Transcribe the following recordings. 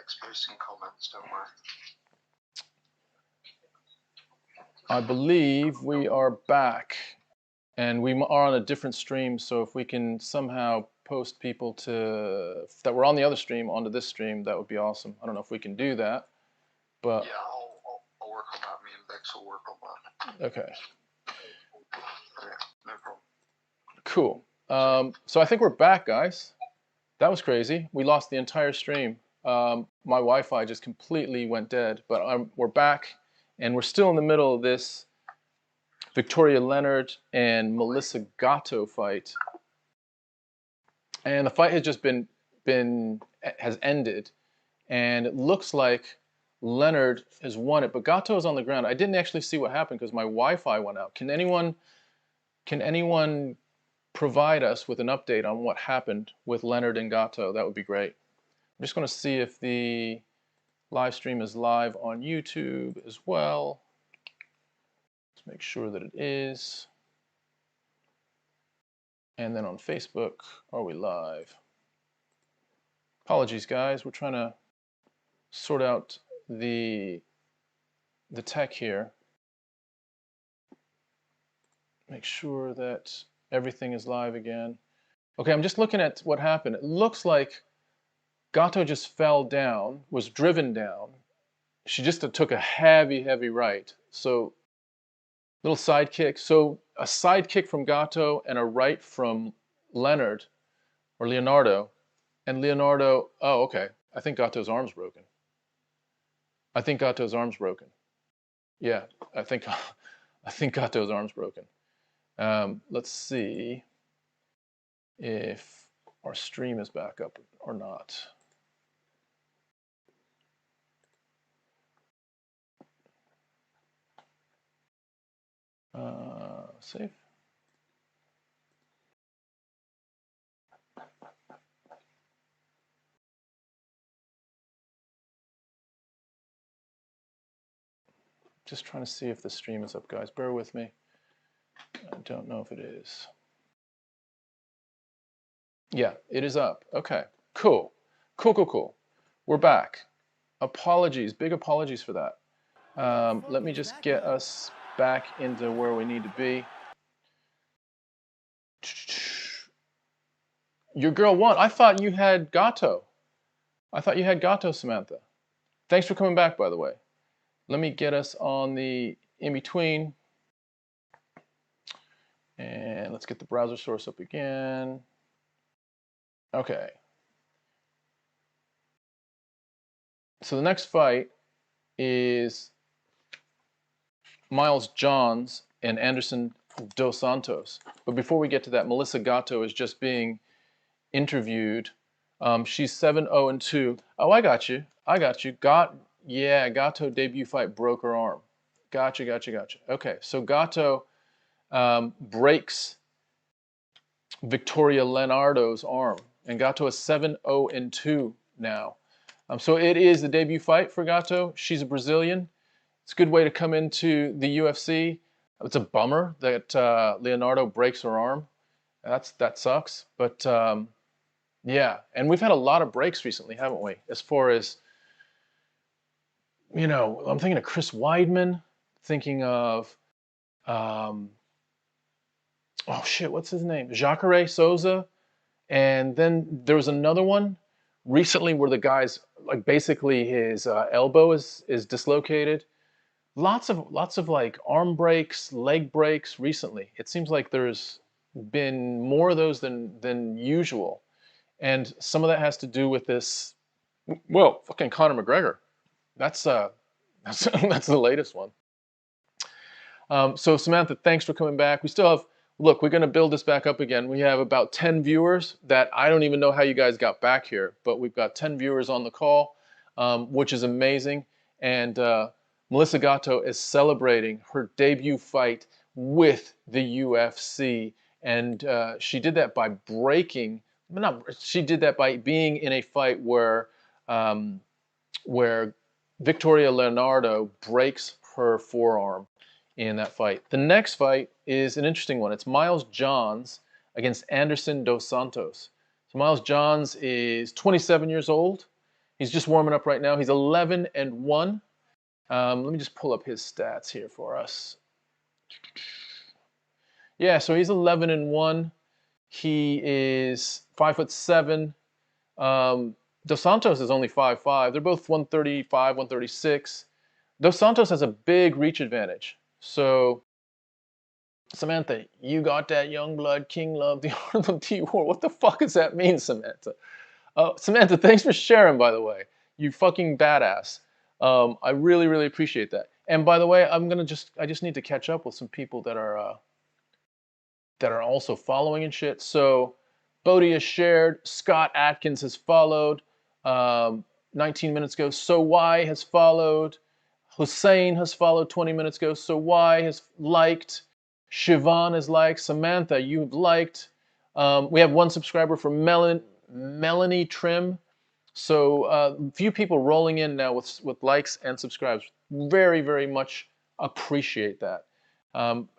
Derek's posting comments, don't worry. I believe we are back, and we are on a different stream, so if we can somehow post people that were on the other stream onto this stream, that would be awesome. I don't know if we can do that, but... Yeah, I'll work on that. Me and Bex will work on that. Okay. Yeah, no problem. Cool. So I think we're back, guys. That was crazy. We lost the entire stream. My Wi-Fi just completely went dead, but we're back, and we're still in the middle of this Victoria Leonard and Melissa Gatto fight. And the fight has just has ended, and it looks like Leonard has won it, but Gatto is on the ground. I didn't actually see what happened because my Wi-Fi went out. Can anyone provide us with an update on what happened with Leonard and Gatto? That would be great. I'm just going to see if the live stream is live on YouTube as well. Let's make sure that it is. And then on Facebook, are we live? Apologies, guys. We're trying to sort out the tech here. Make sure that everything is live again. Okay, I'm just looking at what happened. It looks like Gatto just fell down, was driven down. She just took a heavy, heavy right. So, little side kick. So, a side kick from Gatto and a right from Leonard, or Leonardo. And Leonardo, oh, okay. I think Gatto's arm's broken. I think Gatto's arm's broken. Yeah, I think Gatto's arm's broken. Let's see if our stream is back up or not. Save. Just trying to see if the stream is up, guys. Bear with me. I don't know if it is. Yeah, it is up. Okay, cool. Cool. We're back. Apologies, big apologies for that. Let me just get us back into where we need to be. Your girl won. I thought you had Gatto. I thought you had Gatto, Samantha. Thanks for coming back, by the way. Let me get us on the in-between. And let's get the browser source up again. Okay. So the next fight is Miles Johns and Anderson Dos Santos. But before we get to that, Melissa Gatto is just being interviewed. She's 7-0-2. Oh, I got you. Yeah, Gatto debut fight broke her arm. Gotcha. Okay, so Gatto breaks Victoria Leonardo's arm, and Gatto is 7-0-2 now. So it is the debut fight for Gatto. She's a Brazilian. It's a good way to come into the UFC. It's a bummer that Leonardo breaks her arm. That sucks. But yeah, and we've had a lot of breaks recently, haven't we? As far as, you know, I'm thinking of Chris Weidman, thinking of, oh shit, what's his name? Jacare Souza. And then there was another one recently where the guy's, like, basically his elbow is dislocated. Lots of like arm breaks, leg breaks recently. It seems like there's been more of those than usual. And some of that has to do with this, well, fucking Conor McGregor. That's the latest one. So Samantha, thanks for coming back. We still have, look, we're going to build this back up again. We have about 10 viewers that I don't even know how you guys got back here, but we've got 10 viewers on the call, which is amazing. And Melissa Gatto is celebrating her debut fight with the UFC. And she did that by she did that by being in a fight where Victoria Leonardo breaks her forearm in that fight. The next fight is an interesting one. It's Miles Johns against Anderson Dos Santos. So Miles Johns is 27 years old, He's just warming up right now. He's 11-1. Let me just pull up his stats here for us. Yeah, so he's 11-1. He is 5'7". Dos Santos is only 5'5". They're both 135, 136. Dos Santos has a big reach advantage. So, Samantha, you got that young blood, king love, the Harlem T War. What the fuck does that mean, Samantha? Samantha, thanks for sharing, by the way. You fucking badass. I really, really appreciate that. And by the way, I just need to catch up with some people that are also following and shit. So, Bodie has shared. Scott Atkins has followed. 19 minutes ago. So Why has followed. Hussein has followed 20 minutes ago. So Why has liked. Siobhan has liked. Samantha, you've liked. We have one subscriber from Melanie Trim. So few people rolling in now with likes and subscribes. Very, very much appreciate that.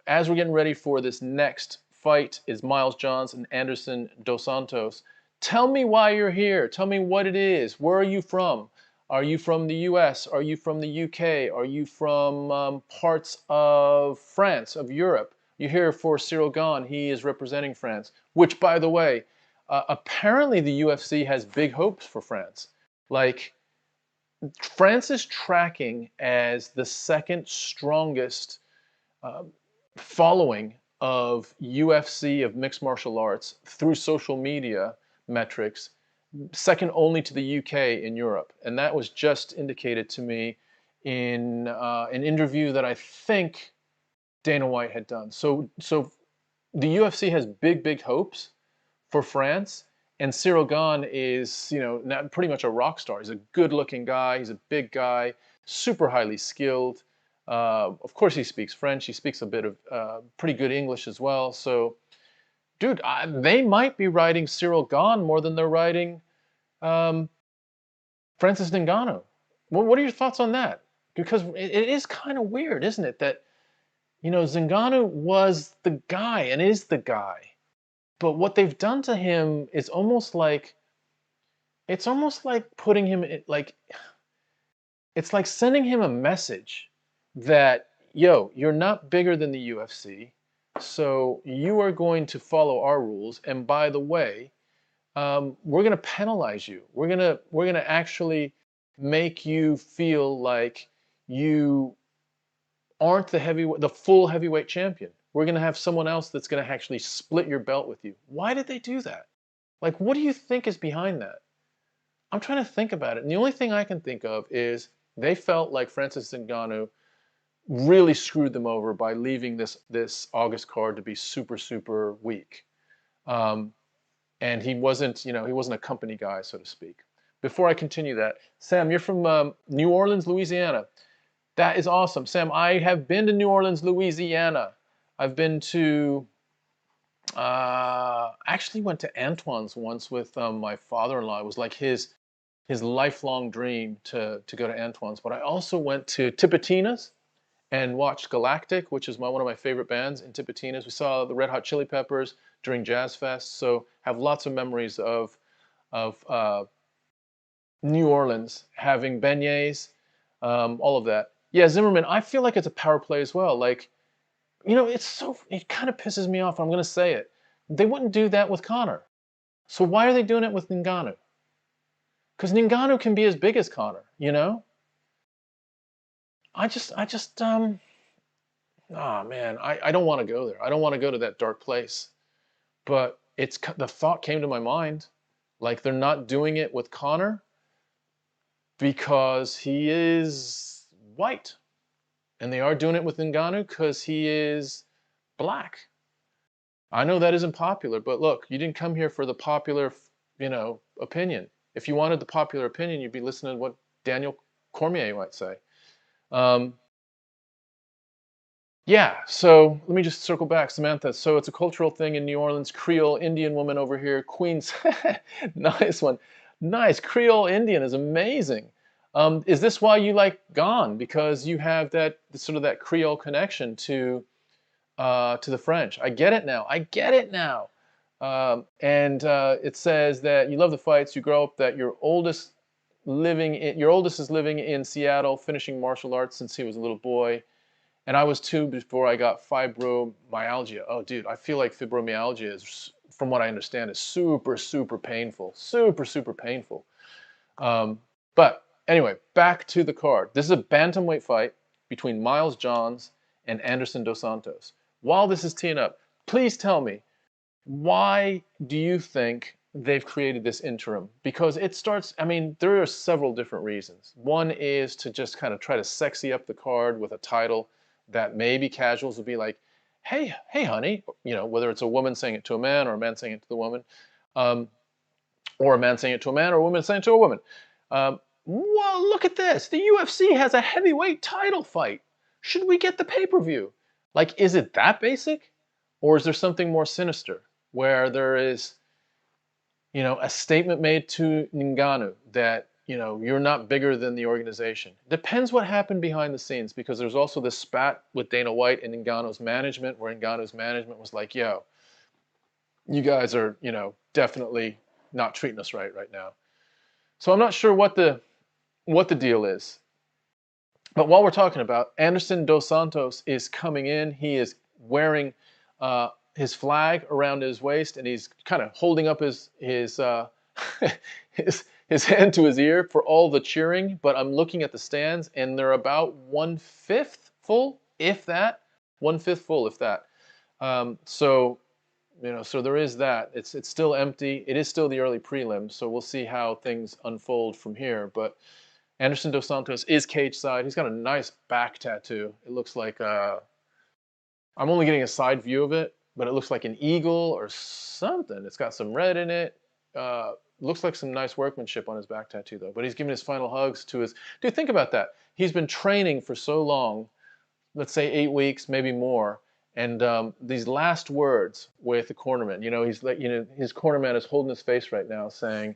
As we're getting ready for this next fight is Miles Johns and Anderson Dos Santos. Tell me why you're here. Tell me what it is. Where are you from? Are you from the US? Are you from the UK? Are you from parts of France, of Europe? You're here for Ciryl Gane. He is representing France, which, by the way, apparently the UFC has big hopes for France. Like, France is tracking as the second strongest following of UFC, of mixed martial arts, through social media metrics, second only to the UK in Europe. And that was just indicated to me in an interview that I think Dana White had done. So the UFC has big, big hopes for France, and Ciryl Gane is, pretty much a rock star. He's a good-looking guy. He's a big guy, super highly skilled. Of course, he speaks French. He speaks a bit of pretty good English as well. So, dude, they might be writing Ciryl Gane more than they're writing Francis Ngannou. What are your thoughts on that? Because it is kind of weird, isn't it, that Ngannou was the guy and is the guy. But what they've done to him is almost like putting him it's like sending him a message that, yo, you're not bigger than the UFC, so you are going to follow our rules. And by the way, we're going to penalize you. We're going to actually make you feel like you aren't the full heavyweight champion. We're going to have someone else that's going to actually split your belt with you. Why did they do that? Like, what do you think is behind that? I'm trying to think about it. And the only thing I can think of is they felt like Francis Ngannou really screwed them over by leaving this August card to be super, super weak. And he wasn't a company guy, so to speak. Before I continue that, Sam, you're from New Orleans, Louisiana. That is awesome. Sam, I have been to New Orleans, Louisiana. I've been to, actually went to Antoine's once with my father-in-law. It was like his lifelong dream to go to Antoine's. But I also went to Tipitina's and watched Galactic, which is one of my favorite bands in Tipitina's. We saw the Red Hot Chili Peppers during Jazz Fest, so have lots of memories of New Orleans, having beignets, all of that. Yeah, Zimmerman, I feel like it's a power play as well. Like, it kind of pisses me off. I'm going to say it. They wouldn't do that with Conor. So why are they doing it with Ngannou? Because Ngannou can be as big as Conor, oh man, I don't want to go there. I don't want to go to that dark place. But the thought came to my mind, like they're not doing it with Conor because he is white. And they are doing it with Ngannou because he is black. I know that isn't popular, but look, you didn't come here for the popular, opinion. If you wanted the popular opinion, you'd be listening to what Daniel Cormier might say. Yeah, so let me just circle back, Samantha. So it's a cultural thing in New Orleans. Creole Indian woman over here, Queens. Nice one. Nice. Creole Indian is amazing. Is this why you like Gane? Because you have that Creole connection to the French. I get it now. And it says that you love the fights. You grow up that your oldest your oldest is living in Seattle, finishing martial arts since he was a little boy. And I was too before I got fibromyalgia. Oh, dude, I feel like fibromyalgia is, from what I understand, is super, super painful. Super, super painful. But anyway, back to the card. This is a bantamweight fight between Miles Johns and Anderson Dos Santos. While this is teeing up, please tell me, why do you think they've created this interim? Because it starts, I mean, there are several different reasons. One is to just kind of try to sexy up the card with a title that maybe casuals will be like, hey, honey, you know, whether it's a woman saying it to a man or a man saying it to the woman, or a man saying it to a man or a woman saying it to a woman. Well, look at this. The UFC has a heavyweight title fight. Should we get the pay-per-view? Like, is it that basic? Or is there something more sinister where there is, you know, a statement made to Ngannou that, you know, you're not bigger than the organization? Depends what happened behind the scenes, because there's also this spat with Dana White and Ngannou's management, where Ngannou's management was like, yo, you guys are, you know, definitely not treating us right now. So I'm not sure what the deal is. But while we're talking about, Anderson Dos Santos is coming in. He is wearing his flag around his waist, and he's kind of holding up his his hand to his ear for all the cheering. But I'm looking at the stands, and they're about 1/5 full, if that. 1/5 full, if that. So, you know, so there is that. It's still empty. It is still the early prelims, so we'll see how things unfold from here. But Anderson Dos Santos is cage side. He's got a nice back tattoo. It looks like I'm only getting a side view of it, but it looks like an eagle or something. It's got some red in it. Looks like some nice workmanship on his back tattoo, though. But he's giving his final hugs to his... Dude, think about that. He's been training for so long, let's say 8 weeks, maybe more. And these last words with the cornerman, you know, he's like, you know, his cornerman is holding his face right now, saying,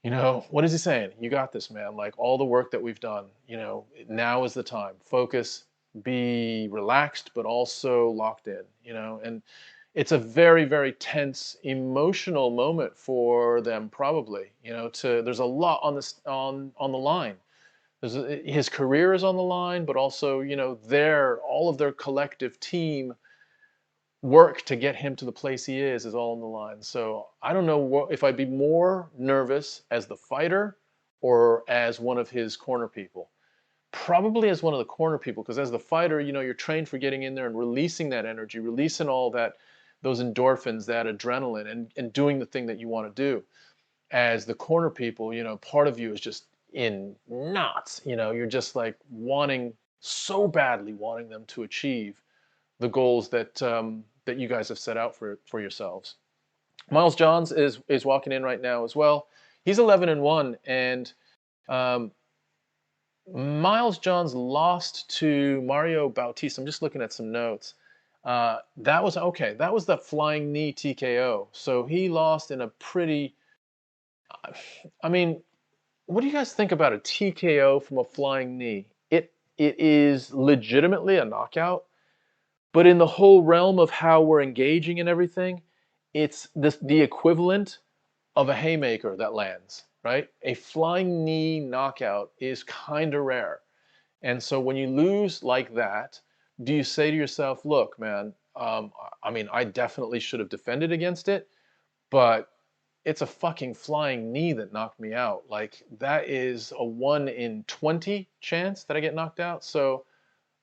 you know, what is he saying? You got this, man. Like, all the work that we've done, you know, now is the time. Focus, be relaxed, but also locked in, you know. And it's a very, very tense, emotional moment for them, probably. You know, there's a lot on this on the line. His career is on the line, but also, you know, all of their collective team work to get him to the place he is all on the line. So I don't know if I'd be more nervous as the fighter or as one of his corner people. Probably as one of the corner people, because as the fighter, you know, you're trained for getting in there and releasing that energy, releasing all that, those endorphins, that adrenaline, and doing the thing that you want to do. As the corner people, you know, part of you is just in knots. You know, you're just like so badly wanting them to achieve the goals that that you guys have set out for yourselves. Miles Johns is walking in right now as well. He's 11-1, and Miles Johns lost to Mario Bautista. I'm just looking at some notes. That was okay. That was the flying knee TKO. So he lost in a pretty... I mean, what do you guys think about a TKO from a flying knee? It is legitimately a knockout. But in the whole realm of how we're engaging and everything, it's the equivalent of a haymaker that lands, right? A flying knee knockout is kind of rare. And so when you lose like that, do you say to yourself, look, man, I mean, I definitely should have defended against it, but it's a fucking flying knee that knocked me out. Like, that is a 1 in 20 chance that I get knocked out. So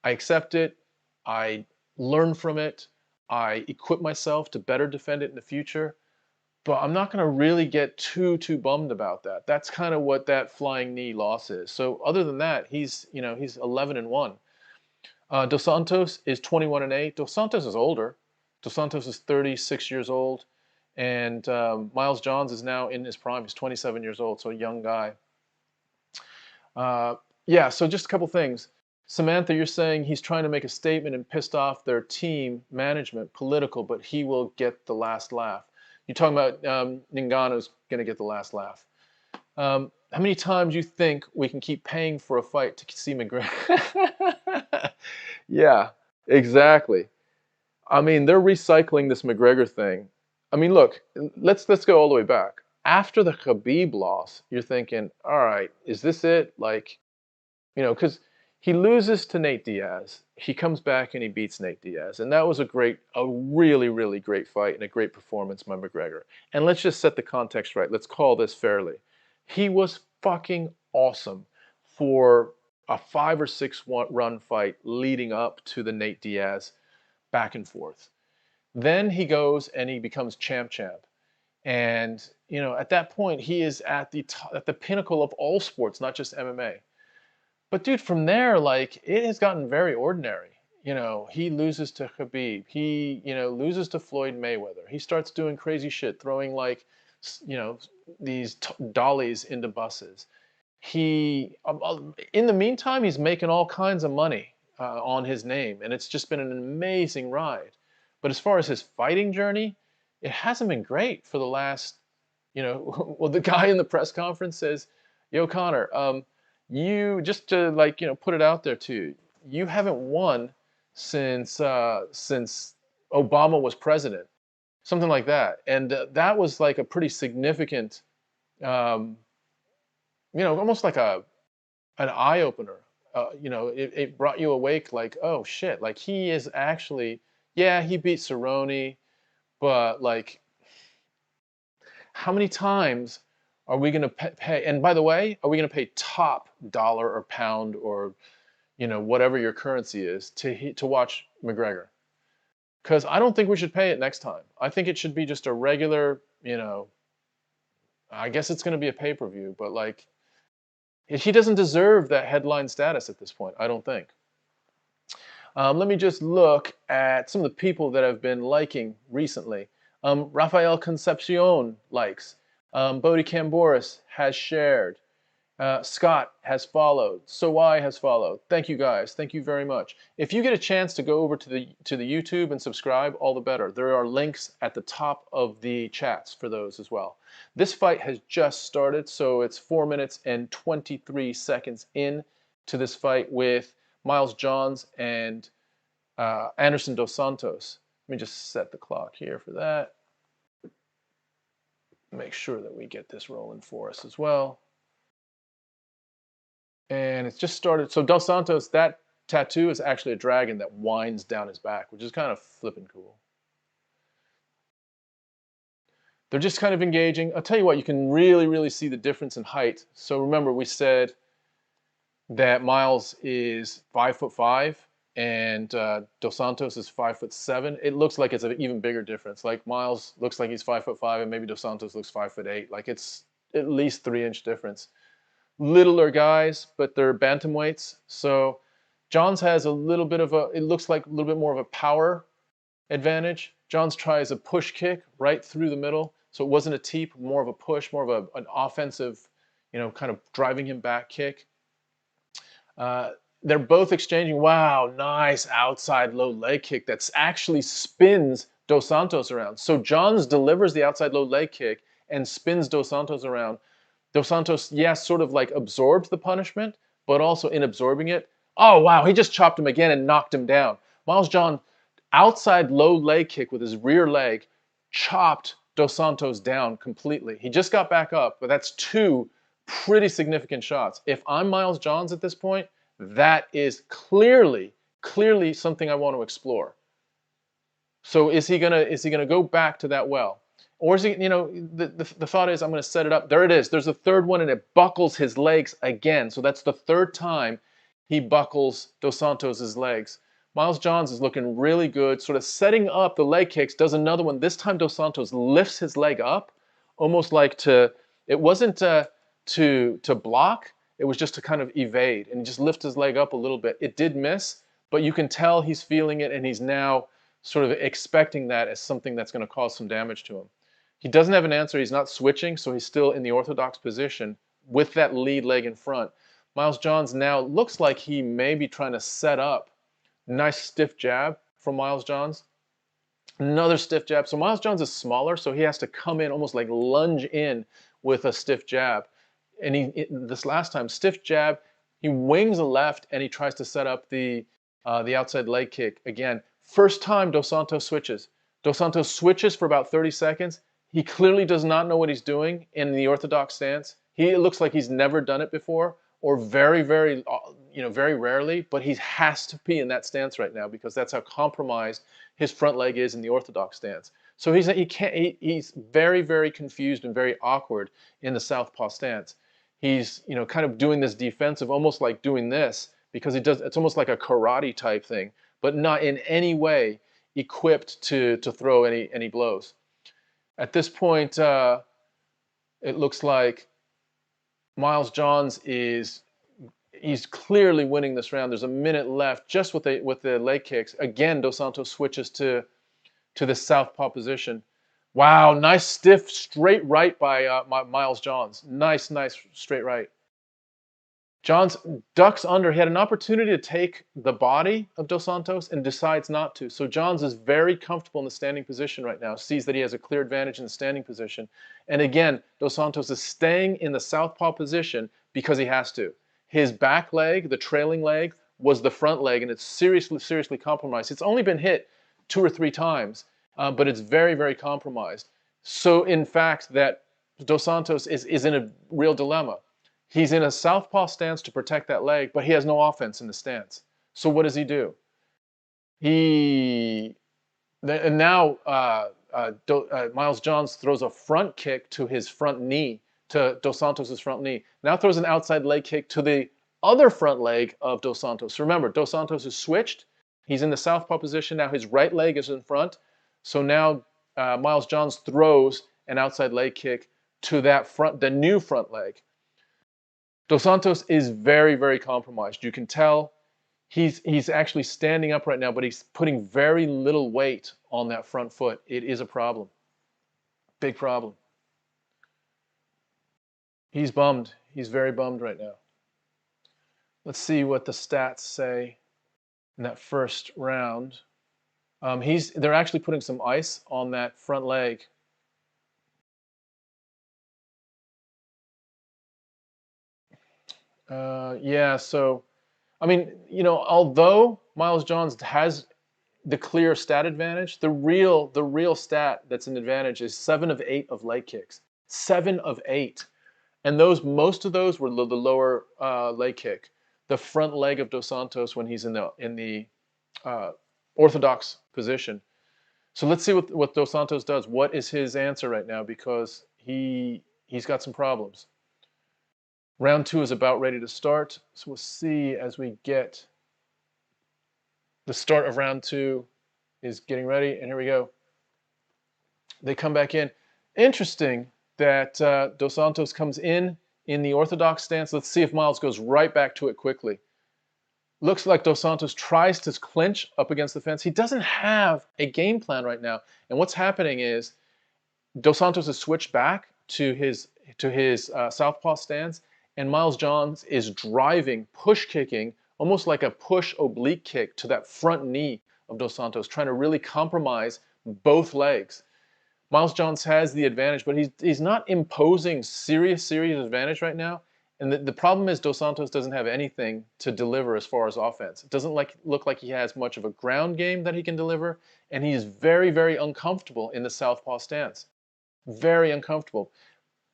I accept it. I learn from it. I equip myself to better defend it in the future. But I'm not going to really get too bummed about that. That's kind of what that flying knee loss is. So other than that, he's 11-1. Dos Santos is 21-8. Dos Santos is older. Dos Santos is 36 years old. And Miles Johns is now in his prime. He's 27 years old, so a young guy. Yeah, so just a couple things. Samantha, you're saying he's trying to make a statement and pissed off their team management, political, but he will get the last laugh. You're talking about Ngannou's going to get the last laugh. How many times do you think we can keep paying for a fight to see McGregor? Yeah, exactly. I mean, they're recycling this McGregor thing. I mean, look, let's go all the way back. After the Khabib loss, you're thinking, all right, is this it? Like, you know, because he loses to Nate Diaz. He comes back and he beats Nate Diaz. And that was a really, really great fight and a great performance by McGregor. And let's just set the context right. Let's call this fairly. He was fucking awesome for a 5 or 6 run fight leading up to the Nate Diaz back and forth. Then he goes and he becomes champ. And, you know, at that point, he is at the pinnacle of all sports, not just MMA. But dude, from there, like, it has gotten very ordinary. You know, he loses to Khabib. He, you know, loses to Floyd Mayweather. He starts doing crazy shit, throwing like, you know, these dollies into buses. He, in the meantime, he's making all kinds of money on his name, and it's just been an amazing ride. But as far as his fighting journey, it hasn't been great for the last, you know, well, the guy in the press conference says, "Yo, Connor, you, just to, like, you know, put it out there too, you haven't won since Obama was president," something like that. And that was like a pretty significant, you know, almost like an eye opener. You know, it brought you awake, like, oh shit, like he is actually, yeah, he beat Cerrone, but like, how many times are we going to pay? And by the way, are we going to pay top dollar or pound or, you know, whatever your currency is to watch McGregor? Because I don't think we should pay it next time. I think it should be just a regular, you know, I guess it's going to be a pay-per-view, but like, he doesn't deserve that headline status at this point, I don't think. Let me just look at some of the people that have been liking recently. Rafael Concepcion likes. Bodhi Camboris has shared. Scott has followed. Sowai has followed. Thank you guys. Thank you very much. If you get a chance to go over to the YouTube and subscribe, all the better. There are links at the top of the chats for those as well. This fight has just started, so it's 4 minutes and 23 seconds in to this fight with Miles Johns and Anderson Dos Santos. Let me just set the clock here for that. Make sure that we get this rolling for us as well. And it's just started. So Dos Santos, that tattoo is actually a dragon that winds down his back, which is kind of flippin' cool. They're just kind of engaging. I'll tell you what, you can really, really see the difference in height. So remember, we said that Miles is 5'5" and Dos Santos is 5'7". It looks like it's an even bigger difference. Like Miles looks like he's 5'5", and maybe Dos Santos looks 5'8". Like it's at least 3-inch difference. Littler guys, but they're bantamweights. So Johns has a little bit of a, it looks like a little bit more of a power advantage. Johns tries a push kick right through the middle. So it wasn't a teep, more of a push, more of an offensive, you know, kind of driving him back kick. They're both exchanging, wow, nice outside low leg kick that actually spins Dos Santos around. So Johns delivers the outside low leg kick and spins Dos Santos around. Dos Santos, yes, sort of like absorbs the punishment, but also in absorbing it, oh wow, he just chopped him again and knocked him down. Miles John, outside low leg kick with his rear leg, chopped Dos Santos down completely. He just got back up, but that's 2 pretty significant shots. If I'm Miles Johns at this point, that is clearly something I want to explore. So is he gonna go back to that well? Or is he, you know, the thought is I'm going to set it up. There it is. There's a third one, and it buckles his legs again. So that's the third time he buckles Dos Santos' legs. Miles Johns is looking really good, sort of setting up the leg kicks, does another one. This time Dos Santos lifts his leg up, almost like to, it wasn't to block, it was just to kind of evade, and he just lifts his leg up a little bit. It did miss, but you can tell he's feeling it, and he's now sort of expecting that as something that's going to cause some damage to him. He doesn't have an answer. He's not switching, so he's still in the orthodox position with that lead leg in front. Miles Johns now looks like he may be trying to set up. Nice stiff jab from Miles Johns. Another stiff jab. So Miles Johns is smaller, so he has to come in, almost like lunge in with a stiff jab. And this last time, stiff jab, he wings a left, and he tries to set up the outside leg kick again. First time Dos Santos switches. Dos Santos switches for about 30 seconds. He clearly does not know what he's doing in the orthodox stance. It looks like he's never done it before, or very, very, very rarely, but he has to be in that stance right now because that's how compromised his front leg is in the orthodox stance. So he's very, very confused and very awkward in the southpaw stance. He's, kind of doing this defensive, almost like doing this, because it's almost like a karate type thing, but not in any way equipped to throw any blows. At this point, it looks like Miles Johns he's clearly winning this round. There's a minute left just with the leg kicks. Again, Dos Santos switches to the southpaw position. Wow, nice stiff straight right by Miles Johns. Nice straight right. Johns ducks under. He had an opportunity to take the body of Dos Santos and decides not to. So Johns is very comfortable in the standing position right now, sees that he has a clear advantage in the standing position. And again, Dos Santos is staying in the southpaw position because he has to. His back leg, the trailing leg, was the front leg, and it's seriously compromised. It's only been hit 2 or 3 times, but it's very, very compromised. So in fact, that Dos Santos is in a real dilemma. He's in a southpaw stance to protect that leg, but he has no offense in the stance. So what does he do? Now Miles Johns throws a front kick to his front knee, to Dos Santos' front knee. Now throws an outside leg kick to the other front leg of Dos Santos. Remember, Dos Santos is switched. He's in the southpaw position. Now his right leg is in front. So now Miles Johns throws an outside leg kick to the new front leg. Dos Santos is very, very compromised. You can tell he's actually standing up right now, but he's putting very little weight on that front foot. It is a problem. Big problem. He's bummed. He's very bummed right now. Let's see what the stats say in that first round. They're actually putting some ice on that front leg. Yeah, so, I mean, although Miles Johns has the clear stat advantage, the real stat that's an advantage is 7 of 8 of leg kicks. 7 of 8. And most of those were the lower leg kick. The front leg of Dos Santos when he's in the orthodox position. So let's see what Dos Santos does. What is his answer right now? Because he's got some problems. Round 2 is about ready to start. So we'll see as we get the start of round 2 is getting ready. And here we go. They come back in. Interesting that Dos Santos comes in the orthodox stance. Let's see if Miles goes right back to it quickly. Looks like Dos Santos tries to clinch up against the fence. He doesn't have a game plan right now. And what's happening is Dos Santos has switched back to his southpaw stance, and Miles Johns is driving, push kicking, almost like a push oblique kick to that front knee of Dos Santos, trying to really compromise both legs. Miles Johns has the advantage, but he's not imposing serious advantage right now. And the problem is Dos Santos doesn't have anything to deliver as far as offense. It doesn't look like he has much of a ground game that he can deliver, and he is very, very uncomfortable in the southpaw stance. Very uncomfortable.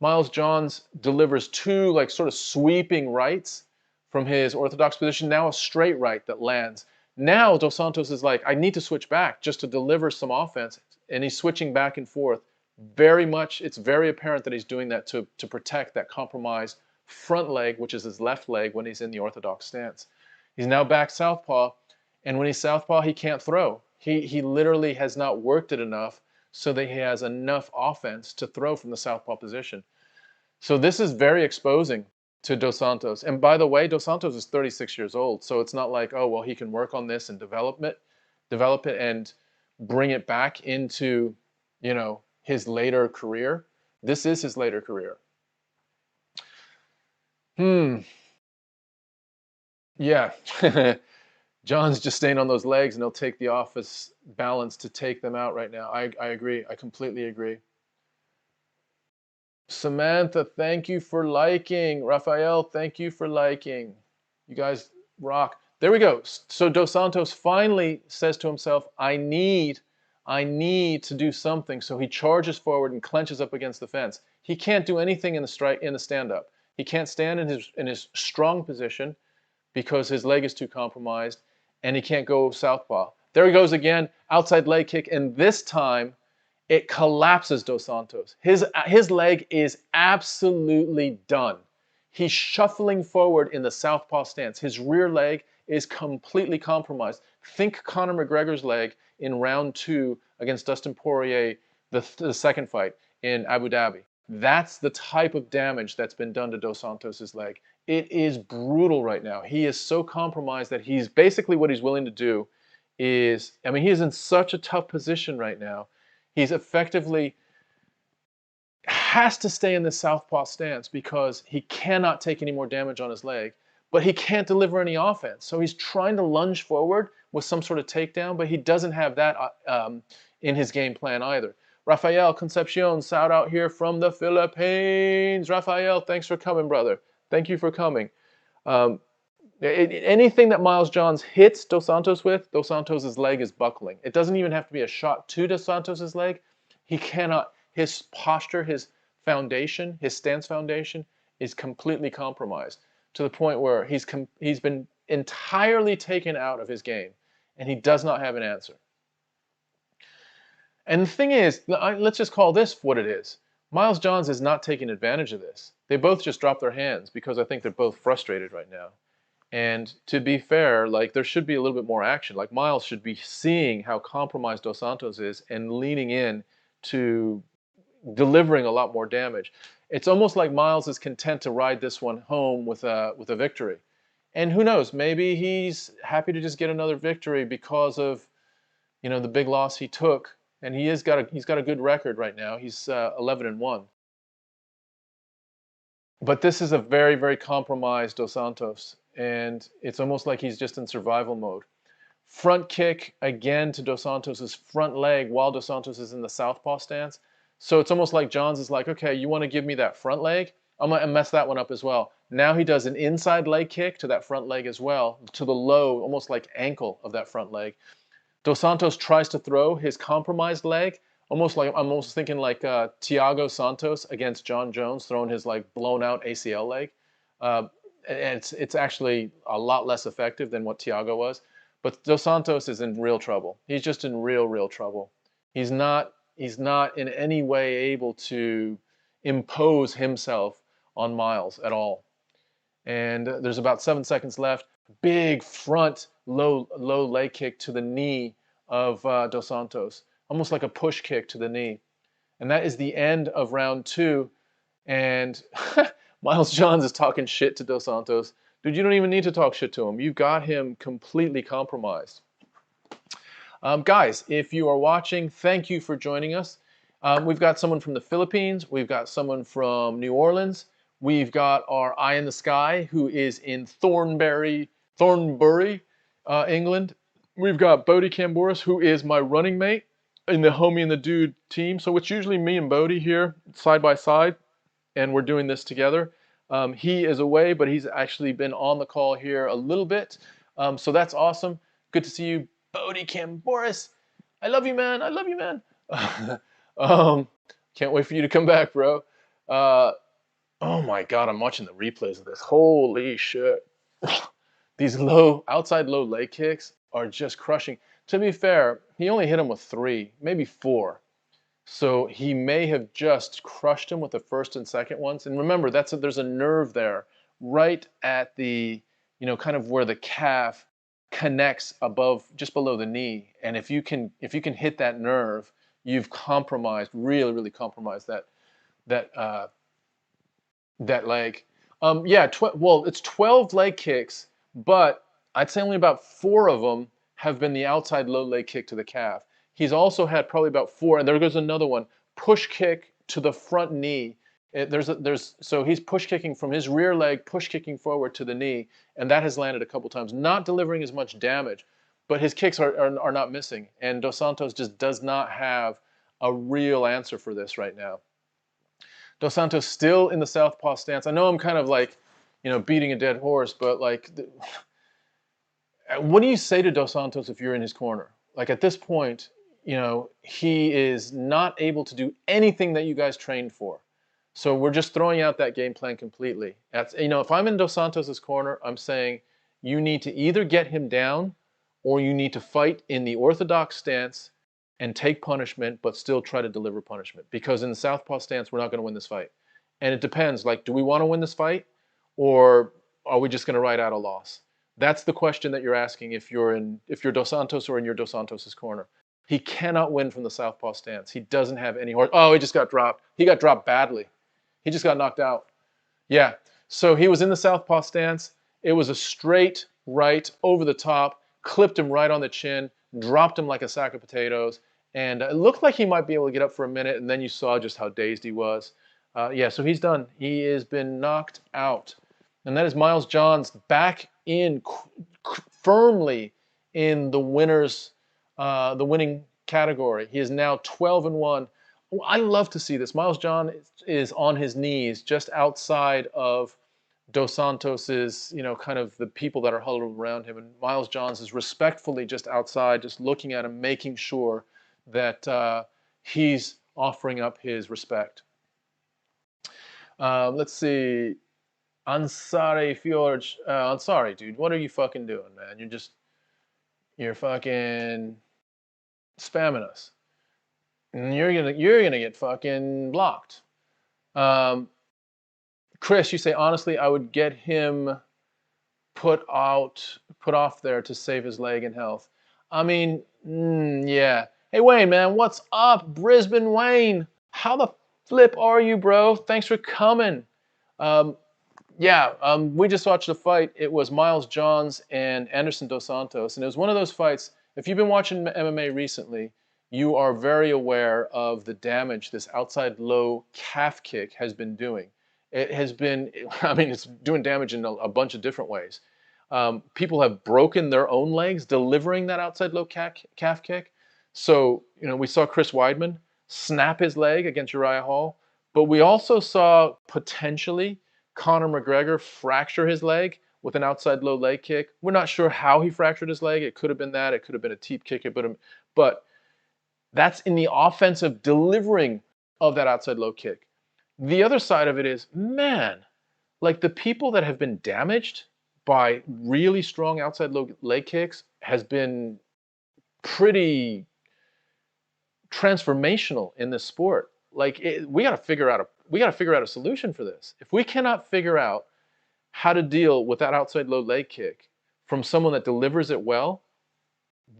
Miles Johns delivers 2 sort of sweeping rights from his orthodox position, now a straight right that lands. Now Dos Santos is like, I need to switch back just to deliver some offense, and he's switching back and forth. It's very apparent that he's doing that to protect that compromised front leg, which is his left leg when he's in the orthodox stance. He's now back southpaw, and when he's southpaw, he can't throw. He literally has not worked it enough so that he has enough offense to throw from the southpaw position. So this is very exposing to Dos Santos. And by the way, Dos Santos is 36 years old, so it's not like, oh, well, he can work on this and develop it and bring it back into, his later career. This is his later career. Yeah. John's just staying on those legs, and he'll take the office balance to take them out right now. I agree. I completely agree. Samantha, thank you for liking. Raphael, thank you for liking. You guys rock. There we go. So Dos Santos finally says to himself, I need I need to do something. So he charges forward and clenches up against the fence. He can't do anything in the stand-up. He can't stand in his strong position because his leg is too compromised, and he can't go southpaw. There he goes again, outside leg kick, and this time it collapses Dos Santos. His leg is absolutely done. He's shuffling forward in the southpaw stance. His rear leg is completely compromised. Think Conor McGregor's leg in round 2 against Dustin Poirier, the second fight in Abu Dhabi. That's the type of damage that's been done to Dos Santos' leg. It is brutal right now. He is so compromised that he's basically what he's willing to do is, I mean, he is in such a tough position right now. He's effectively has to stay in the southpaw stance because he cannot take any more damage on his leg, but he can't deliver any offense. So he's trying to lunge forward with some sort of takedown, but he doesn't have that in his game plan either. Rafael Concepcion, shout out here from the Philippines. Rafael, thanks for coming, brother. Thank you for coming. Anything that Miles Johns hits Dos Santos with, Dos Santos' leg is buckling. It doesn't even have to be a shot to Dos Santos' leg. He cannot, his posture, his foundation, his stance foundation is completely compromised to the point where he's been entirely taken out of his game, and he does not have an answer. And the thing is, let's just call this what it is. Miles Johns is not taking advantage of this. They both just dropped their hands because I think they're both frustrated right now. And to be fair, like, there should be a little bit more action. Like, Miles should be seeing how compromised Dos Santos is and leaning in to delivering a lot more damage. It's almost like Miles is content to ride this one home with a victory. And who knows, maybe he's happy to just get another victory because of, you know, the big loss he took. And he's got a good record right now. He's 11-1. But this is a very, very compromised Dos Santos, and it's almost like he's just in survival mode. Front kick again to Dos Santos' front leg while Dos Santos is in the southpaw stance. So it's almost like Johns is like, okay, you want to give me that front leg? I'm going to mess that one up as well. Now he does an inside leg kick to that front leg as well, to the low, almost like ankle of that front leg. Dos Santos tries to throw his compromised leg, almost like, I'm almost thinking like Thiago Santos against John Jones throwing his like blown out ACL leg. And it's actually a lot less effective than what Thiago was. But Dos Santos is in real trouble. He's just in real trouble. He's not in any way able to impose himself on Miles at all. And there's about 7 seconds left. Big front low leg kick to the knee of Dos Santos, almost like a push kick to the knee. And that is the end of round 2. And Miles Johns is talking shit to Dos Santos. Dude, you don't even need to talk shit to him. You've got him completely compromised. Guys, if you are watching, thank you for joining us. We've got someone from the Philippines. We've got someone from New Orleans. We've got our eye in the sky, who is in Thornbury, England. We've got Bodie Camboris, who is my running mate in the Homie and the Dude team. So it's usually me and Bodie here, side by side, and we're doing this together. He is away, but he's actually been on the call here a little bit. So that's awesome. Good to see you, Bodie Camboris. I love you, man. I love you, man. Can't wait for you to come back, bro. Oh my God, I'm watching the replays of this. Holy shit. These outside low leg kicks are just crushing. To be fair, he only hit him with 3, maybe 4. So he may have just crushed him with the first and second ones. And remember, there's a nerve there right at the, you know, kind of where the calf connects just below the knee. And if you can hit that nerve, you've really compromised that leg. Well, it's 12 leg kicks, but I'd say only about 4 of them have been the outside low leg kick to the calf. He's also had probably about 4, and there goes another one, push kick to the front knee. So he's push kicking from his rear leg, push kicking forward to the knee, and that has landed a couple times, not delivering as much damage, but his kicks are not missing, and Dos Santos just does not have a real answer for this right now. Dos Santos still in the southpaw stance. I know I'm kind of like, you know, beating a dead horse, but like, what do you say to Dos Santos if you're in his corner? Like at this point, you know, he is not able to do anything that you guys trained for. So we're just throwing out that game plan completely. That's, you know, if I'm in Dos Santos's corner, I'm saying you need to either get him down or you need to fight in the orthodox stance and take punishment, but still try to deliver punishment. Because in the southpaw stance, we're not going to win this fight. And it depends. Like, do we want to win this fight, or are we just going to ride out a loss? That's the question that you're asking if you're Dos Santos or in your Dos Santos's corner. He cannot win from the southpaw stance. He doesn't have any horse. Oh, he just got dropped. He got dropped badly. He just got knocked out. Yeah. So he was in the southpaw stance. It was a straight right over the top, clipped him right on the chin, dropped him like a sack of potatoes, and it looked like he might be able to get up for a minute, and then you saw just how dazed he was. Yeah, so he's done. He has been knocked out. And that is Miles Johns back in firmly in the the winning category. He is now 12-1. I love to see this. Miles John is on his knees just outside of Dos Santos's, you know, kind of the people that are huddled around him. And Miles Johns is respectfully just outside, just looking at him, making sure that he's offering up his respect. Let's see. Ansari Fjord. Ansari, dude, what are you fucking doing, man? You're fucking spamming us. And you're gonna get fucking blocked. Chris, you say, honestly, I would get him put off there to save his leg and health. I mean, yeah. Hey, Wayne, man, what's up? Brisbane Wayne. How the flip are you, bro? Thanks for coming. We just watched the fight. It was Miles Johns and Anderson Dos Santos, and it was one of those fights. If you've been watching MMA recently, you are very aware of the damage this outside low calf kick has been doing. It has been, I mean, it's doing damage in a bunch of different ways. People have broken their own legs delivering that outside low calf kick. So, you know, we saw Chris Weidman snap his leg against Uriah Hall, but we also saw potentially Conor McGregor fracture his leg with an outside low leg kick. We're not sure how he fractured his leg. It could have been that. It could have been a teep kick. But that's in the offensive delivering of that outside low kick. The other side of it is, man, like the people that have been damaged by really strong outside low leg kicks has been pretty transformational in this sport. Like we got to figure out a solution for this. If we cannot figure out how to deal with that outside low leg kick from someone that delivers it well,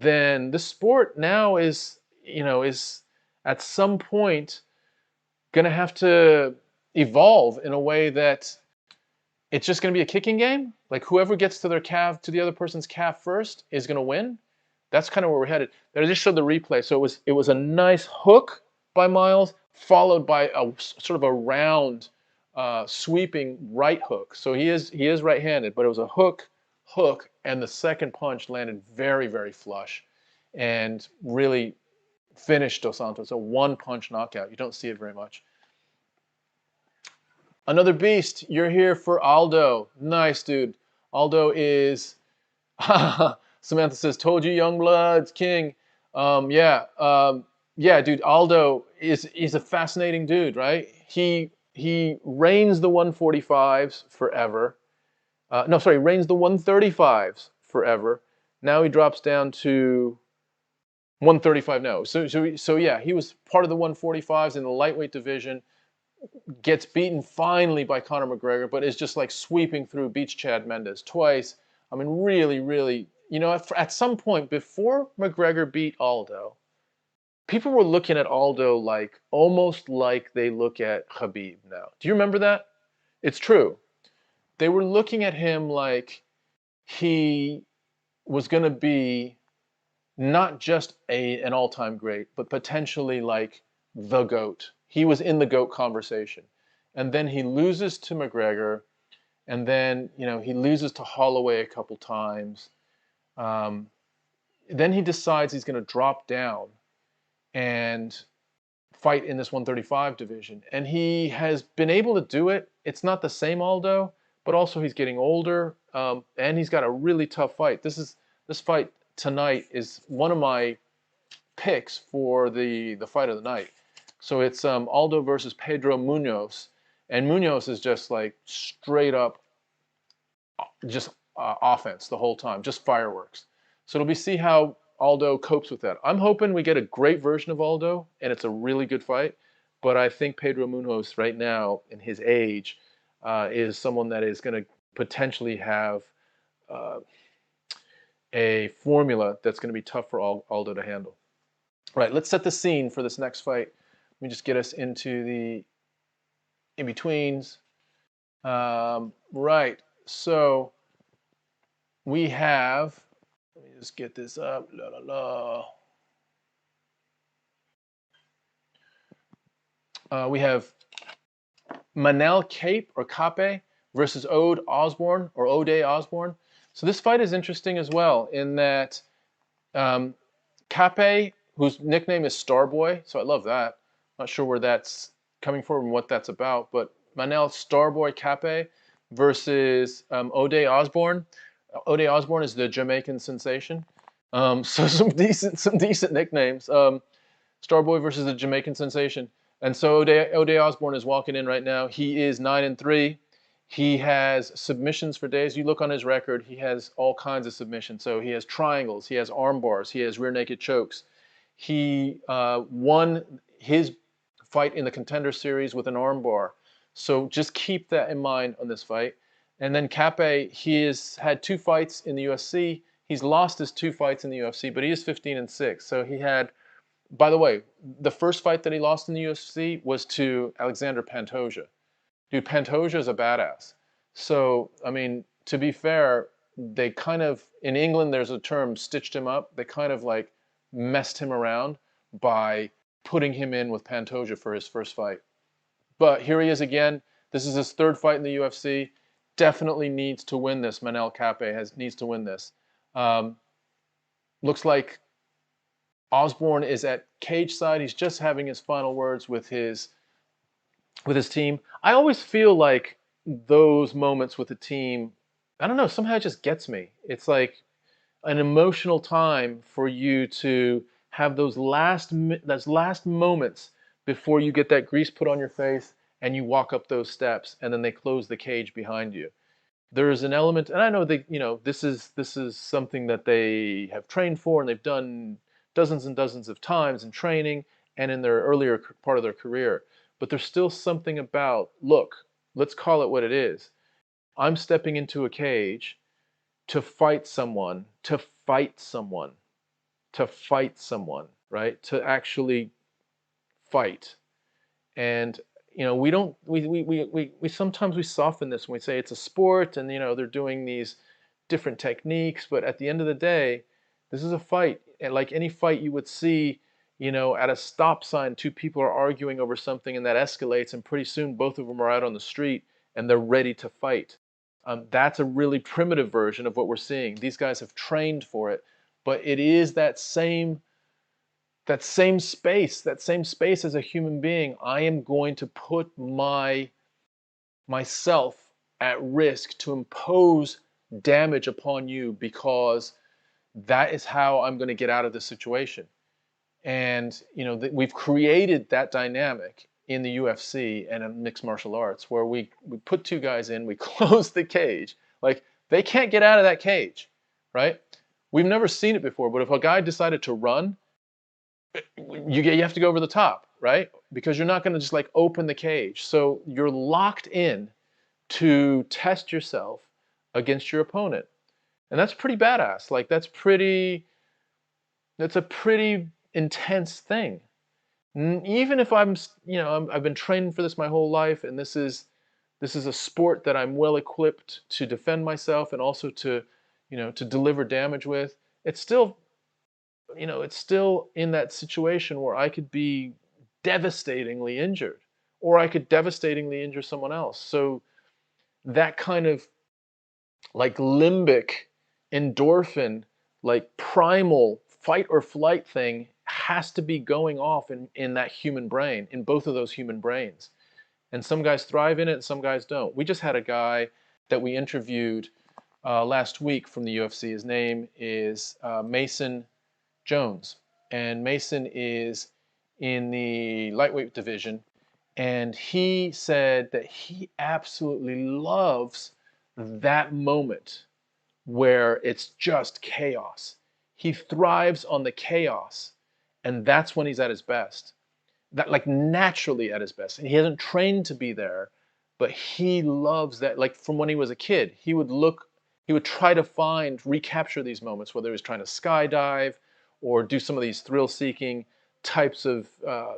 then the sport now is at some point going to have to evolve in a way that it's just going to be a kicking game. Like whoever gets to their calf, to the other person's calf first is going to win. That's kind of where we're headed. I just showed the replay. So it was a nice hook by Miles, followed by a sort of a round, sweeping right hook. So he is right-handed, but it was a hook, and the second punch landed very, very flush, and really finished Dos Santos. A one-punch knockout. You don't see it very much. Another beast. You're here for Aldo. Nice, dude. Aldo is... Samantha says, told you Youngblood's king. Yeah, dude, Aldo is a fascinating dude, right? He reigns the 145s forever. Reigns the 135s forever. Now he drops down to 135 now. So yeah, he was part of the 145s in the lightweight division. Gets beaten finally by Conor McGregor, but is just like sweeping through, beats Chad Mendes twice. I mean, really, really, you know, at some point before McGregor beat Aldo, people were looking at Aldo like almost like they look at Khabib now. Do you remember that? It's true. They were looking at him like he was going to be not just an all-time great, but potentially like the GOAT. He was in the GOAT conversation. And then he loses to McGregor, and then, you know, he loses to Holloway a couple times. Then he decides he's going to drop down and fight in this 135 division. And he has been able to do it. It's not the same Aldo, but also he's getting older, and he's got a really tough fight. This fight tonight is one of my picks for the fight of the night. So it's Aldo versus Pedro Munoz, and Munoz is just like straight up, just offense the whole time, just fireworks. So it'll be see how Aldo copes with that. I'm hoping we get a great version of Aldo, and it's a really good fight. But I think Pedro Munoz right now, in his age, is someone that is going to potentially have a formula that's going to be tough for Aldo to handle. All right, let's set the scene for this next fight. Let me just get us into the in-betweens. Right, so we have, let me just get this up, we have Manel Kape or Kape versus Ode Osborne or Ode Osborne. So this fight is interesting as well in that Kape, whose nickname is Starboy, so I love that. Not sure where that's coming from and what that's about, but Manel Starboy Kape versus Ode Osborne. Ode Osborne is the Jamaican sensation. So some decent nicknames. Starboy versus the Jamaican sensation. And so Ode Osborne is walking in right now. He is 9-3. He has submissions for days. You look on his record, he has all kinds of submissions. So he has triangles, he has arm bars, he has rear naked chokes. He won his fight in the Contender Series with an arm bar. So just keep that in mind on this fight. And then Kape, he has had 2 fights in the UFC. He's lost his 2 fights in the UFC, but he is 15-6. So he had, by the way, the first fight that he lost in the UFC was to Alexander Pantoja. Dude, Pantoja is a badass. So, I mean, to be fair, they kind of, in England, there's a term, stitched him up. They kind of like messed him around by putting him in with Pantoja for his first fight. But here he is again. This is his 3rd fight in the UFC. Definitely needs to win this. Manel Kape needs to win this. Looks like Osborne is at cage side. He's just having his final words with his team. I always feel like those moments with the team, I don't know, somehow it just gets me. It's like an emotional time for you to have those last moments before you get that grease put on your face and you walk up those steps and then they close the cage behind you. There's an element, and I know they, this is something that they have trained for and they've done dozens and dozens of times in training and in their earlier part of their career. But there's still something about, look, let's call it what it is. I'm stepping into a cage to fight someone, right? To actually fight. And we sometimes soften this when we say it's a sport and they're doing these different techniques, but at the end of the day, this is a fight. And like any fight you would see, at a stop sign, 2 people are arguing over something and that escalates, and pretty soon both of them are out on the street and they're ready to fight. That's a really primitive version of what we're seeing. These guys have trained for it, but it is that same space as a human being. I am going to put myself at risk to impose damage upon you because that is how I'm going to get out of this situation. And we've created that dynamic in the UFC and in mixed martial arts where we put 2 guys in, we close the cage. Like, they can't get out of that cage, right? We've never seen it before, but if a guy decided to run, you have to go over the top, right? Because you're not going to just like open the cage. So you're locked in to test yourself against your opponent. And that's pretty badass. Like, that's a pretty intense thing. Even if I've been training for this my whole life, and this is a sport that I'm well equipped to defend myself and also to deliver damage with, it's still in that situation where I could be devastatingly injured, or I could devastatingly injure someone else. So that kind of like limbic, endorphin, like primal fight or flight thing has to be going off in that human brain, in both of those human brains. And some guys thrive in it and some guys don't. We just had a guy that we interviewed last week from the UFC. His name is Mason Jones. and Mason is in the lightweight division, and he said that he absolutely loves that moment where it's just chaos. He thrives on the chaos, and that's when he's at his best. That, like, naturally at his best. And he hasn't trained to be there, but he loves that. Like, from when he was a kid, he would try to recapture these moments, whether he was trying to skydive or do some of these thrill-seeking types of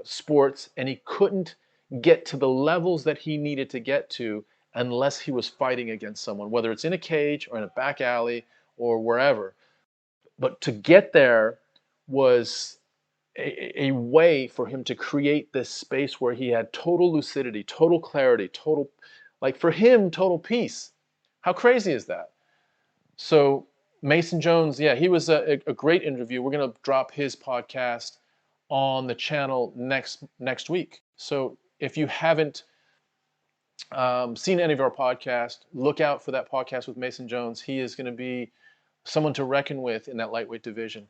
sports, and he couldn't get to the levels that he needed to get to unless he was fighting against someone, whether it's in a cage or in a back alley or wherever. But to get there was a way for him to create this space where he had total lucidity, total clarity, total, like, for him, total peace. How crazy is that? So Mason Jones, yeah, he was a great interview. We're going to drop his podcast on the channel next week. So if you haven't seen any of our podcasts, look out for that podcast with Mason Jones. He is going to be someone to reckon with in that lightweight division.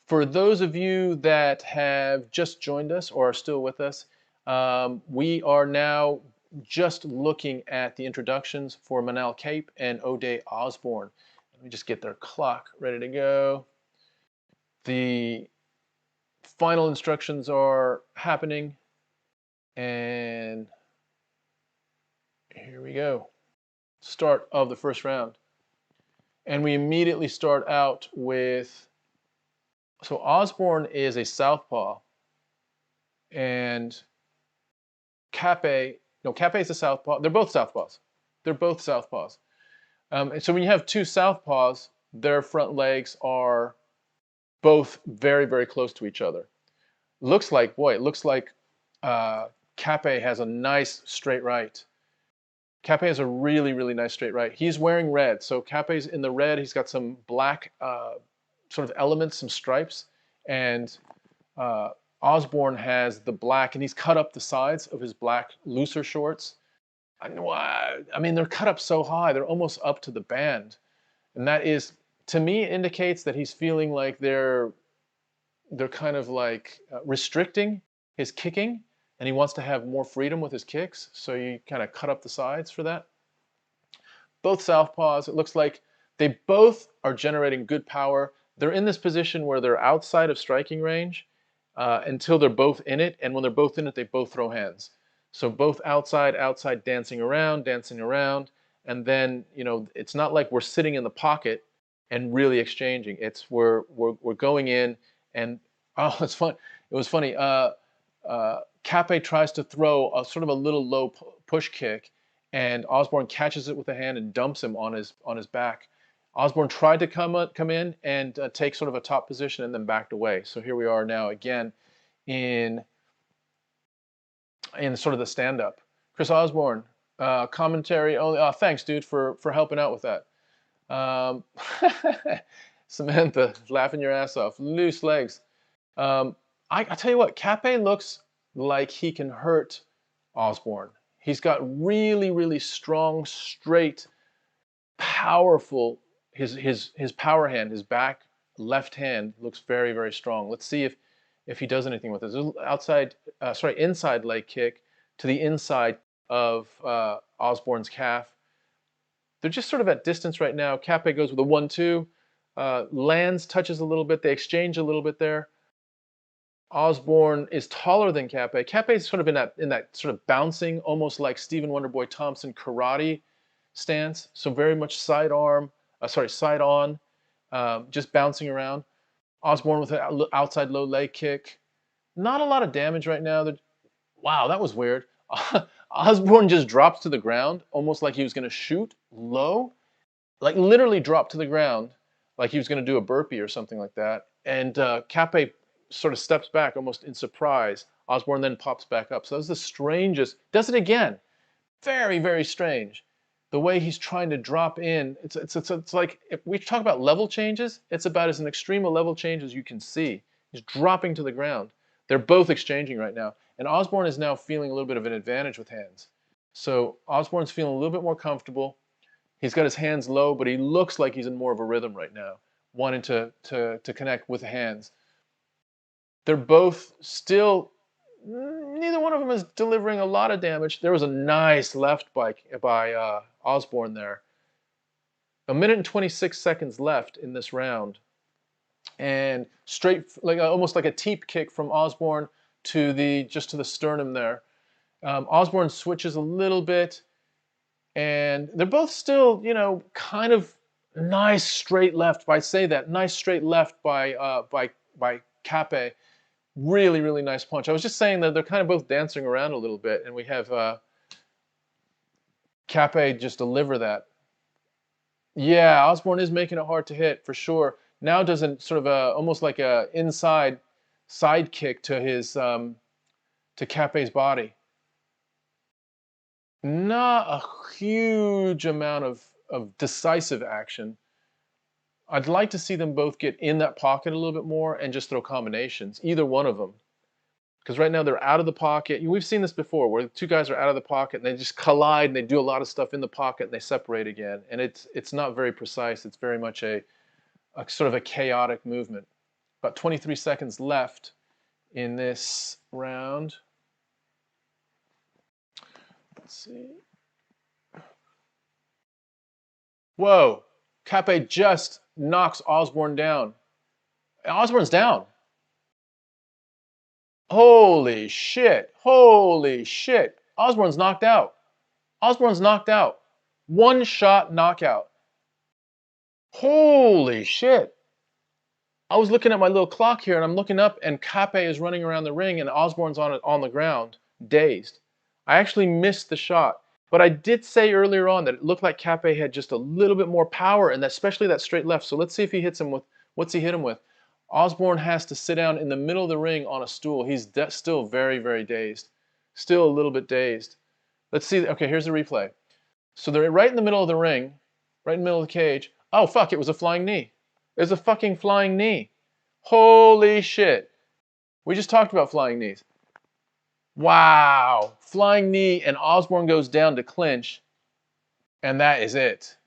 For those of you that have just joined us or are still with us, we are now just looking at the introductions for Manal Kape and O'Day Osborne. Let me just get their clock ready to go. The final instructions are happening, and here we go. Start of the first round. And we immediately start out with, so Osborne is a southpaw, and Kape is a southpaw. They're both southpaws. And so when you have two southpaws, their front legs are both very, very close to each other. It looks like Kape has a nice straight right. Kape has a really, really nice straight right. He's wearing red, so Kape's in the red. He's got some black sort of elements, some stripes, and Osborne has the black, and he's cut up the sides of his black looser shorts. I mean, they're cut up so high, they're almost up to the band, and that is, to me, indicates that he's feeling like they're kind of like restricting his kicking, and he wants to have more freedom with his kicks, so you kind of cut up the sides for that. Both southpaws, it looks like they both are generating good power. They're in this position where they're outside of striking range until they're both in it, and when they're both in it, they both throw hands. So both outside, dancing around, and then, you know, it's not like we're sitting in the pocket and really exchanging. It's we're going in, and oh, it's fun. It was funny. Kape tries to throw a sort of a little low push kick, and Osborne catches it with a hand and dumps him on his back. Osborne tried to come in and take sort of a top position and then backed away. So here we are now again in sort of the stand-up. Chris Osborne, commentary only. Oh, thanks, dude, for helping out with that. Samantha, laughing your ass off. Loose legs. I tell you what, Kape looks like he can hurt Osborne. He's got really, really strong, straight, powerful. His power hand, his back left hand looks very, very strong. Let's see if he does anything with it. Inside leg kick to the inside of Osborne's calf. They're just sort of at distance right now. Kape goes with a 1-2, lands, touches a little bit. They exchange a little bit there. Osborne is taller than Kape. Kape is sort of in that sort of bouncing, almost like Stephen Wonderboy Thompson karate stance. So very much side on, just bouncing around. Osborne with an outside low leg kick. Not a lot of damage right now. Wow, that was weird. Osborne just drops to the ground, almost like he was going to shoot low. Like literally dropped to the ground, like he was going to do a burpee or something like that. And Kape sort of steps back almost in surprise. Osborne then pops back up. So that was the strangest. Does it again. Very, very strange. The way he's trying to drop in, it's like, if we talk about level changes, it's about as an extreme a level change as you can see. He's dropping to the ground. They're both exchanging right now. And Osborne is now feeling a little bit of an advantage with hands. So Osborne's feeling a little bit more comfortable. He's got his hands low, but he looks like he's in more of a rhythm right now, wanting to connect with the hands. They're both still, neither one of them is delivering a lot of damage. There was a nice left by Osborne there. 1 minute and 26 seconds left in this round. And straight, like almost like a teep kick from Osborne to the sternum there. Osborne switches a little bit, and they're both still, you know, kind of nice straight left. I say that nice straight left by Kape. Really, really nice punch. I was just saying that they're kind of both dancing around a little bit, and we have Kape just deliver that. Yeah, Osborne is making it hard to hit for sure. Now does a sort of almost like a inside side kick to his to Kape's body. Not a huge amount of decisive action. I'd like to see them both get in that pocket a little bit more and just throw combinations, either one of them. Because right now they're out of the pocket. We've seen this before where the two guys are out of the pocket and they just collide and they do a lot of stuff in the pocket and they separate again. And it's not very precise. It's very much a sort of a chaotic movement. About 23 seconds left in this round. Let's see. Whoa. Kape just knocks Osborne down. Osborne's down. Holy shit. Holy shit. Osborne's knocked out. Osborne's knocked out. One shot knockout. Holy shit. I was looking at my little clock here and I'm looking up and Kape is running around the ring and Osborne's on the ground, dazed. I actually missed the shot. But I did say earlier on that it looked like Kape had just a little bit more power, and especially that straight left. So let's see if he hits him with, what's he hit him with? Osborne has to sit down in the middle of the ring on a stool. He's still very, very dazed. Still a little bit dazed. Let's see. Okay, here's the replay. So they're right in the middle of the ring, right in the middle of the cage. Oh, fuck, it was a flying knee. It was a fucking flying knee. Holy shit. We just talked about flying knees. Wow. Flying knee, and Osborne goes down to clinch, and that is it.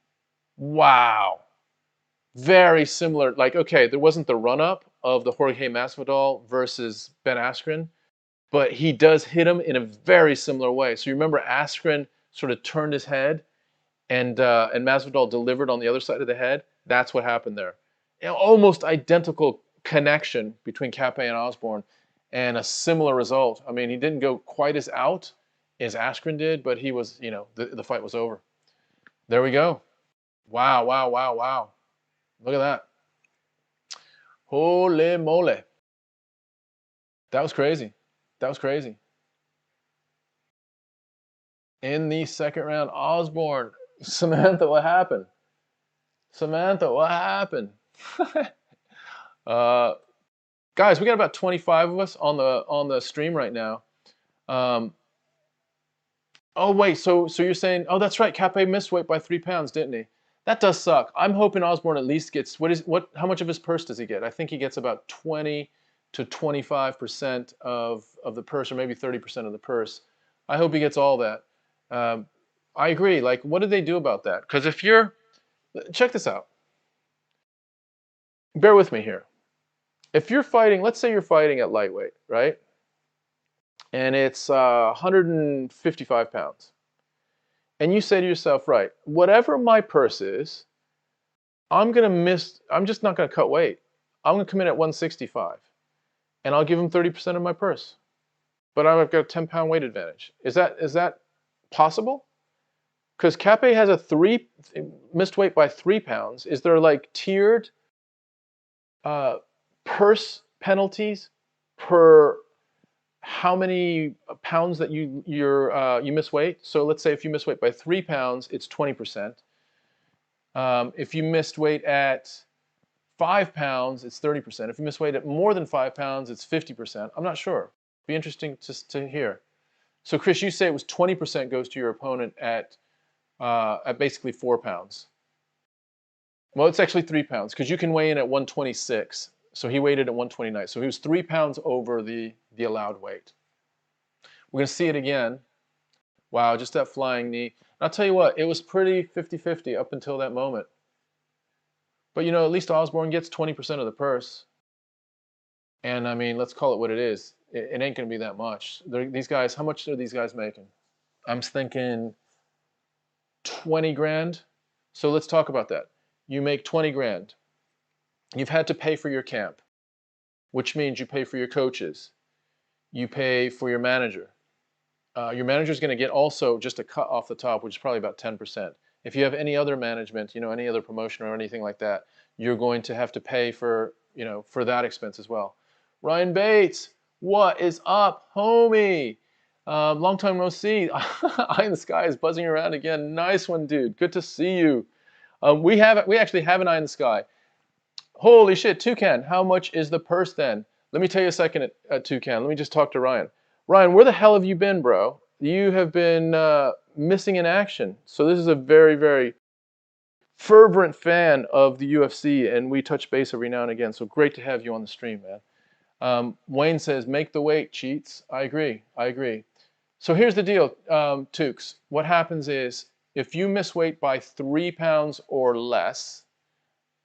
Wow. Very similar. Like, okay, there wasn't the run-up of the Jorge Masvidal versus Ben Askren, but he does hit him in a very similar way. So you remember Askren sort of turned his head, and Masvidal delivered on the other side of the head? That's what happened there. Almost identical connection between Kape and Osborne, and a similar result. I mean, he didn't go quite as out as Askren did, but he was, you know, the fight was over. There we go. Wow, wow, wow, wow. Look at that. Holy moly. That was crazy. That was crazy. In the second round, Osborne. Samantha, what happened? Samantha, what happened? Guys, we got about 25 of us on the stream right now. Oh wait, so you're saying, oh that's right, Kape missed weight by 3 pounds, didn't he? That does suck. I'm hoping Osborne at least gets how much of his purse does he get? I think he gets about 20 to 25% of the purse, or maybe 30% of the purse. I hope he gets all that. I agree. Like, what did they do about that? Because if you're, check this out. Bear with me here. If you're fighting, let's say you're fighting at lightweight, right? And it's 155 pounds. And you say to yourself, right, whatever my purse is, I'm just not going to cut weight. I'm going to come in at 165. And I'll give him 30% of my purse. But I've got a 10-pound weight advantage. Is that possible? Because Kape has missed weight by 3 pounds. Is there like tiered purse penalties per how many pounds that you miss weight? So let's say if you miss weight by 3 pounds, it's 20%. If you missed weight at 5 pounds, it's 30%. If you miss weight at more than 5 pounds, it's 50%. I'm not sure. Be interesting to hear. So Chris, you say it was 20% goes to your opponent at basically 4 pounds. Well, it's actually 3 pounds because you can weigh in at 126. So he weighed at 129. So he was 3 pounds over the allowed weight. We're going to see it again. Wow, just that flying knee. And I'll tell you what, it was pretty 50-50 up until that moment. But, you know, at least Osborne gets 20% of the purse. And I mean, let's call it what it is. It ain't going to be that much. These guys, how much are these guys making? I'm thinking 20 grand. So let's talk about that. You make 20 grand. You've had to pay for your camp, which means you pay for your coaches. You pay for your manager. Your manager's going to get also just a cut off the top, which is probably about 10%. If you have any other management, any other promotion or anything like that, you're going to have to pay for, for that expense as well. Ryan Bates, what is up, homie? Long time no see. Eye in the sky is buzzing around again. Nice one, dude. Good to see you. We actually have an eye in the sky. Holy shit, Toucan, how much is the purse then? Let me tell you a second at Toucan. Let me just talk to Ryan. Ryan, where the hell have you been, bro? You have been missing in action. So this is a very, very fervent fan of the UFC, and we touch base every now and again. So great to have you on the stream, man. Wayne says, make the weight, cheats. I agree. I agree. So here's the deal, Tukes. What happens is, if you miss weight by 3 pounds or less,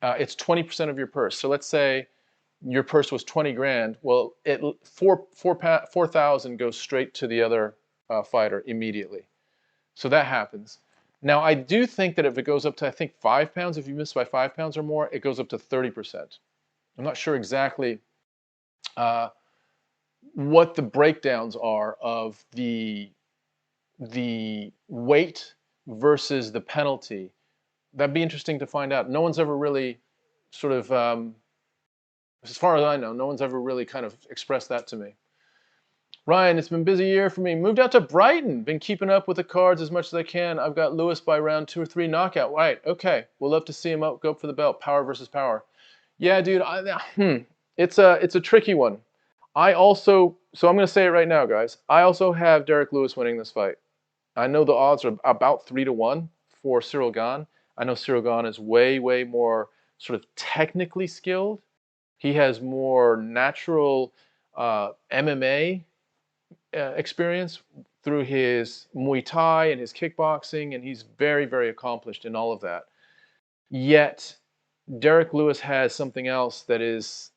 it's 20% of your purse. So let's say your purse was 20 grand. Well, 4,000 goes straight to the other fighter immediately. So that happens. Now, I do think that if it goes up to, I think, 5 pounds, if you miss by 5 pounds or more, it goes up to 30%. I'm not sure exactly what the breakdowns are of the weight versus the penalty. That'd be interesting to find out. No one's ever really sort of, as far as I know, no one's ever really kind of expressed that to me. Ryan, it's been a busy year for me. Moved out to Brighton. Been keeping up with the cards as much as I can. I've got Lewis by round 2 or 3 knockout. Right, okay. We'll love to see him go up for the belt. Power versus power. Yeah, dude, it's a tricky one. So I'm going to say it right now, guys. I also have Derrick Lewis winning this fight. I know the odds are about 3-1 for Ciryl Gane. I know Ciryl Gane is way, way more sort of technically skilled. He has more natural MMA experience through his Muay Thai and his kickboxing, and he's very, very accomplished in all of that. Yet, Derrick Lewis has something else that is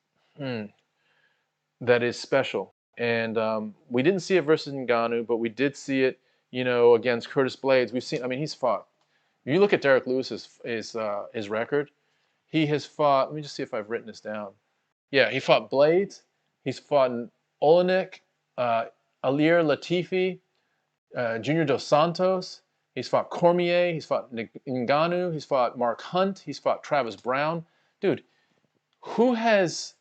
special. And we didn't see it versus Ngannou, but we did see it, against Curtis Blades. We've seen, I mean, he's fought. If you look at Derrick Lewis's his record, he has fought, let me just see if I've written this down. Yeah, he fought Blades, he's fought Olenek, Alir Latifi, Junior Dos Santos, he's fought Cormier, he's fought Ngannou, he's fought Mark Hunt, he's fought Travis Brown. Dude, who has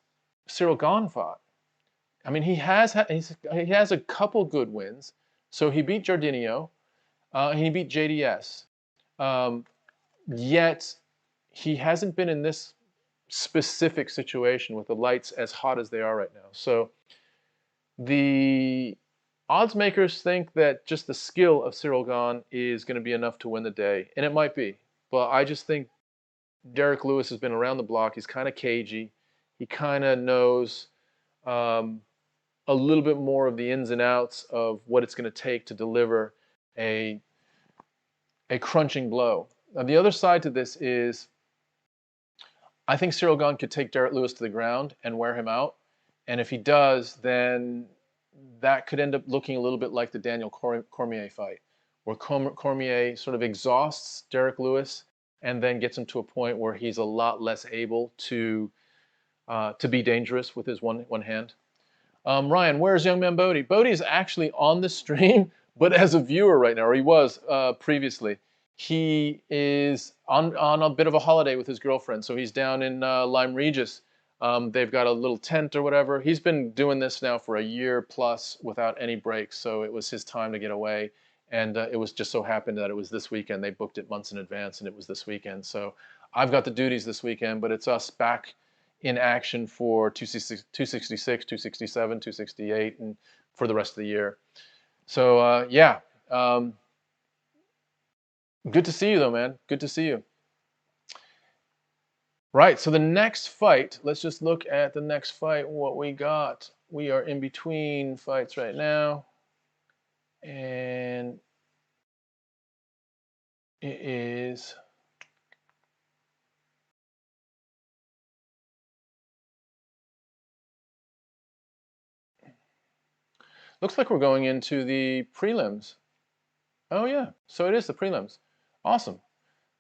Ciryl Gane fought? I mean, he has a couple good wins. So he beat Jardinio, and he beat JDS. Yet he hasn't been in this specific situation with the lights as hot as they are right now. So the odds makers think that just the skill of Ciryl Gane is going to be enough to win the day, and it might be. But I just think Derrick Lewis has been around the block. He's kind of cagey. He kind of knows a little bit more of the ins and outs of what it's going to take to deliver a crunching blow. Now, the other side to this is, I think Ciryl Gane could take Derrick Lewis to the ground and wear him out. And if he does, then that could end up looking a little bit like the Daniel Cormier fight, where Cormier sort of exhausts Derrick Lewis and then gets him to a point where he's a lot less able to be dangerous with his one hand. Ryan, where's young man Bodie? Bodie is actually on the stream, but as a viewer right now, or he was previously. He is on a bit of a holiday with his girlfriend, so he's down in Lyme Regis. They've got a little tent or whatever. He's been doing this now for a year plus without any breaks, so it was his time to get away. And it was just so happened that it was this weekend. They booked it months in advance, and it was this weekend. So I've got the duties this weekend, but it's us back in action for 266, 267, 268, and for the rest of the year. So, yeah. Good to see you, though, man. Good to see you. Right, so the next fight, let's just look at the next fight, what we got. We are in between fights right now. And it is... Looks like we're going into the prelims. Oh yeah, so it is the prelims. Awesome.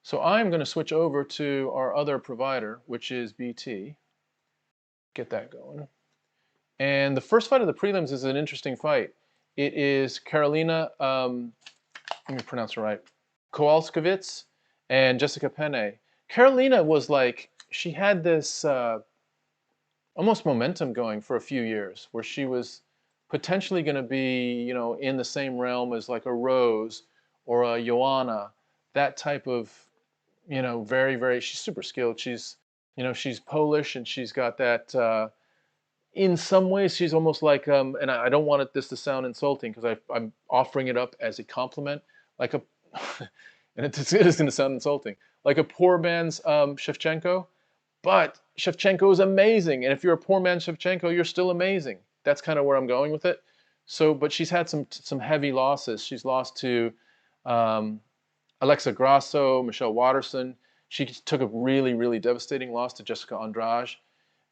So I'm going to switch over to our other provider, which is BT. Get that going. And the first fight of the prelims is an interesting fight. It is Carolina, let me pronounce her right, Kowalkiewicz and Jessica Penne. Carolina was like, she had this almost momentum going for a few years, where she was potentially going to be, you know, in the same realm as like a Rose or a Joanna, that type of, you know, she's super skilled. She's, you know, she's Polish and she's got that, in some ways she's almost like, and I don't want this to sound insulting because I'm offering it up as a compliment, like a, and it is going to sound insulting, like a poor man's Shevchenko. But Shevchenko is amazing, and if you're a poor man Shevchenko, you're still amazing. That's kind of where I'm going with it. So, but she's had some heavy losses. She's lost to Alexa Grasso, Michelle Watterson. She took a really devastating loss to Jessica Andrade,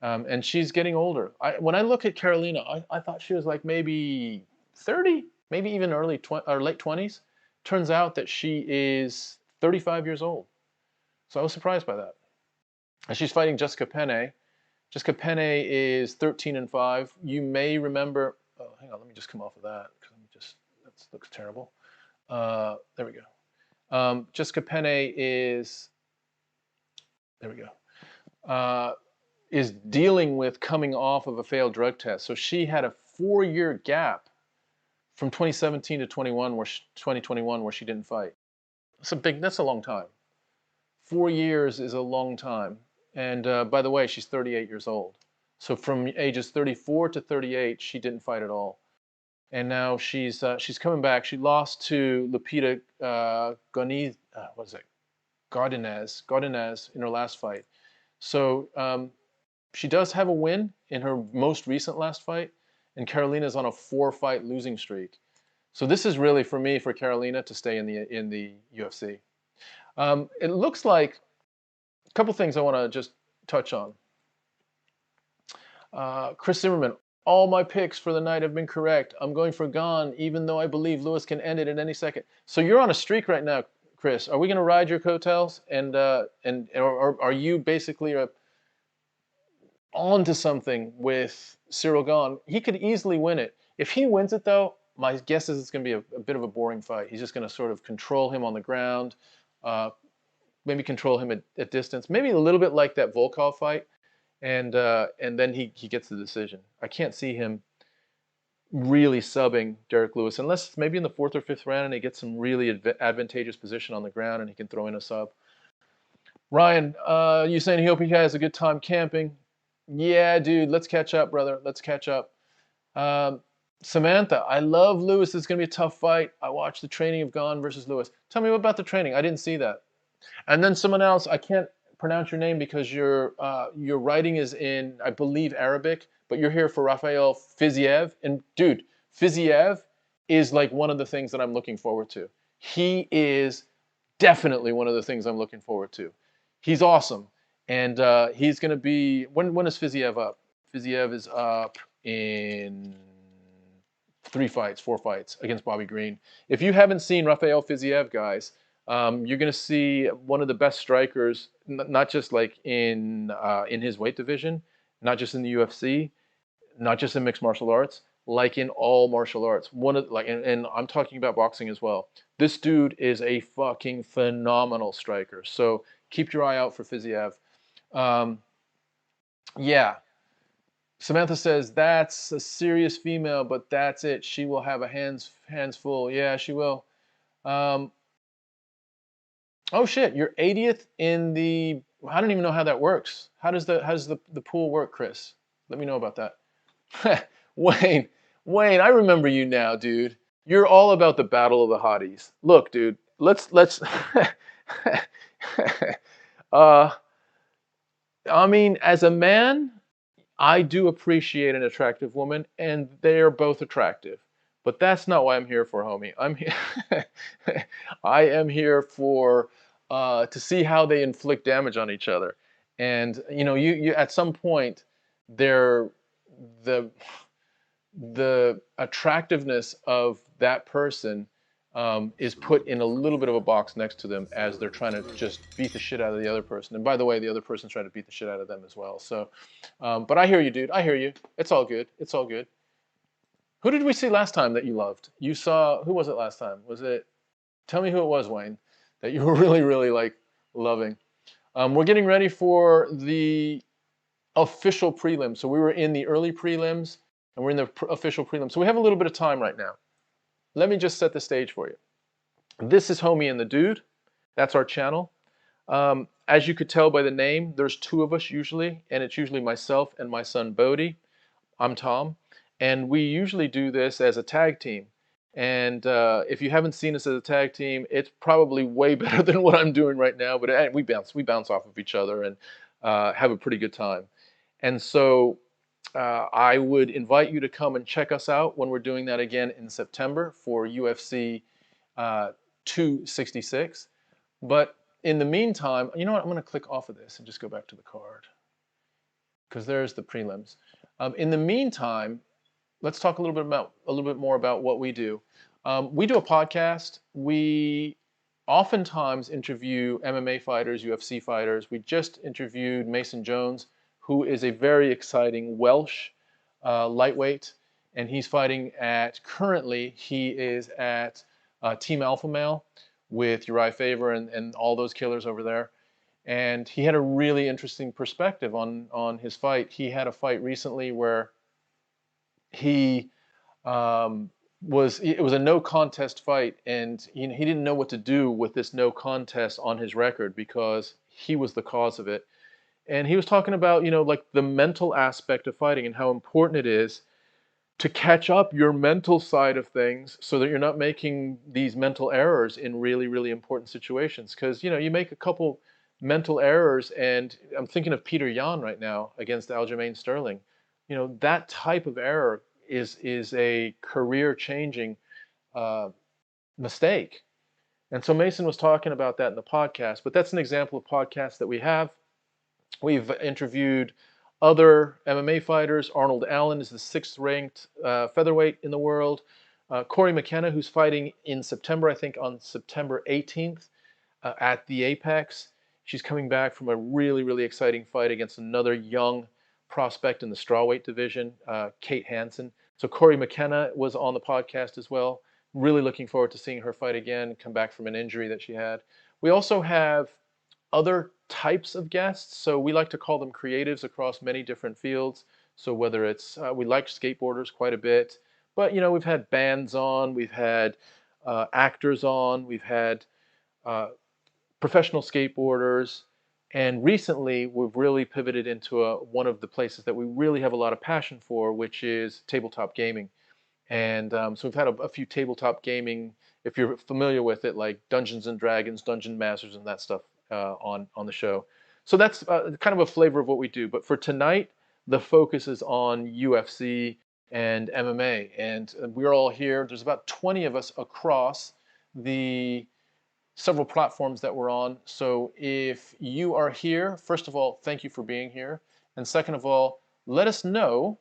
and she's getting older. When I look at Carolina, I thought she was like maybe 30, maybe even late 20s. Turns out that she is 35 years old. So I was surprised by that. And she's fighting Jessica Penne. Jessica Penne is 13-5. You may remember. Oh, hang on. Let me just come off of that because that looks terrible. There we go. Jessica Penne is. There we go. Is dealing with coming off of a failed drug test. So she had a 4-year gap from 2017 to 2021 where she didn't fight. That's a long time. 4 years is a long time. And by the way, she's 38 years old. So from ages 34 to 38, she didn't fight at all. And now she's coming back. She lost to Lupita Godinez in her last fight. So she does have a win in her most recent last fight, and Carolina's on a 4-fight losing streak. So this is really for Carolina to stay in the UFC. It looks like a couple things I want to just touch on. Chris Zimmerman, all my picks for the night have been correct. I'm going for Gane, even though I believe Lewis can end it at any second. So you're on a streak right now, Chris. Are we going to ride your coattails, or are you basically on to something with Ciryl Gane? He could easily win it. If he wins it, though, my guess is it's going to be a bit of a boring fight. He's just going to sort of control him on the ground. Maybe control him at distance, maybe a little bit like that Volkov fight, and then he gets the decision. I can't see him really subbing Derrick Lewis unless it's maybe in the 4th or 5th round and he gets some really advantageous position on the ground and he can throw in a sub. Ryan, you saying he hope he has a good time camping? Yeah, dude, let's catch up, brother. Let's catch up. Samantha, I love Lewis. It's going to be a tough fight. I watched the training of Gane versus Lewis. Tell me about the training. I didn't see that. And then someone else, I can't pronounce your name because your writing is in, I believe, Arabic, but you're here for Rafael Fizziev. And dude, Fizziev is like one of the things that I'm looking forward to. He is definitely one of the things I'm looking forward to. He's awesome. And he's going to be, when is Fizziev up? Fizziev is up in 4 fights against Bobby Green. If you haven't seen Rafael Fizziev, guys, you're going to see one of the best strikers, not just like in his weight division, not just in the UFC, not just in mixed martial arts, like in all martial arts. And I'm talking about boxing as well. This dude is a fucking phenomenal striker. So keep your eye out for Fizziev. Yeah. Samantha says that's a serious female, but that's it. She will have a hands full. Yeah, she will. Oh shit, you're 80th in the. I don't even know how that works. How does the pool work, Chris? Let me know about that. Wayne, I remember you now, dude. You're all about the battle of the hotties. Look, dude, let's I mean, as a man, I do appreciate an attractive woman, and they are both attractive. But that's not why I'm here for, homie. I'm here. I am here for to see how they inflict damage on each other. And you know, you at some point, the attractiveness of that person is put in a little bit of a box next to them as they're trying to just beat the shit out of the other person. And by the way, the other person's trying to beat the shit out of them as well. So, but I hear you, dude. I hear you. It's all good. It's all good. Who did we see last time that you loved? You saw, who was it last time? Was it, tell me who it was, Wayne, that you were really, really like loving. We're getting ready for the official prelims. So we were in the early prelims and we're in the official prelims. So we have a little bit of time right now. Let me just set the stage for you. This is Homie and the Dude. That's our channel. As you could tell by the name, there's two of us usually, and it's usually myself and my son Bodie. I'm Tom, and we usually do this as a tag team. And if you haven't seen us as a tag team, it's probably way better than what I'm doing right now. But we bounce off of each other and have a pretty good time. And so I would invite you to come and check us out when we're doing that again in September for UFC 266. But in the meantime, you know what? I'm going to click off of this and just go back to the card because there's the prelims. In the meantime, let's talk a little bit more about what we do. We do a podcast. We oftentimes interview MMA fighters, UFC fighters. We just interviewed Mason Jones, who is a very exciting Welsh lightweight, and he's fighting at, currently, he is at Team Alpha Male with Uriah Faber and all those killers over there. And he had a really interesting perspective on his fight. He had a fight recently where it was a no contest fight, and he didn't know what to do with this no contest on his record because he was the cause of it. And he was talking about, you know, like the mental aspect of fighting and how important it is to catch up your mental side of things so that you're not making these mental errors in really, really important situations. Because, you know, you make a couple mental errors, and I'm thinking of Peter Yan right now against Aljamain Sterling. You know, that type of error is a career-changing mistake. And so Mason was talking about that in the podcast, but that's an example of podcasts that we have. We've interviewed other MMA fighters. Arnold Allen is the 6th ranked featherweight in the world. Corey McKenna, who's fighting in September, I think on September 18th at the Apex. She's coming back from a really, really exciting fight against another young prospect in the strawweight division, Kate Hansen. So Corey McKenna was on the podcast as well. Really looking forward to seeing her fight again, come back from an injury that she had. We also have other types of guests, so we like to call them creatives across many different fields. So whether it's, we like skateboarders quite a bit, but you know, we've had bands on, we've had actors on, we've had professional skateboarders, and recently we've really pivoted into one of the places that we really have a lot of passion for, which is tabletop gaming. And so we've had a few tabletop gaming, if you're familiar with it, like Dungeons and Dragons, Dungeon Masters, and that stuff on the show. So that's kind of a flavor of what we do. But for tonight, the focus is on UFC and MMA. And we're all here. There's about 20 of us across the several platforms that we're on. So if you are here, first of all, thank you for being here. And second of all, let us know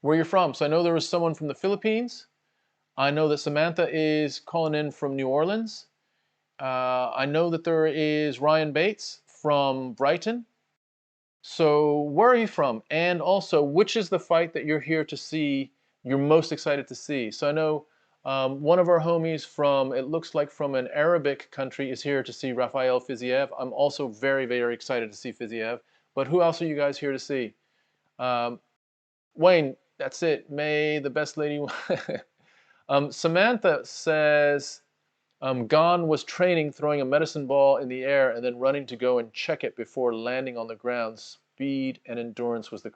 where you're from. So I know there was someone from the Philippines. I know that Samantha is calling in from New Orleans. I know that there is Ryan Bates from Brighton. So where are you from? And also, which is the fight that you're here to see, you're most excited to see? So I know one of our homies from, it looks like from an Arabic country, is here to see Rafael Fizziev. I'm also very, very excited to see Fizziev. But who else are you guys here to see? Wayne, that's it. May the best lady... Samantha says... Gane was training throwing a medicine ball in the air and then running to go and check it before landing on the ground. Speed and endurance was the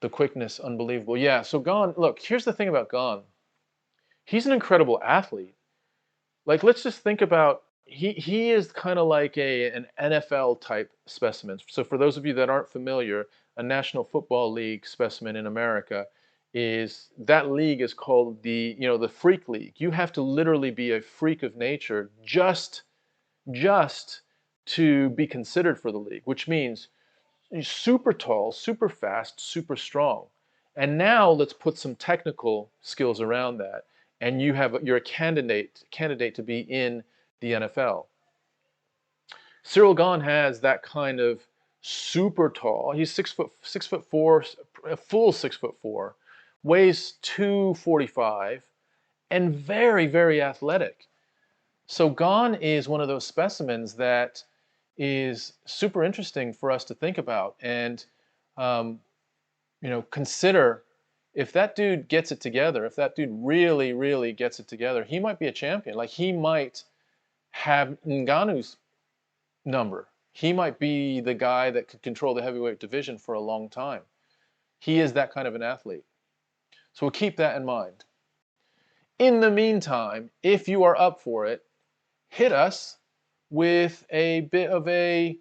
quickness, unbelievable. Yeah, so Gane, look, here's the thing about Gane. He's an incredible athlete. Like, let's just think about, he is kind of like an NFL type specimen. So for those of you that aren't familiar, a National Football League specimen in America is, that league is called the, you know, the freak league. You have to literally be a freak of nature just to be considered for the league, which means super tall, super fast, super strong. And now let's put some technical skills around that, and you're a candidate to be in the NFL. Ciryl Gane has that kind of super tall. He's 6'4", a full 6'4", weighs 245, and very, very athletic. So Gane is one of those specimens that is super interesting for us to think about and consider. If that dude gets it together, if that dude really, really gets it together, he might be a champion. Like, he might have Ngannou's number. He might be the guy that could control the heavyweight division for a long time. He is that kind of an athlete. So we'll keep that in mind. In the meantime, if you are up for it, hit us with a bit of a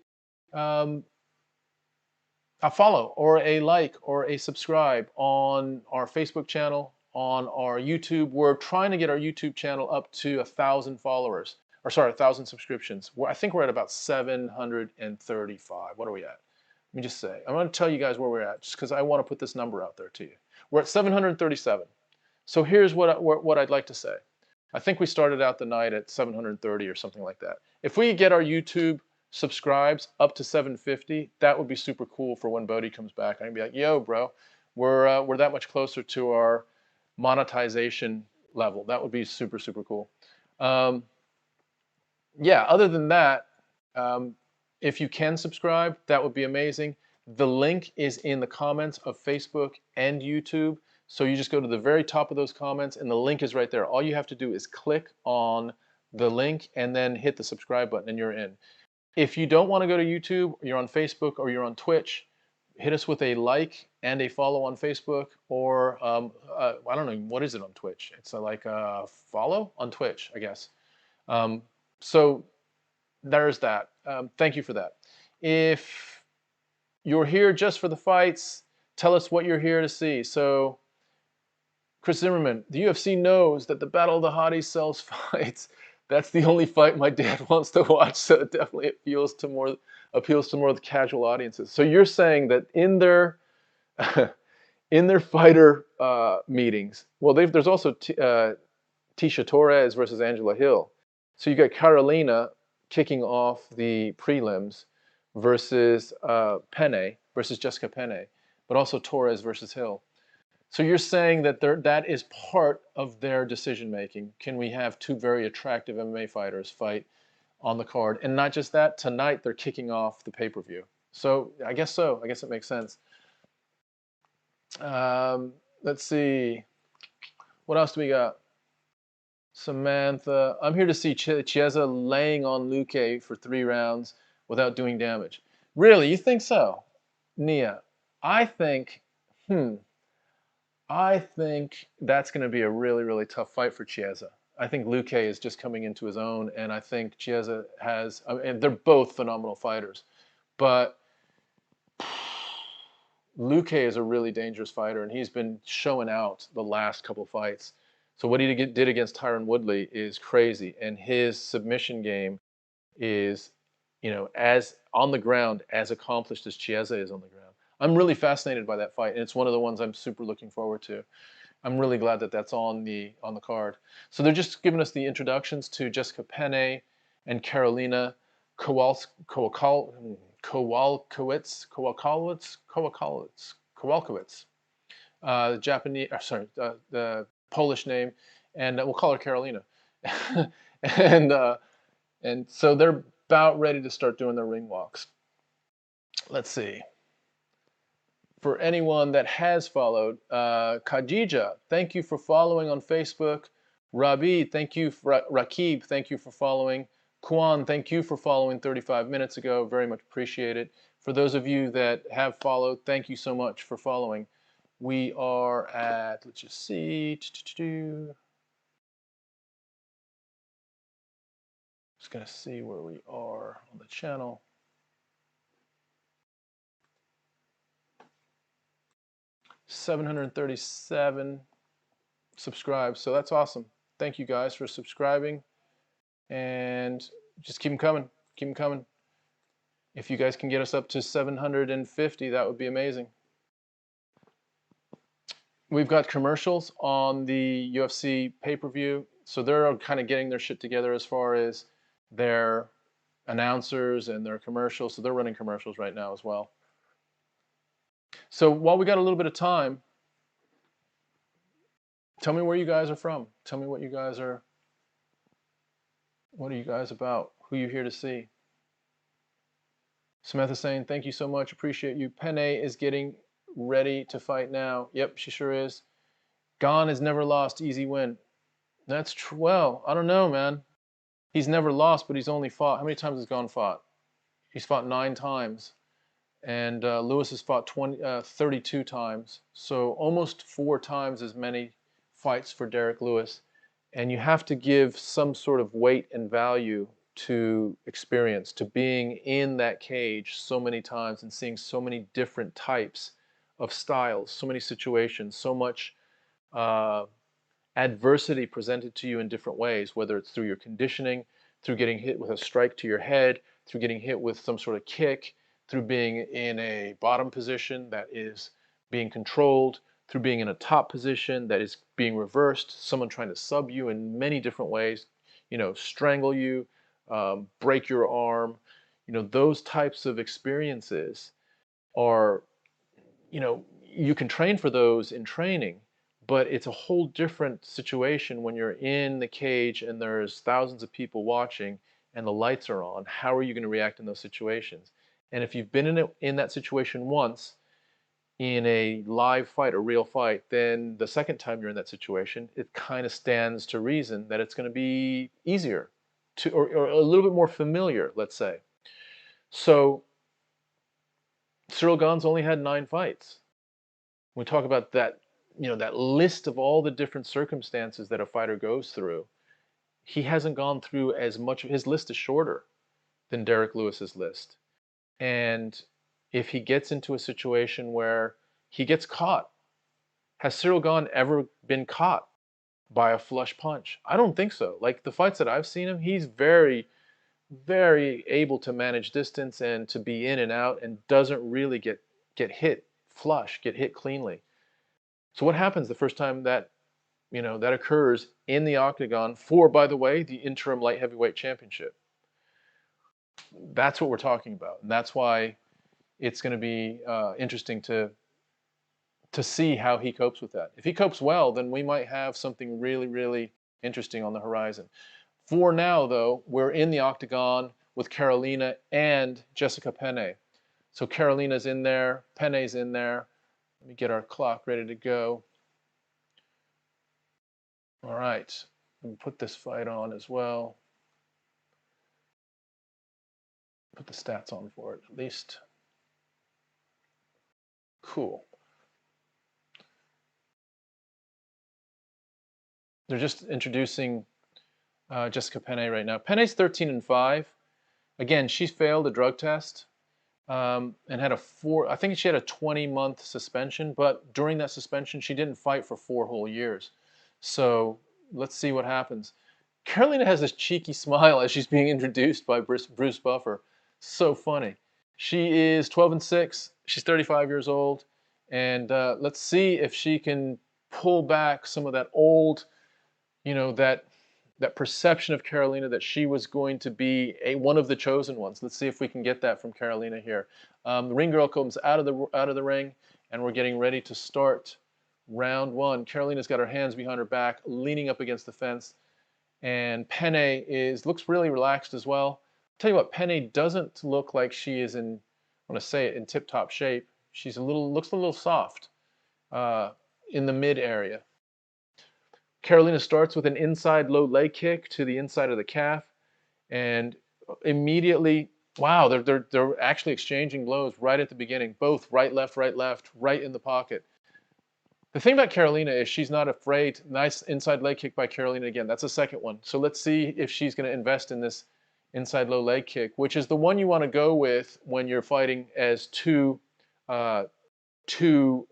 follow or a like or a subscribe on our Facebook channel, on our YouTube. We're trying to get our YouTube channel up to 1,000 followers, or sorry, 1,000 subscriptions. I think we're at about 735. What are we at? Let me just say. I'm going to tell you guys where we're at, just because I want to put this number out there to you. We're at 737. So here's what I'd like to say. I think we started out the night at 730 or something like that. If we get our YouTube subscribes up to 750, that would be super cool for when Bodie comes back. I can be like, yo, bro, we're that much closer to our monetization level. That would be super, super cool. Yeah, other than that, if you can subscribe, that would be amazing. The link is in the comments of Facebook and YouTube. So you just go to the very top of those comments and the link is right there. All you have to do is click on the link and then hit the subscribe button and you're in. If you don't want to go to YouTube, you're on Facebook or you're on Twitch, hit us with a like and a follow on Facebook, or I don't know, what is it on Twitch? It's like a follow on Twitch, I guess. So there's that. Thank you for that. If you're here just for the fights, tell us what you're here to see. So Chris Zimmerman, the UFC knows that the Battle of the Hotties sells fights. That's the only fight my dad wants to watch, so it definitely appeals to more of the casual audiences. So you're saying that in their fighter meetings, well, there's also Tisha Torres versus Angela Hill. So you got Carolina kicking off the prelims versus Penne versus Jessica Penne, but also Torres versus Hill. So you're saying that that is part of their decision making. Can we have two very attractive MMA fighters fight on the card? And not just that, tonight they're kicking off the pay-per-view. So I guess so. I guess it makes sense. Let's see. What else do we got? Samantha, I'm here to see Chiesa laying on Luque for 3 rounds without doing damage. Really? You think so? Nia, I think that's going to be a really, really tough fight for Chiesa. I think Luque is just coming into his own, and I think Chiesa has, and they're both phenomenal fighters, but Luque is a really dangerous fighter, and he's been showing out the last couple fights. So what he did against Tyron Woodley is crazy, and his submission game is, as on the ground, as accomplished as Chiesa is on the ground. I'm really fascinated by that fight, and it's one of the ones I'm super looking forward to. I'm really glad that that's on the card. So they're just giving us the introductions to Jessica Penne and Carolina Kowalkiewicz, the Polish name, and we'll call her Carolina. and so they're about ready to start doing their ring walks. Let's see. For anyone that has followed, Khadija, thank you for following on Facebook. Rabi, thank you. Rakib, thank you for following. Kwan, thank you for following 35 minutes ago. Very much appreciate it. For those of you that have followed, thank you so much for following. We are at, let's just see. Just going to see where we are on the channel. $737 subscribed, so that's awesome. Thank you guys for subscribing, and just keep them coming. Keep them coming. If you guys can get us up to 750, that would be amazing. we've got commercials on the UFC pay-per-view, so they're kind of getting their shit together as far as their announcers and their commercials. So they're running commercials right now as well. So while we got a little bit of time, tell me where you guys are from. Tell me what you guys are. What are you guys about? Who you here to see? Samantha saying, thank you so much. Appreciate you. Penne is getting ready to fight now. Yep, she sure is. Gane has never lost. Easy win. That's true. Well, I don't know, man. He's never lost, but he's only fought. How many times has Gane fought? He's fought 9 times. And Lewis has fought 32 times. So almost 4 times as many fights for Derrick Lewis. And you have to give some sort of weight and value to experience, to being in that cage so many times and seeing so many different types of styles, so many situations, so much adversity presented to you in different ways, whether it's through your conditioning, through getting hit with a strike to your head, through getting hit with some sort of kick, through being in a bottom position that is being controlled, through being in a top position that is being reversed, someone trying to sub you in many different ways, strangle you, break your arm. Those types of experiences are, you can train for those in training, but it's a whole different situation when you're in the cage and there's thousands of people watching and the lights are on. How are you going to react in those situations? And if you've been in that situation once, in a live fight, a real fight, then the second time you're in that situation, it kind of stands to reason that it's going to be easier or a little bit more familiar, let's say. So Ciryl Gane's only had 9 fights. When we talk about that, that list of all the different circumstances that a fighter goes through, he hasn't gone through as much. His list is shorter than Derrick Lewis's list. And if he gets into a situation where he gets caught, has Ciryl Gane ever been caught by a flush punch? I don't think so. Like the fights that I've seen him, he's very, very able to manage distance and to be in and out and doesn't really get hit flush, get hit cleanly. So what happens the first time that that occurs in the octagon for, by the way, the interim light heavyweight championship? That's what we're talking about, and that's why it's going to be interesting to see how he copes with that. If he copes well, then we might have something really, really interesting on the horizon. For now, though, we're in the octagon with Carolina and Jessica Penne. So Carolina's in there, Penne's in there. Let me get our clock ready to go. All right, let me put this fight on as well. Put the stats on for it, at least. Cool. They're just introducing Jessica Penne right now. Penne's 13-5. Again, she's failed a drug test and had I think she had a 20-month suspension, but during that suspension, she didn't fight for 4 whole years. So let's see what happens. Carolina has this cheeky smile as she's being introduced by Bruce Buffer. So funny. She is 12-6. She's 35 years old. And let's see if she can pull back some of that old, that perception of Carolina that she was going to be one of the chosen ones. Let's see if we can get that from Carolina here. The ring girl comes out of the ring, and we're getting ready to start round 1. Carolina's got her hands behind her back, leaning up against the fence, and Penne looks really relaxed as well. I'll tell you what, Penne doesn't look like she is in, I want to say it, in tip-top shape. She's looks a little soft in the mid area. Carolina starts with an inside low leg kick to the inside of the calf, and immediately, wow, they're actually exchanging blows right at the beginning. Both right, left, right in the pocket. The thing about Carolina is she's not afraid. Nice inside leg kick by Carolina again. That's the second one. So let's see if she's going to invest in this inside low leg kick, which is the one you want to go with when you're fighting as two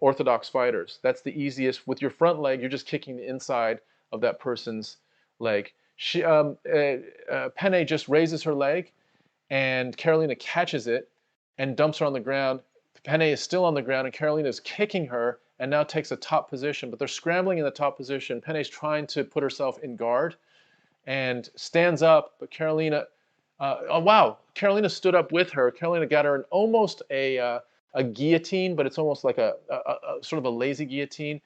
orthodox fighters. That's the easiest. With your front leg, you're just kicking the inside of that person's leg. Penne just raises her leg, and Carolina catches it and dumps her on the ground. Penne is still on the ground, and Carolina is kicking her and now takes a top position. But they're scrambling in the top position. Penne's trying to put herself in guard and stands up, but Carolina, oh wow, Carolina stood up with her. Carolina got her in almost a guillotine, but it's almost like a sort of a lazy guillotine.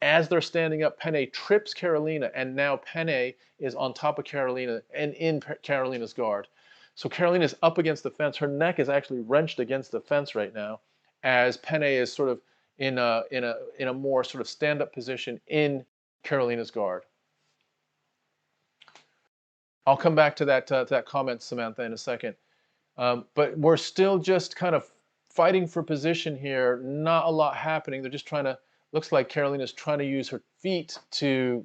As they're standing up, Penne trips Carolina, and now Penne is on top of Carolina and in Carolina's guard. So Carolina's up against the fence. Her neck is actually wrenched against the fence right now, as Penne is sort of in a more sort of stand-up position in Carolina's guard. I'll come back to that comment, Samantha, in a second. But we're still just kind of fighting for position here. Not a lot happening. They're just trying to. Looks like Carolina's trying to use her feet to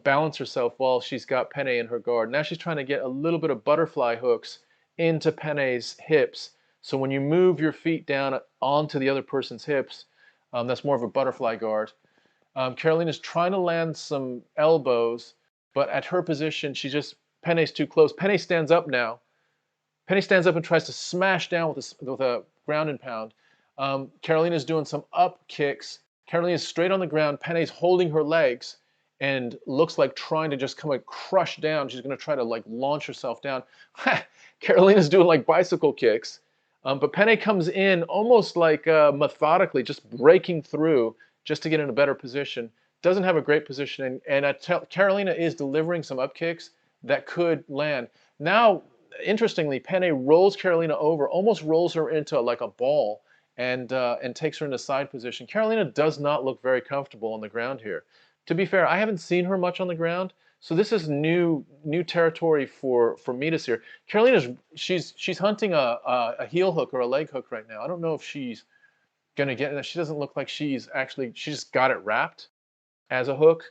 balance herself while she's got Penne in her guard. Now she's trying to get a little bit of butterfly hooks into Penne's hips. So when you move your feet down onto the other person's hips, that's more of a butterfly guard. Carolina's trying to land some elbows, but at her position, Penne's too close. Penne stands up now. Penne stands up and tries to smash down with a ground and pound. Carolina's doing some up kicks. Carolina's straight on the ground. Penne's holding her legs and looks like trying to just come and crush down. She's going to try to like launch herself down. Carolina's doing like bicycle kicks. But Penne comes in almost like methodically, just breaking through just to get in a better position. Doesn't have a great position. And Carolina is delivering some up kicks that could land. Now, interestingly, Penne rolls Carolina over, almost rolls her into like a ball, and takes her into side position. Carolina does not look very comfortable on the ground here. To be fair, I haven't seen her much on the ground, so this is new territory for me to see her. Carolina's she's hunting a heel hook or a leg hook right now. I don't know if she's gonna get it. She doesn't look like she just got it wrapped as a hook,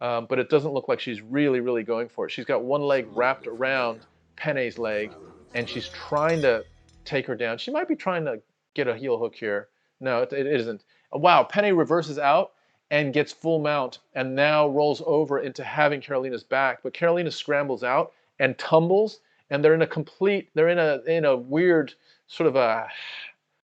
but it doesn't look like she's really going for it. She's got one leg wrapped around Penne's leg, and she's trying to take her down. She might be trying to get a heel hook here. No, it isn't. Wow, Penne reverses out and gets full mount, and now rolls over into having Carolina's back. But Carolina scrambles out and tumbles, and they're in a weird sort of a.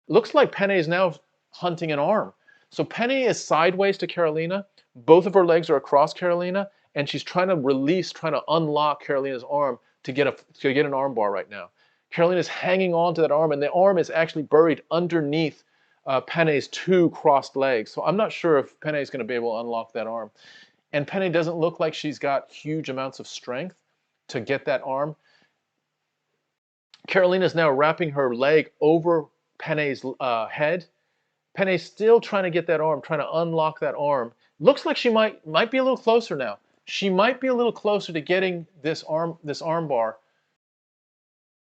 Looks like Penne is now hunting an arm. So Penne is sideways to Carolina. Both of her legs are across Carolina, and she's trying to unlock Carolina's arm to get an arm bar right now. Carolina's hanging on to that arm, and the arm is actually buried underneath Penne's two crossed legs. So I'm not sure if Penne is going to be able to unlock that arm. And Penne doesn't look like she's got huge amounts of strength to get that arm. Carolina's now wrapping her leg over Penne's head. Penne's still trying to get that arm, trying to unlock that arm. Looks like she might be a little closer now. She might be a little closer to getting this arm bar.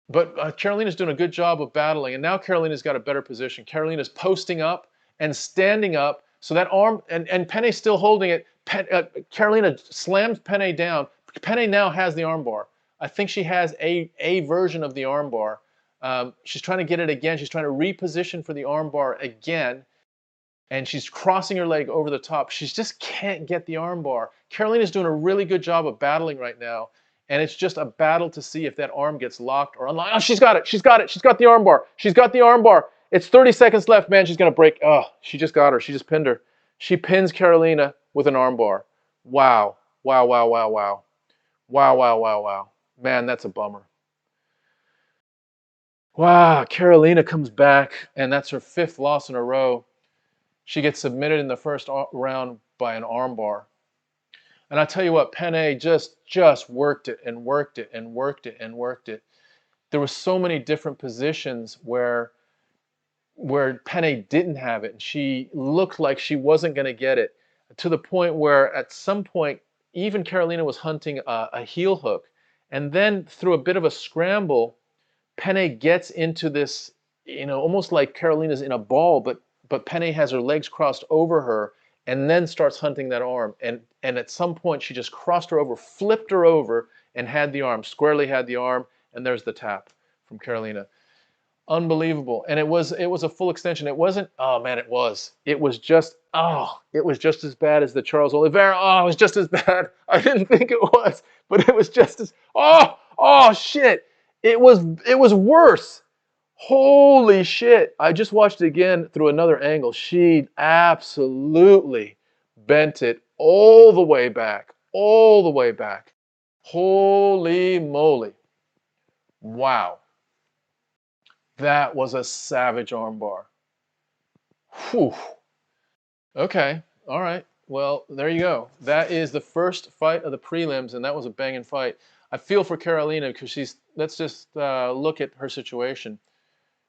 But Carolina's doing a good job of battling, and now Carolina's got a better position. Carolina's posting up and standing up, so that arm, and Penne's still holding it. Carolina slams Penne down. Penne now has the arm bar. I think she has a version of the arm bar. She's trying to get it again. She's trying to reposition for the arm bar again, and she's crossing her leg over the top. She just can't get the arm bar. Carolina's doing a really good job of battling right now. And it's just a battle to see if that arm gets locked or unlocked. Oh, she's got it. She's got it. She's got the arm bar. She's got the arm bar. It's 30 seconds left, man. She's going to break. Oh, she just got her. She just pinned her. She pins Carolina with an arm bar. Wow. Wow, wow, wow, wow. Wow, wow, wow, wow. Man, that's a bummer. Wow, Carolina comes back, and that's her 5th loss in a row. She gets submitted in the first round by an arm bar. And I tell you what, Penne just worked it and worked it and worked it and worked it. There were so many different positions where Penne didn't have it, and she looked like she wasn't going to get it, to the point where at some point even Carolina was hunting a heel hook. And then through a bit of a scramble, Penne gets into this, almost like Carolina's in a ball, but Penne has her legs crossed over her, and then starts hunting that arm. And at some point, she just crossed her over, flipped her over, and had the arm, squarely had the arm, and there's the tap from Carolina. Unbelievable. And it was a full extension. It wasn't, oh man, it was just as bad as the Charles Oliveira. Oh, it was just as bad. I didn't think it was, but it was just as, oh shit. It was worse. Holy shit. I just watched it again through another angle. She absolutely bent it all the way back. All the way back. Holy moly. Wow. That was a savage armbar. Whew. Okay. All right. Well, there you go. That is the first fight of the prelims, and that was a banging fight. I feel for Carolina because she's, let's just look at her situation.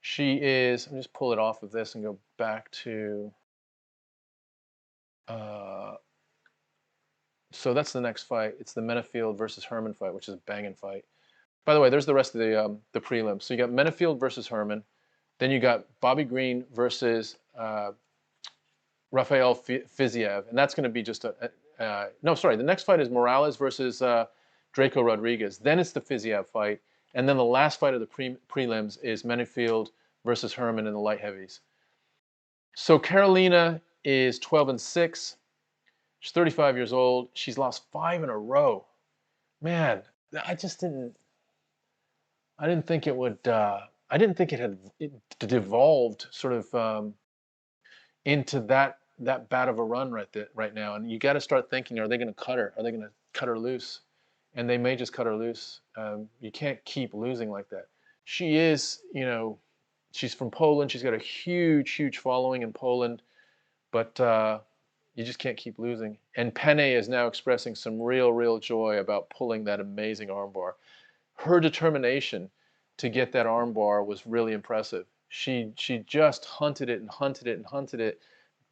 She is, let me just pull it off of this and go back to, so that's the next fight. It's the Menifield versus Herman fight, which is a banging fight. By the way, there's the rest of the prelims. So you got Menifield versus Herman. Then you got Bobby Green versus Rafael Fizziev. And that's going to be just no, sorry. The next fight is Morales versus Draco Rodriguez. Then it's the Fizziev fight. And then the last fight of the prelims is Menifield versus Herman in the light heavies. So Carolina is 12-6. She's 35 years old. She's lost 5 in a row. Man, I didn't think it would, I didn't think it had devolved sort of into that bad of a run right now. And you got to start thinking, are they going to cut her? Are they going to cut her loose? And they may just cut her loose. You can't keep losing like that. She is, you know, she's from Poland. She's got a huge, huge following in Poland. But you just can't keep losing. And Penne is now expressing some real joy about pulling that amazing armbar. Her determination to get that armbar was really impressive. She just hunted it and hunted it and hunted it,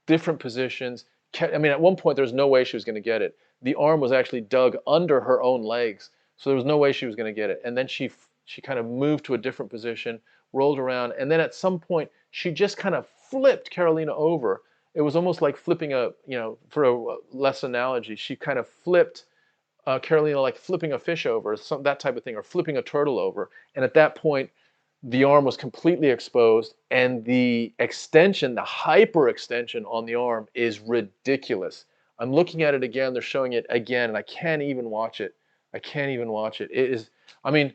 different positions. I mean, at one point, there was no way she was going to get it. The arm was actually dug under her own legs, so there was no way she was going to get it. And then she kind of moved to a different position, rolled around, and then at some point, she just kind of flipped Carolina over. It was almost like flipping a, you know, for a less analogy, she kind of flipped Carolina like flipping a fish over, that type of thing, or flipping a turtle over. And at that point, the arm was completely exposed, and the extension, the hyper extension on the arm is ridiculous. I'm looking at it again. They're showing it again, and I can't even watch it. I can't even watch it. It is, I mean,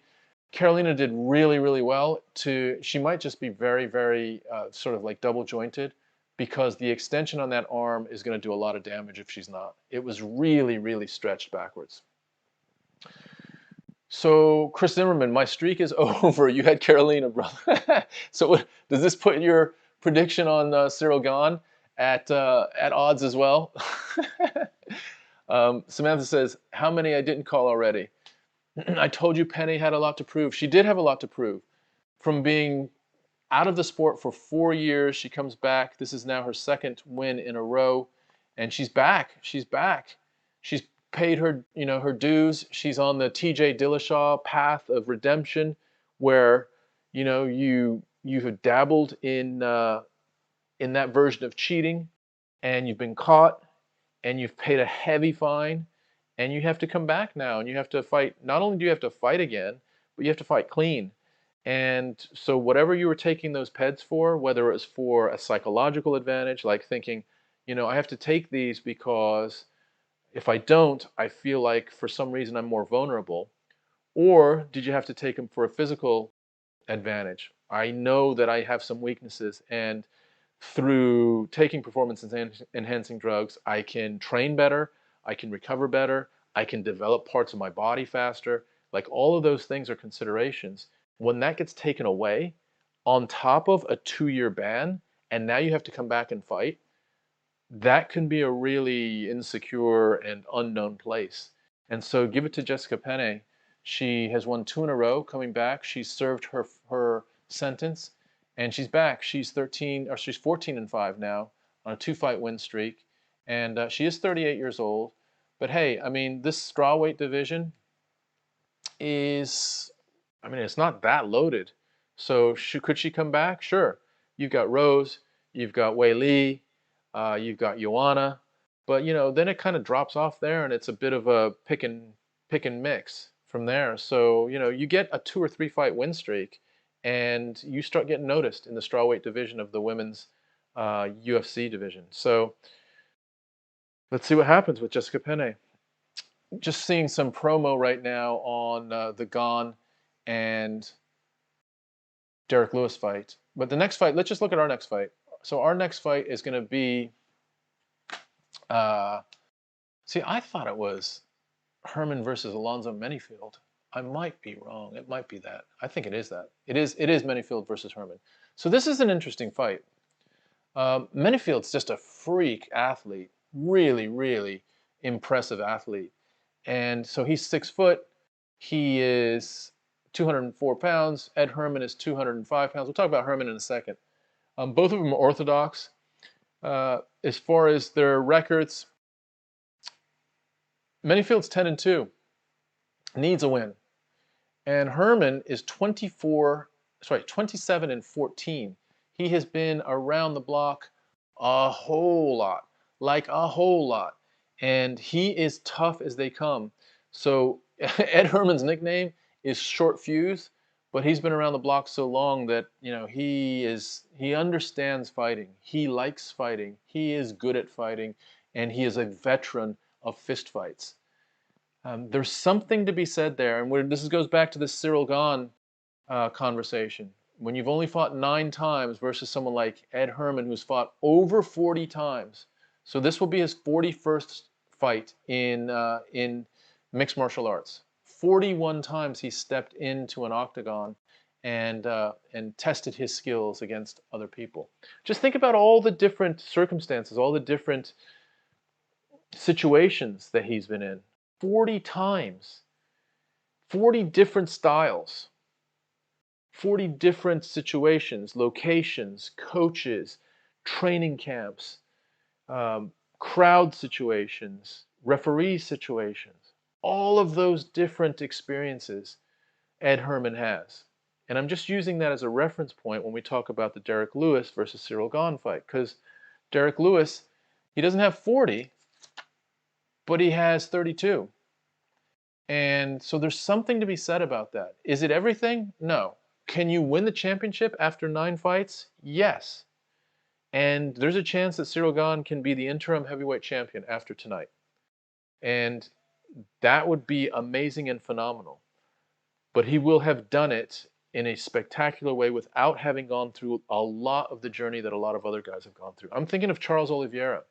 Carolina did really well. She might just be very sort of like double jointed, because the extension on that arm is going to do a lot of damage if she's not. It was really stretched backwards. So, Chris Zimmerman, my streak is over. You had Carolina, brother. So, does this put your prediction on Ciryl Gane at odds as well? Samantha says, how many I didn't call already? I told you Penne had a lot to prove. She did have a lot to prove. From being out of the sport for 4 years, she comes back. This is now her second win in a row, and she's back. She's back. She's paid her, you know, her dues. She's on the T.J. Dillashaw path of redemption, where, you know, you have dabbled in that version of cheating, and you've been caught, and you've paid a heavy fine, and you have to come back now, and you have to fight. Not only do you have to fight again, but you have to fight clean. And so whatever you were taking those PEDs for, whether it was for a psychological advantage, like thinking, you know, I have to take these because if I don't, I feel like for some reason I'm more vulnerable, or did you have to take them for a physical advantage? I know that I have some weaknesses, and through taking performance enhancing drugs, I can train better, I can recover better, I can develop parts of my body faster. Like, all of those things are considerations. When that gets taken away, on top of a 2-year ban, and now you have to come back and fight, that can be a really insecure and unknown place. And so give it to Jessica Penne. She has won 2 in a row coming back. She's served her sentence, and she's back. She's 14-5 now on a 2-fight win streak. And she is 38 years old. But hey, I mean, this strawweight division is, I mean, it's not that loaded. So could she come back? Sure. You've got Rose, you've got Wei Li, you've got Joanna, but you know, then it kind of drops off there, and it's a bit of a pick and mix from there. So you know, you get a 2 or 3 fight win streak, and you start getting noticed in the strawweight division of the women's UFC division. So let's see what happens with Jessica Penne. Just seeing some promo right now on the Gane and Derrick Lewis fight. But the next fight, let's just look at our next fight. So our next fight is going to be, see, I thought it was Herman versus Alonzo Menifield. I might be wrong. It might be that. I think it is that. It is Menifield versus Herman. So this is an interesting fight. Menifield's just a freak athlete. Really, really impressive athlete. And so he's 6 foot. He is 204 pounds. Ed Herman is 205 pounds. We'll talk about Herman in a second. Both of them are orthodox. As far as their records, Menifield's 10-2. Needs a win. And Herman is 27-14. He has been around the block a whole lot, like a whole lot. And he is tough as they come. So Ed Herman's nickname is Short Fuse, but he's been around the block so long that, you know, he understands fighting. He likes fighting. He is good at fighting, and he is a veteran of fist fights. There's something to be said there, and this goes back to the Ciryl Gane conversation. When you've only fought 9 times versus someone like Ed Herman, who's fought over 40 times. So this will be his 41st fight in mixed martial arts. 41 times he stepped into an octagon and tested his skills against other people. Just think about all the different circumstances, all the different situations that he's been in. 40 times, 40 different styles, 40 different situations, locations, coaches, training camps, crowd situations, referee situations. All of those different experiences Ed Herman has. And I'm just using that as a reference point when we talk about the Derrick Lewis versus Ciryl Gane fight, because Derrick Lewis, he doesn't have 40, but he has 32. And so there's something to be said about that. Is it everything? No. Can you win the championship after 9 fights? Yes. And there's a chance that Ciryl Gane can be the interim heavyweight champion after tonight. And that would be amazing and phenomenal. But he will have done it in a spectacular way without having gone through a lot of the journey that a lot of other guys have gone through. I'm thinking of Charles Oliveira.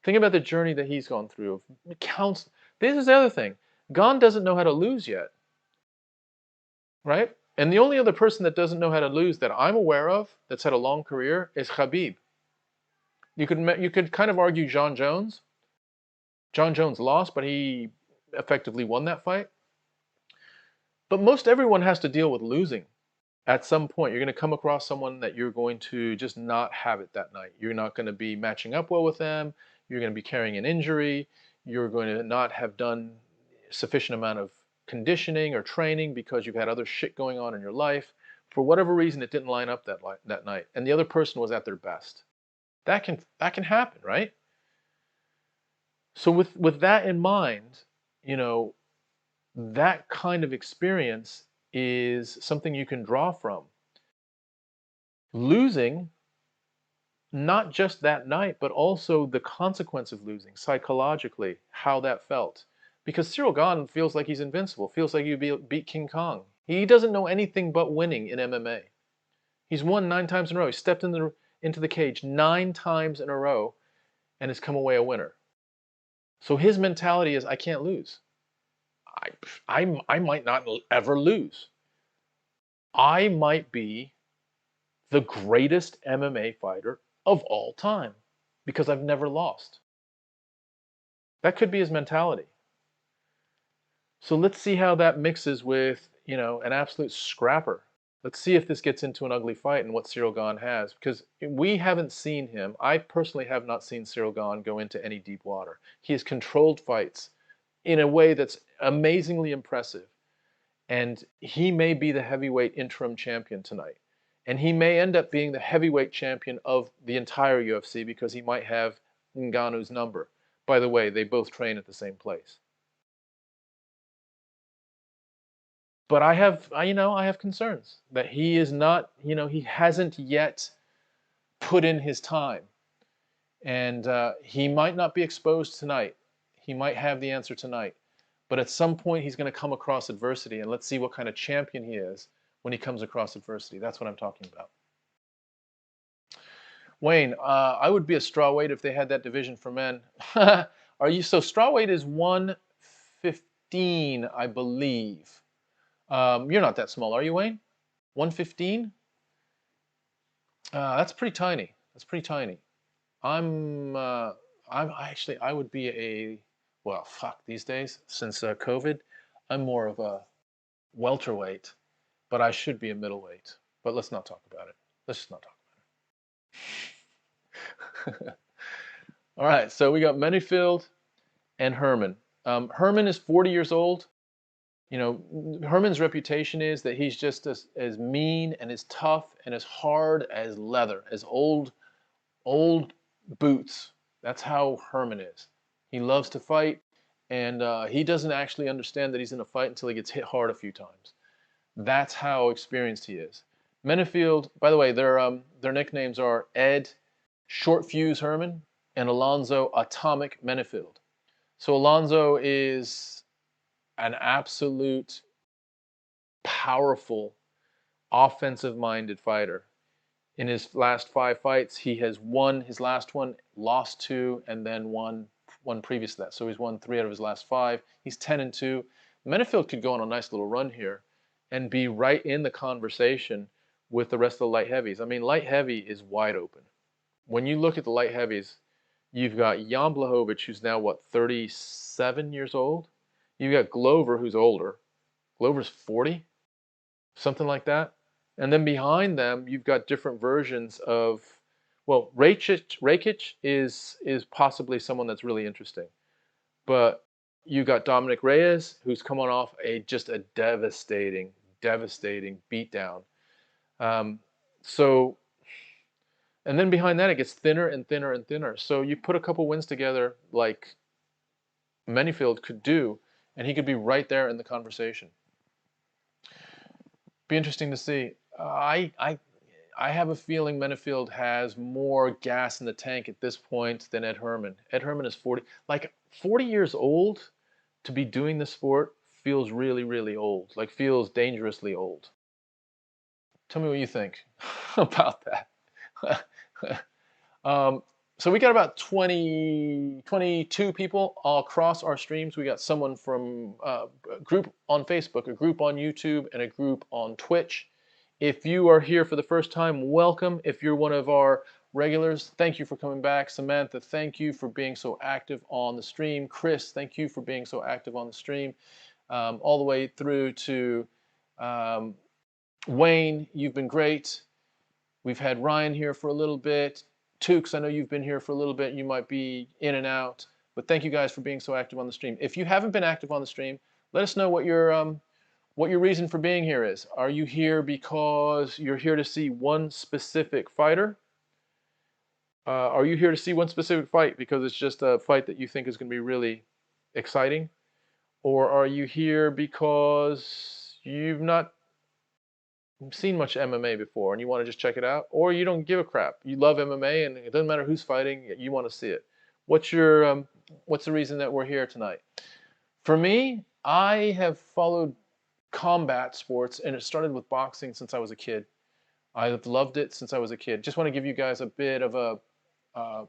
Think about the journey that he's gone through. This is the other thing. Gane doesn't know how to lose yet. Right? And the only other person that doesn't know how to lose that I'm aware of that's had a long career is Khabib. You could kind of argue John Jones. John Jones lost, but he effectively won that fight. But most everyone has to deal with losing. At some point, you're going to come across someone that you're going to just not have it that night. You're not going to be matching up well with them. You're going to be carrying an injury. You're going to not have done sufficient amount of conditioning or training because you've had other shit going on in your life. For whatever reason, it didn't line up that night, and the other person was at their best. That can happen, right? So with that in mind, you know, that kind of experience is something you can draw from. Losing, not just that night, but also the consequence of losing, psychologically, how that felt. Because Ciryl Gane feels like he's invincible, feels like he beat King Kong. He doesn't know anything but winning in MMA. He's won 9 times in a row. He stepped into the cage 9 times in a row and has come away a winner. So his mentality is, I can't lose. I might not ever lose. I might be the greatest MMA fighter of all time because I've never lost. That could be his mentality. So let's see how that mixes with, you know, an absolute scrapper. Let's see if this gets into an ugly fight and what Ciryl Gane has, because we haven't seen him. I personally have not seen Ciryl Gane go into any deep water. He has controlled fights in a way that's amazingly impressive. And he may be the heavyweight interim champion tonight. And he may end up being the heavyweight champion of the entire UFC because he might have Ngannou's number. By the way, they both train at the same place. But I have concerns that he is not, he hasn't yet put in his time. And he might not be exposed tonight. He might have the answer tonight. But at some point, he's going to come across adversity. And let's see what kind of champion he is when he comes across adversity. That's what I'm talking about. Wayne, I would be a strawweight if they had that division for men. Are you so? Strawweight is 115, I believe. You're not that small, are you, Wayne? 115? That's pretty tiny. That's pretty tiny. I'm actually, I would be well, fuck, these days, since COVID, I'm more of a welterweight, but I should be a middleweight. But let's not talk about it. Let's just not talk about it. All right, so we got Menifield and Herman. Herman is 40 years old. You know, Herman's reputation is that he's just as mean and as tough and as hard as leather, as old boots. That's how Herman is. He loves to fight, and he doesn't actually understand that he's in a fight until he gets hit hard a few times. That's how experienced he is. Menifield, by the way, their nicknames are Ed Short Fuse Herman and Alonzo Atomic Menifield. So Alonzo is an absolute powerful, offensive-minded fighter. In his last 5 fights, he has won his last one, lost 2, and then won one previous to that. So he's won 3 out of his last 5. He's 10-2. Menifield could go on a nice little run here and be right in the conversation with the rest of the light heavies. I mean, light heavy is wide open. When you look at the light heavies, you've got Jan Blachowicz, who's now, what, 37 years old? You've got Glover, who's older. Glover's 40, something like that. And then behind them, you've got different versions of, well, Rakic is possibly someone that's really interesting. But you got Dominic Reyes, who's coming off just a devastating beatdown. And then behind that, it gets thinner and thinner and thinner. So you put a couple wins together like Menifield could do, and he could be right there in the conversation. Be interesting to see. I have a feeling Menifield has more gas in the tank at this point than Ed Herman. Ed Herman is 40. Like, 40 years old to be doing the sport feels really, really old. Like, feels dangerously old. Tell me what you think about that. So we got about 22 people all across our streams. We got someone from a group on Facebook, a group on YouTube, and a group on Twitch. If you are here for the first time, welcome. If you're one of our regulars, thank you for coming back. Samantha, thank you for being so active on the stream. Chris, thank you for being so active on the stream. All the way through to Wayne, you've been great. We've had Ryan here for a little bit. Tukes, I know you've been here for a little bit. You might be in and out. But thank you guys for being so active on the stream. If you haven't been active on the stream, let us know what your reason for being here is. Are you here because you're here to see one specific fighter? Are you here to see one specific fight because it's just a fight that you think is going to be really exciting? Or are you here because you've not seen much MMA before and you want to just check it out? Or you don't give a crap. You love MMA and it doesn't matter who's fighting, you want to see it. What's the reason that we're here tonight? For me, I have followed combat sports, and it started with boxing since I was a kid. I've loved it since I was a kid. Just want to give you guys a bit of an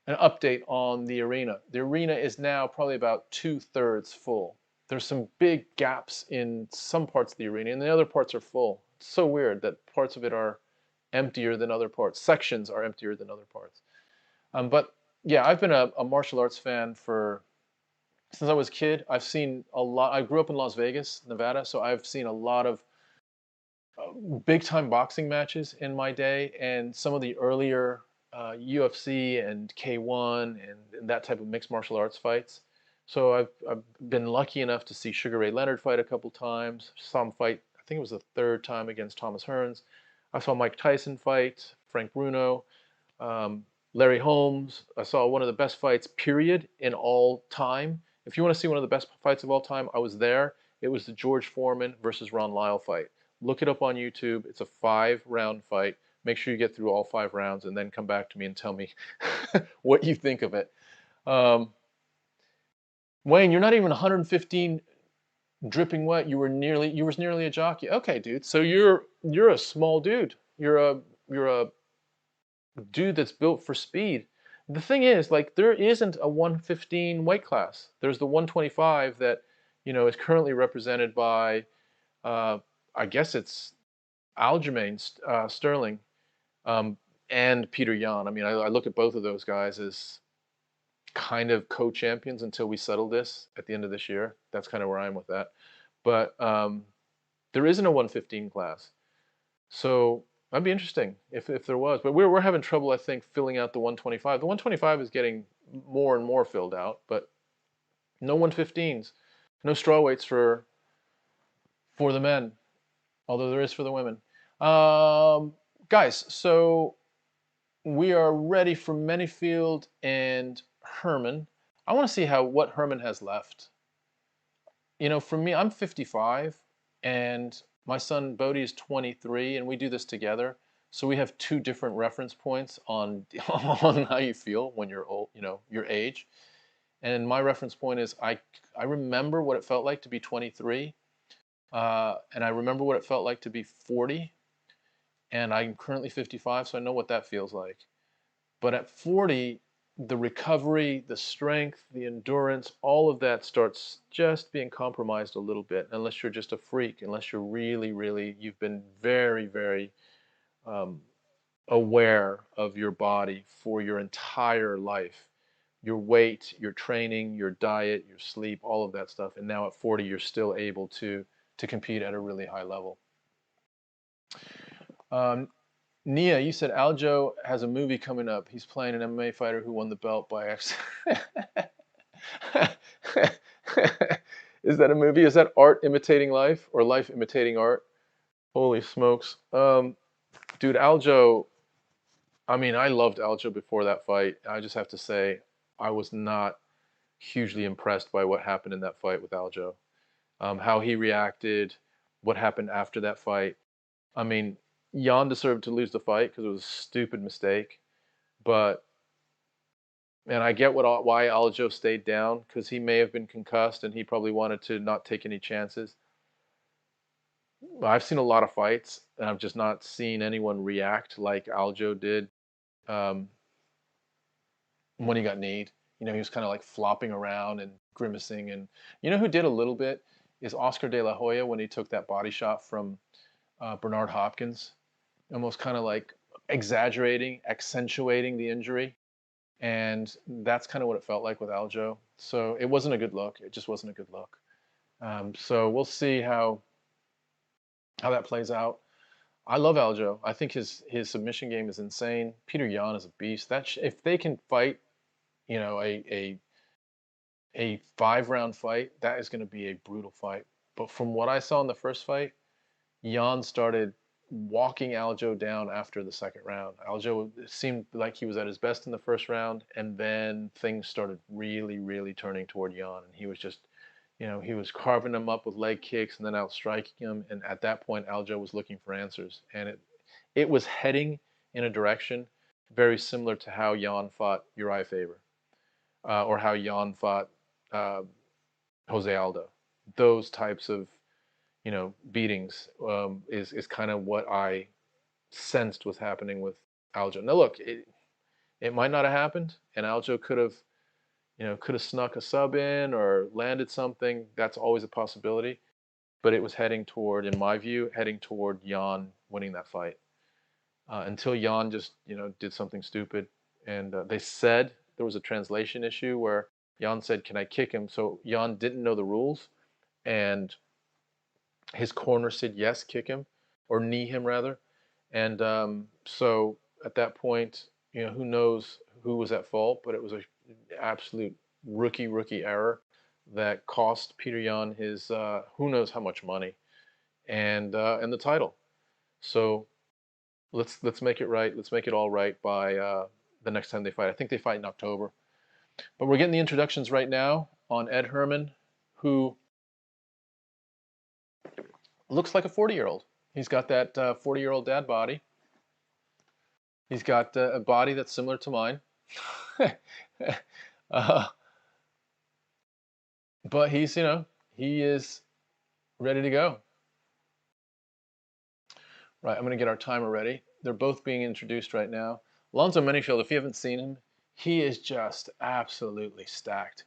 update on the arena. The arena is now probably about 2/3 full. There's some big gaps in some parts of the arena, and the other parts are full. It's so weird that parts of it are emptier than other parts. Sections are emptier than other parts. But yeah, I've been a martial arts fan since I was a kid. I've seen a lot. I grew up in Las Vegas, Nevada, so I've seen a lot of big-time boxing matches in my day, and some of the earlier UFC and K1 and that type of mixed martial arts fights. So I've been lucky enough to see Sugar Ray Leonard fight a couple times. Saw him fight, I think it was the 3rd time against Thomas Hearns. I saw Mike Tyson fight, Frank Bruno, Larry Holmes. I saw one of the best fights, period, in all time. If you want to see one of the best fights of all time, I was there. It was the George Foreman versus Ron Lyle fight. Look it up on YouTube. It's a 5-round fight. Make sure you get through all 5 rounds and then come back to me and tell me what you think of it. Wayne, you're not even 115 dripping wet. You were nearly a jockey. Okay, dude. So you're a small dude. You're a dude that's built for speed. The thing is, like, there isn't a 115 weight class. There's the 125 that, is currently represented by, uh, I guess it's Aljamain Sterling, um, and Peter Yan. I mean, I look at both of those guys as kind of co-champions until we settle this at the end of this year. That's kind of where I am with that. But there isn't a 115 class. So that'd be interesting if there was. But we're having trouble, I think, filling out the 125. The 125 is getting more and more filled out, but no 115s, no strawweights for the men, although there is for the women. Guys, so we are ready for Menifield and Herman. I want to see what Herman has left. For me, I'm 55, and my son Bodie is 23, and we do this together. So we have two different reference points on on how you feel when you're old, your age. And my reference point is I remember what it felt like to be 23, and I remember what it felt like to be 40, and I'm currently 55, so I know what that feels like. But at 40, the recovery, the strength, the endurance, all of that starts just being compromised a little bit, unless you're just a freak, unless you're really, you've been very, very aware of your body for your entire life. Your weight, your training, your diet, your sleep, all of that stuff. And now at 40, you're still able to compete at a really high level. Nia, you said Aljo has a movie coming up. He's playing an MMA fighter who won the belt by accident. Is that a movie? Is that art imitating life or life imitating art? Holy smokes. Dude, Aljo, I mean, I loved Aljo before that fight. I just have to say, I was not hugely impressed by what happened in that fight with Aljo. How he reacted, what happened after that fight. I mean, Jan deserved to lose the fight because it was a stupid mistake. And I get why Aljo stayed down, because he may have been concussed and he probably wanted to not take any chances. I've seen a lot of fights, and I've just not seen anyone react like Aljo did when he got kneed. He was kind of like flopping around and grimacing. And who did a little bit is Oscar De La Hoya when he took that body shot from Bernard Hopkins, almost kind of like exaggerating, accentuating the injury. And that's kind of what it felt like with Aljo. So it wasn't a good look. It just wasn't a good look. So we'll see how that plays out. I love Aljo. I think his submission game is insane. Peter Yan is a beast. If they can fight, a 5-round fight, that is going to be a brutal fight. But from what I saw in the first fight, Yan started walking Aljo down after the second round. Aljo seemed like he was at his best in the first round, and then things started really turning toward Yan, and he was just, he was carving him up with leg kicks and then outstriking him. And at that point, Aljo was looking for answers, and it was heading in a direction very similar to how Yan fought Uriah Faber, or how Yan fought Jose Aldo. Those types of beatings is kind of what I sensed was happening with Aljo. Now look, it might not have happened, and Aljo could have snuck a sub in or landed something. That's always a possibility. But it was heading toward, in my view, Yan winning that fight. Until Yan just did something stupid, and they said there was a translation issue where Yan said, "Can I kick him?" So Yan didn't know the rules, and his corner said, "Yes, kick him," or knee him rather. And so at that point, who knows who was at fault, but it was an absolute rookie error that cost Peter Yan his who knows how much money and the title. So let's make it right. Let's make it all right by the next time they fight. I think they fight in October. But we're getting the introductions right now on Ed Herman, who looks like a 40-year-old. He's got that 40-year-old dad body. He's got a body that's similar to mine. But he's, he is Ready to go. Right, I'm going to get our timer ready. They're both being introduced right now. Alonzo Menifield, if you haven't seen him, he is just absolutely stacked.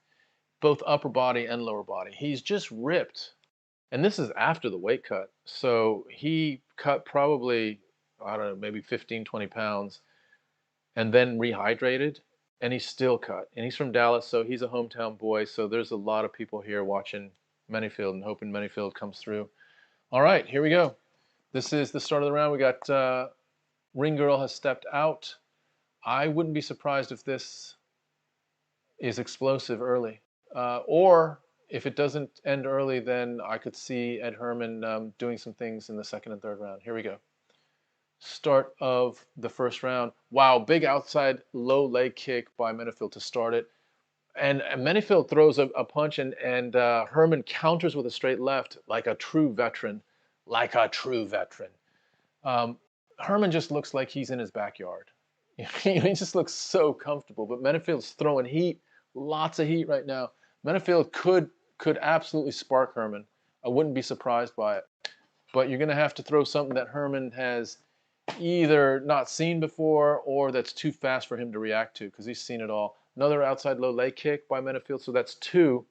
Both upper body and lower body. He's just ripped. And this is after the weight cut. So he cut probably, I don't know, maybe 15, 20 pounds and then rehydrated, and he's still cut. And he's from Dallas, so he's a hometown boy. So there's a lot of people here watching Menifield and hoping Menifield comes through. All right, here we go. This is the start of the round. We got Ring Girl has stepped out. I wouldn't be surprised if this is explosive early. Or if it doesn't end early, then I could see Ed Herman doing some things in the second and third round. Here we go. Start of the first round. Wow, big outside low leg kick by Menifield to start it. And Menifield throws a punch, and Herman counters with a straight left like a true veteran. Like a true veteran. Herman just looks like he's in his backyard. He just looks so comfortable. But Menifield's throwing heat, lots of heat right now. Menifield could absolutely spark Herman. I wouldn't be surprised by it. But you're going to have to throw something that Herman has either not seen before or that's too fast for him to react to, because he's seen it all. Another outside low leg kick by Menifield, so that's 2.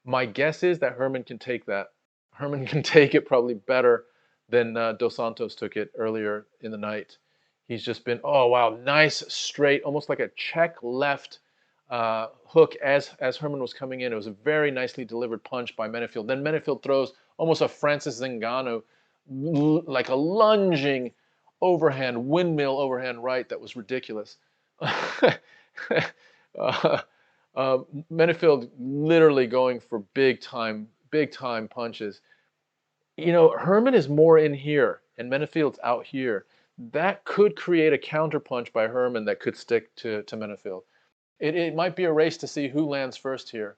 My guess is that Herman can take that. Herman can take it probably better than Dos Santos took it earlier in the night. He's just been, oh wow, nice straight, almost like a check left hook as Herman was coming in. It was a very nicely delivered punch by Menifield. Then Menifield throws almost a Francis Ngannou, like a lunging overhand, windmill overhand right that was ridiculous. Menifield literally going for big time punches. You know, Herman is more in here and Menifield's out here. That could create a counter punch by Herman that could stick to Menifield. It might be a race to see who lands first here,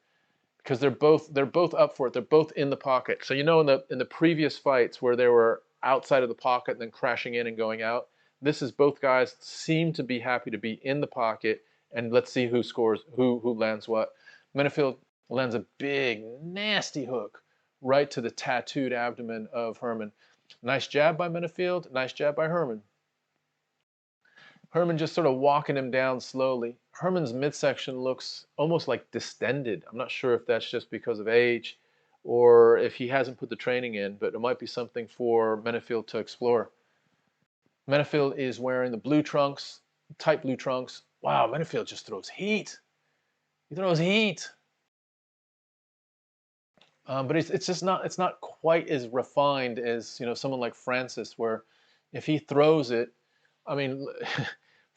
because they're both up for it. They're both in the pocket. So you know, in the previous fights where they were outside of the pocket and then crashing in and going out, this is both guys seem to be happy to be in the pocket, and let's see who scores, who lands what. Menifield lands a big nasty hook right to the tattooed abdomen of Herman. Nice jab by Menifield, nice jab by Herman. Herman just sort of walking him down slowly. Herman's midsection looks almost like distended. I'm not sure if that's just because of age or if he hasn't put the training in, but it might be something for Menifield to explore. Menifield is wearing the blue trunks, tight blue trunks. Wow, Menifield just throws heat. He throws heat. But it's just not, it's not quite as refined as, you know, someone like Francis, where if he throws it, I mean,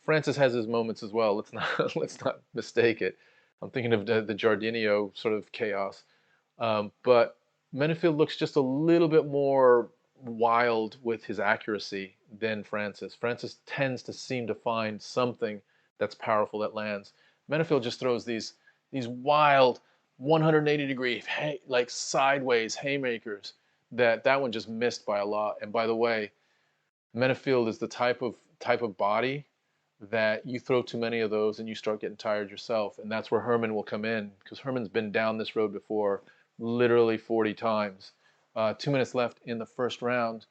Francis has his moments as well. Let's not mistake it. I'm thinking of the Jardinio sort of chaos. But Menifield looks just a little bit more wild with his accuracy than Francis. Francis tends to seem to find something that's powerful that lands. Menifield just throws these wild 180-degree, like sideways haymakers that one just missed by a lot. And by the way, Menifield is the type of body that you throw too many of those and you start getting tired yourself. And that's where Herman will come in, because Herman's been down this road before, literally 40 times. 2 minutes left in the first round,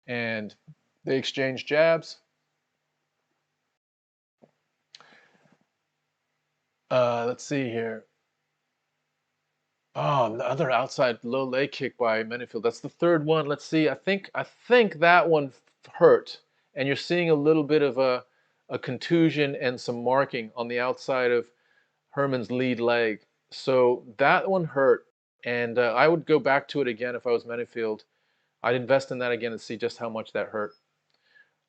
and they exchange jabs. Let's see here. Oh, another outside low leg kick by Menifield. That's the third one. Let's see. I think that one hurt, and you're seeing a little bit of a contusion and some marking on the outside of Herman's lead leg. So that one hurt, and I would go back to it again if I was Menifield. I'd invest in that again and see just how much that hurt.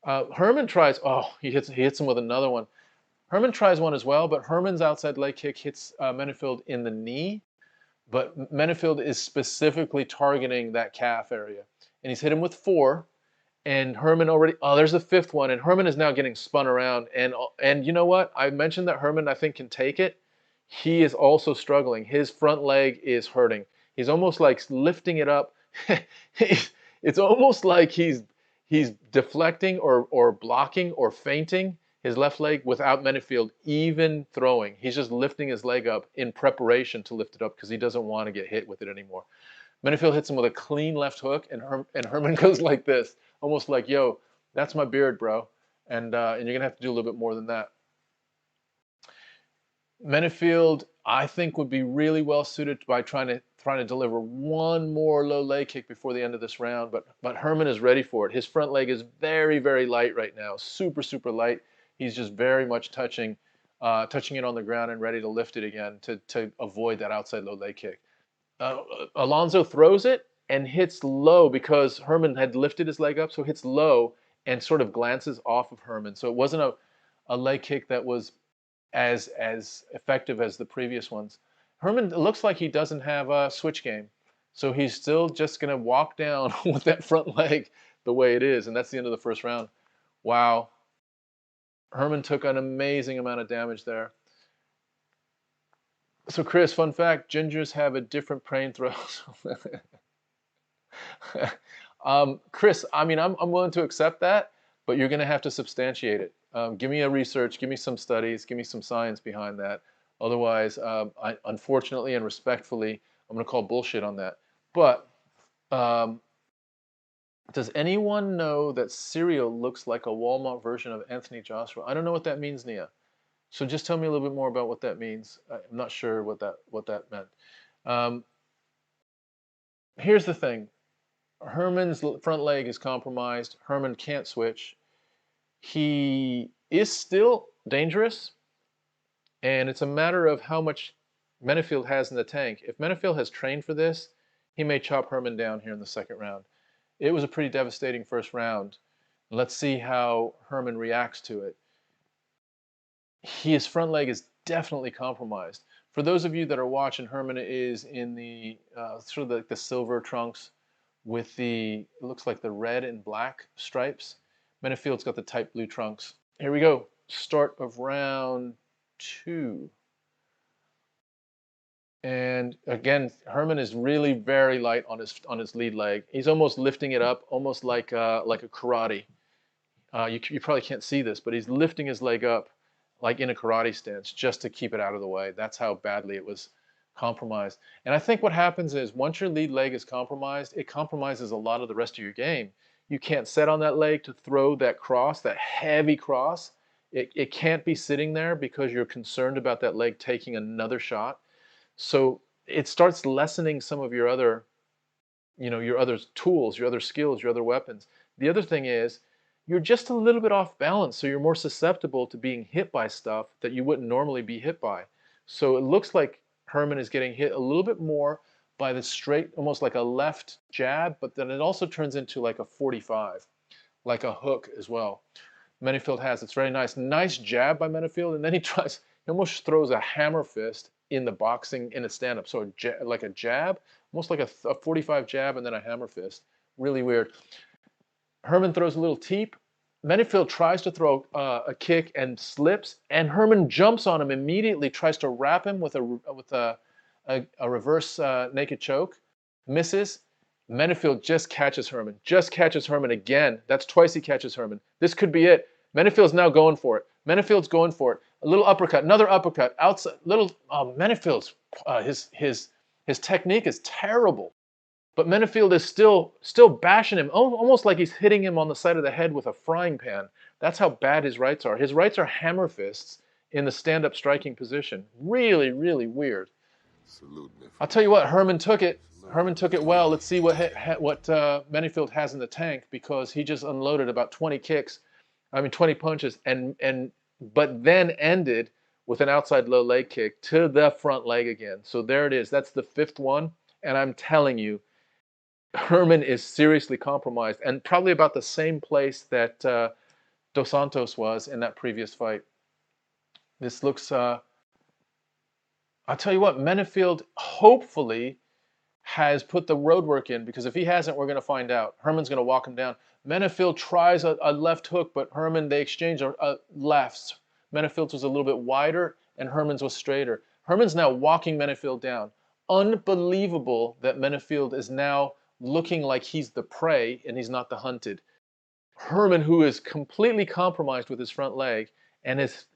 Herman tries. Oh, he hits him with another one. Herman tries one as well, but Herman's outside leg kick hits Menifield in the knee. But Menifield is specifically targeting that calf area. And he's hit him with 4. And Herman already, oh, there's the 5th one. And Herman is now getting spun around. And you know what? I mentioned that Herman, I think, can take it. He is also struggling. His front leg is hurting. He's almost like lifting it up. It's almost like he's deflecting or blocking or feinting his left leg without Menifield even throwing. He's just lifting his leg up in preparation to lift it up because he doesn't want to get hit with it anymore. Menifield hits him with a clean left hook, and Herman goes like this, almost like, yo, that's my beard, bro. And you're going to have to do a little bit more than that. Menifield, I think, would be really well suited by trying to deliver one more low leg kick before the end of this round, but Herman is ready for it. His front leg is very, very light right now, super, super light. He's just very much touching it on the ground and ready to lift it again to avoid that outside low leg kick. Alonso throws it and hits low because Herman had lifted his leg up, so hits low and sort of glances off of Herman. So it wasn't a leg kick that was as effective as the previous ones. Herman, it looks like he doesn't have a switch game, so he's still just going to walk down with that front leg the way it is, and that's the end of the first round. Wow. Herman took an amazing amount of damage there. So Chris, fun fact, gingers have a different brain throw. Chris, I mean, I'm willing to accept that, but you're going to have to substantiate it. Give me a research, give me some studies, give me some science behind that. Otherwise, unfortunately and respectfully, I'm going to call bullshit on that. But does anyone know that Ciryl looks like a Walmart version of Anthony Joshua? I don't know what that means, Nia. So just tell me a little bit more about what that means. I'm not sure what that meant. Here's the thing. Herman's front leg is compromised. Herman can't switch. He is still dangerous, and it's a matter of how much Menifield has in the tank. If Menifield has trained for this, he may chop Herman down here in the second round. It was a pretty devastating first round. Let's see how Herman reacts to it. His front leg is definitely compromised. For those of you that are watching, Herman is in the sort of the silver trunks with it looks like the red and black stripes. Menifield's got the tight blue trunks. Here we go. Start of round 2. And again, Herman is really very light on his lead leg. He's almost lifting it up, almost like a karate. You probably can't see this, but he's lifting his leg up like in a karate stance just to keep it out of the way. That's how badly it was compromised. And I think what happens is once your lead leg is compromised, it compromises a lot of the rest of your game. You can't set on that leg to throw that cross, that heavy cross. It can't be sitting there because you're concerned about that leg taking another shot. So it starts lessening some of your other, your other tools, your other skills, your other weapons. The other thing is you're just a little bit off balance, so you're more susceptible to being hit by stuff that you wouldn't normally be hit by. So it looks like Herman is getting hit a little bit more by the straight, almost like a left jab, but then it also turns into like a 45, like a hook as well. Menifield has, it's very nice. Nice jab by Menifield, and then he almost throws a hammer fist in the boxing, in a stand-up. So like a jab, almost like a 45 jab and then a hammer fist. Really weird. Herman throws a little teep. Menifield tries to throw a kick and slips, and Herman jumps on him immediately, tries to wrap him with a reverse naked choke, misses. Menifield just catches Herman again. That's twice he catches Herman. This could be it. Menifield's now going for it. Menifield's going for it. A little uppercut, another uppercut, outside, Menifield's, his technique is terrible. But Menifield is still bashing him, almost like he's hitting him on the side of the head with a frying pan. That's how bad his rights are. His rights are hammer fists in the stand-up striking position. Really, really weird. Salute, I'll tell you what, Herman took it. Herman took it well. Let's see what Menifield has in the tank, because he just unloaded about 20 punches, but then ended with an outside low leg kick to the front leg again. So there it is. That's the 5th one, and I'm telling you, Herman is seriously compromised, and probably about the same place that Dos Santos was in that previous fight. This looks, I'll tell you what, Menifield hopefully has put the road work in, because if he hasn't, we're going to find out. Herman's going to walk him down. Menifield tries a left hook, but Herman, they exchange lefts. Menifield's was a little bit wider, and Herman's was straighter. Herman's now walking Menifield down. Unbelievable that Menifield is now looking like he's the prey and he's not the hunted. Herman, who is completely compromised with his front leg and has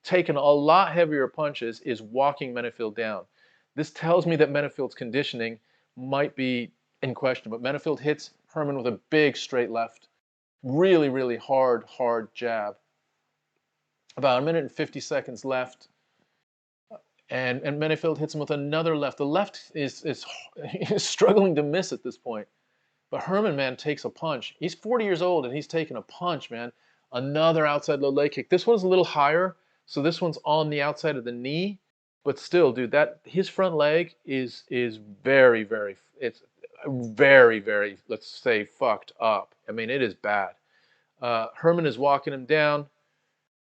taken a lot heavier punches, is walking Menifield down. This tells me that Menifield's conditioning might be in question. But Menifield hits Herman with a big straight left. Really, really hard jab. About 1 minute and 50 seconds left. And Menifield hits him with another left. The left is struggling to miss at this point. But Herman, man, takes a punch. He's 40 years old, and he's taking a punch, man. Another outside low leg kick. This one's a little higher, so this one's on the outside of the knee. But still, dude, his front leg is very, very, it's very, very, let's say, fucked up. I mean, it is bad. Herman is walking him down,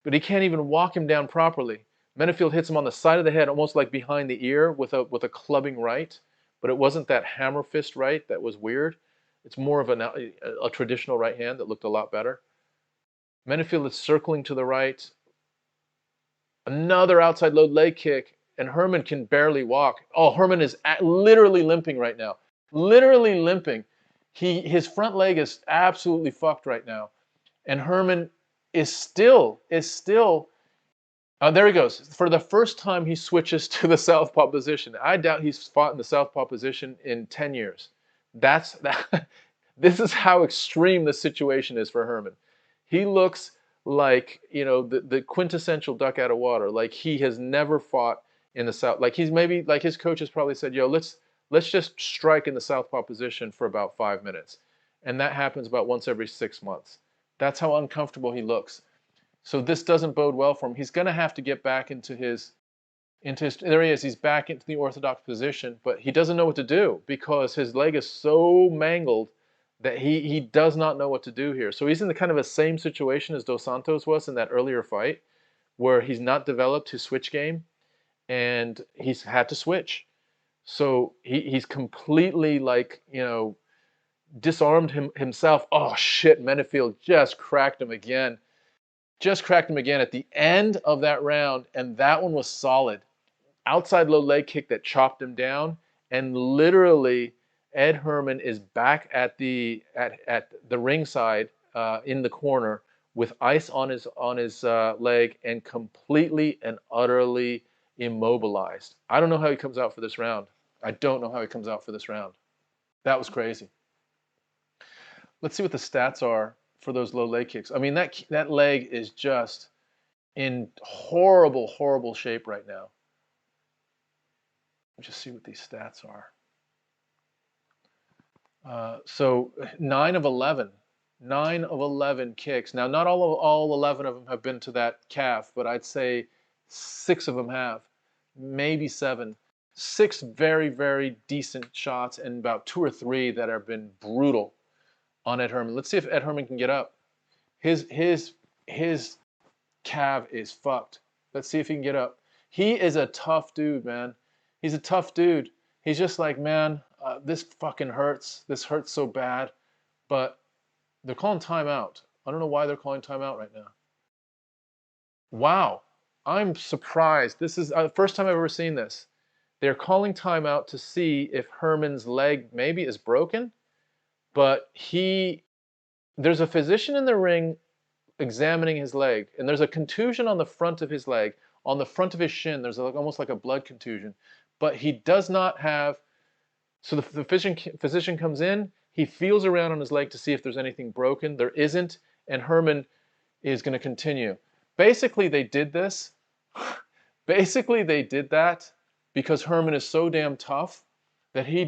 but he can't even walk him down properly. Menifield hits him on the side of the head, almost like behind the ear, with a clubbing right. But it wasn't that hammer fist right that was weird. It's more of a traditional right hand that looked a lot better. Menifield is circling to the right. Another outside low leg kick, and Herman can barely walk. Oh, Herman is literally limping right now. Literally limping. His front leg is absolutely fucked right now. And Herman is still, there he goes. For the first time, he switches to the southpaw position. I doubt he's fought in the southpaw position in 10 years. This is how extreme the situation is for Herman. He looks like, you know, the quintessential duck out of water. Like he has never fought in the south. Like he's maybe, like his coach has probably said, yo, let's just strike in the southpaw position for about 5 minutes. And that happens about once every 6 months. That's how uncomfortable he looks. So this doesn't bode well for him. He's going to have to get back into his, there he is. He's back into the orthodox position, but he doesn't know what to do because his leg is so mangled that he does not know what to do here. So he's in the kind of the same situation as Dos Santos was in that earlier fight, where he's not developed his switch game, and he's had to switch. So he's completely, like, you know, disarmed himself. Oh shit, Menifield just cracked him again. Just cracked him again at the end of that round, and that one was solid. Outside low leg kick that chopped him down, and literally Ed Herman is back at the ringside in the corner with ice on his leg and completely and utterly immobilized. I don't know how he comes out for this round. I don't know how he comes out for this round. That was crazy. Let's see what the stats are for those low leg kicks. I mean, that leg is just in horrible, horrible shape right now. Let's just see what these stats are. So 9 of 11. 9 of 11 kicks. Now, not all 11 of them have been to that calf, but I'd say 6 of them have. Maybe 7. 6 very, very decent shots, and about 2 or 3 that have been brutal on Ed Herman. Let's see if Ed Herman can get up. His calf is fucked. Let's see if he can get up. He is a tough dude, man. He's a tough dude. He's just like, man, this fucking hurts. This hurts so bad. But they're calling timeout. I don't know why they're calling timeout right now. Wow. I'm surprised. This is the first time I've ever seen this. They're calling timeout to see if Herman's leg maybe is broken. But there's a physician in the ring examining his leg. And there's a contusion on the front of his leg. On the front of his shin, there's almost like a blood contusion. But he does not have, so the physician comes in, he feels around on his leg to see if there's anything broken. There isn't, and Herman is going to continue. Basically, they did this. Basically, they did that because Herman is so damn tough that he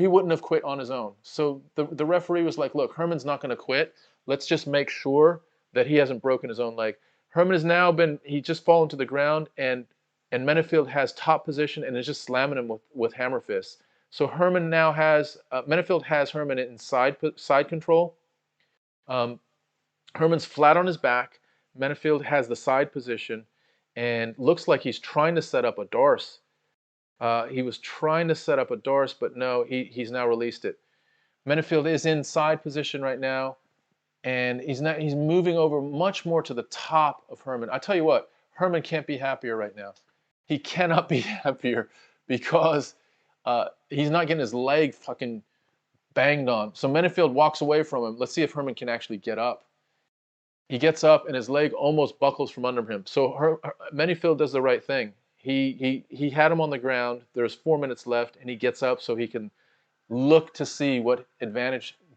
wouldn't have quit on his own. So the referee was like, look, Herman's not going to quit. Let's just make sure that he hasn't broken his own leg. Herman has now he just fallen to the ground, and Menifield has top position and is just slamming him with hammer fists. So Herman now has, Menifield has Herman in side control. Herman's flat on his back. Menifield has the side position and looks like he's trying to set up a Darce. He was trying to set up a Darce, but no, he's now released it. Menifield is in side position right now, and he's moving over much more to the top of Herman. I tell you what, Herman can't be happier right now. He cannot be happier because he's not getting his leg fucking banged on. So Menifield walks away from him. Let's see if Herman can actually get up. He gets up and his leg almost buckles from under him. So Menifield does the right thing. He had him on the ground. There's 4 minutes left, and he gets up so he can look to see what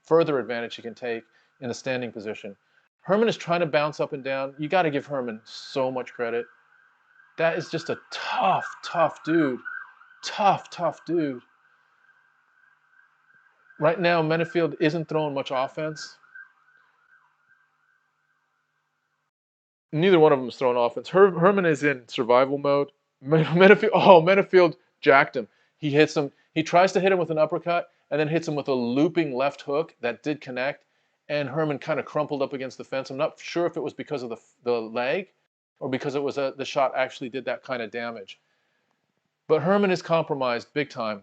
further advantage he can take in the standing position. Herman is trying to bounce up and down. You got to give Herman so much credit. That is just a tough dude. Tough dude. Right now, Menifield isn't throwing much offense. Neither one of them is throwing offense. Herman is in survival mode. Menifield jacked him. He hits him. He tries to hit him with an uppercut and then hits him with a looping left hook that did connect. And Herman kind of crumpled up against the fence. I'm not sure if it was because of the leg or because it was the shot actually did that kind of damage. But Herman is compromised big time.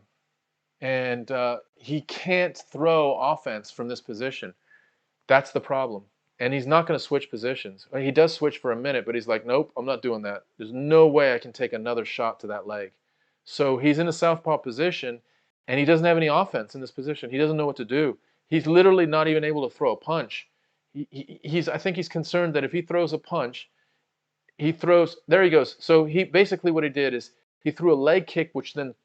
And he can't throw offense from this position. That's the problem. And he's not going to switch positions. He does switch for a minute, but he's like, nope, I'm not doing that. There's no way I can take another shot to that leg. So he's in a southpaw position, and he doesn't have any offense in this position. He doesn't know what to do. He's literally not even able to throw a punch. I think he's concerned that if he throws a punch, there he goes. So basically what he did is he threw a leg kick, which then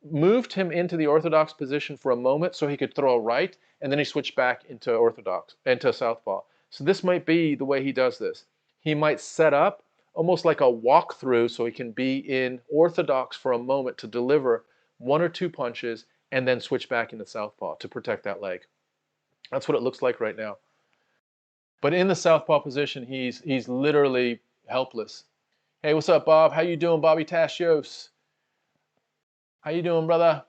moved him into the orthodox position for a moment so he could throw a right, and then he switched back into southpaw. So this might be the way he does this. He might set up almost like a walkthrough so he can be in orthodox for a moment to deliver one or two punches and then switch back into southpaw to protect that leg. That's what it looks like right now. But in the southpaw position, he's literally helpless. Hey, what's up, Bob? How you doing, Bobby Tashios? How you doing, brother?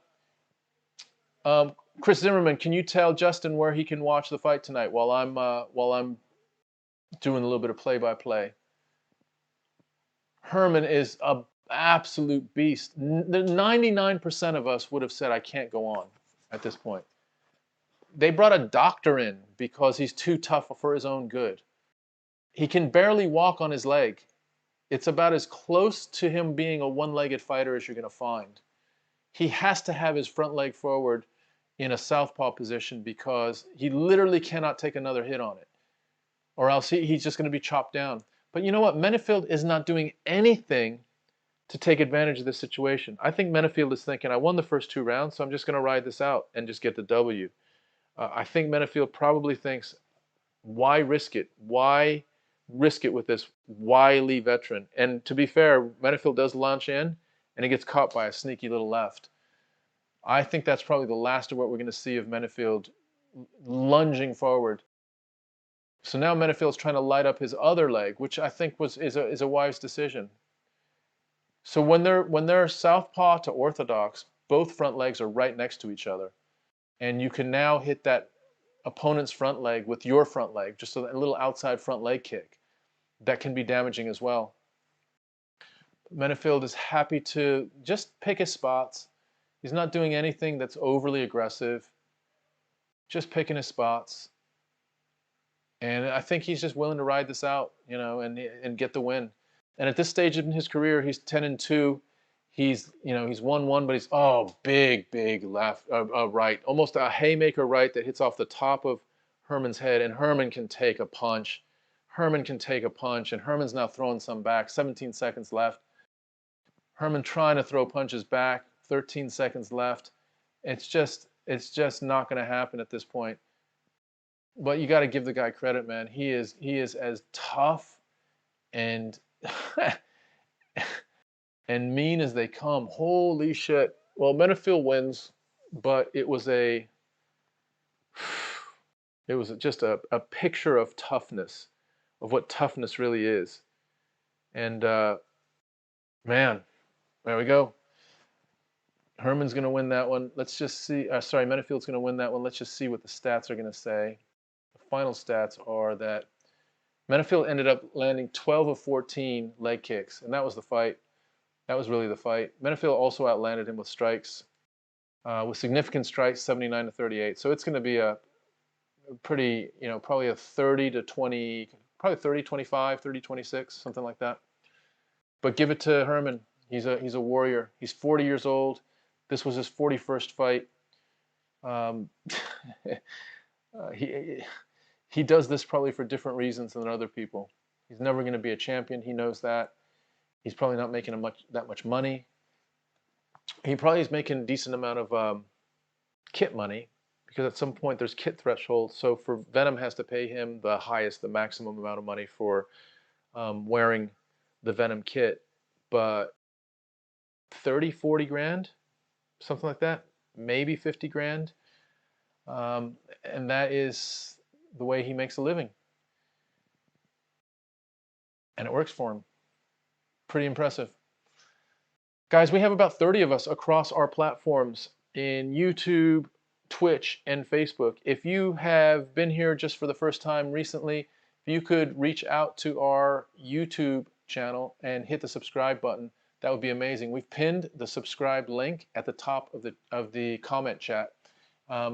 Chris Zimmerman, can you tell Justin where he can watch the fight tonight while I'm doing a little bit of play-by-play? Herman is an absolute beast. 99% of us would have said I can't go on at this point. They brought a doctor in because he's too tough for his own good. He can barely walk on his leg. It's about as close to him being a one-legged fighter as you're going to find. He has to have his front leg forward in a southpaw position because he literally cannot take another hit on it, or else he's just going to be chopped down. But you know what? Menifield is not doing anything to take advantage of this situation. I think Menifield is thinking, I won the first 2 rounds, so I'm just going to ride this out and just get the W. I think Menifield probably thinks, why risk it? Why risk it with this wily veteran? And to be fair, Menifield does launch in, and he gets caught by a sneaky little left. I think that's probably the last of what we're going to see of Menifield lunging forward. So now Menifield's trying to light up his other leg, which I think is a wise decision. So when they're southpaw to orthodox, both front legs are right next to each other, and you can now hit that opponent's front leg with your front leg, just a little outside front leg kick. That can be damaging as well. Menifield is happy to just pick his spots. He's not doing anything that's overly aggressive, just picking his spots. And I think he's just willing to ride this out, you know, and get the win. And at this stage in his career, he's 10-2. He's 1-1, but he's big left, right, almost a haymaker right that hits off the top of Herman's head, and Herman can take a punch. Herman can take a punch, and Herman's now throwing some back. 17 seconds left. Herman trying to throw punches back. 13 seconds left. It's just not going to happen at this point. But you got to give the guy credit, man. He is as tough and and mean as they come. Holy shit. Well, Menifield wins, but it was just a picture of toughness, of what toughness really is. And man, there we go. Herman's going to win that one. Let's just see. Menifield's going to win that one. Let's just see what the stats are going to say. The final stats are that Menifield ended up landing 12 of 14 leg kicks, and that was the fight. That was really the fight. Menifield also outlanded him with strikes, with significant strikes, 79-38. So it's going to be a pretty, probably a 30-20, probably 30-25, 30-26, something like that. But give it to Herman. He's a warrior. He's 40 years old. This was his 41st fight. He does this probably for different reasons than other people. He's never going to be a champion. He knows that. He's probably not making that much money. He probably is making a decent amount of kit money, because at some point there's kit threshold. So for Venom has to pay him the highest, the maximum amount of money for wearing the Venom kit, but 30, 40 grand, something like that, maybe 50 grand. And that is the way he makes a living. And it works for him. Pretty impressive. Guys, we have about 30 of us across our platforms in YouTube, Twitch, and Facebook. If you have been here just for the first time recently, if you could reach out to our YouTube channel and hit the subscribe button, that would be amazing. We've pinned the subscribe link at the top of the comment chat.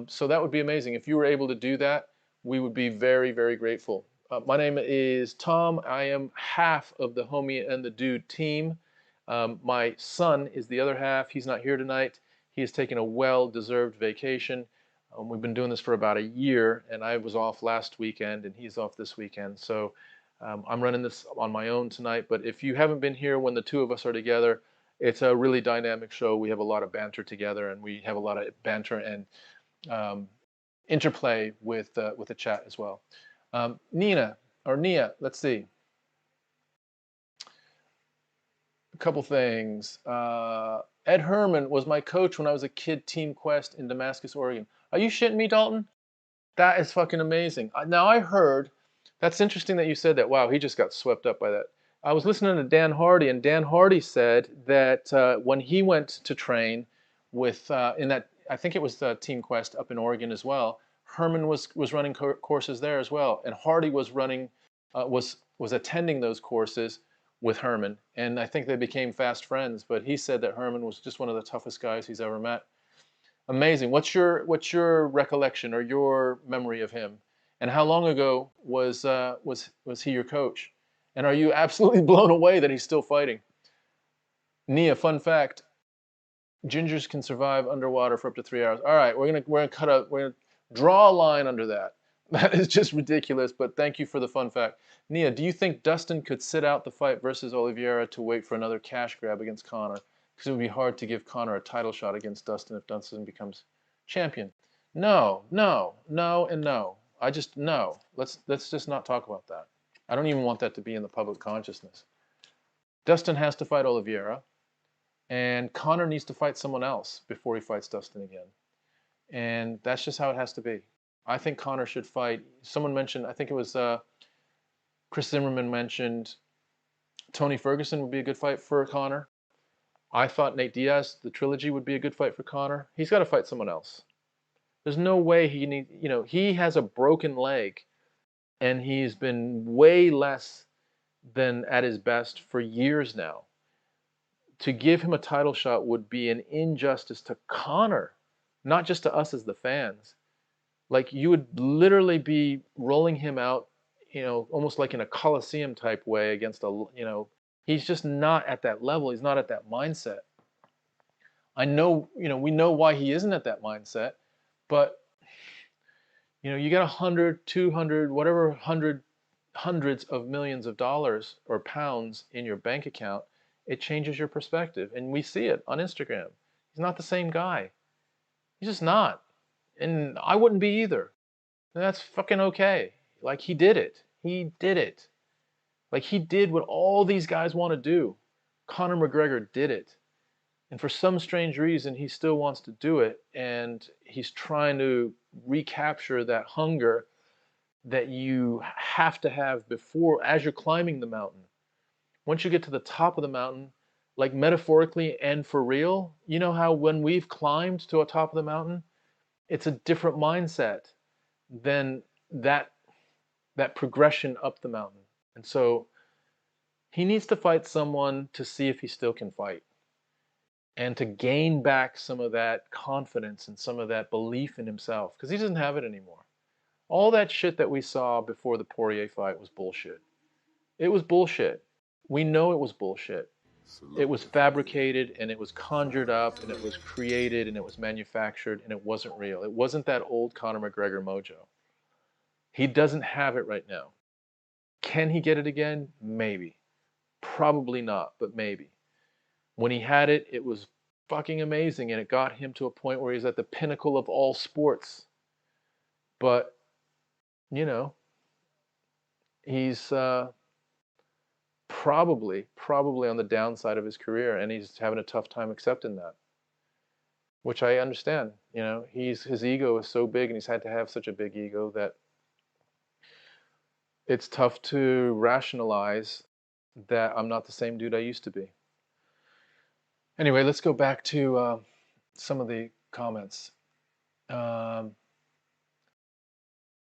So that would be amazing. If you were able to do that, we would be very, very grateful. My name is Tom. I am half of the Homie and the Dude team. My son is the other half. He's not here tonight. He is taking a well-deserved vacation. We've been doing this for about a year, and I was off last weekend, and he's off this weekend. So I'm running this on my own tonight. But if you haven't been here when the two of us are together, it's a really dynamic show. We have a lot of banter together, and we have a lot of banter and interplay with the chat as well. Nia, let's see. A couple things. Ed Herman was my coach when I was a kid, Team Quest in Damascus, Oregon. Are you shitting me, Dalton? That is fucking amazing. Now I heard, that's interesting that you said that. Wow, he just got swept up by that. I was listening to Dan Hardy, and Dan Hardy said that when he went to train with, in that, I think it was Team Quest up in Oregon as well, Herman was running courses there as well, and Hardy was running, was attending those courses with Herman, and I think they became fast friends. But he said that Herman was just one of the toughest guys he's ever met. Amazing. What's your recollection or your memory of him? And how long ago was he your coach? And are you absolutely blown away that he's still fighting? Nia, fun fact: gingers can survive underwater for up to 3 hours. All right, we're gonna draw a line under that. That is just ridiculous. But thank you for the fun fact. Nia, do you think Dustin could sit out the fight versus Oliveira to wait for another cash grab against Conor? Because it would be hard to give Conor a title shot against Dustin if Dustin becomes champion. No, no, no, and no. I just no. Let's just not talk about that. I don't even want that to be in the public consciousness. Dustin has to fight Oliveira, and Conor needs to fight someone else before he fights Dustin again. And that's just how it has to be. I think Conor should fight. Someone mentioned, I think it was Chris Zimmerman mentioned Tony Ferguson would be a good fight for Conor. I thought Nate Diaz, the trilogy, would be a good fight for Conor. He's got to fight someone else. There's no way he needs, he has a broken leg, and he's been way less than at his best for years now. To give him a title shot would be an injustice to Conor, not just to us as the fans. Like, you would literally be rolling him out, almost like in a Coliseum type way against he's just not at that level. He's not at that mindset. I know, we know why he isn't at that mindset, but, you got 100, 200, whatever hundreds of millions of dollars or pounds in your bank account, it changes your perspective. And we see it on Instagram. He's not the same guy. He's just not. And I wouldn't be either. And that's fucking okay. Like, he did it. He did it. Like, he did what all these guys want to do. Conor McGregor did it. And for some strange reason, he still wants to do it. And he's trying to recapture that hunger that you have to have before, as you're climbing the mountain. Once you get to the top of the mountain, like metaphorically and for real, you know how when we've climbed to a top of the mountain, it's a different mindset than that progression up the mountain. And so he needs to fight someone to see if he still can fight, and to gain back some of that confidence and some of that belief in himself, because he doesn't have it anymore. All that shit that we saw before the Poirier fight was bullshit. It was bullshit. We know it was bullshit. It was fabricated, and it was conjured up, and it was created, and it was manufactured, and it wasn't real. It wasn't that old Conor McGregor mojo. He doesn't have it right now. Can he get it again? Maybe. Probably not, but maybe. When he had it, it was fucking amazing, and it got him to a point where he's at the pinnacle of all sports. But, you know, he's probably on the downside of his career, and he's having a tough time accepting that, which I understand. You know, his ego is so big, and he's had to have such a big ego that it's tough to rationalize that I'm not the same dude I used to be. Anyway, let's go back to some of the comments.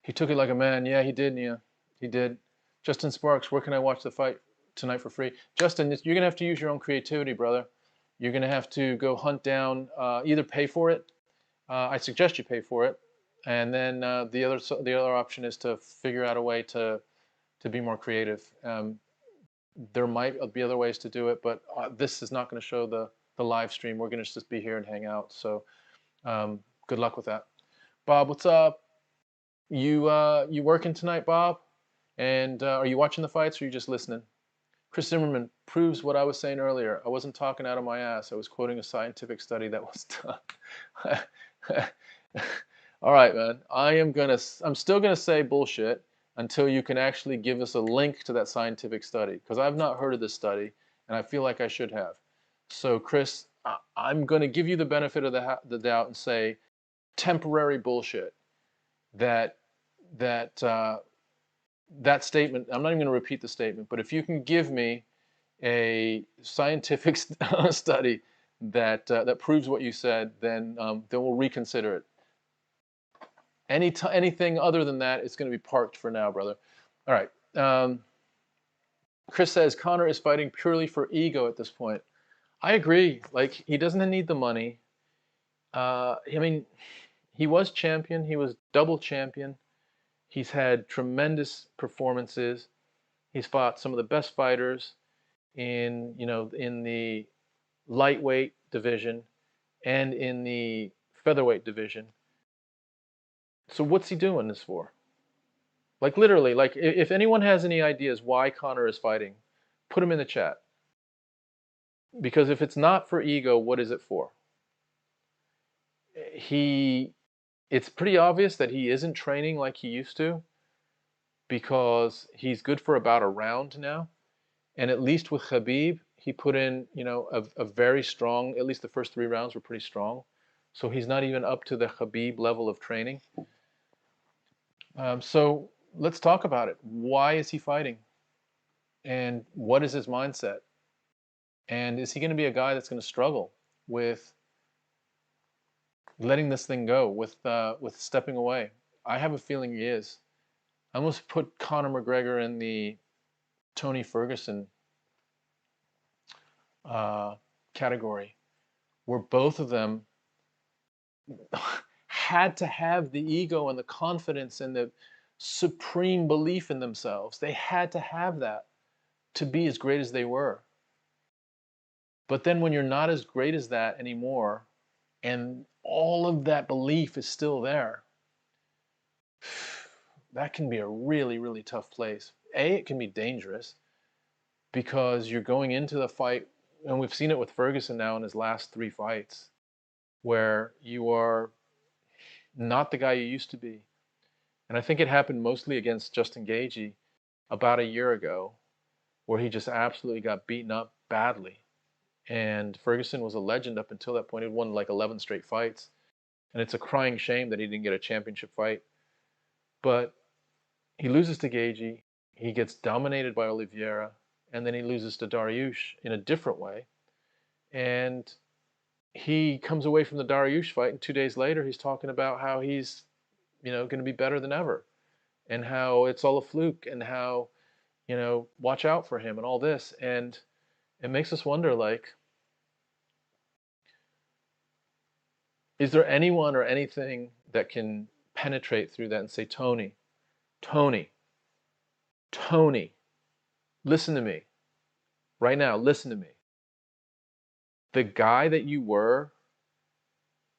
He took it like a man. Yeah, he did, Nia. He did. Justin Sparks, where can I watch the fight tonight for free? Justin, you're going to have to use your own creativity, brother. You're going to have to go hunt down, either pay for it. I suggest you pay for it. And then the other option is to figure out a way to be more creative. There might be other ways to do it, but this is not going to show the live stream. We're going to just be here and hang out. So good luck with that. Bob, what's up? You working tonight, Bob? And are you watching the fights or are you just listening? Chris Zimmerman proves what I was saying earlier. I wasn't talking out of my ass. I was quoting a scientific study that was done. All right, man. I'm still gonna say bullshit until you can actually give us a link to that scientific study, because I've not heard of this study and I feel like I should have. So, Chris, I'm going to give you the benefit of the doubt and say temporary bullshit. That statement, I'm not even going to repeat the statement, but if you can give me a scientific study that proves what you said, then we'll reconsider it. Anything other than that, it's going to be parked for now, brother. All right. Chris says Conor is fighting purely for ego at this point. I agree. Like, he doesn't need the money. I mean, he was champion. He was double champion. He's had tremendous performances. He's fought some of the best fighters in the lightweight division and in the featherweight division. So what's he doing this for? Like, literally, like, if anyone has any ideas why Conor is fighting, put them in the chat. Because if it's not for ego, what is it for? It's pretty obvious that he isn't training like he used to, because he's good for about a round now. And at least with Khabib, he put in, a very strong, at least the first 3 rounds were pretty strong. So he's not even up to the Khabib level of training. So let's talk about it. Why is he fighting? And what is his mindset? And is he going to be a guy that's going to struggle with letting this thing go, with stepping away? I have a feeling he is. I almost put Conor McGregor in the Tony Ferguson category, where both of them had to have the ego and the confidence and the supreme belief in themselves. They had to have that to be as great as they were. But then when you're not as great as that anymore, and all of that belief is still there, that can be a really, really tough place. It can be dangerous, because you're going into the fight, and we've seen it with Ferguson now in his last 3 fights, where you are not the guy you used to be. And I think it happened mostly against Justin Gaethje about a year ago, where he just absolutely got beaten up badly. And Ferguson was a legend up until that point. He'd won like 11 straight fights. And it's a crying shame that he didn't get a championship fight. But he loses to Gaethje. He gets dominated by Oliveira. And then he loses to Dariush in a different way. And he comes away from the Dariush fight, and 2 days later he's talking about how he's, going to be better than ever, and how it's all a fluke, and how, watch out for him and all this. And it makes us wonder, like, is there anyone or anything that can penetrate through that and say, Tony, listen to me. Right now, listen to me. The guy that you were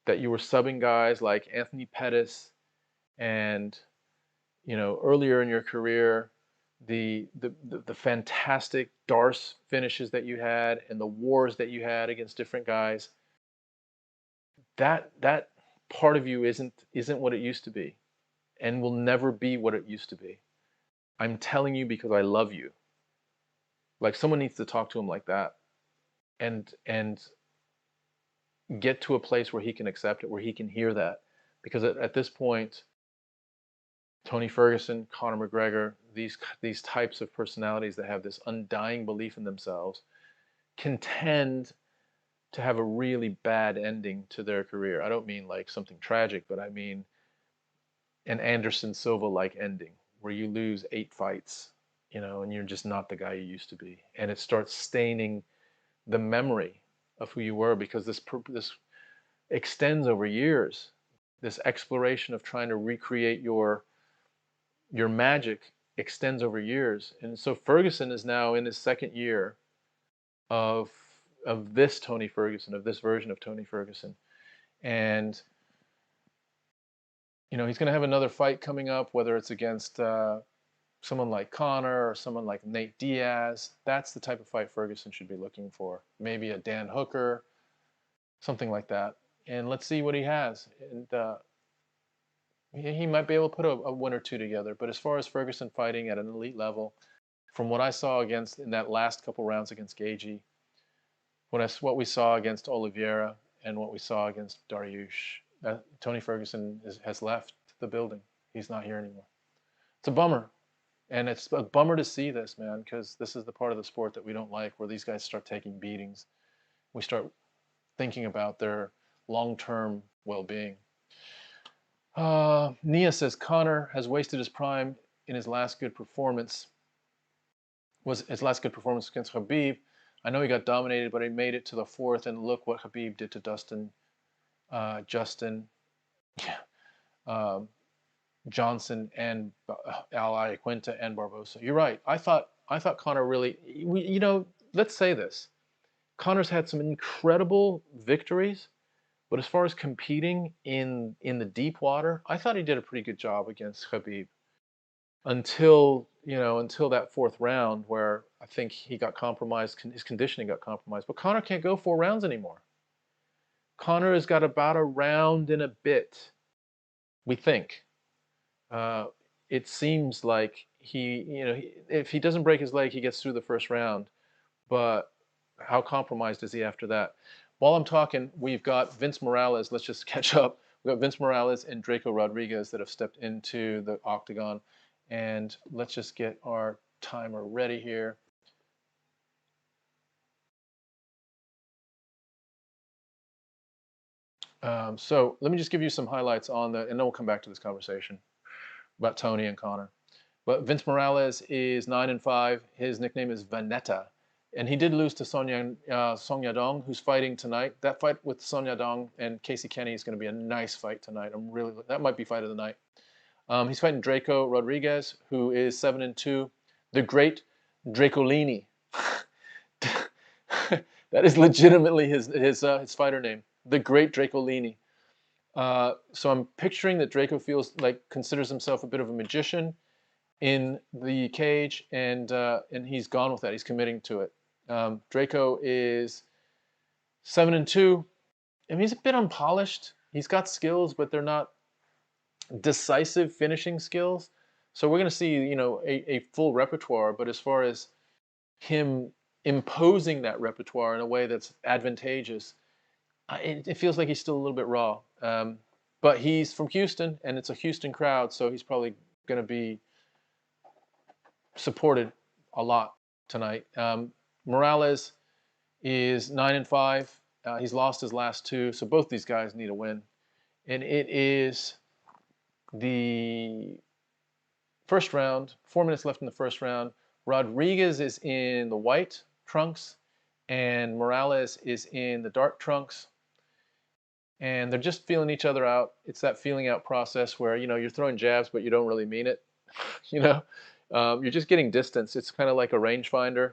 subbing guys like Anthony Pettis, and, earlier in your career, the fantastic Darce finishes that you had, and the wars that you had against different guys, that part of you isn't what it used to be, and will never be what it used to be. I'm telling you because I love you. Like, someone needs to talk to him like that, and get to a place where he can accept it, where he can hear that. Because at this point, Tony Ferguson, Conor McGregor, these types of personalities that have this undying belief in themselves can tend to have a really bad ending to their career. I don't mean like something tragic, but I mean an Anderson Silva-like ending where you lose 8 fights, and you're just not the guy you used to be, and it starts staining the memory of who you were, because this extends over years. This exploration of trying to recreate your magic extends over years, and so Ferguson is now in his second year of this Tony Ferguson, of this version of Tony Ferguson, and he's going to have another fight coming up, whether it's against someone like Conor or someone like Nate Diaz. That's the type of fight Ferguson should be looking for. Maybe a Dan Hooker, something like that. And let's see what he has. And he might be able to put a win or two together. But as far as Ferguson fighting at an elite level, from what I saw in that last couple rounds against Gagey, what we saw against Oliveira and what we saw against Dariush, Tony Ferguson has left the building. He's not here anymore. It's a bummer. And it's a bummer to see this, man, because this is the part of the sport that we don't like, where these guys start taking beatings. We start thinking about their long-term well-being. Nia says Conor has wasted his prime in his last good performance. Was his last good performance against Khabib. I know he got dominated, but he made it to the 4th, and look what Khabib did to Justin, Johnson, and Al Iaquinta and Barbosa. You're right. I thought Conor really. Let's say this: Conor's had some incredible victories, but as far as competing in the deep water, I thought he did a pretty good job against Khabib until that 4th round, where I think he got compromised. His conditioning got compromised. But Conor can't go 4 rounds anymore. Conor has got about a round and a bit, we think. It seems like if he doesn't break his leg, he gets through the 1st round. But how compromised is he after that? While I'm talking, we've got Vince Morales. Let's just catch up. We've got Vince Morales and Draco Rodriguez that have stepped into the octagon. And let's just get our timer ready here. So let me just give you some highlights and then we'll come back to this conversation about Tony and Conor. But Vince Morales is 9-5. His nickname is Vanetta. And he did lose to Song Yadong, who's fighting tonight. That fight with Song Yadong and Casey Kenney is going to be a nice fight tonight. That might be fight of the night. He's fighting Draco Rodriguez, who is 7-2. The great Dracolini. That is legitimately his fighter name. The great Dracolini. So I'm picturing that Draco considers himself a bit of a magician in the cage, and he's gone with that. He's committing to it. Draco is 7-2. I mean, he's a bit unpolished. He's got skills, but they're not decisive finishing skills. So we're going to see, a full repertoire. But as far as him imposing that repertoire in a way that's advantageous, it feels like he's still a little bit raw. But he's from Houston, and it's a Houston crowd, so he's probably going to be supported a lot tonight. Morales is 9-5. He's lost his last 2, so both these guys need a win. And it is the 1st round, 4 minutes left in the 1st round. Rodriguez is in the white trunks, and Morales is in the dark trunks. And they're just feeling each other out. It's that feeling out process where, you're throwing jabs, but you don't really mean it. You're just getting distance. It's kind of like a rangefinder,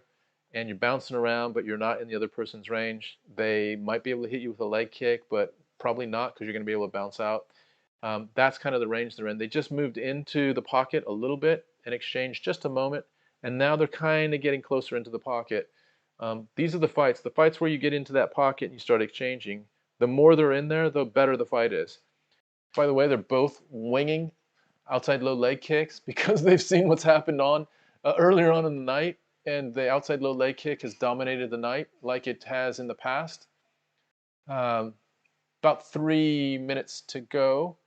and you're bouncing around, but you're not in the other person's range. They might be able to hit you with a leg kick, but probably not, because you're going to be able to bounce out. That's kind of the range they're in. They just moved into the pocket a little bit and exchanged just a moment, and now they're kind of getting closer into the pocket. These are the fights where you get into that pocket and you start exchanging. The more they're in there, the better the fight is. By the way, they're both winging outside low leg kicks because they've seen what's happened on earlier on in the night, and the outside low leg kick has dominated the night like it has in the past. About 3 minutes to go.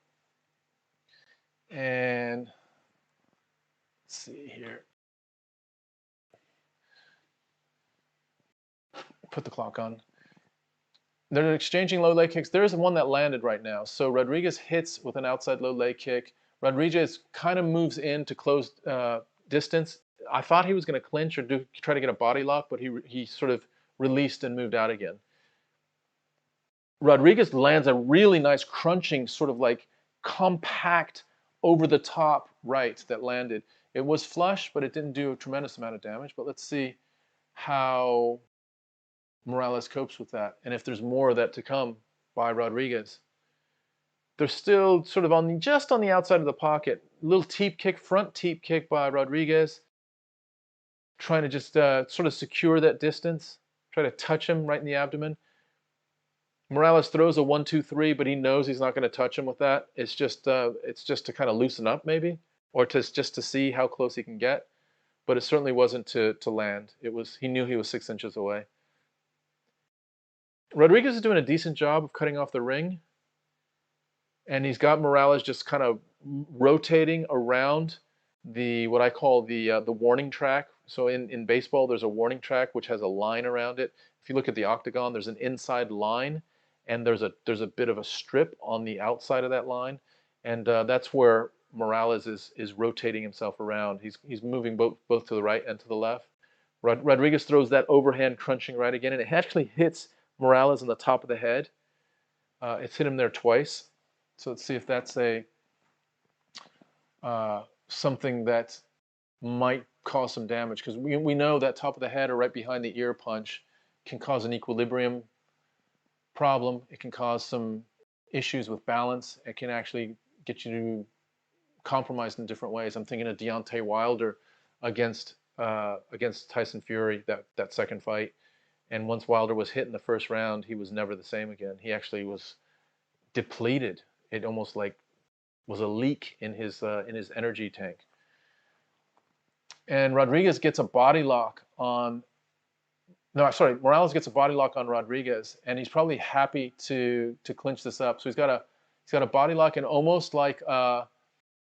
And let's see here. Put the clock on. They're exchanging low leg kicks. There's one that landed right now. So Rodriguez hits with an outside low leg kick. Rodriguez kind of moves in to close distance. I thought he was going to clinch or try to get a body lock, but he sort of released and moved out again. Rodriguez lands a really nice crunching, sort of like compact over the top right that landed. It was flush, but it didn't do a tremendous amount of damage. But let's see how Morales copes with that, and if there's more of that to come by Rodriguez. They're still sort of just on the outside of the pocket. Little teep kick, front teep kick by Rodriguez, trying to just sort of secure that distance, try to touch him right in the abdomen. Morales throws a 1-2-3, but he knows he's not going to touch him with that. It's just to kind of loosen up maybe, or just to see how close he can get. But it certainly wasn't to land. He knew he was 6 inches away. Rodriguez is doing a decent job of cutting off the ring, and he's got Morales just kind of rotating around what I call the warning track. So in baseball, there's a warning track which has a line around it. If you look at the octagon, there's an inside line, and there's a bit of a strip on the outside of that line, and that's where Morales is rotating himself around. He's moving both to the right and to the left. Rodriguez throws that overhand crunching right again, and it actually hits Morales on the top of the head. It's hit him there twice. So let's see if that's something that might cause some damage, because we know that top of the head or right behind the ear punch can cause an equilibrium problem. It can cause some issues with balance. It can actually get you compromised in different ways. I'm thinking of Deontay Wilder against Tyson Fury, that second fight. And once Wilder was hit in the first round, he was never the same again. He actually was depleted. It almost like was a leak in his energy tank. And Rodriguez gets a body lock on. No, sorry, Morales gets a body lock on Rodriguez, and he's probably happy to clinch this up. So he's got a body lock, and almost like a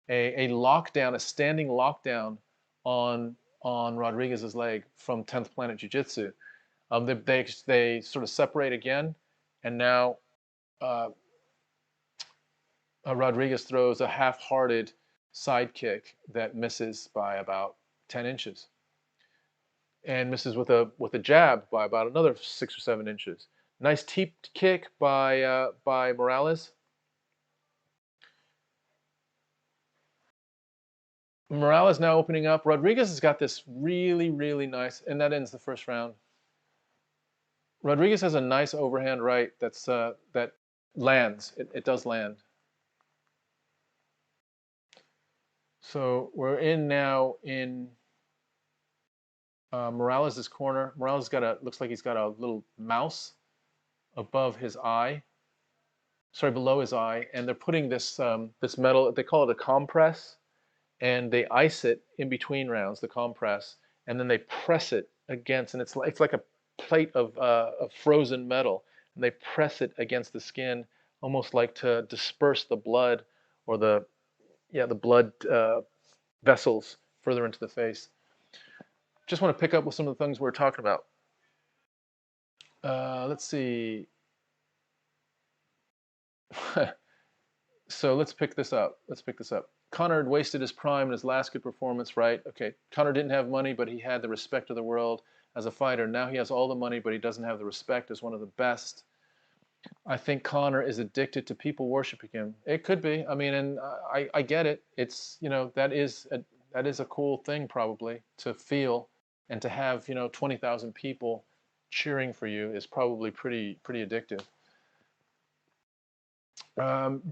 lockdown, a standing lockdown on Rodriguez's leg from 10th Planet Jiu-Jitsu. They sort of separate again, and now Rodriguez throws a half-hearted side kick that misses by about 10 inches, and misses with a jab by about another 6 or 7 inches. Nice teep kick by Morales. Morales now opening up. Rodriguez has got this really, really nice, and that ends the first round. Rodriguez has a nice overhand right that lands. It does land. So we're now in Morales' corner. Morales looks like he's got a little mouse above his eye. Sorry, below his eye, and they're putting this metal. They call it a compress, and they ice it in between rounds. The compress, and then they press it against, and it's like a plate of frozen metal, and they press it against the skin, almost like to disperse the blood or the blood vessels further into the face. Just want to pick up with some of the things we were talking about. Let's see. So let's pick this up. Conor had wasted his prime in his last good performance, right? Okay, Conor didn't have money, but he had the respect of the world as a fighter. Now he has all the money, but he doesn't have the respect as one of the best. I think Conor is addicted to people worshiping him. It could be. I mean, and I get it. It's, that is a cool thing probably to feel, and to have, 20,000 people cheering for you is probably pretty addictive.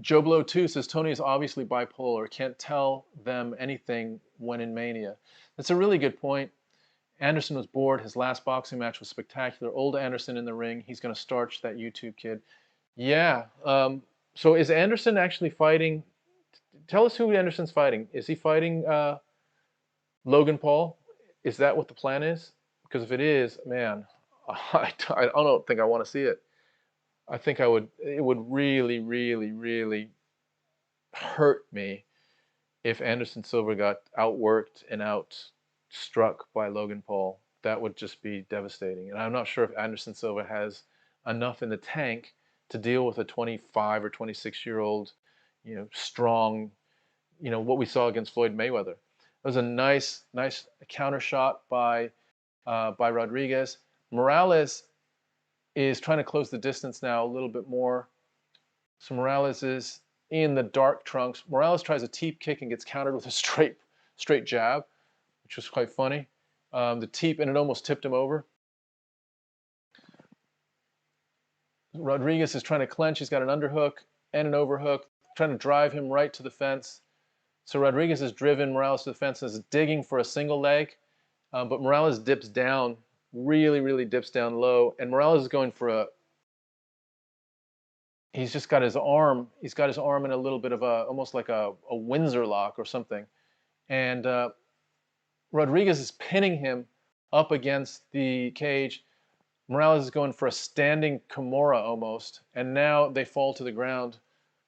Joe Blow 2 says Tony is obviously bipolar. Can't tell them anything when in mania. That's a really good point. Anderson was bored. His last boxing match was spectacular. Old Anderson in the ring. He's going to starch that YouTube kid. Yeah. So is Anderson actually fighting? Tell us who Anderson's fighting. Is he fighting Logan Paul? Is that what the plan is? Because if it is, man, I don't think I want to see it. I think I would. It would really, really, really hurt me if Anderson Silva got outworked and outstruck by Logan Paul. That would just be devastating. And I'm not sure if Anderson Silva has enough in the tank to deal with a 25 or 26-year-old, strong, what we saw against Floyd Mayweather. It was a nice counter shot by Rodriguez. Morales is trying to close the distance now a little bit more. So Morales is in the dark trunks. Morales tries a teep kick and gets countered with a straight jab, which was quite funny. The teep, and it almost tipped him over. Rodriguez is trying to clench. He's got an underhook and an overhook, trying to drive him right to the fence. So Rodriguez has driven Morales to the fence and is digging for a single leg, but Morales dips down, really, really dips down low, and Morales is going for a. He's just got his arm. He's got his arm in a little bit of almost like a Windsor lock or something, and Rodriguez is pinning him up against the cage. Morales is going for a standing Kimura almost, and now they fall to the ground.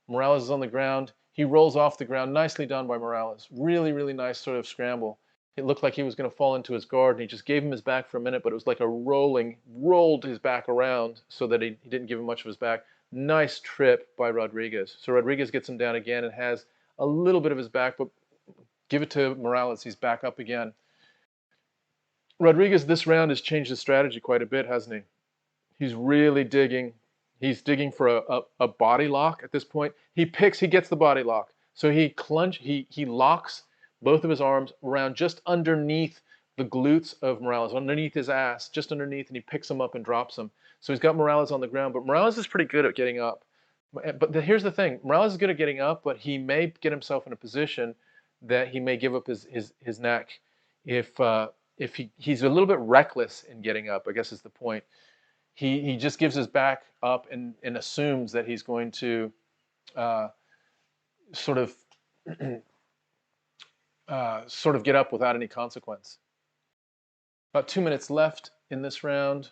Morales is on the ground. He rolls off the ground. Nicely done by Morales. Really, really nice sort of scramble. It looked like he was going to fall into his guard, and he just gave him his back for a minute, but it was like rolled his back around so that he didn't give him much of his back. Nice trip by Rodriguez. So Rodriguez gets him down again and has a little bit of his back, but give it to Morales. He's back up again. Rodriguez this round has changed his strategy quite a bit, hasn't he? He's really digging. He's digging for a body lock at this point. He gets the body lock. So he locks both of his arms around just underneath the glutes of Morales, underneath his ass, just underneath, and he picks him up and drops him. So he's got Morales on the ground, but Morales is pretty good at getting up. But here's the thing, Morales is good at getting up, but he may get himself in a position that he may give up his neck if he's a little bit reckless in getting up, I guess is the point. He just gives his back up and assumes that he's going to sort of get up without any consequence. About 2 minutes left in this round.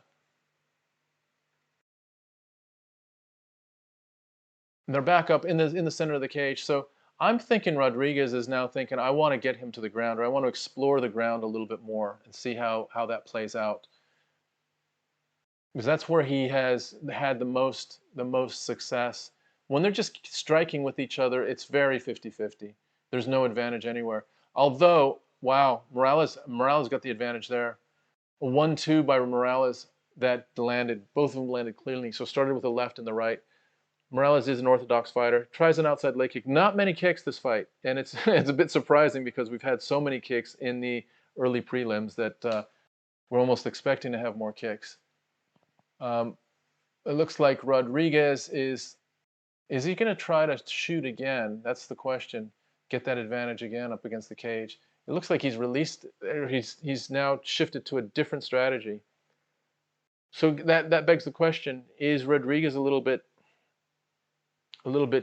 And they're back up in the center of the cage. So I'm thinking Rodriguez is now thinking, I want to get him to the ground, or I want to explore the ground a little bit more and see how that plays out. Because that's where he has had the most success. When they're just striking with each other, it's very 50-50. There's no advantage anywhere. Although, wow, Morales got the advantage there. A 1-2 by Morales that landed, both of them landed cleanly. So started with the left and the right. Morales is an orthodox fighter. Tries an outside leg kick. Not many kicks this fight, and it's it's a bit surprising because we've had so many kicks in the early prelims that we're almost expecting to have more kicks. It looks like Rodriguez is he going to try to shoot again? That's the question. Get that advantage again up against the cage. It looks like he's released. He's now shifted to a different strategy. So that begs the question: is Rodriguez a little bit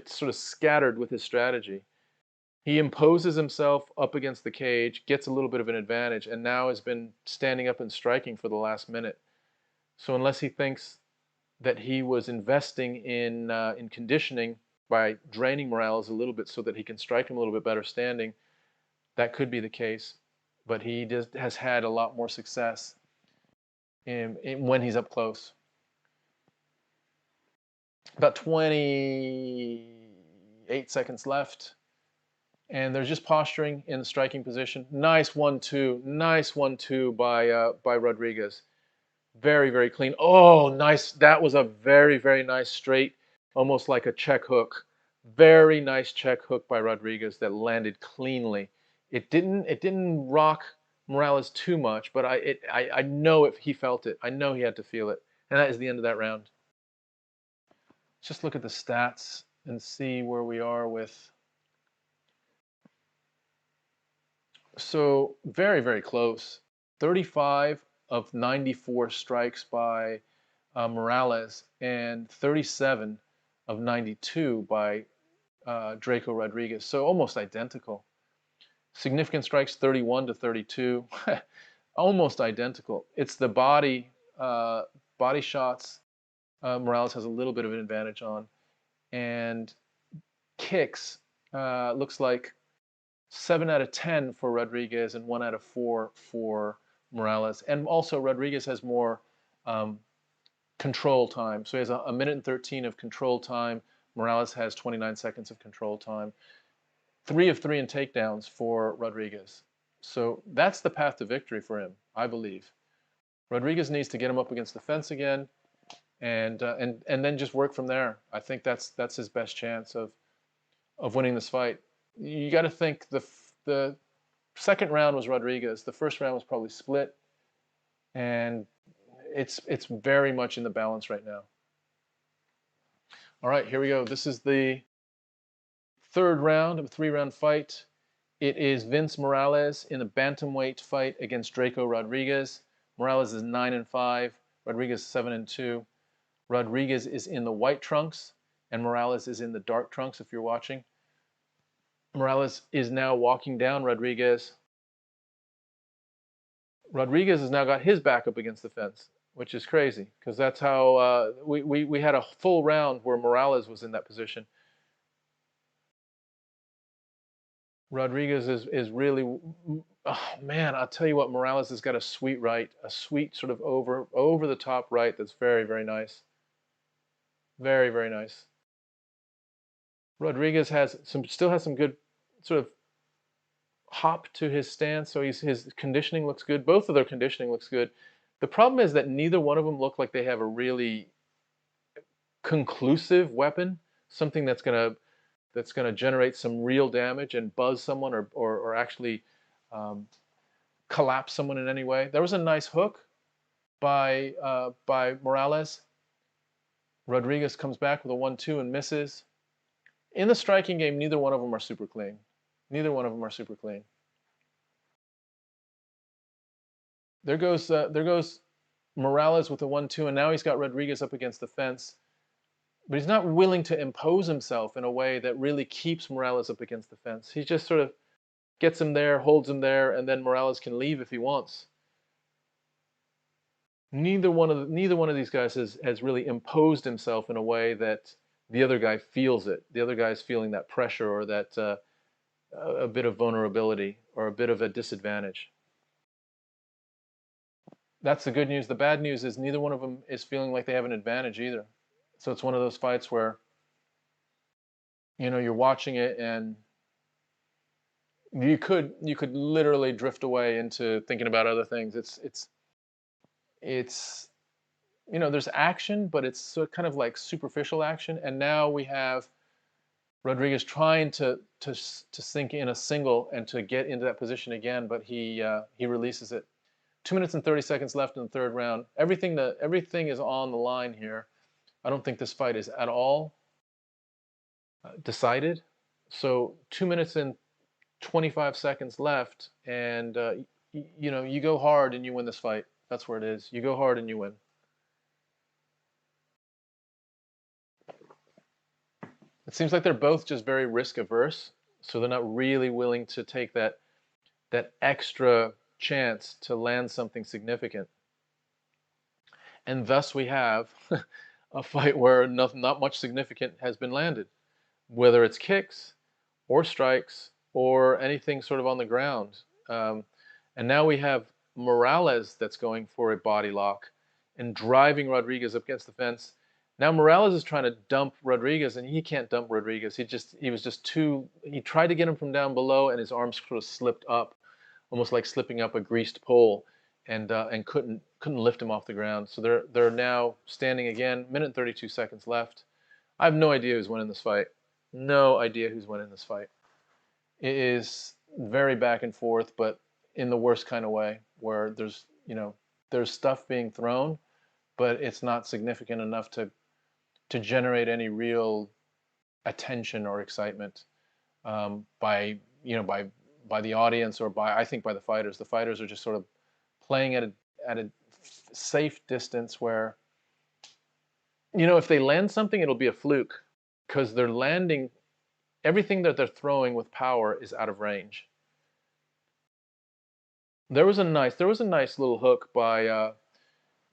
sort of scattered with his strategy? He imposes himself up against the cage, gets a little bit of an advantage, and now has been standing up and striking for the last minute. So unless he thinks that he was investing in conditioning by draining Morales a little bit so that he can strike him a little bit better standing, that could be the case. But he just has had a lot more success when he's up close. About 28 seconds left. And they're just posturing in the striking position. Nice 1-2. Nice 1-2 by Rodriguez. Very, very clean. Oh, nice. That was a very, very nice straight, almost like a check hook. Very nice check hook by Rodriguez that landed cleanly. It didn't rock Morales too much, but I know if he felt it. I know he had to feel it. And that is the end of that round. Let's just look at the stats and see where we are with. So very, very close. 35 of 94 strikes by Morales and 37 of 92 by Draco Rodriguez. So almost identical. Significant strikes 31 to 32, almost identical. It's the body shots Morales has a little bit of an advantage on, and kicks looks like 7 out of 10 for Rodriguez and 1 out of 4 for Morales. And also Rodriguez has more control time. So he has a minute and 13 of control time. Morales has 29 seconds of control time. 3 of 3 in takedowns for Rodriguez. So that's the path to victory for him, I believe. Rodriguez needs to get him up against the fence again, and then just work from there. I think that's his best chance of winning this fight. You got to think the second round was Rodriguez. The first round was probably split, and it's very much in the balance right now. All right, here we go. This is the third round of a 3-round fight. It is Vince Morales in a bantamweight fight against Draco Rodriguez. Morales is 9-5. Rodriguez 7-2. Rodriguez is in the white trunks, and Morales is in the dark trunks. If you're watching, Morales is now walking down Rodriguez. Rodriguez has now got his back up against the fence, which is crazy because that's how we had a full round where Morales was in that position. Rodriguez is really, oh man, I'll tell you what, Morales has got a sweet right, a sweet sort of over the top right that's very, very nice. Very, very nice. Rodriguez still has some good sort of hop to his stance, so his conditioning looks good. Both of their conditioning looks good. The problem is that neither one of them look like they have a really conclusive weapon, something that's gonna generate some real damage and buzz someone or actually collapse someone in any way. There was a nice hook by Morales. Rodriguez comes back with a 1-2 and misses. In the striking game, neither one of them are super clean. Neither one of them are super clean. There goes Morales with a 1-2, and now he's got Rodriguez up against the fence. But he's not willing to impose himself in a way that really keeps Morales up against the fence. He just sort of gets him there, holds him there, and then Morales can leave if he wants. Neither one of these guys has really imposed himself in a way that the other guy feels it. The other guy's feeling that pressure or that a bit of vulnerability or a bit of a disadvantage. That's the good news. The bad news is neither one of them is feeling like they have an advantage either. So it's one of those fights where, you know, you're watching it and you could literally drift away into thinking about other things. It's you know, there's action, but it's sort of kind of like superficial action. And now we have Rodriguez trying to sink in a single and to get into that position again, but he releases it. 2 minutes and 30 seconds left in the third round. Everything is on the line here. I don't think this fight is at all decided. So 2 minutes and 25 seconds left, and you know, you go hard and you win this fight. That's where it is. You go hard and you win. It seems like they're both just very risk averse, so they're not really willing to take that extra chance to land something significant. And thus we have a fight where not much significant has been landed, whether it's kicks or strikes or anything sort of on the ground. And now we have Morales that's going for a body lock and driving Rodriguez up against the fence. Now Morales is trying to dump Rodriguez, and he can't dump Rodriguez. He tried to get him from down below, and his arms sort of slipped up, almost like slipping up a greased pole, and couldn't lift him off the ground. So they're now standing again. Minute and 32 seconds left. I have no idea who's winning this fight. No idea who's winning this fight. It is very back and forth, but in the worst kind of way, where there's stuff being thrown, but it's not significant enough to generate any real attention or excitement by the audience or I think by the fighters. The fighters are just sort of playing at a safe distance where, you know, if they land something, it'll be a fluke. because they're landing, everything that they're throwing with power is out of range. There was a nice little hook by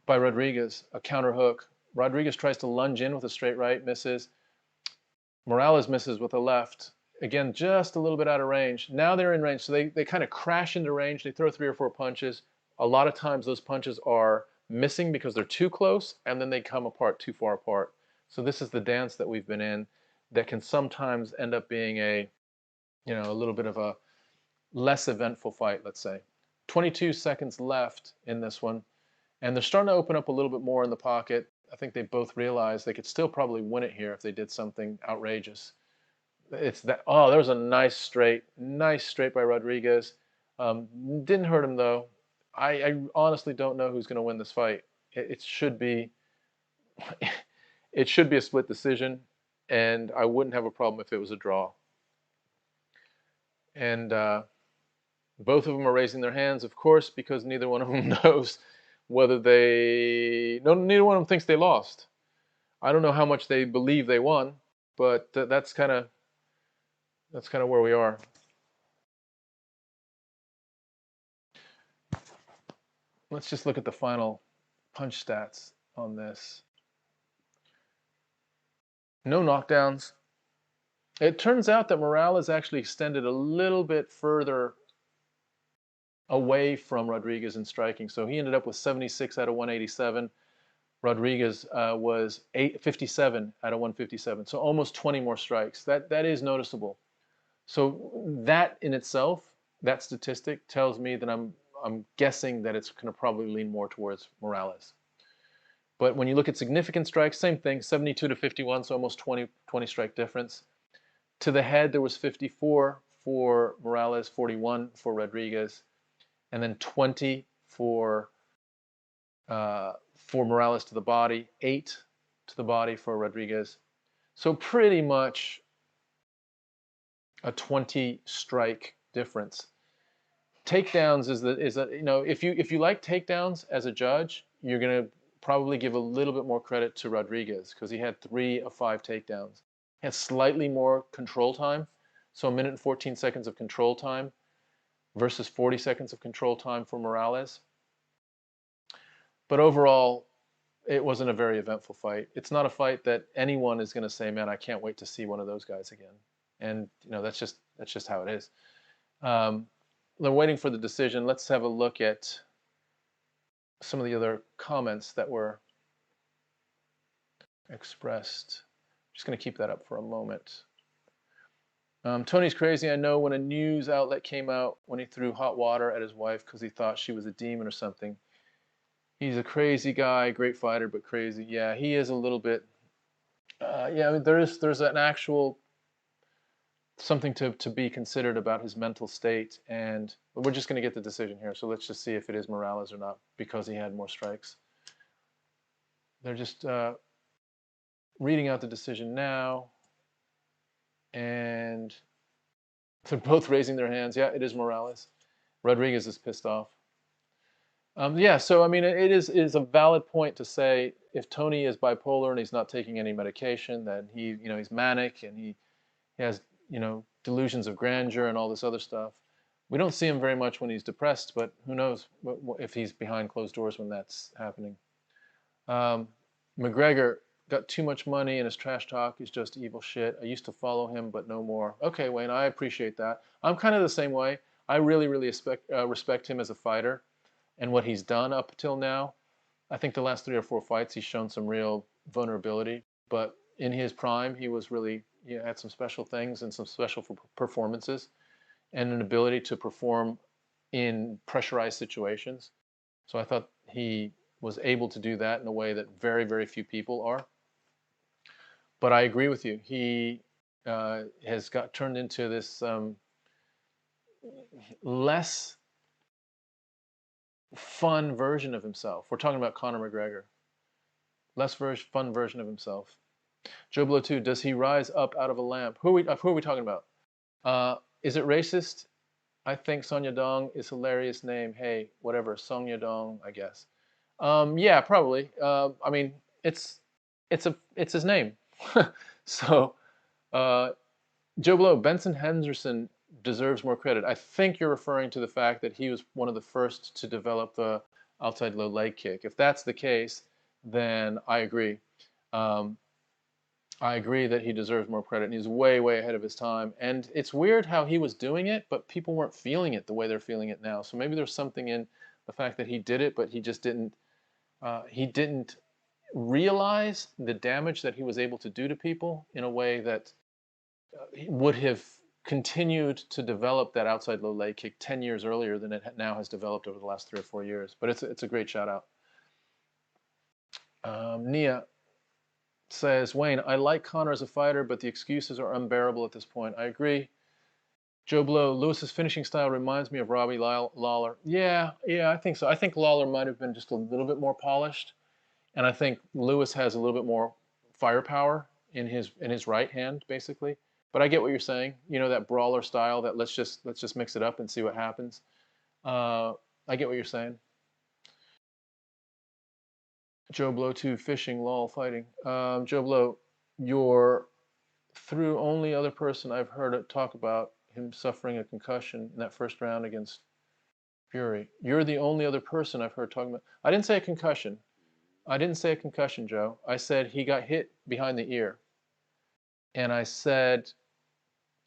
Rodriguez, a counter hook. Rodriguez tries to lunge in with a straight right, misses. Morales misses with a left. Again, just a little bit out of range. Now they're in range, so they kind of crash into range. They throw 3 or 4 punches. A lot of times those punches are missing because they're too close, and then they come apart too far apart. So this is the dance that we've been in that can sometimes end up being a little bit of a less eventful fight, let's say. 22 seconds left in this one, and they're starting to open up a little bit more in the pocket. I think they both realize they could still probably win it here if they did something outrageous. It's that, oh, there was a nice straight by Rodriguez. Didn't hurt him though. I honestly don't know who's going to win this fight. It should be it should be a split decision, and I wouldn't have a problem if it was a draw. And both of them are raising their hands, of course, because neither one of them knows whether neither one of them thinks they lost. I don't know how much they believe they won, but that's kind of where we are. Let's just look at the final punch stats on this. No knockdowns. It turns out that Morales actually extended a little bit further away from Rodriguez in striking. So he ended up with 76 out of 187. Rodriguez was 57 out of 157. So almost 20 more strikes. That is noticeable. So that in itself, that statistic tells me that I'm guessing that it's going to probably lean more towards Morales. But when you look at significant strikes, same thing, 72 to 51, so almost 20 strike difference. To the head, there was 54 for Morales, 41 for Rodriguez, and then 20 for Morales to the body, 8 to the body for Rodriguez. So pretty much a 20 strike difference. Takedowns is if you like takedowns as a judge, you're going to probably give a little bit more credit to Rodriguez because he had 3 of 5 takedowns. He had slightly more control time, so 1 minute and 14 seconds of control time versus 40 seconds of control time for Morales. But overall, it wasn't a very eventful fight. It's not a fight that anyone is going to say, man, I can't wait to see one of those guys again. And that's just how it is. They're waiting for the decision. Let's have a look at some of the other comments that were expressed. I'm just going to keep that up for a moment. Tony's crazy. I know when a news outlet came out when he threw hot water at his wife because he thought she was a demon or something. He's a crazy guy, great fighter, but crazy. Yeah, he is a little bit. Yeah, I mean, there's an actual something to be considered about his mental state, and we're just going to get the decision here. So let's just see if it is Morales or not because he had more strikes. They're just reading out the decision now, and they're both raising their hands. Yeah, it is Morales. Rodriguez is pissed off. Yeah, so I mean, it is a valid point to say if Tony is bipolar and he's not taking any medication, then he's manic and he has delusions of grandeur and all this other stuff. We don't see him very much when he's depressed, but who knows if he's behind closed doors when that's happening. McGregor got too much money and his trash talk is just evil shit. I used to follow him, but no more. Okay, Wayne, I appreciate that. I'm kind of the same way. I really, really respect him as a fighter and what he's done up till now. I think the last 3 or 4 fights he's shown some real vulnerability, but in his prime he was really had some special things and some special performances and an ability to perform in pressurized situations. So I thought he was able to do that in a way that very, very few people are. But I agree with you. He has got turned into this less fun version of himself. We're talking about Conor McGregor. Less fun version of himself. Joe Blow 2, does he rise up out of a lamp? Who are we talking about? Is it racist? I think Song Yadong is a hilarious name. Hey, whatever, Song Yadong, I guess. Yeah, probably. I mean, it's his name. So Uh, Joe Blow, Benson Henderson deserves more credit. I think you're referring to the fact that he was one of the first to develop the outside low leg kick. If that's the case, then I agree. Um, I agree that he deserves more credit, and he's way, way ahead of his time. And it's weird how he was doing it, but people weren't feeling it the way they're feeling it now. So maybe there's something in the fact that he did it, but he just didn't. He didn't realize the damage that he was able to do to people in a way that would have continued to develop that outside low leg kick 10 years earlier than it now has developed over the last 3 or 4 years. But it's a great shout out. Nia says, Wayne, I like Conor as a fighter, but the excuses are unbearable at this point. I agree. Joe Blow, Lewis's finishing style reminds me of Robbie Lawler. Yeah, I think so. I think Lawler might have been just a little bit more polished, and I think Lewis has a little bit more firepower in his right hand, basically. But I get what you're saying. You know, that brawler style, that let's just mix it up and see what happens. I get what you're saying. Joe Blow 2, fishing, lol, fighting. Joe Blow, you're through only other person I've heard it talk about him suffering a concussion in that first round against Fury. You're the only other person I've heard talking about. I didn't say a concussion. I didn't say a concussion, Joe. I said he got hit behind the ear. And I said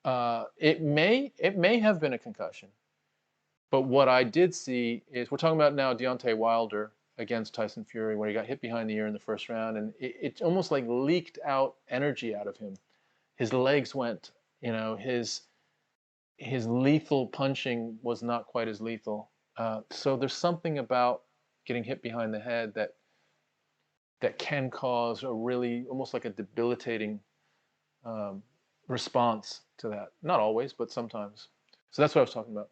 it may have been a concussion. But what I did see is, we're talking about now Deontay Wilder against Tyson Fury, where he got hit behind the ear in the first round, and it almost like leaked out energy out of him. His legs went, you know, his lethal punching was not quite as lethal. So there's something about getting hit behind the head that can cause a really, almost like a debilitating response to that. Not always, but sometimes. So that's what I was talking about.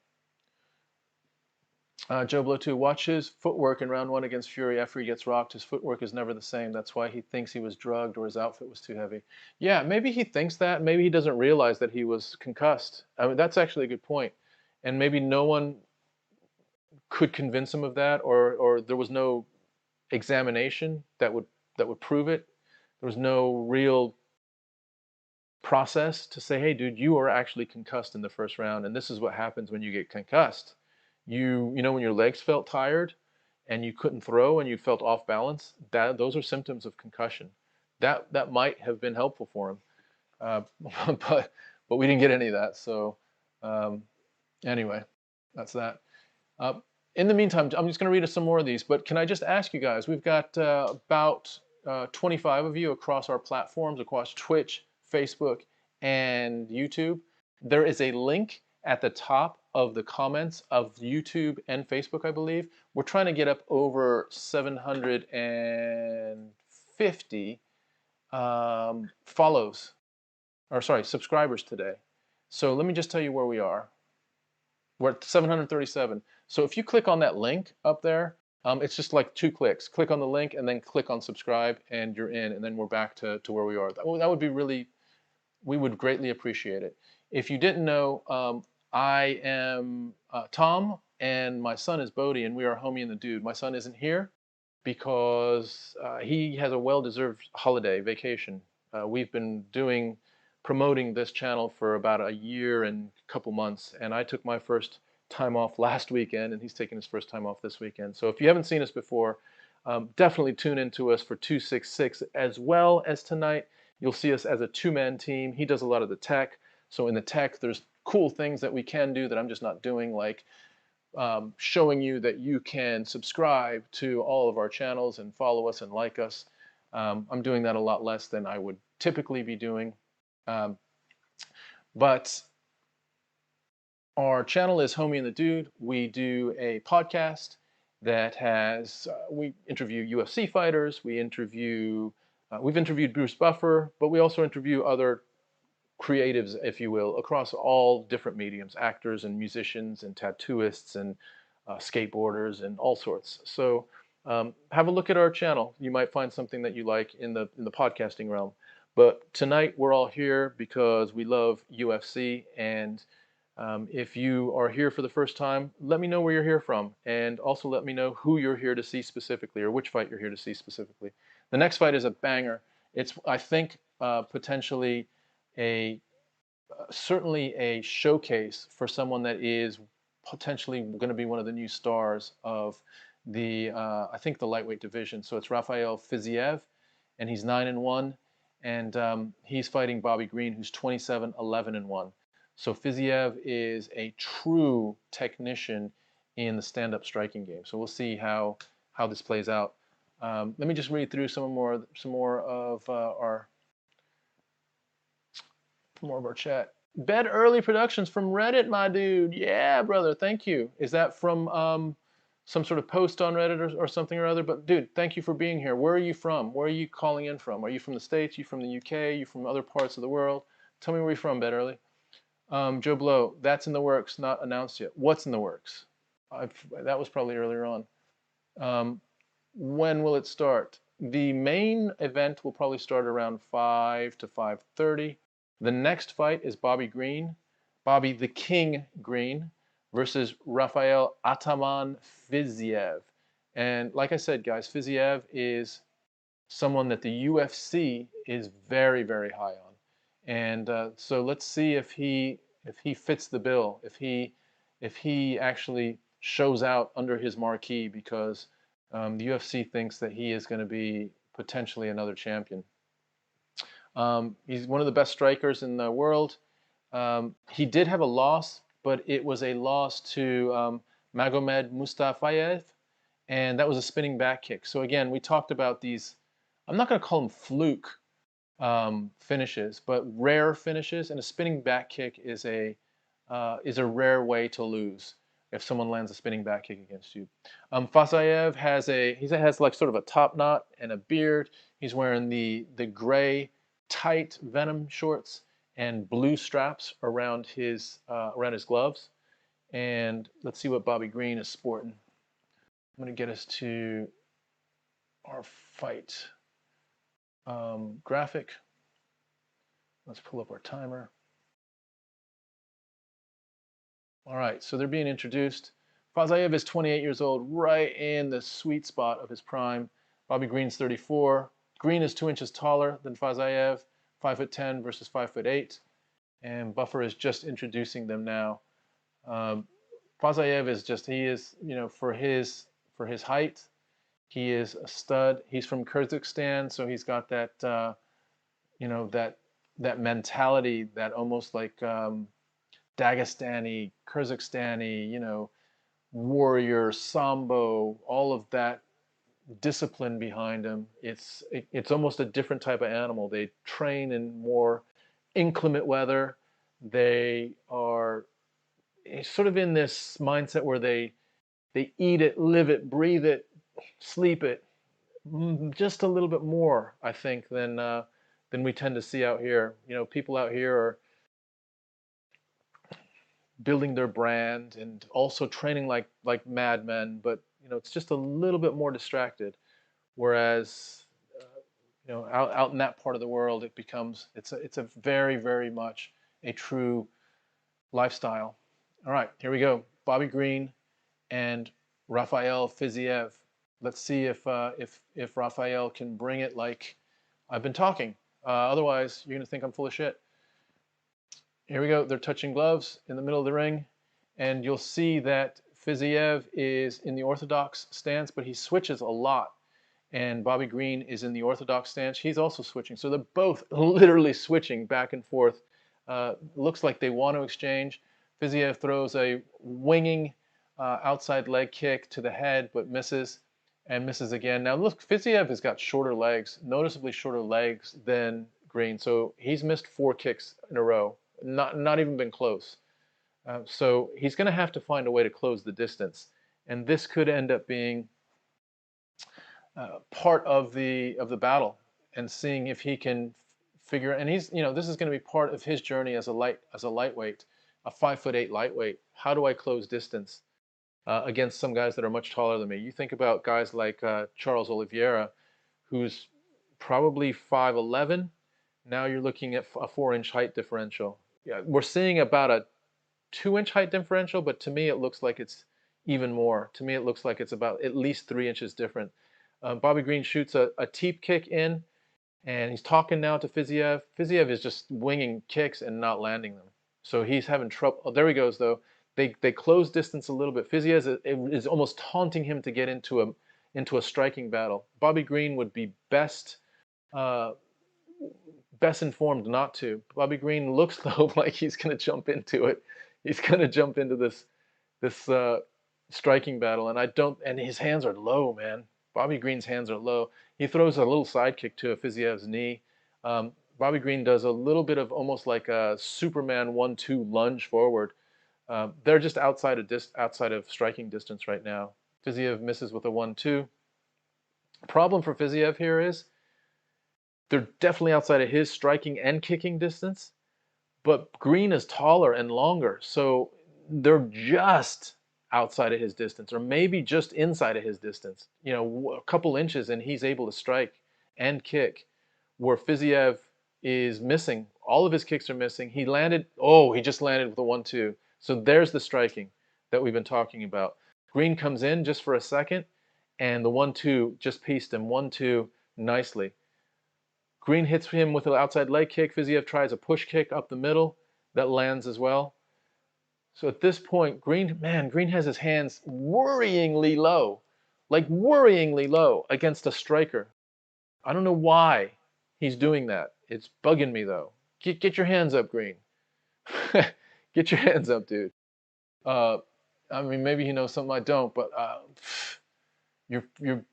Joe Blow 2, watch his footwork in round 1 against Fury after he gets rocked. His footwork is never the same. That's why he thinks he was drugged or his outfit was too heavy. Yeah, maybe he thinks that. Maybe he doesn't realize that he was concussed. I mean, that's actually a good point. And maybe no one could convince him of that, or there was no examination that would prove it. There was no real process to say, hey, dude, you are actually concussed in the first round, and this is what happens when you get concussed. You know, when your legs felt tired and you couldn't throw and you felt off balance, those are symptoms of concussion. That might have been helpful for him, but we didn't get any of that. So anyway, that's that. In the meantime, I'm just going to read some more of these, but can I just ask you guys, we've got about 25 of you across our platforms, across Twitch, Facebook, and YouTube. There is a link at the top of the comments of YouTube and Facebook, I believe. We're trying to get up over 750 subscribers today. So let me just tell you where we are. We're at 737. So if you click on that link up there, it's just like 2 clicks. Click on the link and then click on subscribe, and you're in, and then we're back to where we are. That would be really, we would greatly appreciate it. If you didn't know, I am Tom, and my son is Bodie, and we are Homie and the Dude. My son isn't here because he has a well-deserved holiday vacation. We've been promoting this channel for about a year and a couple months, and I took my first time off last weekend, and he's taking his first time off this weekend. So if you haven't seen us before, definitely tune into us for 266 as well as tonight. You'll see us as a 2-man team. He does a lot of the tech. So in the tech, there's cool things that we can do that I'm just not doing, like showing you that you can subscribe to all of our channels and follow us and like us. I'm doing that a lot less than I would typically be doing. But our channel is Homie and the Dude. We do a podcast that has, we interview UFC fighters, we've interviewed Bruce Buffer, but we also interview other creatives, if you will, across all different mediums, actors and musicians and tattooists and skateboarders and all sorts. So have a look at our channel. You might find something that you like in the podcasting realm. But tonight we're all here because we love UFC, and if you are here for the first time, let me know where you're here from, and also let me know who you're here to see specifically, or which fight you're here to see specifically. The next fight is a banger. It's, I think, potentially a certainly a showcase for someone that is potentially going to be one of the new stars of the I think the lightweight division. So it's Rafael Fizziev, and he's 9-1, and he's fighting Bobby Green, who's 27-11-1. So Fizziev is a true technician in the stand-up striking game. So we'll see how this plays out. Let me just read through some more of our chat. Bed Early Productions from Reddit, my dude. Yeah, brother. Thank you. Is that from some sort of post on Reddit or something or other? But dude, thank you for being here. Where are you from? Where are you calling in from? Are you from the States? Are you from the UK? Are you from other parts of the world? Tell me where you're from, Bed Early. Joe Blow, that's in the works, not announced yet. What's in the works? That was probably earlier on. When will it start? The main event will probably start around 5 to 5:30. The next fight is Bobby the King Green, versus Rafael Ataman Fizziev. And like I said, guys, Fizziev is someone that the UFC is very, very high on. And so let's see if he fits the bill, if he actually shows out under his marquee, because the UFC thinks that he is going to be potentially another champion. He's one of the best strikers in the world. He did have a loss, but it was a loss to Magomed Mustafayev, and that was a spinning back kick. So again, we talked about these, I'm not going to call them fluke finishes, but rare finishes, and a spinning back kick is a rare way to lose if someone lands a spinning back kick against you. Fazayev has like sort of a top knot and a beard. He's wearing the gray tight Venom shorts and blue straps around his gloves. And let's see what Bobby Green is sporting. I'm going to get us to our fight graphic. Let's pull up our timer. All right, so they're being introduced. Fazayev is 28 years old, right in the sweet spot of his prime. Bobby Green's 34. Green is 2 inches taller than Fazayev, 5'10" versus 5'8", and Buffer is just introducing them now. Fazayev is for his height, he is a stud. He's from Kyrgyzstan, so he's got that that mentality, that almost like Dagestani, Kyrgyzstani, warrior, sambo, all of that discipline behind him. It's almost a different type of animal. They train in more inclement weather. They are sort of in this mindset where they eat it, live it, breathe it, sleep it, just a little bit more, I think, than we tend to see out here. People out here are building their brand and also training like madmen, but it's just a little bit more distracted. Whereas out in that part of the world, it's a very, very much a true lifestyle. All right, here we go. Bobby Green and Rafael Fizziev. Let's see if Rafael can bring it like I've been talking. Otherwise, you're gonna think I'm full of shit. Here we go. They're touching gloves in the middle of the ring, and you'll see that Fizziev is in the orthodox stance, but he switches a lot. And Bobby Green is in the orthodox stance. He's also switching. So they're both literally switching back and forth. Looks like they want to exchange. Fizziev throws a winging outside leg kick to the head, but misses and misses again. Now look, Fizziev has got shorter legs, noticeably shorter legs than Green. So he's missed 4 kicks in a row. Not even been close. So he's going to have to find a way to close the distance, and this could end up being part of the battle, and seeing if he can figure. And he's this is going to be part of his journey as a lightweight, a 5'8" lightweight. How do I close distance against some guys that are much taller than me? You think about guys like Charles Oliveira, who's probably 5'11". Now you're looking at a 4-inch height differential. Yeah, we're seeing about a 2-inch height differential, but to me it looks like it's even more. To me it looks like it's about at least 3 inches different. Bobby Green shoots a teep kick in, And he's talking now to Fizziev. Fizziev is just winging kicks and not landing them. So he's having trouble. Oh, there he goes, though. They close distance a little bit. Fizziev is almost taunting him to get into a striking battle. Bobby Green would be best informed not to. Bobby Green looks though like he's going to jump into it. He's going to jump into this striking battle, and I don't. And his hands are low, man. Bobby Green's hands are low. He throws a little side kick to Fizziev's knee. Bobby Green does a little bit of almost like a Superman 1-2 lunge forward. They're just outside of striking distance right now. Fizziev misses with a 1-2. Problem for Fizziev here is they're definitely outside of his striking and kicking distance, but Green is taller and longer, so they're just outside of his distance, or maybe just inside of his distance. You know, a couple inches, and he's able to strike and kick, where Fizziev is missing. All of his kicks are missing. He just landed with a 1-2. So there's the striking that we've been talking about. Green comes in just for a second, and the 1-2 just pieced him. 1-2 nicely. Green hits him with an outside leg kick. Fizziev tries a push kick up the middle. That lands as well. So at this point, Green has his hands worryingly low, like worryingly low against a striker. I don't know why he's doing that. It's bugging me though. Get your hands up, Green. Get your hands up, dude. I mean, maybe he knows something I don't, but you're man.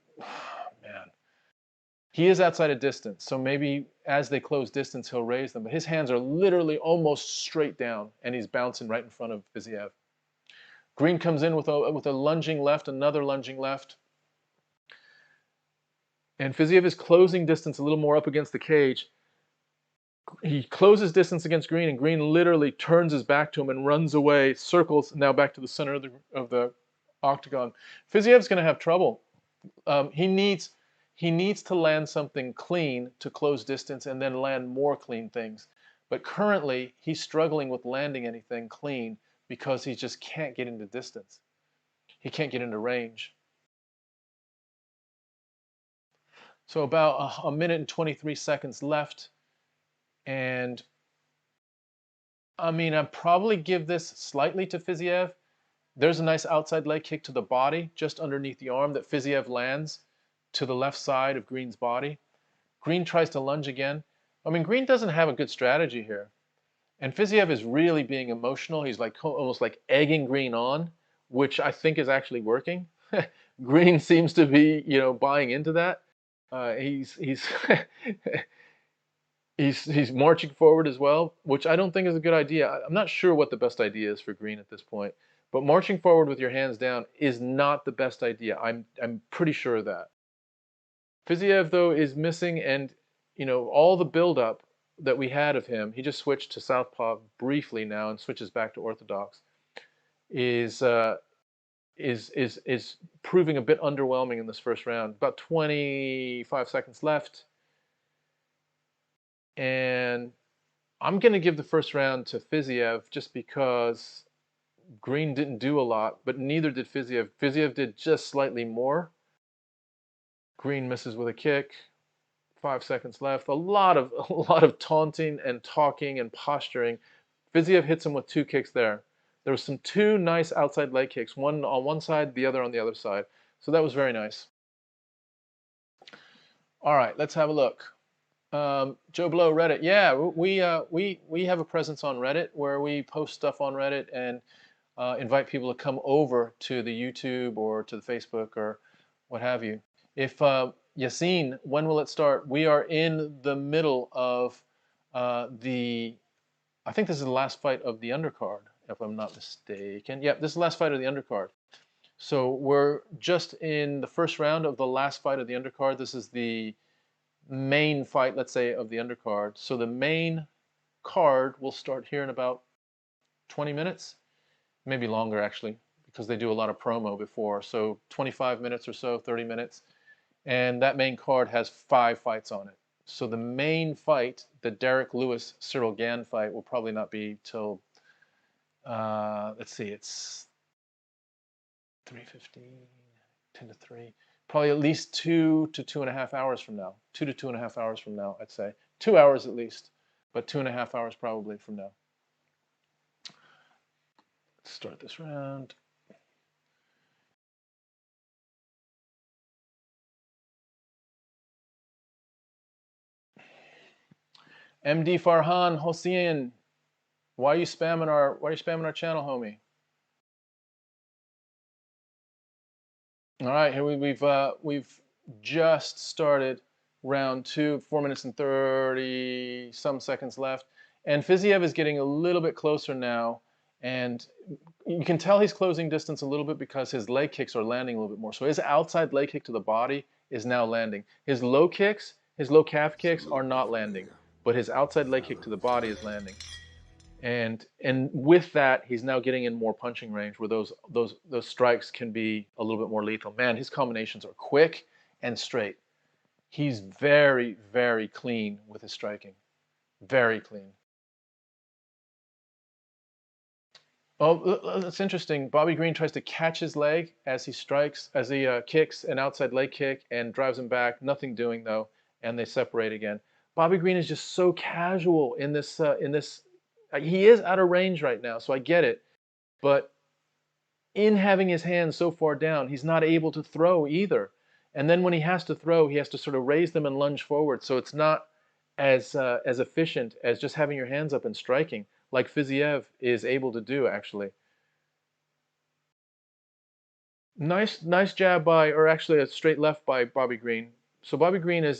He is outside of distance, so maybe as they close distance, he'll raise them. But his hands are literally almost straight down, and he's bouncing right in front of Fizziev. Green comes in with a lunging left, another lunging left. And Fizziev is closing distance a little more up against the cage. He closes distance against Green, and Green literally turns his back to him and runs away, circles now back to the center of the octagon. Fizziev's going to have trouble. He needs to land something clean to close distance and then land more clean things. But currently, he's struggling with landing anything clean because he just can't get into distance. He can't get into range. So about a minute and 23 seconds left. And I mean, I'd probably give this slightly to Fizziev. There's a nice outside leg kick to the body, just underneath the arm, that Fizziev lands to the left side of Green's body. Green tries to lunge again. I mean, Green doesn't have a good strategy here. And Fizziev is really being emotional. He's like almost like egging Green on, which I think is actually working. Green seems to be, buying into that. He's he's marching forward as well, which I don't think is a good idea. I'm not sure what the best idea is for Green at this point, but marching forward with your hands down is not the best idea. I'm pretty sure of that. Fizziev, though, is missing, and all the buildup that we had of him, he just switched to southpaw briefly now and switches back to orthodox, is proving a bit underwhelming in this first round. About 25 seconds left, and I'm going to give the first round to Fizziev just because Green didn't do a lot, but neither did Fizziev. Fizziev did just slightly more. Green misses with a kick. 5 seconds left. A lot of taunting and talking and posturing. Fizziev hits him with 2 kicks there. There was 2 nice outside leg kicks, one on one side, the other on the other side. So that was very nice. All right, let's have a look. Joe Blow, Reddit. Yeah, we have a presence on Reddit where we post stuff on Reddit and invite people to come over to the YouTube or to the Facebook or what have you. If Yassine, when will it start? We are in the middle of I think this is the last fight of the undercard, if I'm not mistaken. Yep, this is the last fight of the undercard. So we're just in the first round of the last fight of the undercard. This is the main fight, let's say, of the undercard. So the main card will start here in about 20 minutes, maybe longer actually, because they do a lot of promo before. So 25 minutes or so, 30 minutes. And that main card has 5 fights on it. So the main fight, the Derrick Lewis Ciryl Gane fight, will probably not be till let's see, it's 3:15, 10 to 3. Probably at least 2 to 2.5 hours from now. 2 to 2.5 hours from now, I'd say. 2 hours at least, but 2.5 hours probably from now. Let's start this round. MD Farhan Hossein, why are you spamming our channel, homie? All right, here we've just started round 2, 4 minutes and 30 some seconds left, and Fizziev is getting a little bit closer now, and you can tell he's closing distance a little bit because his leg kicks are landing a little bit more. So his outside leg kick to the body is now landing. His low kicks, his low calf kicks are not landing, but his outside leg kick to the body is landing. And with that, he's now getting in more punching range where those strikes can be a little bit more lethal. Man, his combinations are quick and straight. He's very, very clean with his striking. Very clean. Oh, that's interesting. Bobby Green tries to catch his leg as he strikes, as he kicks an outside leg kick and drives him back. Nothing doing though, and they separate again. Bobby Green is just so casual in this. He is out of range right now, so I get it. But in having his hands so far down, he's not able to throw either. And then when he has to throw, he has to sort of raise them and lunge forward. So it's not as efficient as just having your hands up and striking, like Fizziev is able to do, actually. Nice jab by, or actually a straight left by Bobby Green. So Bobby Green is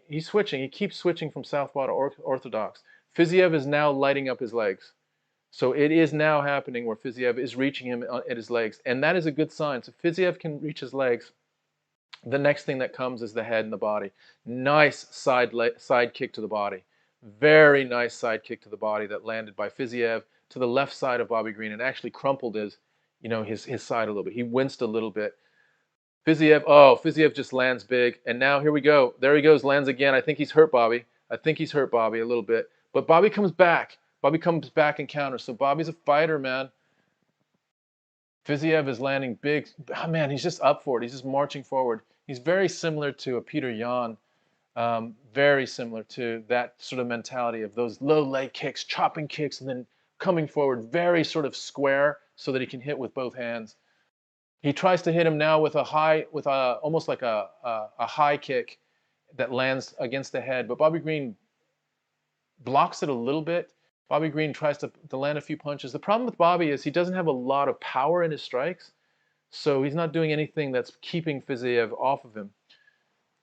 he's switching. He keeps switching from southpaw to orthodox. Fizziev is now lighting up his legs. So it is now happening where Fizziev is reaching him at his legs. And that is a good sign. So Fizziev can reach his legs. The next thing that comes is the head and the body. Nice side kick to the body. Very nice side kick to the body that landed by Fizziev to the left side of Bobby Green and actually crumpled his side a little bit. He winced a little bit. Fizziev just lands big. And now here we go. There he goes, lands again. I think he's hurt Bobby. I think he's hurt Bobby a little bit. But Bobby comes back. Bobby comes back and counters. So Bobby's a fighter, man. Fizziev is landing big. Oh, man, he's just up for it. He's just marching forward. He's very similar to a Peter Yan. Very similar to that sort of mentality of those low leg kicks, chopping kicks, and then coming forward. Very sort of square so that he can hit with both hands. He tries to hit him now with almost like a high kick that lands against the head. But Bobby Green blocks it a little bit. Bobby Green tries to land a few punches. The problem with Bobby is he doesn't have a lot of power in his strikes, so he's not doing anything that's keeping Fizziev off of him.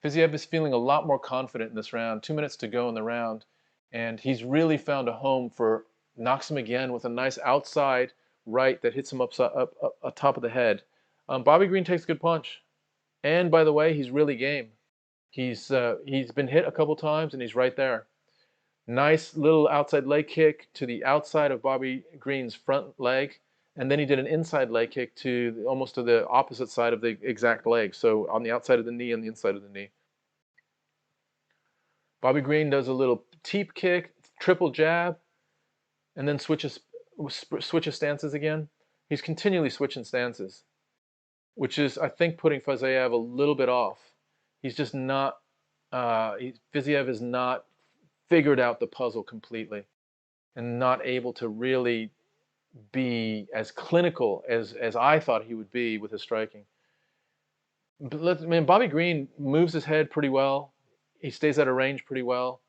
Fizziev is feeling a lot more confident in this round. 2 minutes to go in the round, and he's really found a home knocks him again with a nice outside right that hits him up top of the head. Bobby Green takes a good punch, and by the way, he's really game. He's been hit a couple times, and he's right there. Nice little outside leg kick to the outside of Bobby Green's front leg, and then he did an inside leg kick almost to the opposite side of the exact leg, so on the outside of the knee and the inside of the knee. Bobby Green does a little teep kick, triple jab, and then switches stances again. He's continually switching stances, which is, I think, putting Fizziev a little bit off. He's just not, Fizziev is not figured out the puzzle completely and not able to really be as clinical as I thought he would be with his striking. But Bobby Green moves his head pretty well. He stays out of range pretty well.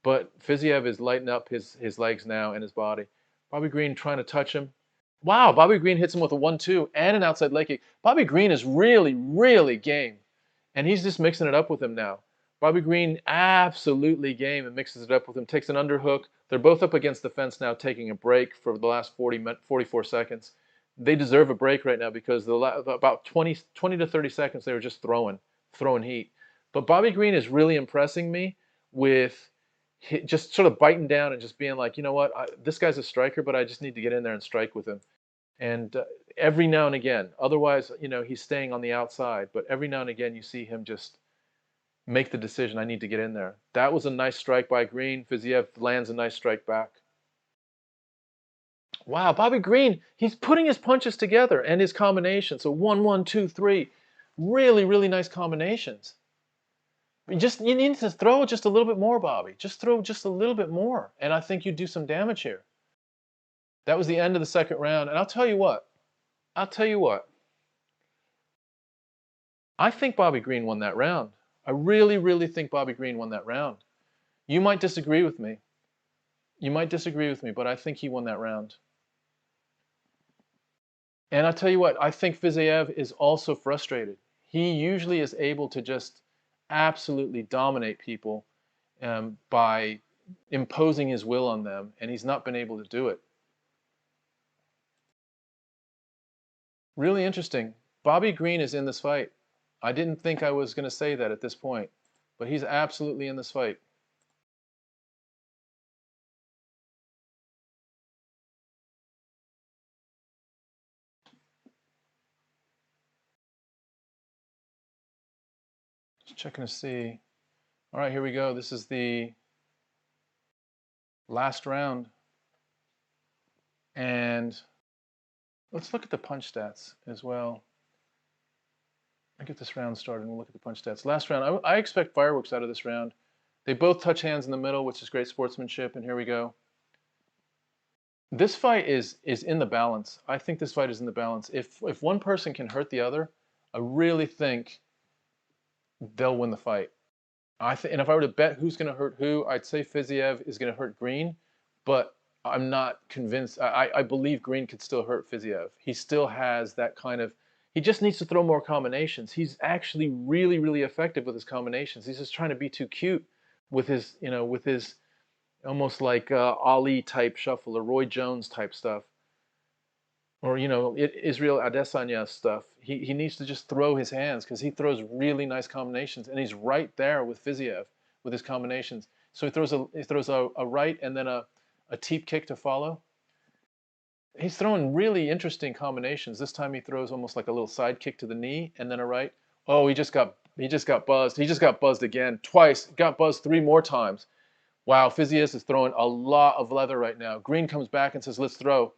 But Fizziev is lighting up his legs now and his body. Bobby Green trying to touch him. Wow, Bobby Green hits him with a 1-2 and an outside leg kick. Bobby Green is really, really game. And he's just mixing it up with him now. Bobby Green absolutely game and mixes it up with him, takes an underhook. They're both up against the fence now, taking a break for the last 44 seconds. They deserve a break right now because about 20 to 30 seconds they were just throwing heat. But Bobby Green is really impressing me with just sort of biting down and just being like, you know what, this guy's a striker, but I just need to get in there and strike with him. And every now and again, otherwise, he's staying on the outside, but every now and again you see him just make the decision, I need to get in there. That was a nice strike by Green. Fizziev lands a nice strike back. Wow, Bobby Green, he's putting his punches together and his combination. So 1, 1, 2, 3. Really, really nice combinations. You need to throw just a little bit more, Bobby. Just throw just a little bit more, and I think you do some damage here. That was the end of the second round, and I'll tell you what. I'll tell you what. I think Bobby Green won that round. I really, really think Bobby Green won that round. You might disagree with me. You might disagree with me, but I think he won that round. And I'll tell you what, I think Fizziev is also frustrated. He usually is able to just absolutely dominate people by imposing his will on them, and he's not been able to do it. Really interesting. Bobby Green is in this fight. I didn't think I was going to say that at this point, but he's absolutely in this fight. Just checking to see. All right, here we go. This is the last round. And let's look at the punch stats as well. I'll get this round started and we'll look at the punch stats. Last round, I expect fireworks out of this round. They both touch hands in the middle, which is great sportsmanship, and here we go. This fight is in the balance. I think this fight is in the balance. If one person can hurt the other, I really think they'll win the fight. And if I were to bet who's going to hurt who, I'd say Fizziev is going to hurt Green, but I'm not convinced. I believe Green could still hurt Fizziev. He still has that kind of. He just needs to throw more combinations. He's actually really, really effective with his combinations. He's just trying to be too cute with his, with his almost like Ali type shuffle or Roy Jones type stuff, or Israel Adesanya stuff. He needs to just throw his hands because he throws really nice combinations, and he's right there with Fizziev with his combinations. So he throws a right and then a teep kick to follow. He's throwing really interesting combinations. This time he throws almost like a little side kick to the knee and then a right. Oh, he just got buzzed. He just got buzzed again, twice. Got buzzed 3 more times. Wow, Fizziev is throwing a lot of leather right now. Green comes back and says, "Let's throw."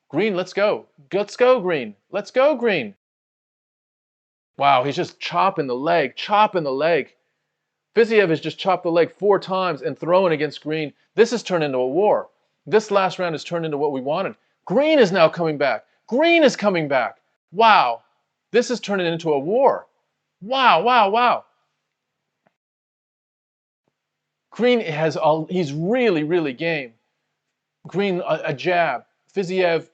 Green, let's go. Let's go, Green. Let's go, Green. Wow, he's just chopping the leg, chopping the leg. Fizziev has just chopped the leg 4 times and throwing against Green. This has turned into a war. This last round has turned into what we wanted. Green is now coming back. Green is coming back. Wow. This is turning into a war. Wow, wow, wow. Green he's really, really game. Green, a jab. Fiziev's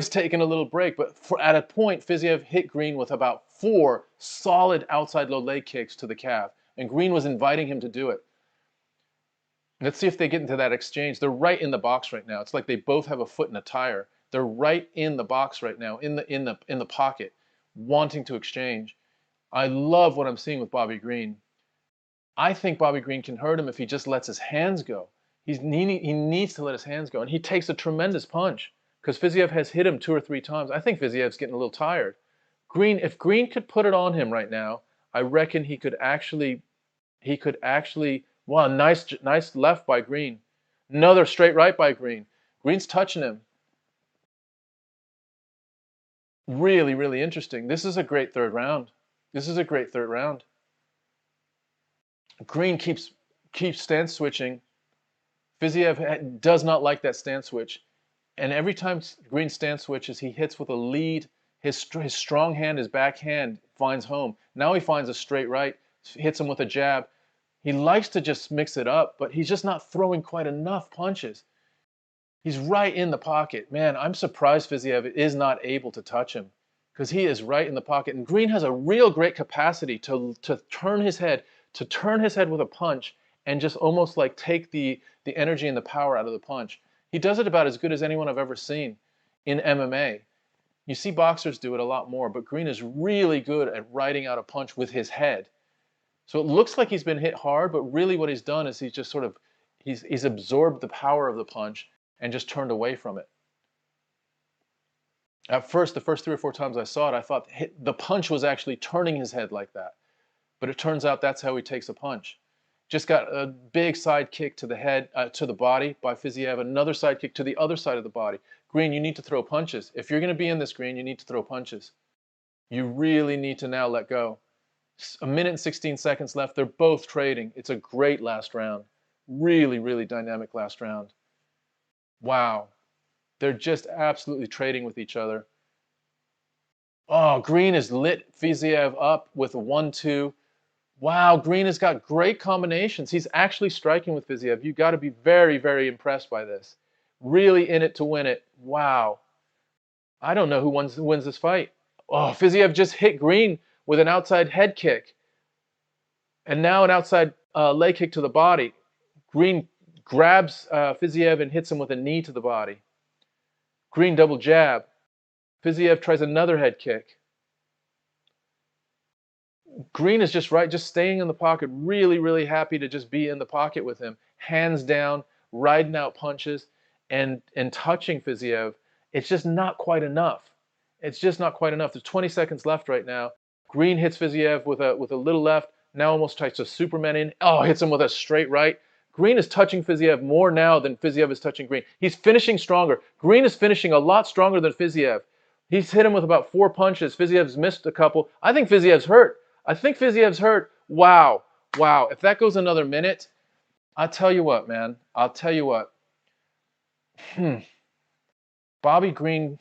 taken a little break, but at a point, Fizziev hit Green with about 4 solid outside low leg kicks to the calf, and Green was inviting him to do it. Let's see if they get into that exchange. They're right in the box right now. It's like they both have a foot in a tire. They're right in the box right now, in the pocket, wanting to exchange. I love what I'm seeing with Bobby Green. I think Bobby Green can hurt him if he just lets his hands go. He needs to let his hands go, and he takes a tremendous punch because Fizziev has hit him 2 or 3 times. I think Fiziev's getting a little tired. If Green could put it on him right now, I reckon he could actually. Wow, nice left by Green. Another straight right by Green. Green's touching him. Really, really interesting. This is a great 3rd round. This is a great 3rd round. Green keeps stance switching. Fizziev does not like that stance switch. And every time Green stance switches, he hits with a lead. His strong hand, his backhand, finds home. Now he finds a straight right, hits him with a jab. He likes to just mix it up, but he's just not throwing quite enough punches. He's right in the pocket. Man, I'm surprised Fizziev is not able to touch him because he is right in the pocket. And Green has a real great capacity to turn his head with a punch and just almost like take the energy and the power out of the punch. He does it about as good as anyone I've ever seen in MMA. You see boxers do it a lot more, but Green is really good at riding out a punch with his head. So it looks like he's been hit hard, but really what he's done is he's just sort of, he's absorbed the power of the punch and just turned away from it. At first, the first 3 or 4 times I saw it, I thought the punch was actually turning his head like that. But it turns out that's how he takes a punch. Just got a big side kick to the head, to the body by Fizziev, another side kick to the other side of the body. Green, you need to throw punches. If you're going to be in this, Green, you need to throw punches. You really need to now let go. A minute and 16 seconds left. They're both trading. It's a great last round. Really, really dynamic last round. Wow. They're just absolutely trading with each other. Oh, Gane has lit Fizziev up with a 1-2. Wow, Gane has got great combinations. He's actually striking with Fizziev. You've got to be very, very impressed by this. Really in it to win it. Wow. I don't know who wins this fight. Oh, Fizziev just hit Gane with an outside head kick. And now an outside leg kick to the body. Gane grabs Fizziev and hits him with a knee to the body. Gane double jab. Fizziev tries another head kick. Gane is just staying in the pocket, really, really happy to just be in the pocket with him. Hands down, riding out punches, and touching Fizziev. It's just not quite enough. It's just not quite enough. There's 20 seconds left right now. Gane hits Fizziev with a little left, now almost tries to Superman in. Oh, hits him with a straight right. Gane is touching Fizziev more now than Fizziev is touching Gane. He's finishing stronger. Gane is finishing a lot stronger than Fizziev. He's hit him with about 4 punches. Fizziev's missed a couple. I think Fizziev's hurt. Wow. Wow. If that goes another minute, I'll tell you what, man. I'll tell you what. Bobby Gane,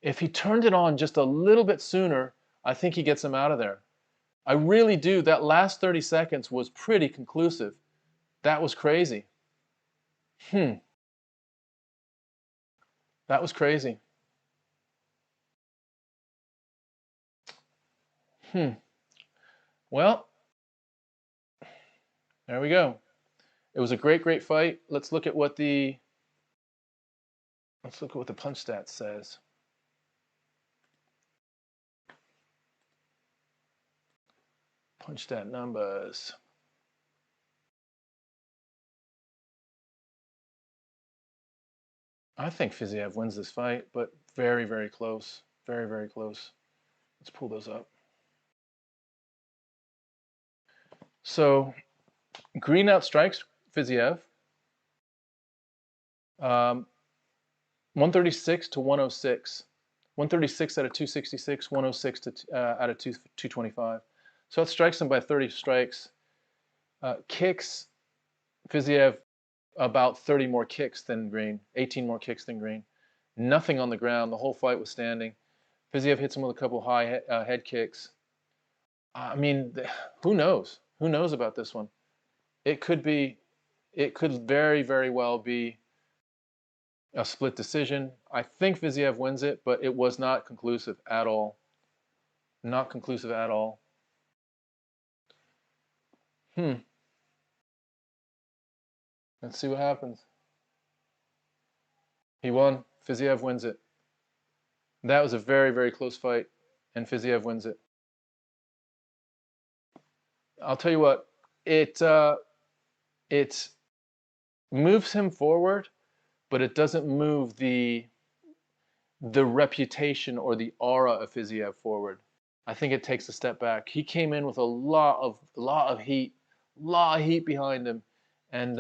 if he turned it on just a little bit sooner, I think he gets him out of there. I really do. That last 30 seconds was pretty conclusive. That was crazy. That was crazy. Well, there we go. It was a great, great fight. Let's look at what the punch stat says. Punch stat numbers. I think Fizziev wins this fight, but very, very close. Very, very close. Let's pull those up. So Gane outstrikes Fizziev 136 to 106. 136 out of 266, 106 out of 225. So it strikes him by 30 strikes. Kicks Fizziev about 30 more kicks than Gane, 18 more kicks than Gane. Nothing on the ground. The whole fight was standing. Fizziev hits him with a couple high head kicks. I mean, who knows? Who knows about this one? It could very, very well be a split decision. I think Fizziev wins it, but it was not conclusive at all. Not conclusive at all. Let's see what happens. He won. Fizziev wins it. That was a very, very close fight, and Fizziev wins it. I'll tell you what, it moves him forward, but it doesn't move the reputation or the aura of Fizziev forward. I think it takes a step back. He came in with a lot of heat behind him, and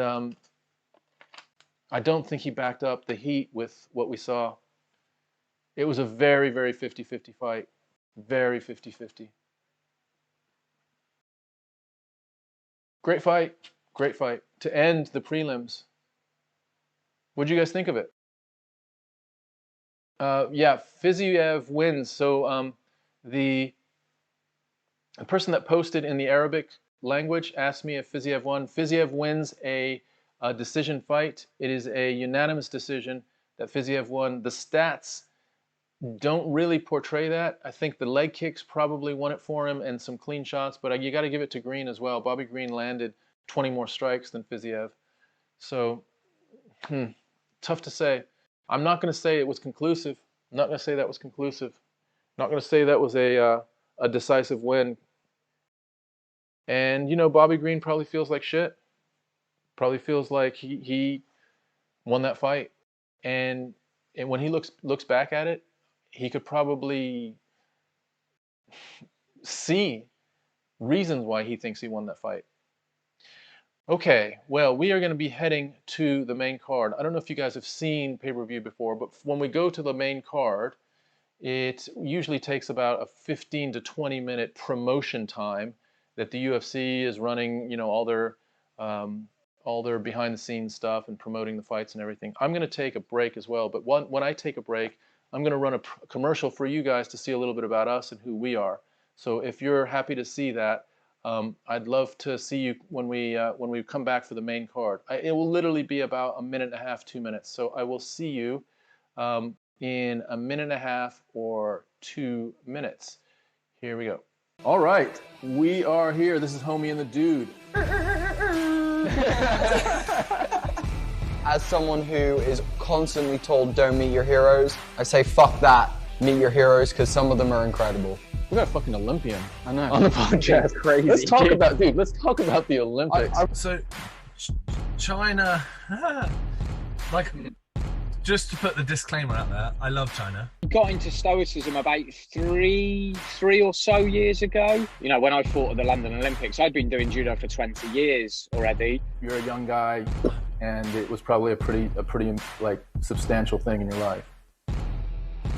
I don't think he backed up the heat with what we saw. It was a very, very 50-50 fight. Very 50-50. Great fight. Great fight. To end the prelims. What did you guys think of it? Yeah, Fizziev wins. So the person that posted in the Arabic language asked me if Fizziev won. Fizziev wins a decision fight. It is a unanimous decision that Fizziev won. The stats don't really portray that. I think the leg kicks probably won it for him and some clean shots, but you got to give it to Gane as well. Bobby Gane landed 20 more strikes than Fizziev. So, tough to say. I'm not going to say it was conclusive. I'm not going to say that was conclusive. I'm not going to say that was a decisive win. And, you know, Bobby Gane probably feels like shit. Probably feels like he won that fight. And when he looks back at it, he could probably see reasons why he thinks he won that fight. Okay, well, we are going to be heading to the main card. I don't know if you guys have seen pay-per-view before, but when we go to the main card, It usually takes about a 15 to 20-minute promotion time that the UFC is running, you know, all their behind-the-scenes stuff and promoting the fights and everything. I'm going to take a break as well, but when I take a break, I'm going to run a commercial for you guys to see a little bit about us and who we are. So if you're happy to see that, I'd love to see you when we come back for the main card. It will literally be about a minute and a half, 2 minutes. So I will see you in a minute and a half or 2 minutes. Here we go. All right, we are here. This is Homie and the Dude. As someone who is constantly told don't meet your heroes, I say fuck that, meet your heroes, because some of them are incredible. We got a fucking Olympian, I know. on the podcast. It's crazy. Let's talk about the Olympics. So, China, like, just to put the disclaimer out there, I love China. Got into stoicism about three or so years ago. You know, when I fought at the London Olympics, I'd been doing judo for 20 years already. You're a young guy, and it was probably a pretty like substantial thing in your life.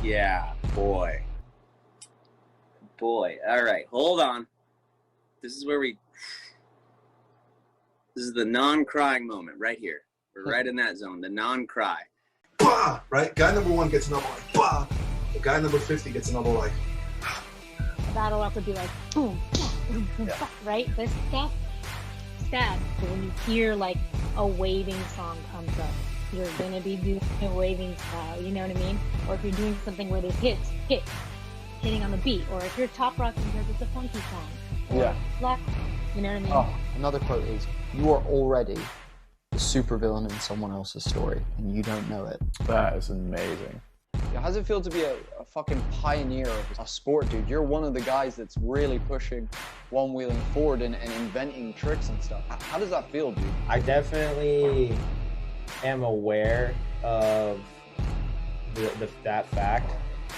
Yeah, boy. All right, hold on. This is the non-crying moment right here. We're right in that zone, the non-cry. Bah! Right? Guy number 1 gets another like, bah! The guy number 50 gets another like, That'll have to be like, boom, boom, boom, Yeah. right? This stuff, sad. So when you hear like a waving song comes up, you're gonna be doing a waving style, you know what I mean? Or if you're doing something where there's hitting on the beat, or if you're top rocking because it's a funky song, or Yeah. black, you know what I mean? Oh, another quote is, you are already the supervillain in someone else's story, and you don't know it. That is amazing. How does it feel to be a fucking pioneer of a sport, dude? You're one of the guys that's really pushing one-wheeling forward and inventing tricks and stuff. How does that feel, dude? I definitely am aware of that fact.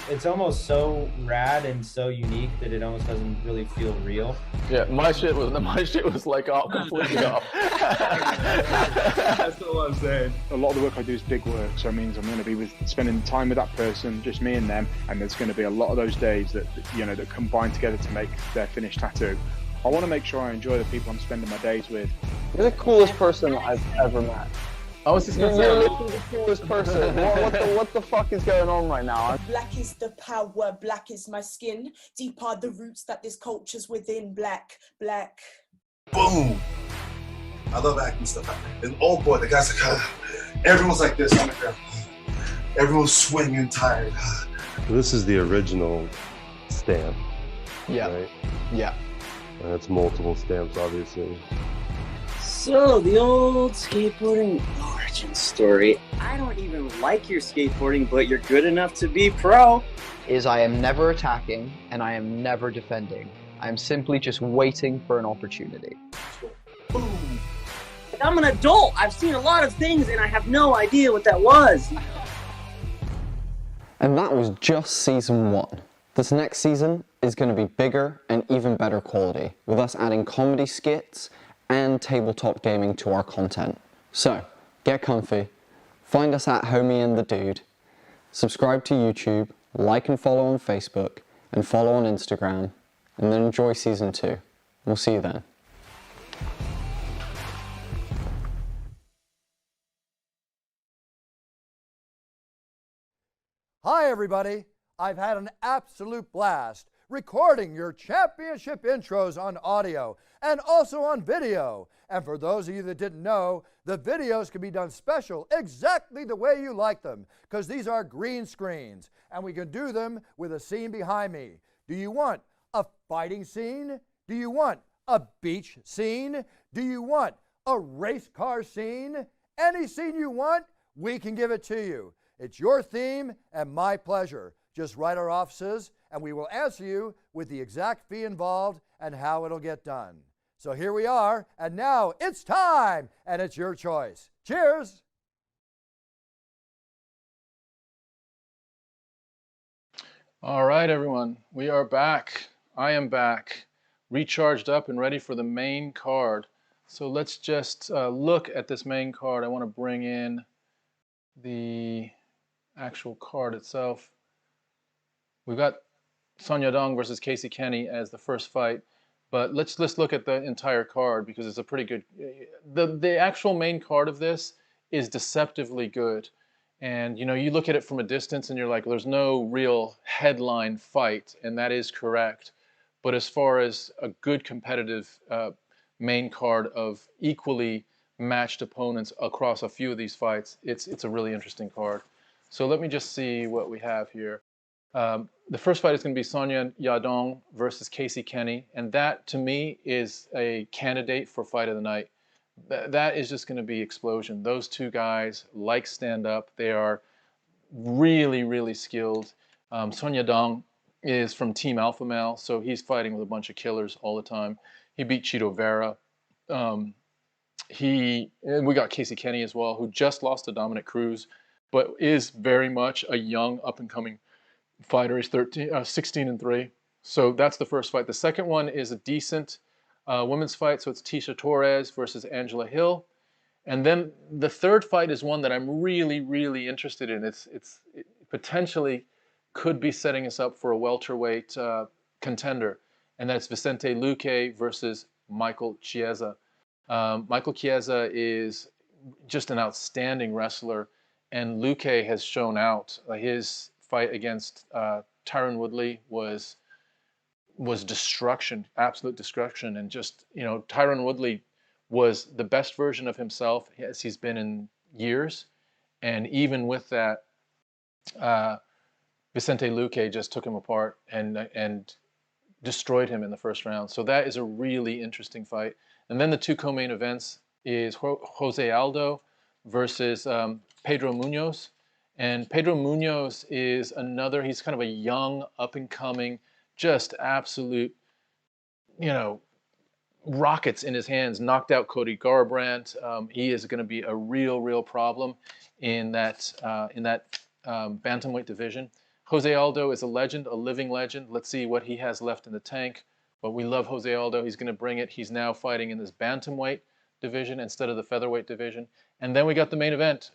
It's almost so rad and so unique that it almost doesn't really feel real. Yeah, my shit was like all completely off. That's all I'm saying. A lot of the work I do is big work, so it means I'm going to be spending time with that person, just me and them, and there's going to be a lot of those days that that combine together to make their finished tattoo. I want to make sure I enjoy the people I'm spending my days with. You're the coolest person I've ever met. I was just You're gonna say, literally the coolest person. What the fuck is going on right now? Black is the power, black is my skin. Deep are the roots that this culture's within. Black. boom! I love acting stuff. And oh boy, the guys like, everyone's like this on the ground. Everyone's swinging tired. This is the original stamp. Yeah. Right? Yeah. And it's multiple stamps, obviously. So, the old skateboarding origin story. I don't even like your skateboarding, but you're good enough to be pro. Is I am never attacking and I am never defending. I am simply just waiting for an opportunity. Boom. I'm an adult. I've seen a lot of things and I have no idea what that was. And that was just season 1. This next season is going to be bigger and even better quality, with us adding comedy skits and tabletop gaming to our content. So, get comfy, find us at Homie and the Dude, subscribe to YouTube, like and follow on Facebook, and follow on Instagram, and then enjoy season 2. We'll see you then. Hi everybody, I've had an absolute blast recording your championship intros on audio and also on video. And for those of you that didn't know, the videos can be done special exactly the way you like them, because these are green screens and we can do them with a scene behind me. Do you want a fighting scene? Do you want a beach scene? Do you want a race car scene? Any scene you want, we can give it to you. It's your theme and my pleasure. Just write our offices and we will answer you with the exact fee involved and how it'll get done. So here we are, and now it's time, and it's your choice. Cheers! all right, everyone, we are back. I am back, recharged up and ready for the main card. So let's just look at this main card. I want to bring in the actual card itself. We've got Son Yadong versus Casey Kenney as the first fight, but let's look at the entire card because it's a pretty good. The actual main card of this is deceptively good, and you look at it from a distance and you're like, there's no real headline fight, and that is correct. But as far as a good competitive main card of equally matched opponents across a few of these fights, it's a really interesting card. So let me just see what we have here. The first fight is going to be Sonia Yadong versus Casey Kenney, and that to me is a candidate for fight of the night. That is just going to be explosion. Those two guys like stand up. They are really, really skilled. Sonia Yadong is from Team Alpha Male, so he's fighting with a bunch of killers all the time. He beat Chito Vera. And we got Casey Kenney as well, who just lost to Dominic Cruz, but is very much a young, up-and-coming fighter. He's 16-3. So that's the first fight. The second one is a decent women's fight. So it's Tecia Torres versus Angela Hill. And then the third fight is one that I'm really, really interested in. It potentially could be setting us up for a welterweight contender. And that's Vicente Luque versus Michael Chiesa. Michael Chiesa is just an outstanding wrestler, and Luque has shown out. His fight against Tyron Woodley was destruction, absolute destruction, and just Tyron Woodley was the best version of himself as he's been in years, and even with that, Vicente Luque just took him apart and destroyed him in the first round. So that is a really interesting fight. And then the two co-main events is Jose Aldo versus Pedro Munoz. And Pedro Munoz is another, he's kind of a young, up-and-coming, just absolute, rockets in his hands, knocked out Cody Garbrandt. He is going to be a real problem in that bantamweight division. Jose Aldo is a legend, a living legend. Let's see what he has left in the tank. But we love Jose Aldo. He's going to bring it. He's now fighting in this bantamweight division instead of the featherweight division. And then we got the main event,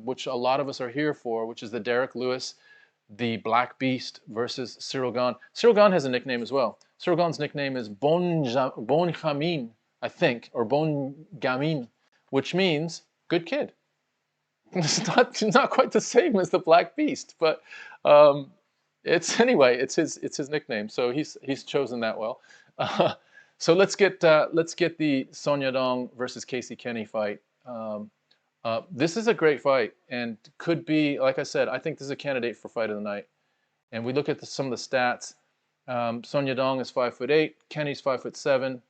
which a lot of us are here for, which is the Derrick Lewis, the Black Beast versus Ciryl Gane. Ciryl Gane has a nickname as well. Ciryl Gane's nickname is Bon Gamin, I think, or Bon Gamin, which means good kid. It's not quite the same as the Black Beast, but it's his nickname. So he's chosen that well. So let's get the Sonia Yadong versus Casey Kenney fight. This is a great fight and could be, like I said, I think this is a candidate for fight of the night. And we look at some of the stats. Sonia Yadong is 5'8", Kenney's 5'7".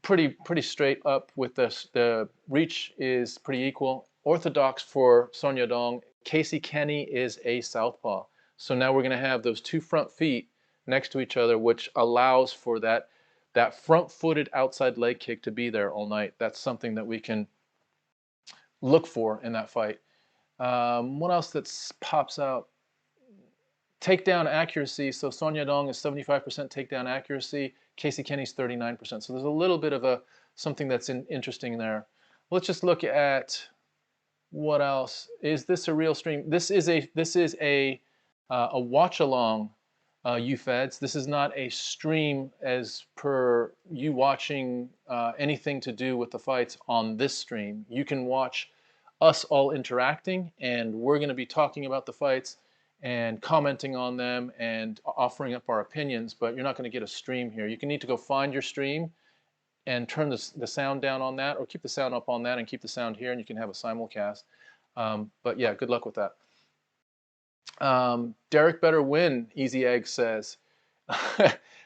Pretty straight up with the reach is pretty equal. Orthodox for Sonia Yadong. Casey Kenney is a southpaw. So now we're going to have those two front feet next to each other, which allows for that front-footed outside leg kick to be there all night. That's something that we can look for in that fight. What else that pops out? Takedown accuracy. So Sonia Yadong is 75% takedown accuracy. Casey Kenney's 39%. So there's a little bit of something that's interesting there. Let's just look at what else. Is this a real stream? This is a watch along. You feds. This is not a stream as per you watching anything to do with the fights on this stream. You can watch us all interacting, and we're going to be talking about the fights and commenting on them and offering up our opinions, but you're not going to get a stream here. You can need to go find your stream and turn the sound down on that, or keep the sound up on that and keep the sound here, and you can have a simulcast. But yeah, good luck with that. Derrick better win, Easy Egg says.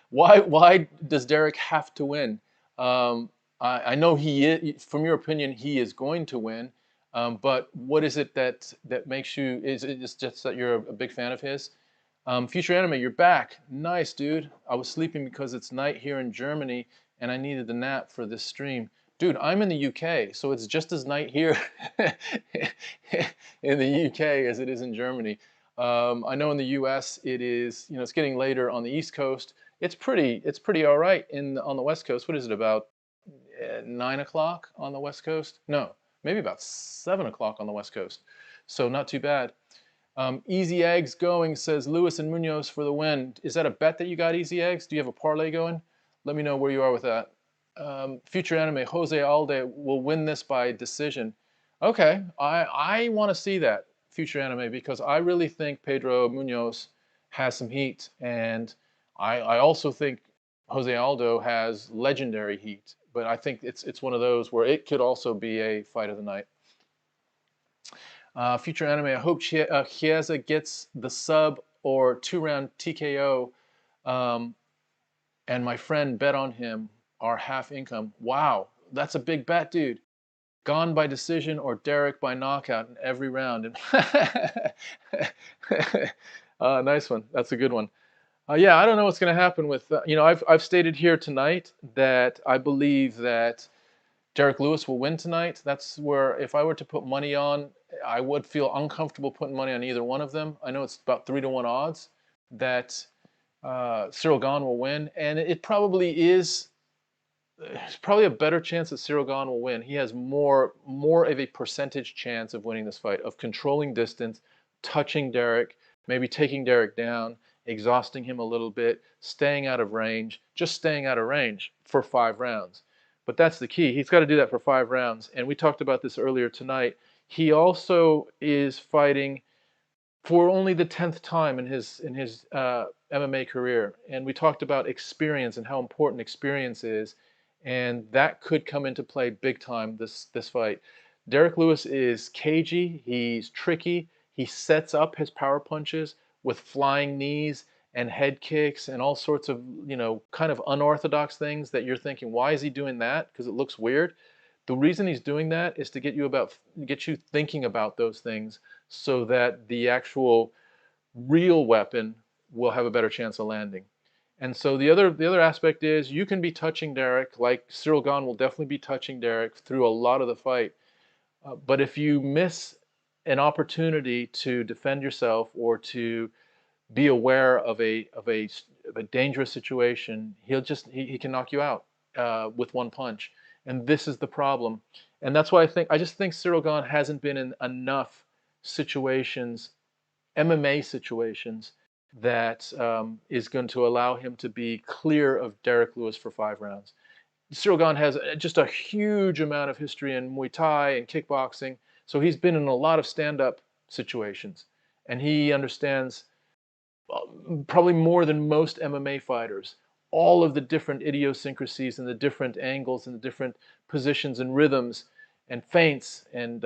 Why does Derrick have to win? I know he is, from your opinion, he is going to win. But what is it that makes you, is it just that you're a big fan of his? Future Anime, you're back. Nice, dude. I was sleeping because it's night here in Germany and I needed the nap for this stream. Dude, I'm in the UK, so it's just as night here in the UK as it is in Germany. I know in the US it is, it's getting later on the East Coast. It's pretty all right on the West Coast. What is it, about 9 o'clock on the West Coast? No, maybe about 7 o'clock on the West Coast. So not too bad. Easy Eggs going says Lewis and Munoz for the win. Is that a bet that you got, Easy Eggs? Do you have a parlay going? Let me know where you are with that. Future Anime, Jose Aldo will win this by decision. Okay, I want to see that, Future Anime, because I really think Pedro Munoz has some heat, and I also think Jose Aldo has legendary heat, but I think it's one of those where it could also be a fight of the night. Future Anime, I hope Chiesa gets the sub or 2-round TKO, and my friend bet on him our half income. Wow, that's a big bet, dude. Gane by decision or Derrick by knockout in every round. Nice one. That's a good one. Yeah, I don't know what's going to happen with, you know, I've stated here tonight that I believe that Derrick Lewis will win tonight. That's where, if I were to put money on, I would feel uncomfortable putting money on either one of them. I know it's about 3-to-1 odds that Ciryl Gane will win, and it probably is. There's probably a better chance that Ciryl Gane will win. He has more of a percentage chance of winning this fight, of controlling distance, touching Derrick, maybe taking Derrick down, exhausting him a little bit, staying out of range, just staying out of range for 5 rounds. But that's the key. He's got to do that for 5 rounds. And we talked about this earlier tonight. He also is fighting for only the 10th time in his MMA career. And we talked about experience and how important experience is. And that could come into play big time this fight. Derrick Lewis is cagey. He's tricky. He sets up his power punches with flying knees and head kicks and all sorts of, you know, kind of unorthodox things that you're thinking, why is he doing that? Because it looks weird. The reason he's doing that is to get you thinking about those things so that the actual real weapon will have a better chance of landing. And so the other aspect is you can be touching Derrick, like Ciryl Gane will definitely be touching Derrick through a lot of the fight. But if you miss an opportunity to defend yourself or to be aware of a dangerous situation, he can knock you out with one punch. And this is the problem. And that's why I just think Ciryl Gane hasn't been in enough situations, MMA situations, that is going to allow him to be clear of Derrick Lewis for 5 rounds. Ciryl Gane has just a huge amount of history in Muay Thai and kickboxing, so he's been in a lot of stand-up situations, and he understands probably more than most MMA fighters all of the different idiosyncrasies and the different angles and the different positions and rhythms and feints and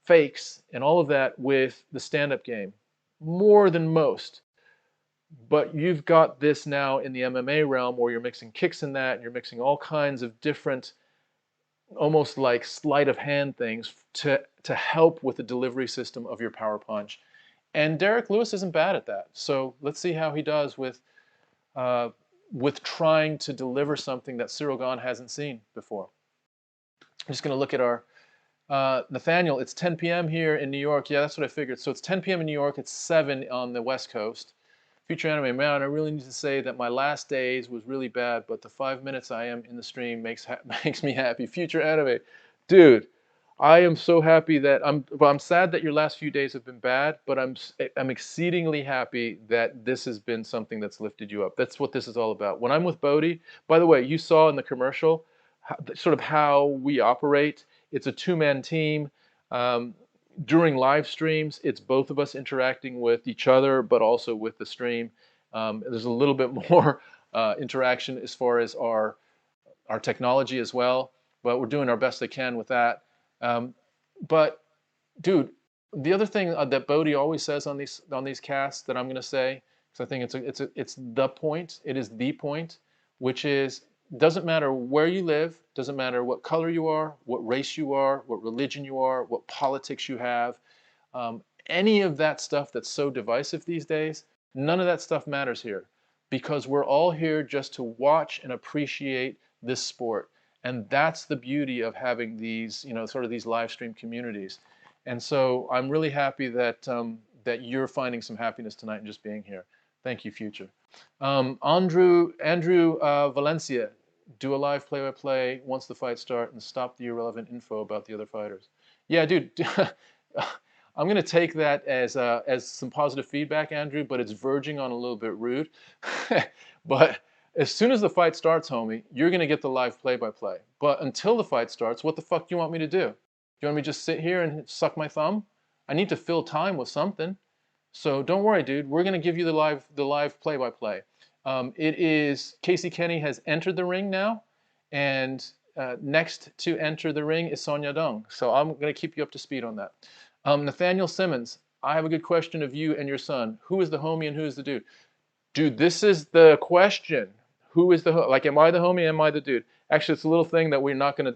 fakes and all of that with the stand-up game, more than most. But you've got this now in the MMA realm where you're mixing kicks in that, and you're mixing all kinds of different, almost like sleight of hand things to help with the delivery system of your power punch. And Derrick Lewis isn't bad at that. So let's see how he does with trying to deliver something that Ciryl Gane hasn't seen before. I'm just going to look at our Nathaniel. It's 10 p.m. here in New York. Yeah, that's what I figured. So it's 10 p.m. in New York. It's 7 on the West Coast. Future Anime, man, I really need to say that my last days was really bad, but the 5 minutes I am in the stream makes me happy. Future Anime, dude, I am so happy that I'm sad that your last few days have been bad, but I'm exceedingly happy that this has been something that's lifted you up. That's what this is all about. When I'm with Bodhi, by the way, you saw in the commercial sort of how we operate. It's a 2-man team. During live streams, it's both of us interacting with each other, but also with the stream. There's a little bit more interaction as far as our technology as well, but we're doing our best they can with that. But, dude, the other thing that Bodhi always says on these casts that I'm going to say, because I think it's the point. It is the point, which is, doesn't matter where you live, doesn't matter what color you are, what race you are, what religion you are, what politics you have, any of that stuff that's so divisive these days, none of that stuff matters here, because we're all here just to watch and appreciate this sport. And that's the beauty of having these, you know, sort of these live stream communities. And so I'm really happy that that you're finding some happiness tonight and just being here. Thank you, Future. Andrew Valencia, do a live play-by-play once the fight starts and stop the irrelevant info about the other fighters. Yeah, dude, I'm gonna take that as some positive feedback, Andrew, but it's verging on a little bit rude. But as soon as the fight starts, homie, you're gonna get the live play-by-play. But until the fight starts, what the fuck do you want me to do? Do you want me to just sit here and suck my thumb? I need to fill time with something. So don't worry, dude. We're gonna give you the live play-by-play. It is Kenney has entered the ring now, and next to enter the ring is Son Yadong. So I'm gonna keep you up to speed on that. Nathaniel Simmons, I have a good question of you and your son. Who is the homie and who is the dude? Dude, this is the question. Who is the like? Am I the homie? Am I the dude? Actually, it's a little thing that we're not gonna.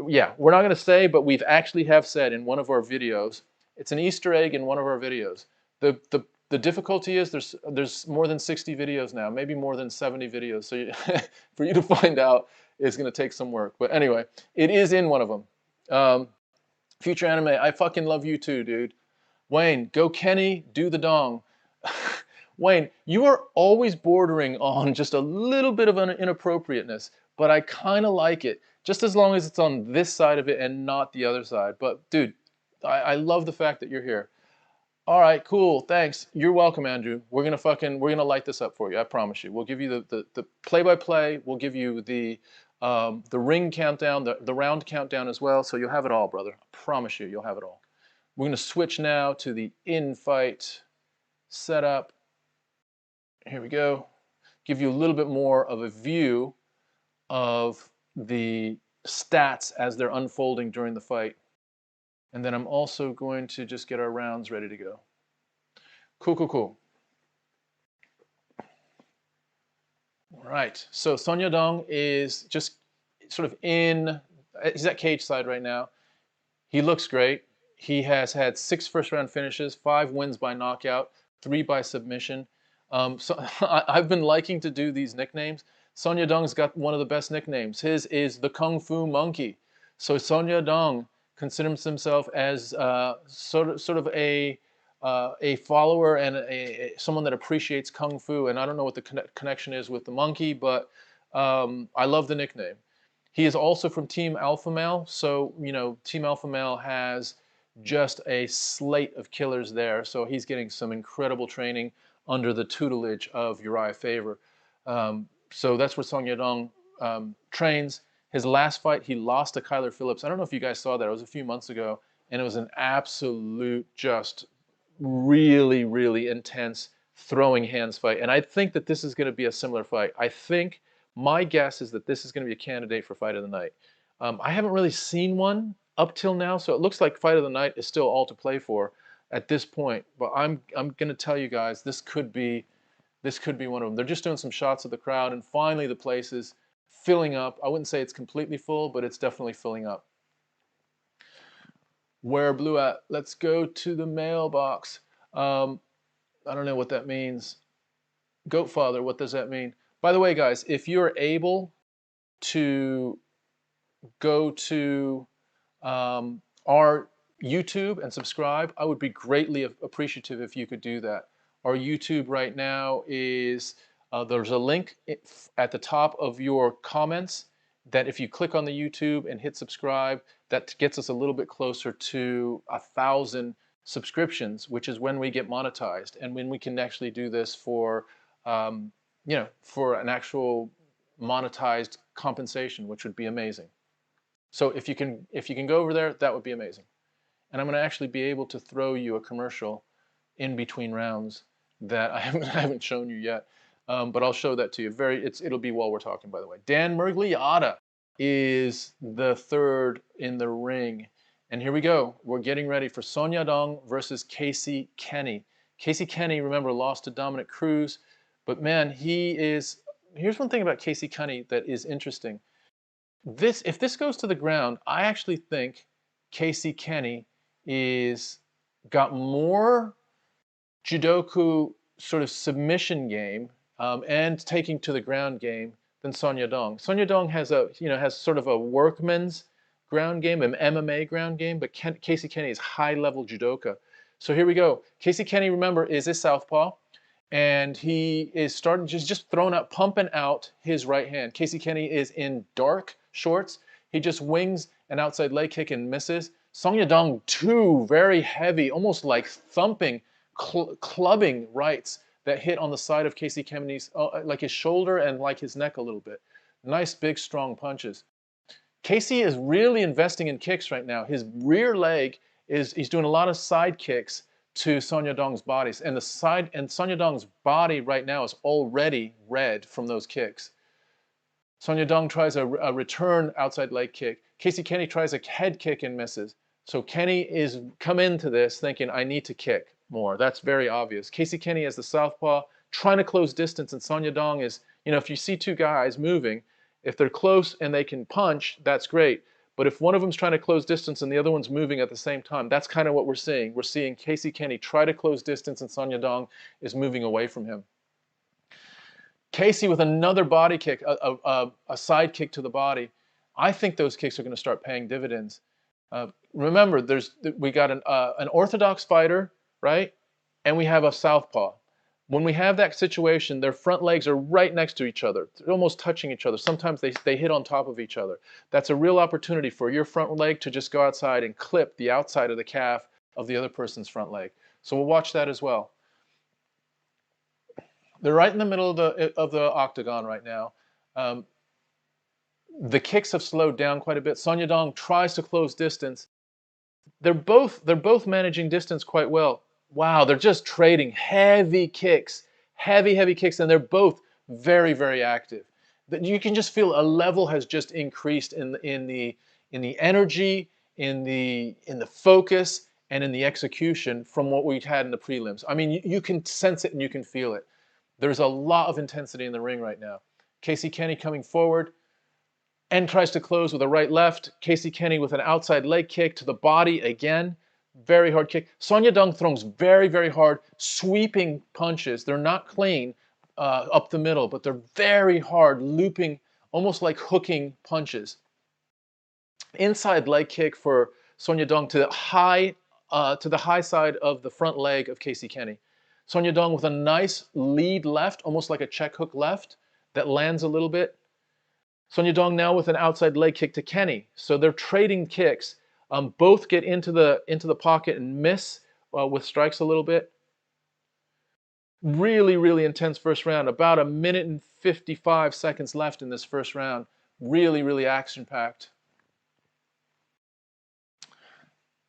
Yeah, we're not gonna say, but we've actually have said in one of our videos. It's an Easter egg in one of our videos. The difficulty is there's more than 60 videos now, maybe more than 70 videos. So for you to find out is gonna take some work. But anyway, it is in one of them. Future Anime, I fucking love you too, dude. Wayne, go Kenney, do the dong. Wayne, you are always bordering on just a little bit of an inappropriateness, but I kind of like it, just as long as it's on this side of it and not the other side. But dude, I love the fact that you're here. All right, cool, thanks. You're welcome, Andrew. We're gonna light this up for you. I promise you. We'll give you the play-by-play. We'll give you the ring countdown, the round countdown as well. So you'll have it all, brother. I promise you, you'll have it all. We're gonna switch now to the in-fight setup. Here we go. Give you a little bit more of a view of the stats as they're unfolding during the fight. And then I'm also going to just get our rounds ready to go. Cool, cool, cool. All right, so Son Yadong is just sort of he's at cage side right now. He looks great. He has had 6 first-round finishes, 5 wins by knockout, 3 by submission. So I've been liking to do these nicknames. Son Yadong's got one of the best nicknames. His is the Kung Fu Monkey. So Son Yadong considers himself as sort of a follower and someone that appreciates Kung Fu. And I don't know what the connection is with the monkey, but I love the nickname. He is also from Team Alpha Male. So, you know, Team Alpha Male has just a slate of killers there. So he's getting some incredible training under the tutelage of Uriah Faber. So that's where Son Yadong trains. His last fight, he lost to Kyler Phillips. I don't know if you guys saw that. It was a few months ago, and it was an absolute, just really, really intense throwing hands fight. And I think that this is going to be a similar fight. I think my guess is that this is going to be a candidate for Fight of the Night. I haven't really seen one up till now, so it looks like Fight of the Night is still all to play for at this point. But I'm going to tell you guys, this could be one of them. They're just doing some shots of the crowd, and finally the place is filling up. I wouldn't say it's completely full, but it's definitely filling up. Where Blue at? Let's go to the mailbox. I don't know what that means. Goatfather, what does that mean? By the way, guys, if you're able to go to our YouTube and subscribe, I would be greatly appreciative if you could do that. Our YouTube right now is, there's a link at the top of your comments that if you click on the YouTube and hit subscribe, that gets us a little bit closer to 1,000 subscriptions, which is when we get monetized and when we can actually do this for, you know, for an actual monetized compensation, which would be amazing. So if you can go over there, that would be amazing. And I'm going to actually be able to throw you a commercial in between rounds that I haven't shown you yet. But I'll show that to you. It'll be while we're talking, by the way. Dan Murgliata is the third in the ring. And here we go. We're getting ready for Son Yadong versus Kenney. Kenney, remember, lost to Dominic Cruz. But man, here's one thing about Kenney that is interesting. If this goes to the ground, I actually think Kenney is got more judoku sort of submission game and taking to the ground game than Son Yadong. Son Yadong has sort of a workman's ground game, an MMA ground game, but Kenney is high-level judoka. So here we go. Kenney, remember, is a southpaw, and he is starting just throwing out, pumping out his right hand. Kenney is in dark shorts. He just wings an outside leg kick and misses. Song Yadong, two very heavy, almost like thumping, clubbing rights that hit on the side of Casey Kenney's, like his shoulder and like his neck a little bit. Nice, big, strong punches. Casey is really investing in kicks right now. His rear leg he's doing a lot of side kicks to Song Yadong's bodies, and Song Yadong's body right now is already red from those kicks. Song Yadong tries a return outside leg kick. Casey Kenney tries a head kick and misses. So Kenney is come into this thinking, I need to kick more. That's very obvious. Casey Kenney as the southpaw, trying to close distance, and Song Yadong is, if you see two guys moving, if they're close and they can punch, that's great. But if one of them's trying to close distance and the other one's moving at the same time, that's kind of what we're seeing. We're seeing Casey Kenney try to close distance and Song Yadong is moving away from him. Casey with another body kick, a side kick to the body. I think those kicks are going to start paying dividends. Remember, we got an orthodox fighter, right? And we have a southpaw. When we have that situation, their front legs are right next to each other. They're almost touching each other. Sometimes they hit on top of each other. That's a real opportunity for your front leg to just go outside and clip the outside of the calf of the other person's front leg. So we'll watch that as well. They're right in the middle of the octagon right now. The kicks have slowed down quite a bit. Song Yadong tries to close distance. They're both managing distance quite well. Wow, they're just trading heavy kicks, heavy kicks, and they're both very, very active. You can just feel a level has just increased in the energy, in the focus, and in the execution from what we had in the prelims. I mean, you can sense it and you can feel it. There's a lot of intensity in the ring right now. Casey Kenney coming forward and tries to close with a right-left. Casey Kenney with an outside leg kick to the body again. Very hard kick. Song Yadong throws very, very hard, sweeping punches. They're not clean up the middle, but they're very hard, looping, almost like hooking punches. Inside leg kick for Song Yadong to the high side of the front leg of Casey Kenney. Song Yadong with a nice lead left, almost like a check hook left, that lands a little bit. Song Yadong now with an outside leg kick to Kenney. So they're trading kicks. Both get into the pocket and miss with strikes a little bit. Really, really intense first round. About 1 minute and 55 seconds left in this first round. Really, really action-packed.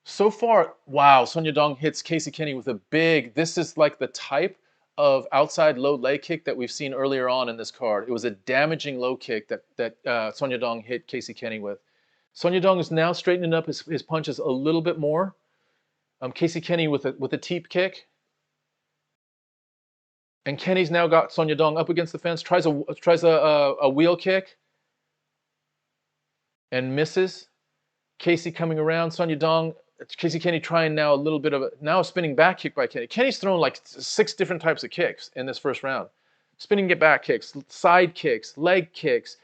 So far, wow, Song Yadong hits Casey Kenney with a big, this is like the type of outside low leg kick that we've seen earlier on in this card. It was a damaging low kick that Song Yadong hit Casey Kenney with. Song Yadong is now straightening up his punches a little bit more. Casey Kenney with a teep kick. And Kenney's now got Song Yadong up against the fence, tries a wheel kick and misses. Casey coming around, Casey Kenney trying now a little bit of a spinning back kick by Kenney. Kenny's thrown like 6 different types of kicks in this first round. Spinning get back kicks, side kicks, leg kicks,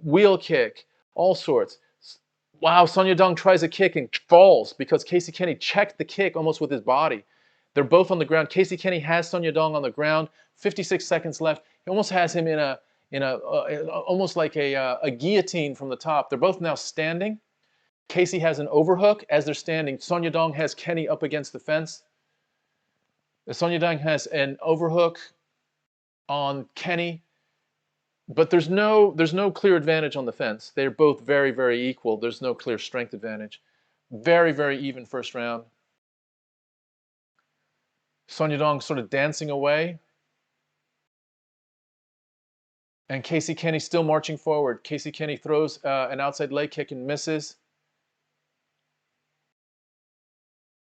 wheel kick, all sorts. Wow, Song Yadong tries a kick and falls because Casey Kenney checked the kick almost with his body. They're both on the ground. Casey Kenney has Song Yadong on the ground. 56 seconds left. He almost has him almost like a guillotine from the top. They're both now standing. Casey has an overhook as they're standing. Song Yadong has Kenney up against the fence. Song Yadong has an overhook on Kenney. But there's no clear advantage on the fence. They're both very, very equal. There's no clear strength advantage. Very, very even first round. Song Yadong sort of dancing away. And Casey Kenney still marching forward. Casey Kenney throws an outside leg kick and misses.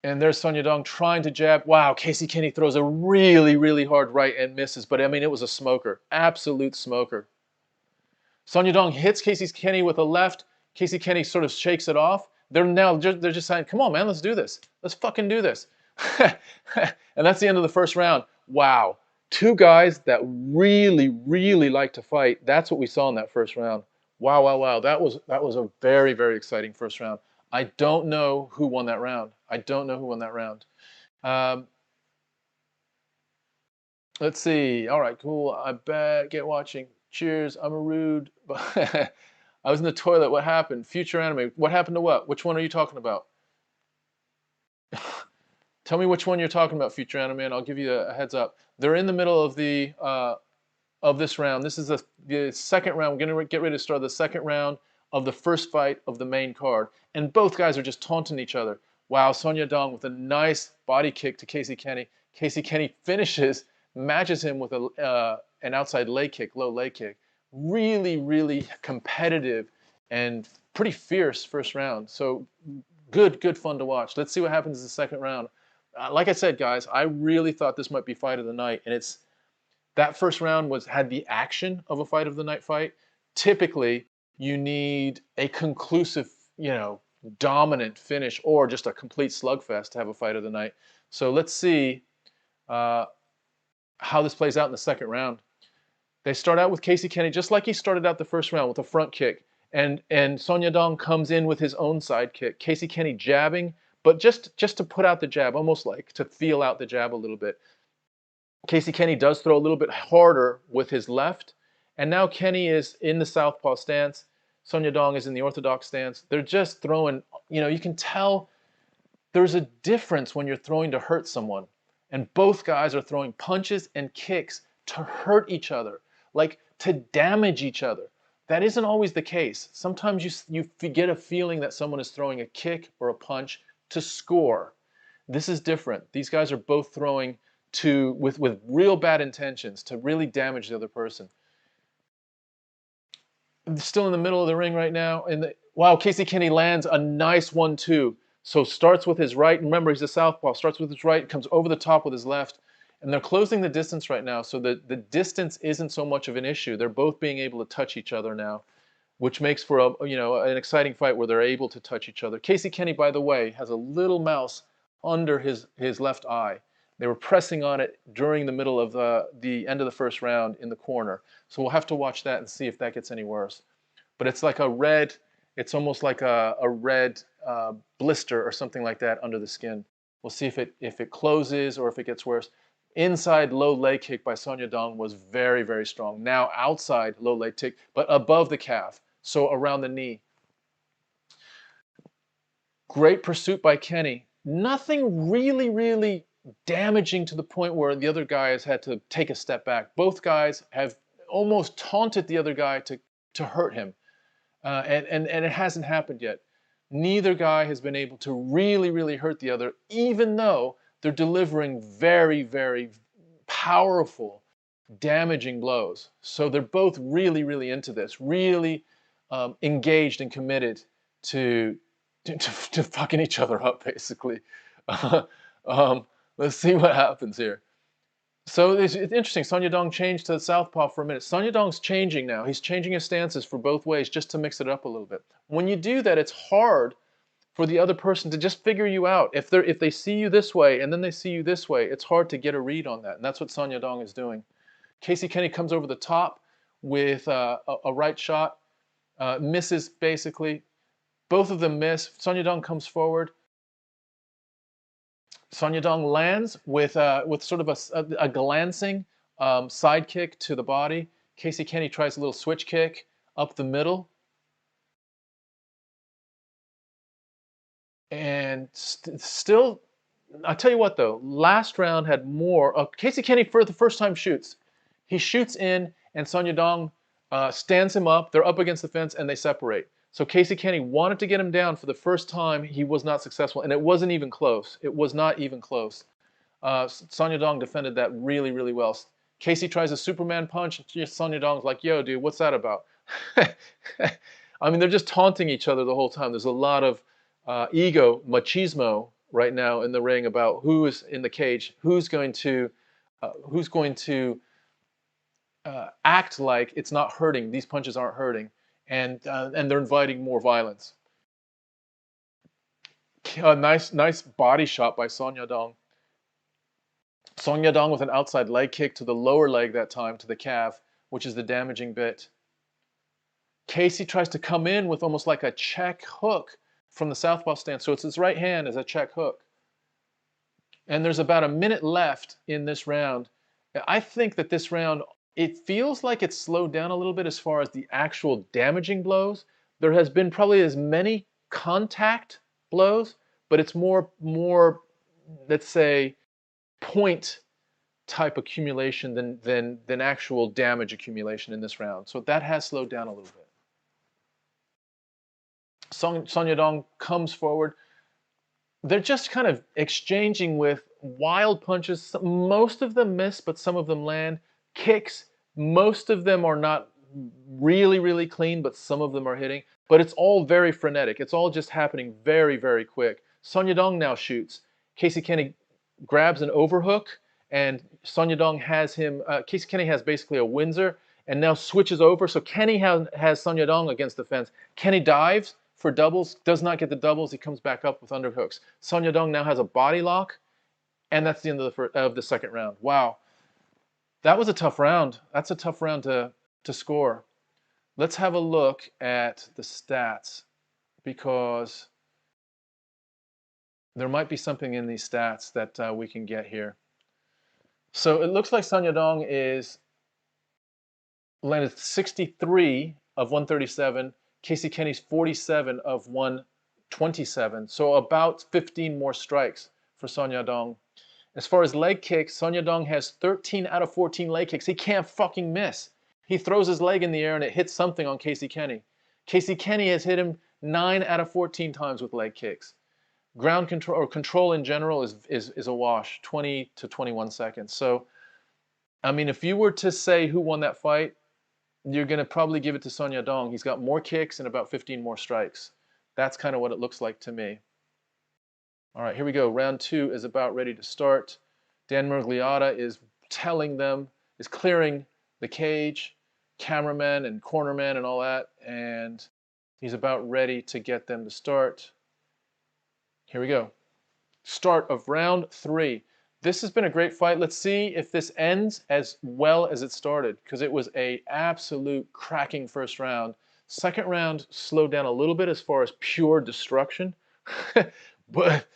And there's Song Yadong trying to jab. Wow, Casey Kenney throws a really, really hard right and misses. But I mean, it was a smoker. Absolute smoker. Song Yadong hits Casey Kenney with a left. Casey Kenney sort of shakes it off. They're just saying, come on, man, let's do this. Let's fucking do this. And that's the end of the first round. Wow. Two guys that really, really like to fight. That's what we saw in that first round. Wow, wow, wow. That was a very, very exciting first round. I don't know who won that round. I don't know who won that round. Let's see. All right, cool. I bet. Get watching. Cheers. I'm a rude. I was in the toilet. What happened? Future anime. What happened to what? Which one are you talking about? Tell me which one you're talking about, Future Anime, and I'll give you a heads up. They're in the middle of the of this round. This is the second round. We're going to get ready to start the second round of the first fight of the main card. And both guys are just taunting each other. Wow, Son Yadong with a nice body kick to Casey Kenney. Casey Kenney finishes, matches him with an outside leg kick, low leg kick. Really, really competitive and pretty fierce first round. So good fun to watch. Let's see what happens in the second round. Like I said, guys, I really thought this might be fight of the night, and that first round had the action of a fight of the night fight. Typically, you need a conclusive, dominant finish or just a complete slugfest to have a fight of the night. So let's see how this plays out in the second round. They start out with Casey Kenney just like he started out the first round with a front kick, and Son Yadong comes in with his own side kick. Casey Kenney jabbing, but just to put out the jab, almost like to feel out the jab a little bit. Casey Kenney does throw a little bit harder with his left, and now Kenney is in the southpaw stance. Son Yadong is in the orthodox stance. They're just throwing, you can tell there's a difference when you're throwing to hurt someone. And both guys are throwing punches and kicks to hurt each other, like to damage each other. That isn't always the case. Sometimes you get a feeling that someone is throwing a kick or a punch to score. This is different. These guys are both throwing with real bad intentions to really damage the other person. Still in the middle of the ring right now. Wow, Casey Kenney lands a nice 1-2. So starts with his right. Remember, he's a southpaw. Starts with his right, comes over the top with his left. And they're closing the distance right now, so the distance isn't so much of an issue. They're both being able to touch each other now, which makes for an exciting fight where they're able to touch each other. Casey Kenney, by the way, has a little mouse under his left eye. They were pressing on it during the middle of the end of the first round in the corner. So we'll have to watch that and see if that gets any worse. But it's like it's almost like a red blister or something like that under the skin. We'll see if it closes or if it gets worse. Inside low leg kick by Son Yadong was very, very strong. Now outside low leg kick, but above the calf, so around the knee. Great pursuit by Kenney. Nothing really, really damaging to the point where the other guy has had to take a step back. Both guys have almost taunted the other guy to hurt him, and it hasn't happened yet. Neither guy has been able to really, really hurt the other, even though they're delivering very, very powerful, damaging blows. So they're both really, really into this, really engaged and committed to fucking each other up, basically. Let's see what happens here. So it's interesting. Son Yadong changed to the southpaw for a minute. Son Yadong's changing now. He's changing his stances for both ways just to mix it up a little bit. When you do that, it's hard for the other person to just figure you out. If they see you this way and then they see you this way, it's hard to get a read on that. And that's what Son Yadong is doing. Casey Kenney comes over the top with a right shot, misses basically. Both of them miss. Son Yadong comes forward. Son Yadong lands with sort of a glancing side kick to the body. Casey Kenney tries a little switch kick up the middle. And still, I'll tell you what though, last round had more. Casey Kenney for the first time shoots. He shoots in and Son Yadong stands him up. They're up against the fence and they separate. So Casey Kenney wanted to get him down for the first time. He was not successful, and it wasn't even close. It was not even close. Son Yadong defended that really, really well. Casey tries a Superman punch. Son Yadong's like, yo, dude, what's that about? I mean, they're just taunting each other the whole time. There's a lot of ego, machismo right now in the ring about who is in the cage, who's going to act like it's not hurting. These punches aren't hurting. And they're inviting more violence. Nice body shot by Son Yadong. Son Yadong with an outside leg kick to the lower leg that time, to the calf, which is the damaging bit. Casey tries to come in with almost like a check hook from the southpaw stance. So it's his right hand as a check hook. And there's about a minute left in this round. I think that this round, it feels like it's slowed down a little bit as far as the actual damaging blows. There has been probably as many contact blows, but it's more, let's say, point type accumulation than actual damage accumulation in this round. So that has slowed down a little bit. Son Yadong comes forward. They're just kind of exchanging with wild punches. Most of them miss, but some of them land. Kicks, most of them are not really, really clean, but some of them are hitting. But it's all very frenetic. It's all just happening very, very quick. Son Yadong now shoots. Casey Kenney grabs an overhook, and Son Yadong has him, Casey Kenney has basically a Windsor, and now switches over. So Kenney has Son Yadong against the fence. Kenney dives for doubles, does not get the doubles. He comes back up with underhooks. Son Yadong now has a body lock, and that's the end of the second round. Wow. That was a tough round. That's a tough round to score. Let's have a look at the stats, because there might be something in these stats that we can get here. So it looks like Son Yadong is landed 63 of 137. Casey Kenney's 47 of 127. So about 15 more strikes for Son Yadong. As far as leg kicks, Son Yadong has 13 out of 14 leg kicks. He can't fucking miss. He throws his leg in the air and it hits something on Casey Kenney. Casey Kenney has hit him 9 out of 14 times with leg kicks. Ground control, or control in general, is a wash, 20 to 21 seconds. So, I mean, if you were to say who won that fight, you're going to probably give it to Son Yadong. He's got more kicks and about 15 more strikes. That's kind of what it looks like to me. All right, here we go. Round 2 is about ready to start. Dan Miragliotta is clearing the cage, cameraman and cornerman and all that, and he's about ready to get them to start. Here we go. Start of round 3. This has been a great fight. Let's see if this ends as well as it started, because it was an absolute cracking first round. Second round slowed down a little bit as far as pure destruction. but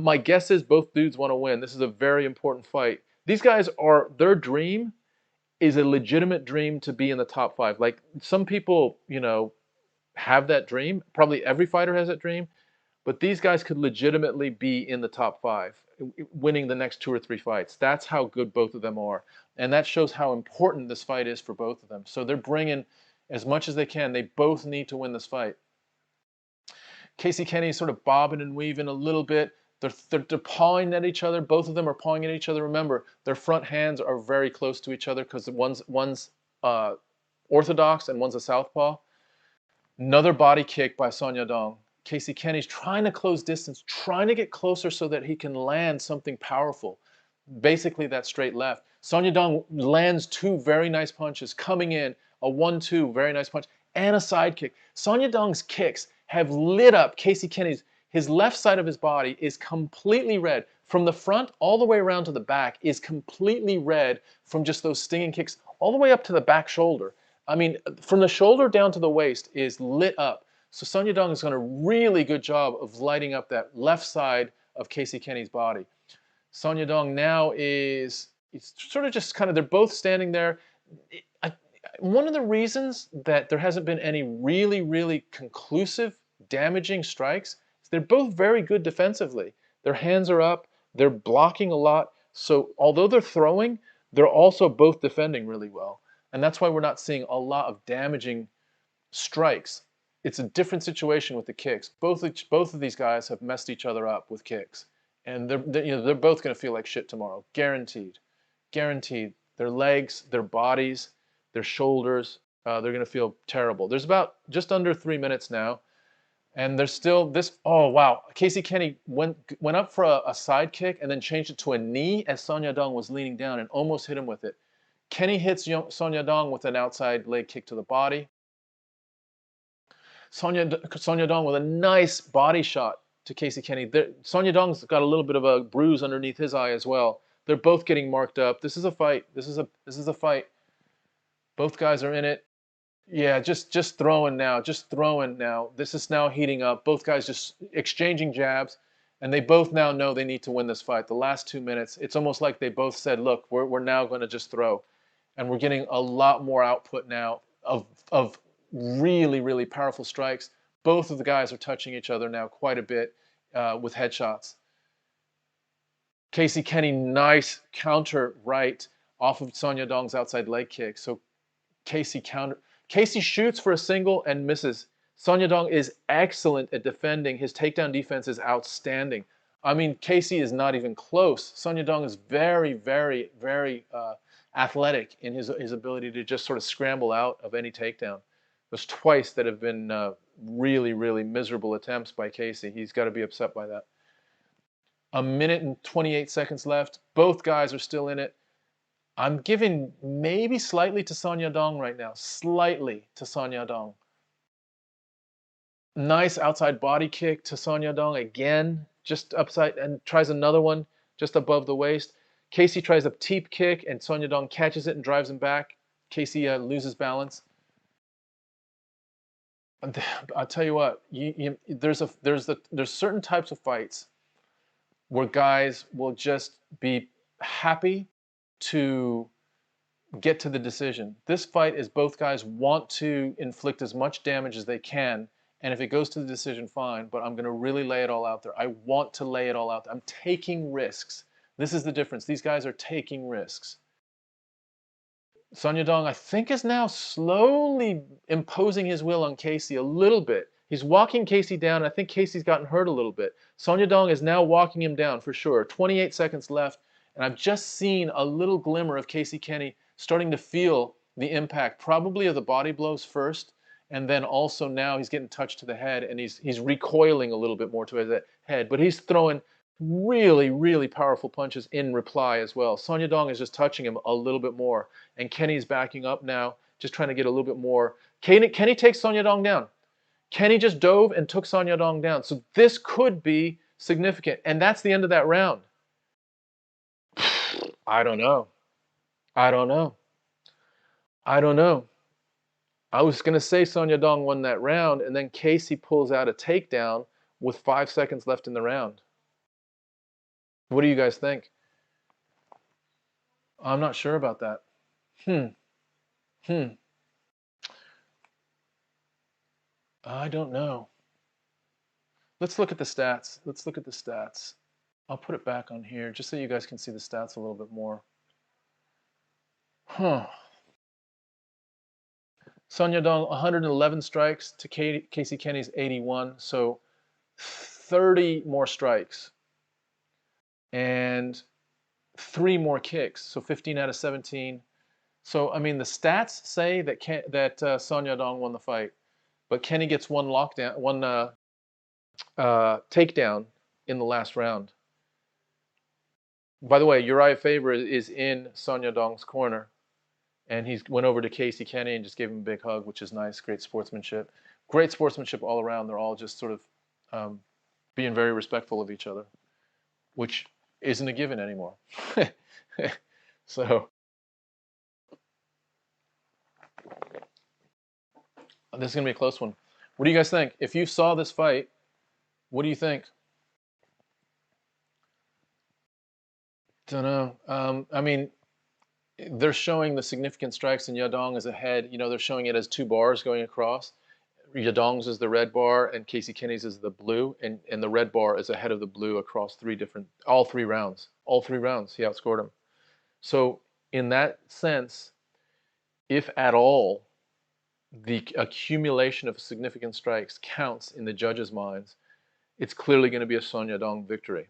my guess is both dudes want to win. This is a very important fight. These guys their dream is a legitimate dream to be in the top 5. Like, some people, you know, have that dream. Probably every fighter has that dream. But these guys could legitimately be in the top 5, winning the next 2 or 3 fights. That's how good both of them are. And that shows how important this fight is for both of them. So they're bringing as much as they can. They both need to win this fight. Casey Kenney is sort of bobbing and weaving a little bit. They're pawing at each other. Both of them are pawing at each other. Remember, their front hands are very close to each other because one's orthodox and one's a southpaw. Another body kick by Son Yadong. Casey Kenney's trying to close distance, trying to get closer so that he can land something powerful. Basically, that straight left. Son Yadong lands 2 very nice punches, coming in, a 1-2, very nice punch, and a side kick. Son Yadong's kicks have lit up Casey Kenney's. His left side of his body is completely red. From the front all the way around to the back is completely red from just those stinging kicks all the way up to the back shoulder. I mean, from the shoulder down to the waist is lit up. So Son Yadong has done a really good job of lighting up that left side of Casey Kenney's body. Son Yadong now it's sort of just kind of, they're both standing there. One of the reasons that there hasn't been any really, really conclusive, damaging strikes is they're both very good defensively. Their hands are up, they're blocking a lot. So although they're throwing, they're also both defending really well. And that's why we're not seeing a lot of damaging strikes. It's a different situation with the kicks. Both of these guys have messed each other up with kicks, and they're both going to feel like shit tomorrow, guaranteed, guaranteed. Their legs, their bodies, their shoulders, they're going to feel terrible. There's about just under 3 minutes now, and there's still this. Oh wow, Casey Kenney went up for a side kick and then changed it to a knee as Son Yadong was leaning down and almost hit him with it. Kenney hits Son Yadong with an outside leg kick to the body. Son Yadong with a nice body shot to Casey Kenney. Son Yadong's got a little bit of a bruise underneath his eye as well. They're both getting marked up. This is a fight. This is a fight. Both guys are in it. Yeah, just throwing now. Just throwing now. This is now heating up. Both guys just exchanging jabs, and they both now know they need to win this fight. The last 2 minutes, it's almost like they both said, "Look, we're now going to just throw," and we're getting a lot more output now of really, really powerful strikes. Both of the guys are touching each other now quite a bit. with headshots. Kenney, nice counter right off of Son Yadong's outside leg kick. So Casey shoots for a single and misses. Son Yadong is excellent at defending. His takedown defense is outstanding. I mean, Casey is not even close. Son Yadong is very, very, very athletic in his ability to just sort of scramble out of any takedown. There's twice that have been really, really miserable attempts by Casey. He's got to be upset by that. 1 minute and 28 seconds left. Both guys are still in it. I'm giving maybe slightly to Son Yadong right now. Slightly to Son Yadong. Nice outside body kick to Son Yadong again. Just upside, and tries another one just above the waist. Casey tries a teep kick and Son Yadong catches it and drives him back. Casey loses balance. I'll tell you what, there's certain types of fights where guys will just be happy to get to the decision. This fight is both guys want to inflict as much damage as they can, and if it goes to the decision, fine, but I'm going to really lay it all out there. I want to lay it all out there. I'm taking risks. This is the difference. These guys are taking risks. Son Yadong, I think, is now slowly imposing his will on Casey a little bit. He's walking Casey down, and I think Casey's gotten hurt a little bit. Son Yadong is now walking him down for sure. 28 seconds left, and I've just seen a little glimmer of Kenney starting to feel the impact, probably of the body blows first, and then also now he's getting touched to the head, and he's recoiling a little bit more to his head, but he's throwing really, really powerful punches in reply as well. Son Yadong is just touching him a little bit more, and Kenny's backing up now, just trying to get a little bit more. Kenny takes Son Yadong down. Kenny just dove and took Son Yadong down. So this could be significant, and that's the end of that round. I don't know. I was going to say Son Yadong won that round, and then Casey pulls out a takedown with 5 seconds left in the round. What do you guys think? I'm not sure about that. I don't know. Let's look at the stats. I'll put it back on here just so you guys can see the stats a little bit more. Son Yadong, 111 strikes to Casey Kenny's 81, so 30 more strikes. And 3 more kicks, so 15 out of 17. So, I mean, the stats say that Son Yadong won the fight, but Kenny gets one takedown in the last round. By the way, Uriah Faber is in Son Yadong's corner, and he went over to Casey Kenny and just gave him a big hug, which is nice. Great sportsmanship. Great sportsmanship all around. They're all just sort of being very respectful of each other, which isn't a given anymore. So this is going to be a close one. What do you guys think? If you saw this fight, what do you think? Don't know. I mean, they're showing the significant strikes, and Yadong is ahead. You know, they're showing it as 2 bars going across. Yadong's is the red bar, and Casey Kenny's is the blue, and the red bar is ahead of the blue across all three rounds. All 3 rounds, he outscored him. So in that sense, if at all, the accumulation of significant strikes counts in the judges' minds, it's clearly going to be a Son Yadong victory.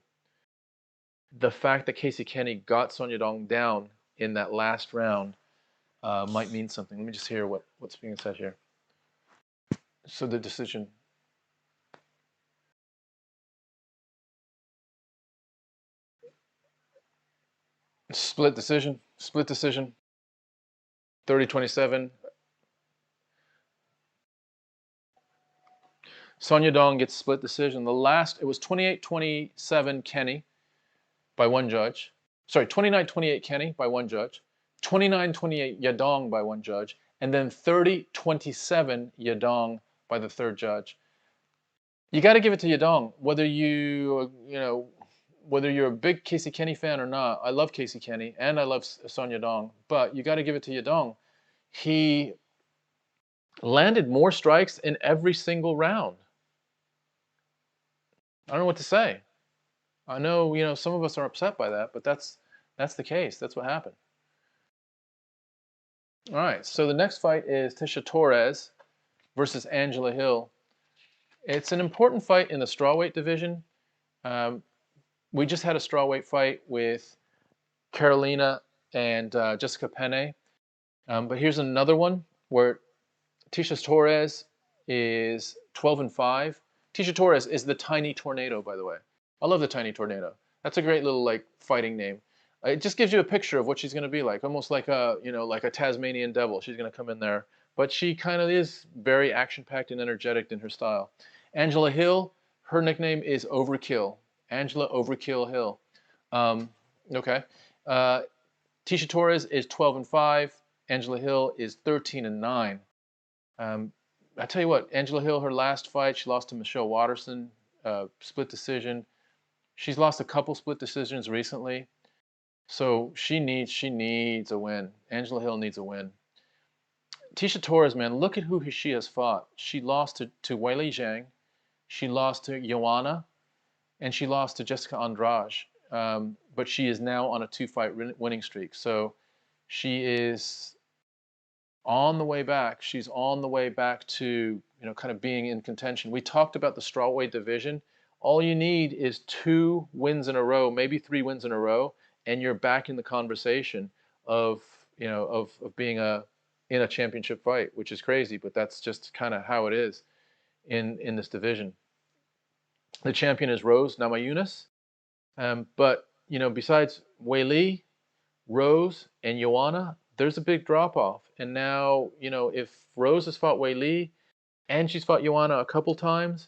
The fact that Casey Kenny got Son Yadong down in that last round might mean something. Let me just hear what's being said here. So the decision. Split decision. 30-27. Son Yadong gets split decision. The last, it was 28-27 Kenny by 1 judge. Sorry, 29-28 Kenny by 1 judge. 29-28 Yadong by 1 judge. And then 30-27 Yadong by the 3rd judge. You got to give it to Yadong, whether whether you're a big Casey Kenny fan or not. I love Casey Kenny and I love Son Yadong, but you got to give it to Yadong. He landed more strikes in every single round. I don't know what to say. I know, you know, some of us are upset by that, but that's the case. That's what happened. All right, so the next fight is Tisha Torres versus Angela Hill. It's an important fight in the strawweight division. We just had a strawweight fight with Carolina and Jessica Penne. But here's another one where Tisha Torres is 12-5. Tisha Torres is the Tiny Tornado, by the way. I love the Tiny Tornado. That's a great little like fighting name. It just gives you a picture of what she's going to be like, almost like a, you know, like a Tasmanian devil. She's going to come in there, but she kind of is very action-packed and energetic in her style. Angela Hill, her nickname is Overkill. Angela Overkill Hill. Okay. Tisha Torres is 12-5. Angela Hill is 13-9. I tell you what, Angela Hill, her last fight, she lost to Michelle Watterson, split decision. She's lost a couple split decisions recently, so she needs a win. Angela Hill needs a win. Tisha Torres, man, look at who she has fought. She lost to Weili Zhang, she lost to Joanna, and she lost to Jessica Andrade. But she is now on a 2-fight winning streak. So she is on the way back. She's on the way back to, you know, kind of being in contention. We talked about the strawweight division. All you need is 2 wins in a row, maybe 3 wins in a row, and you're back in the conversation of, you know, of being in a championship fight, which is crazy, but that's just kind of how it is in this division. The champion is Rose Namajunas, but you know, besides Weili, Rose, and Joanna, there's a big drop-off. And now, you know, if Rose has fought Weili and she's fought Joanna a couple times,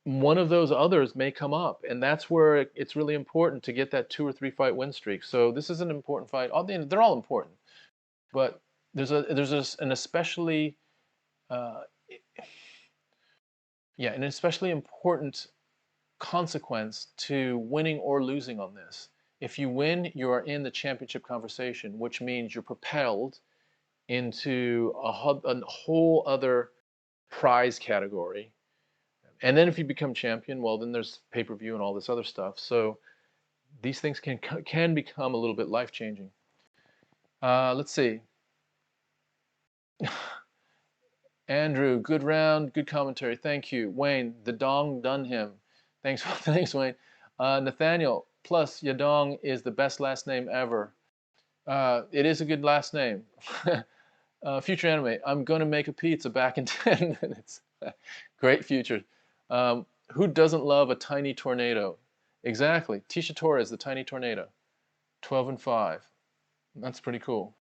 one of those others may come up, and that's where it's really important to get that 2 or 3 fight win streak. So this is an important fight. They're all important, but there's an especially an especially important consequence to winning or losing on this. If you win, you are in the championship conversation, which means you're propelled into a whole other prize category. And then if you become champion, well, then there's pay-per-view and all this other stuff. So these things can become a little bit life-changing. Let's see. Andrew, good round, good commentary. Thank you. Wayne, the dong done him. Thanks, Wayne. Nathaniel, plus Yadong is the best last name ever. It is a good last name. Future Anime, I'm going to make a pizza back in 10 minutes. Great future. Who doesn't love a tiny tornado? Exactly. Tisha Torres, the tiny tornado. 12-5. That's pretty cool.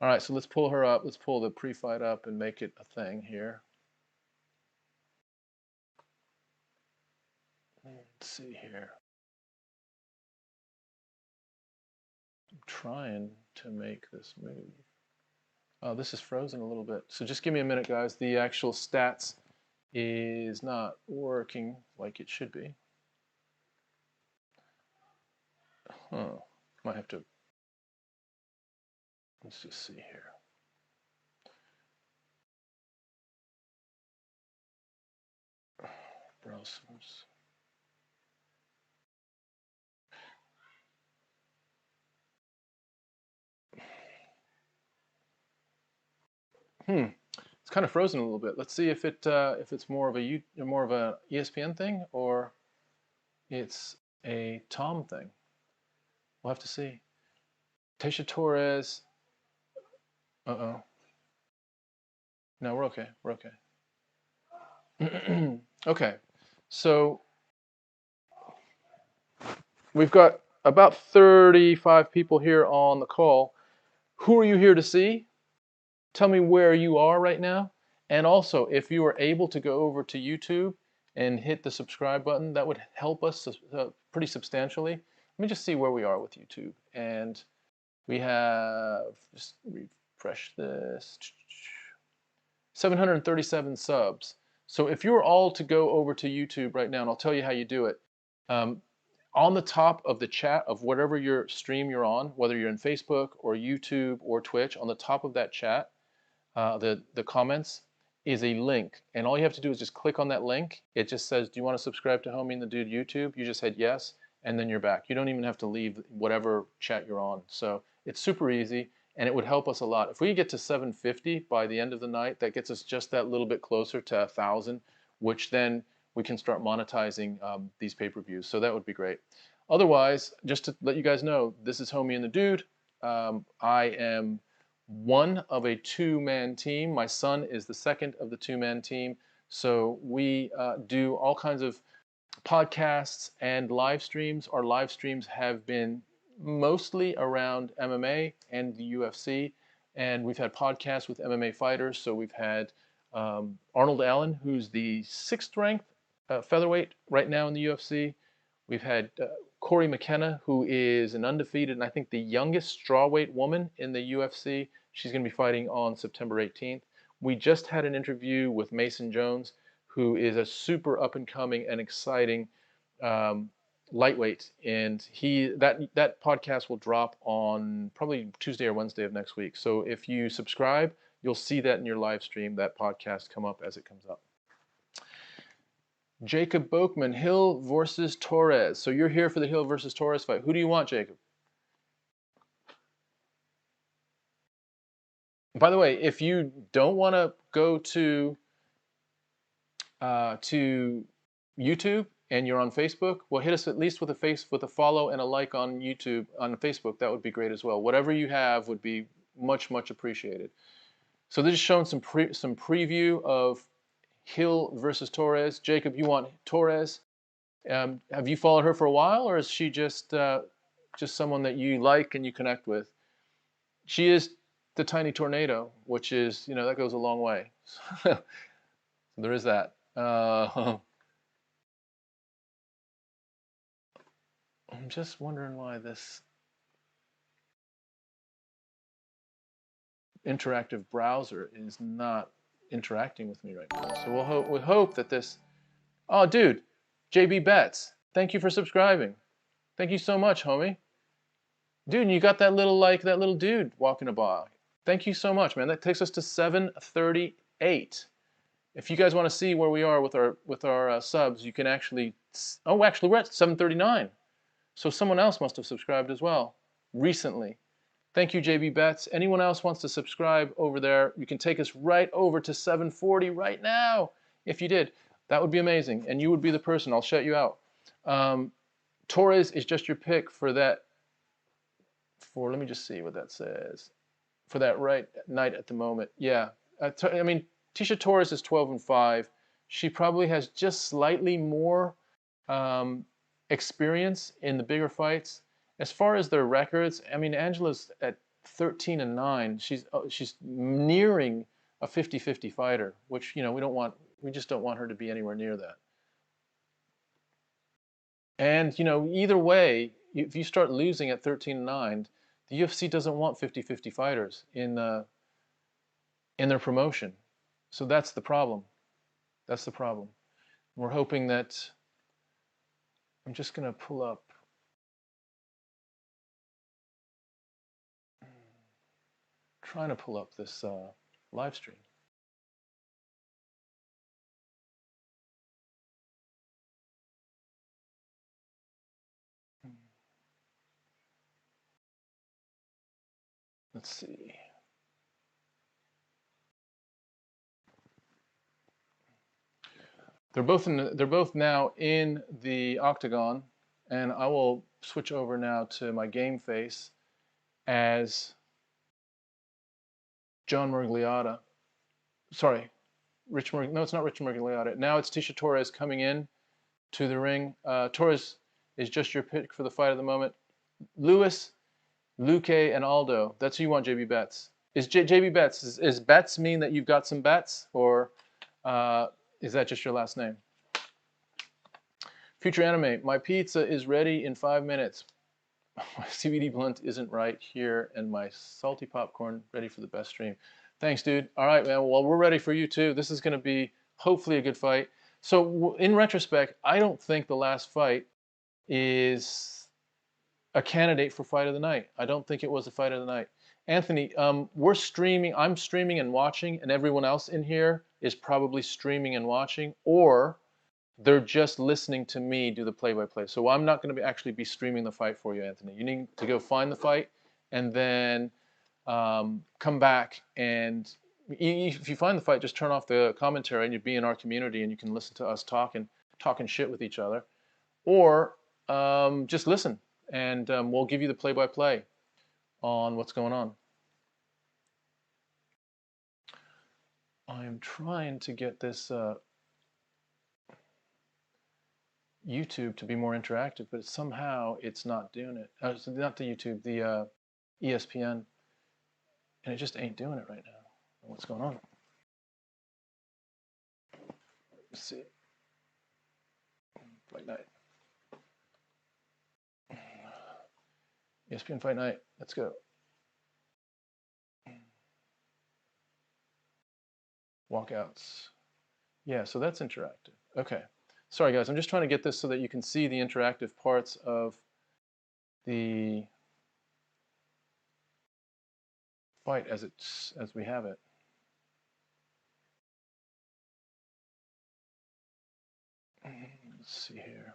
All right, so let's pull her up. Let's pull the pre-fight up and make it a thing here. Let's see here. I'm trying to make this move. Oh, this is frozen a little bit. So just give me a minute, guys. The actual stats is not working like it should be. Huh. Might have to. Let's just see here. Browsers. It's kind of frozen a little bit. Let's see if it's more of a ESPN thing or it's a Tom thing. We'll have to see. Tisha Torres. Uh-oh. No, we're okay. We're okay. Okay. So we've got about 35 people here on the call. Who are you here to see? Tell me where you are right now. And also, if you are able to go over to YouTube and hit the subscribe button, that would help us pretty substantially. Let me just see where we are with YouTube. And we have, just refresh this, 737 subs. So if you're all to go over to YouTube right now, and I'll tell you how you do it, on the top of the chat of whatever your stream you're on, whether you're in Facebook or YouTube or Twitch, on the top of that chat, the comments, is a link, and all you have to do is just click on that link. It just says, do you want to subscribe to Homie and the Dude YouTube? You just hit yes, and then you're back. You don't even have to leave whatever chat you're on. So it's super easy, and it would help us a lot. If we get to 750 by the end of the night, that gets us just that little bit closer to 1,000, which then we can start monetizing these pay-per-views. So that would be great. Otherwise, just to let you guys know, this is Homie and the Dude. I am one of a two-man team. My son is the second of the two-man team. So we do all kinds of podcasts and live streams. Our live streams have been mostly around MMA and the UFC. And we've had podcasts with MMA fighters. So we've had Arnold Allen, who's the 6th ranked featherweight right now in the UFC. We've had Corey McKenna, who is an undefeated and I think the youngest strawweight woman in the UFC. She's going to be fighting on September 18th. We just had an interview with Mason Jones, who is a super up-and-coming and exciting lightweight, and that podcast will drop on probably Tuesday or Wednesday of next week. So if you subscribe, you'll see that in your live stream, that podcast come up as it comes up. Jacob Boakman, Hill versus Torres. So you're here for the Hill versus Torres fight. Who do you want, Jacob? By the way, if you don't want to go to YouTube and you're on Facebook, well, hit us at least with a follow and a like on YouTube, on Facebook. That would be great as well. Whatever you have would be much, much appreciated. So this is showing some preview of Hill versus Torres. Jacob, you want Torres. Have you followed her for a while, or is she just someone that you like and you connect with? She is the tiny tornado, which is, that goes a long way. So there is that. I'm just wondering why this interactive browser is not interacting with me right now. So we'll hope that this. Oh, dude, JB Betts, thank you for subscribing. Thank you so much, homie. Dude, you got that little dude walking by. Thank you so much, man. That takes us to 738. If you guys want to see where we are with our subs, you can actually. Oh, actually, we're at 739. So someone else must have subscribed as well recently. Thank you, JB Betts. Anyone else wants to subscribe over there, you can take us right over to 740 right now. If you did, that would be amazing. And you would be the person. I'll shut you out. Torres is just your pick for that. Let me just see what that says. For that right night at the moment. Yeah. I mean, Tecia Torres is 12-5. She probably has just slightly more experience in the bigger fights. As far as their records, I mean, Angela's at 13-9. She's nearing a 50-50 fighter, which we just don't want her to be anywhere near that. And either way, if you start losing at 13-9, the UFC doesn't want 50-50 fighters in their promotion. So that's the problem. That's the problem. We're hoping that. I'm just going to pull up. Trying to pull up this live stream. Let's see. They're both now in the octagon, and I will switch over now to my game face as John Miragliotta. Sorry, no, it's not Rich Miragliotta. Now it's Tecia Torres coming in to the ring. Torres is just your pick for the fight at the moment. Lewis, Luque, and Aldo. That's who you want, JB Betts. Is JB Betts, is Betts mean that you've got some bets, or is that just your last name? Future Anime, my pizza is ready in 5 minutes. My CBD blunt isn't right here, and my salty popcorn ready for the best stream. Thanks, dude. All right, man. Well, we're ready for you, too. This is going to be, hopefully, a good fight. So, in retrospect, I don't think the last fight is a candidate for fight of the night. I don't think it was the fight of the night. Anthony, we're streaming. I'm streaming and watching, and everyone else in here is probably streaming and watching, or they're just listening to me do the play-by-play. So I'm not going to actually be streaming the fight for you, Anthony. You need to go find the fight and then come back. And if you find the fight, just turn off the commentary and you'll be in our community and you can listen to us talking shit with each other. Or just listen, and we'll give you the play-by-play on what's going on. I'm trying to get this YouTube to be more interactive, but somehow it's not doing it. Not the YouTube, the ESPN, and it just ain't doing it right now. What's going on? Let's see. Fight night. ESPN Fight Night. Let's go. Walkouts. Yeah, so that's interactive. Okay. Sorry, guys. I'm just trying to get this so that you can see the interactive parts of the fight as we have it. Let's see here.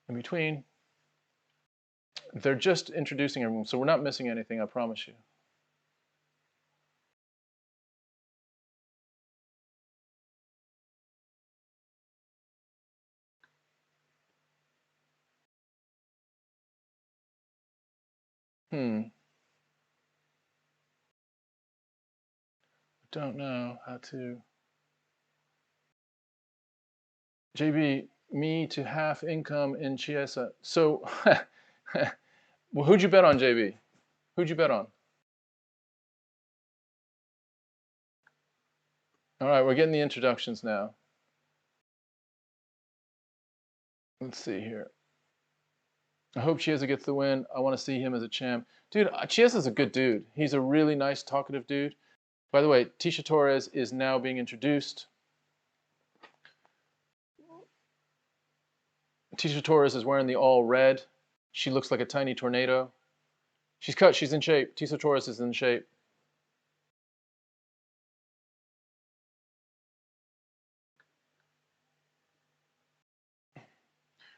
In between, they're just introducing everyone, so we're not missing anything, I promise you. Don't know how to. JB, me to half income in Chiesa. So, well, who'd you bet on, JB? Who'd you bet on? All right, we're getting the introductions now. Let's see here. I hope Chiesa gets the win. I want to see him as a champ. Dude, Chiesa's a good dude. He's a really nice, talkative dude. By the way, Tisha Torres is now being introduced. Tisha Torres is wearing the all red. She looks like a tiny tornado. She's cut. She's in shape. Tisha Torres is in shape.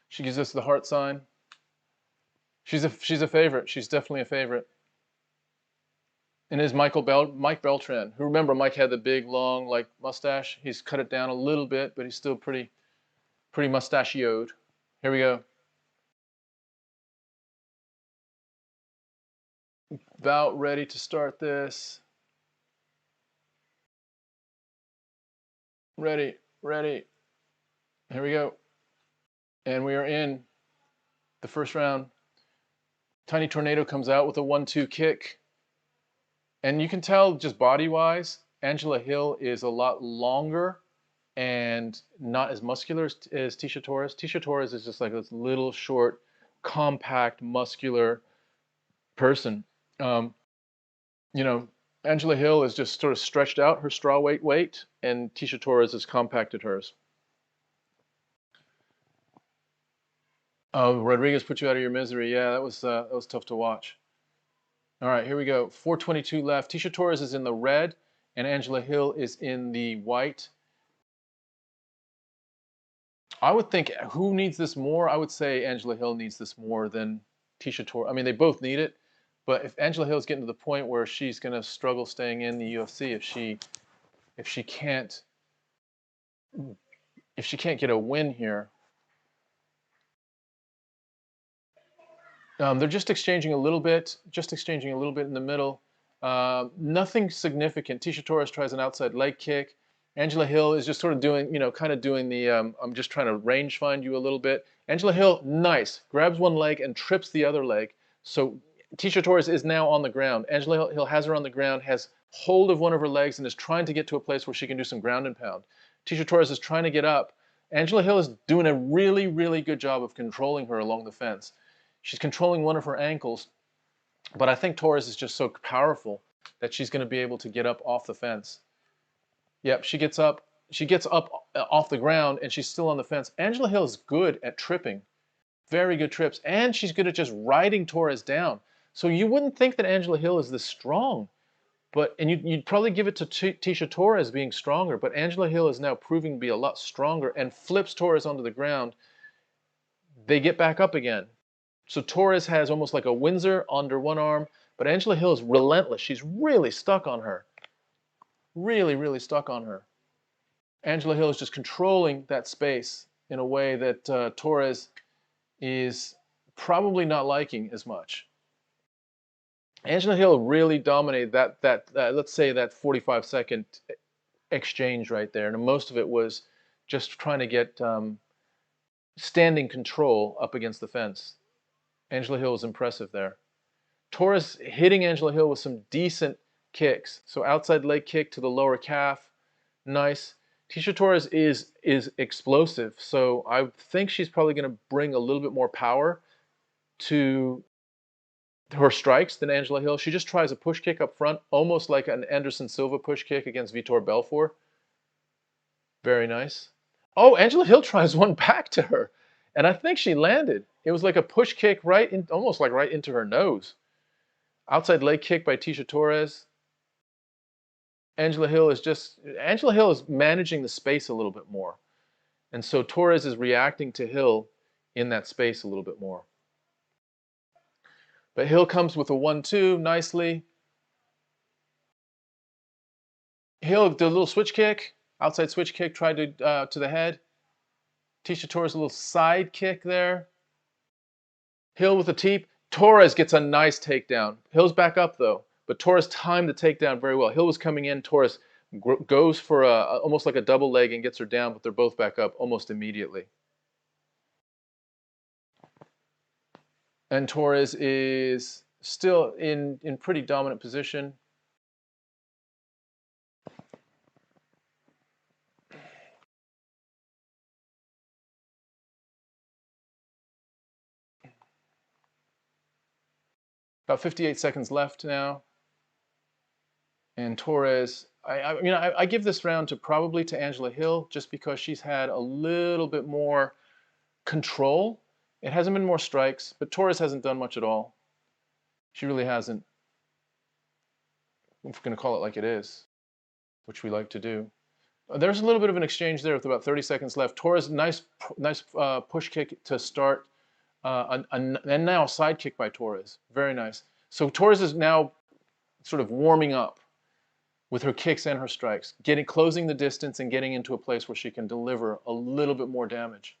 She gives us the heart sign. She's a favorite. She's definitely a favorite. And is Mike Beltran, who, remember, Mike had the big long like mustache. He's cut it down a little bit, but he's still pretty mustachioed. Here we go. About ready to start this. Ready. Here we go. And we are in the first round. Tiny Tornado comes out with a 1-2 kick. And you can tell just body-wise, Angela Hill is a lot longer and not as muscular as Tisha Torres. Tisha Torres is just like this little, short, compact, muscular person. You know, Angela Hill is just sort of stretched out her straw weight, and Tisha Torres has compacted hers. Oh, Rodriguez put you out of your misery. Yeah, that was tough to watch. All right, here we go. 4:22 left. Tisha Torres is in the red, and Angela Hill is in the white. I would think, who needs this more? I would say Angela Hill needs this more than Tisha Torres. I mean, they both need it, but if Angela Hill is getting to the point where she's going to struggle staying in the UFC, if she can't get a win here. They're just exchanging a little bit in the middle. Nothing significant. Tisha Torres tries an outside leg kick. Angela Hill is just sort of doing, you know, kind of doing the, I'm just trying to range find you a little bit. Angela Hill, nice, grabs one leg and trips the other leg. So Tisha Torres is now on the ground. Angela Hill has her on the ground, has hold of one of her legs and is trying to get to a place where she can do some ground and pound. Tisha Torres is trying to get up. Angela Hill is doing a really, really good job of controlling her along the fence. She's controlling one of her ankles, but I think Torres is just so powerful that she's going to be able to get up off the fence. Yep, she gets up off the ground, and she's still on the fence. Angela Hill is good at tripping, very good trips, and she's good at just riding Torres down. So you wouldn't think that Angela Hill is this strong, and you'd probably give it to Tecia Torres being stronger, but Angela Hill is now proving to be a lot stronger and flips Torres onto the ground. They get back up again. So Torres has almost like a Windsor under one arm, but Angela Hill is relentless. She's really stuck on her. Really, really stuck on her. Angela Hill is just controlling that space in a way that Torres is probably not liking as much. Angela Hill really dominated that let's say that 45-second exchange right there, and most of it was just trying to get standing control up against the fence. Angela Hill was impressive there. Torres hitting Angela Hill with some decent kicks. So outside leg kick to the lower calf, nice. Tecia Torres is explosive, so I think she's probably going to bring a little bit more power to her strikes than Angela Hill. She just tries a push kick up front, almost like an Anderson Silva push kick against Vitor Belfort. Very nice. Oh, Angela Hill tries one back to her, and I think she landed. It was like a push kick almost like right into her nose. Outside leg kick by Tecia Torres. Angela Hill is managing the space a little bit more. And so Torres is reacting to Hill in that space a little bit more. But Hill comes with a 1-2 nicely. Hill did a little switch kick, outside switch kick, tried to the head. Tecia Torres a little side kick there. Hill with a teep. Torres gets a nice takedown. Hill's back up though, but Torres timed the takedown very well. Hill was coming in. Torres goes for almost like a double leg and gets her down, but they're both back up almost immediately. And Torres is still in pretty dominant position. About 58 seconds left now. And Torres, I give this round probably to Angela Hill just because she's had a little bit more control. It hasn't been more strikes, but Torres hasn't done much at all. She really hasn't. If we're going to call it like it is, which we like to do. There's a little bit of an exchange there with about 30 seconds left. Torres, nice push kick to start. And now a side kick by Torres. Very nice. So Torres is now sort of warming up with her kicks and her strikes, closing the distance and getting into a place where she can deliver a little bit more damage.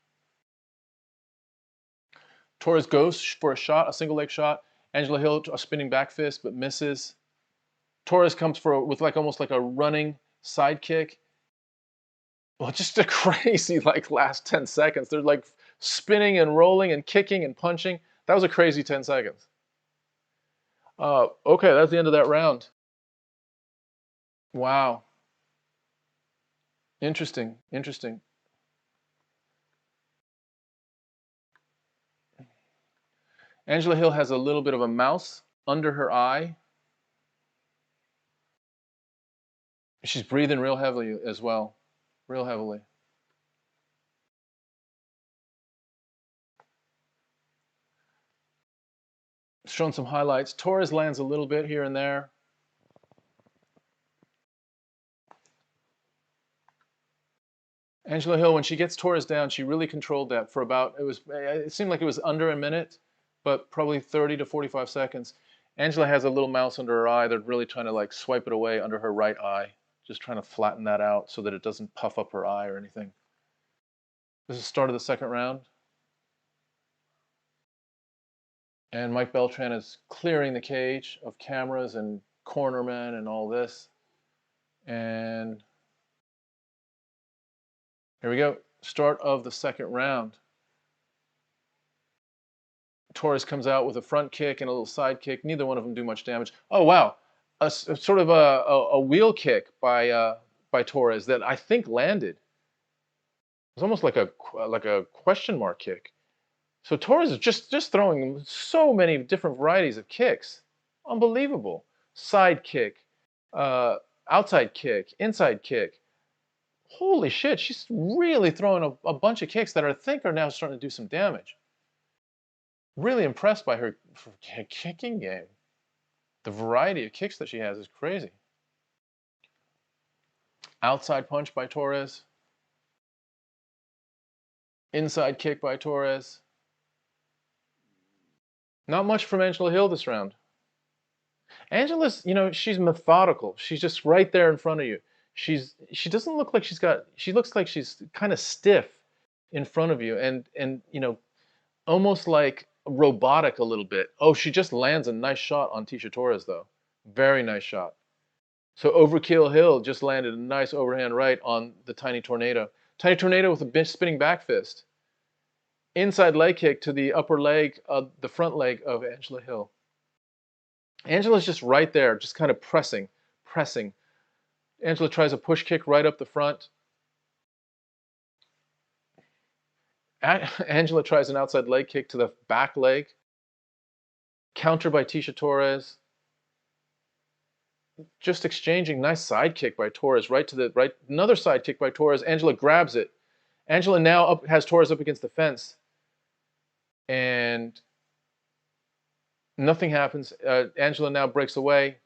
Torres goes for a shot, a single leg shot. Angela Hill, a spinning back fist, but misses. Torres comes with almost like a running side kick. Well, just a crazy last 10 seconds. They're like spinning and rolling and kicking and punching. That was a crazy 10 seconds. Okay, that's the end of that round. Wow. Interesting, interesting. Angela Hill has a little bit of a mouse under her eye. She's breathing real heavily as well. Real heavily. Showing some highlights. Torres lands a little bit here and there. Angela Hill, when she gets Torres down, she really controlled that for about, it seemed like it was under a minute, but probably 30 to 45 seconds. Angela has a little mouse under her eye. They're really trying to swipe it away under her right eye. Just trying to flatten that out so that it doesn't puff up her eye or anything. This is the start of the second round. And Mike Beltran is clearing the cage of cameras and cornermen and all this. And here we go. Start of the second round. Torres comes out with a front kick and a little side kick. Neither one of them do much damage. Oh, wow. A sort of a wheel kick by Torres that I think landed. It was almost like a question mark kick. So Torres is just throwing so many different varieties of kicks. Unbelievable. Side kick, outside kick, inside kick. Holy shit, she's really throwing a bunch of kicks that I think are now starting to do some damage. Really impressed by her kicking game. The variety of kicks that she has is crazy. Outside punch by Torres. Inside kick by Torres. Not much from Angela Hill this round. Angela's, you know, she's methodical. She's just right there in front of you. She doesn't look like she looks like she's kind of stiff in front of you and you know, almost like robotic a little bit. Oh, she just lands a nice shot on Tecia Torres though. Very nice shot. So Overkill Hill just landed a nice overhand right on the Tiny Tornado. Tiny Tornado with a spinning back fist. Inside leg kick to the upper leg, the front leg of Angela Hill. Angela's just right there, just kind of pressing. Angela tries a push kick right up the front. Angela tries an outside leg kick to the back leg. Counter by Tecia Torres. Just exchanging, nice side kick by Torres, right to the right. Another side kick by Torres. Angela grabs it. Angela now has Torres up against the fence. And nothing happens. Angela now breaks away.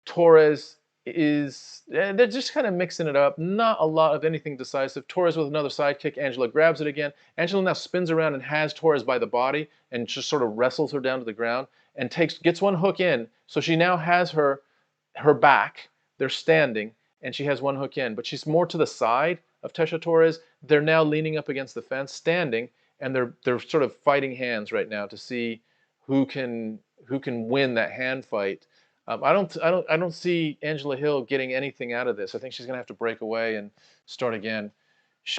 Torres is, they're just kind of mixing it up. Not a lot of anything decisive. Torres with another side kick. Angela grabs it again. Angela now spins around and has Torres by the body and just sort of wrestles her down to the ground and gets one hook in. So she now has her back. They're standing and she has one hook in, but she's more to the side of Tecia Torres. They're now leaning up against the fence, standing, and they're sort of fighting hands right now to see who can win that hand fight. I don't see Angela Hill getting anything out of this. I think she's gonna have to break away and start again.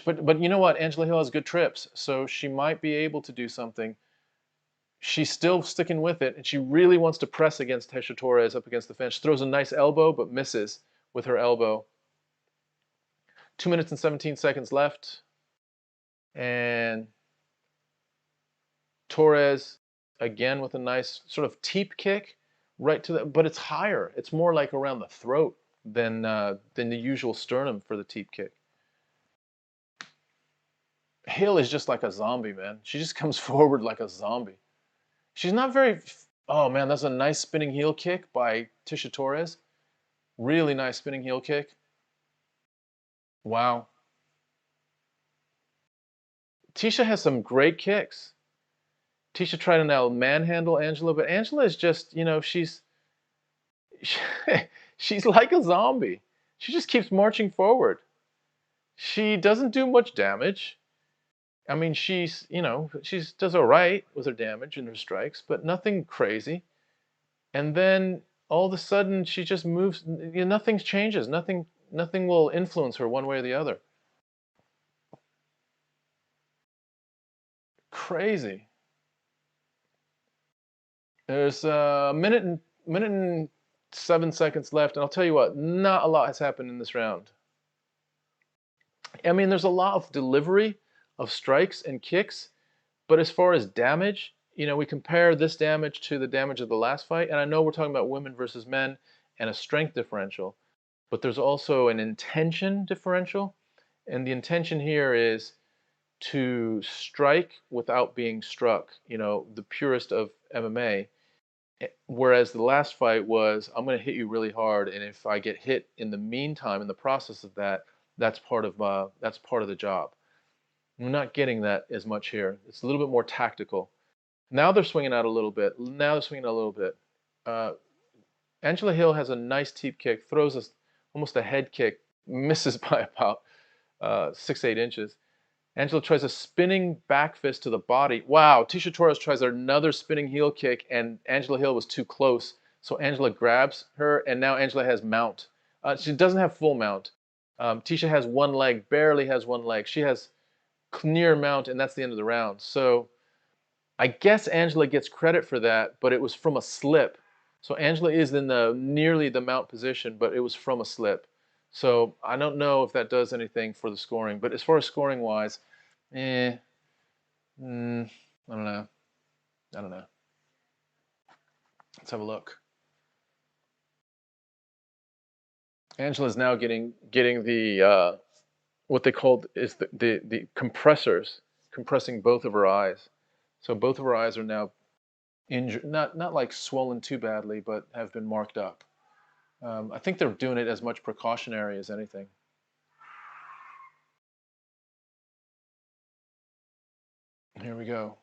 But you know what? Angela Hill has good trips, so she might be able to do something. She's still sticking with it, and she really wants to press against Tecia Torres up against the fence. She throws a nice elbow, but misses with her elbow. 2 minutes and 17 seconds left, and Torres again with a nice sort of teep kick right to the, but it's higher. It's more like around the throat than the usual sternum for the teep kick. Hill is just like a zombie, man. She just comes forward like a zombie. She's not very, oh man, that's a nice spinning heel kick by Tecia Torres. Really nice spinning heel kick. Wow. Tecia has some great kicks. Tecia tried to now manhandle Angela, but Angela is just, you know, she's like a zombie. She just keeps marching forward. She doesn't do much damage. I mean, she's, you know, she does all right with her damage and her strikes, but nothing crazy. And then all of a sudden she just moves, you know, nothing changes. Nothing will influence her one way or the other. Crazy. There's a minute and 7 seconds left, and I'll tell you what, not a lot has happened in this round. I mean, there's a lot of delivery of strikes and kicks, but as far as damage, you know, we compare this damage to the damage of the last fight, and I know we're talking about women versus men and a strength differential, but there's also an intention differential, and the intention here is to strike without being struck, you know, the purest of MMA. Whereas the last fight was, I'm going to hit you really hard, and if I get hit in the meantime, in the process of that, that's part of the job. We're not getting that as much here. It's a little bit more tactical. Now they're swinging out a little bit. Angela Hill has a nice teep kick, throws almost a head kick, misses by about 6-8 inches. Angela tries a spinning back fist to the body. Wow, Tecia Torres tries another spinning heel kick, and Angela Hill was too close. So Angela grabs her, and now Angela has mount. She doesn't have full mount. Tecia has one leg, barely has one leg. She has near mount, and that's the end of the round. So I guess Angela gets credit for that, but it was from a slip. So Angela is in nearly the mount position, but it was from a slip. So I don't know if that does anything for the scoring, but as far as scoring wise, I don't know. Let's have a look. Angela's now getting the what they called is the compressors, compressing both of her eyes. So both of her eyes are now injured, not like swollen too badly, but have been marked up. I think they're doing it as much precautionary as anything. Here we go.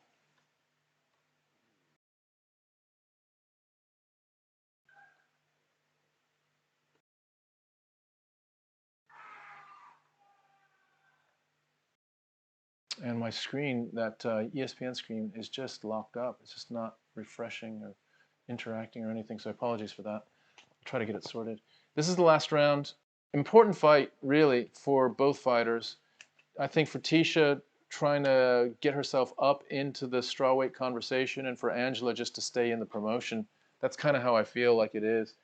And my screen, that ESPN screen, is just locked up. It's just not refreshing or interacting or anything, so apologies for that. I'll try to get it sorted. This is the last round. Important fight, really, for both fighters. I think for Tisha, trying to get herself up into the strawweight conversation, and for Angela just to stay in the promotion. That's kind of how I feel like it is.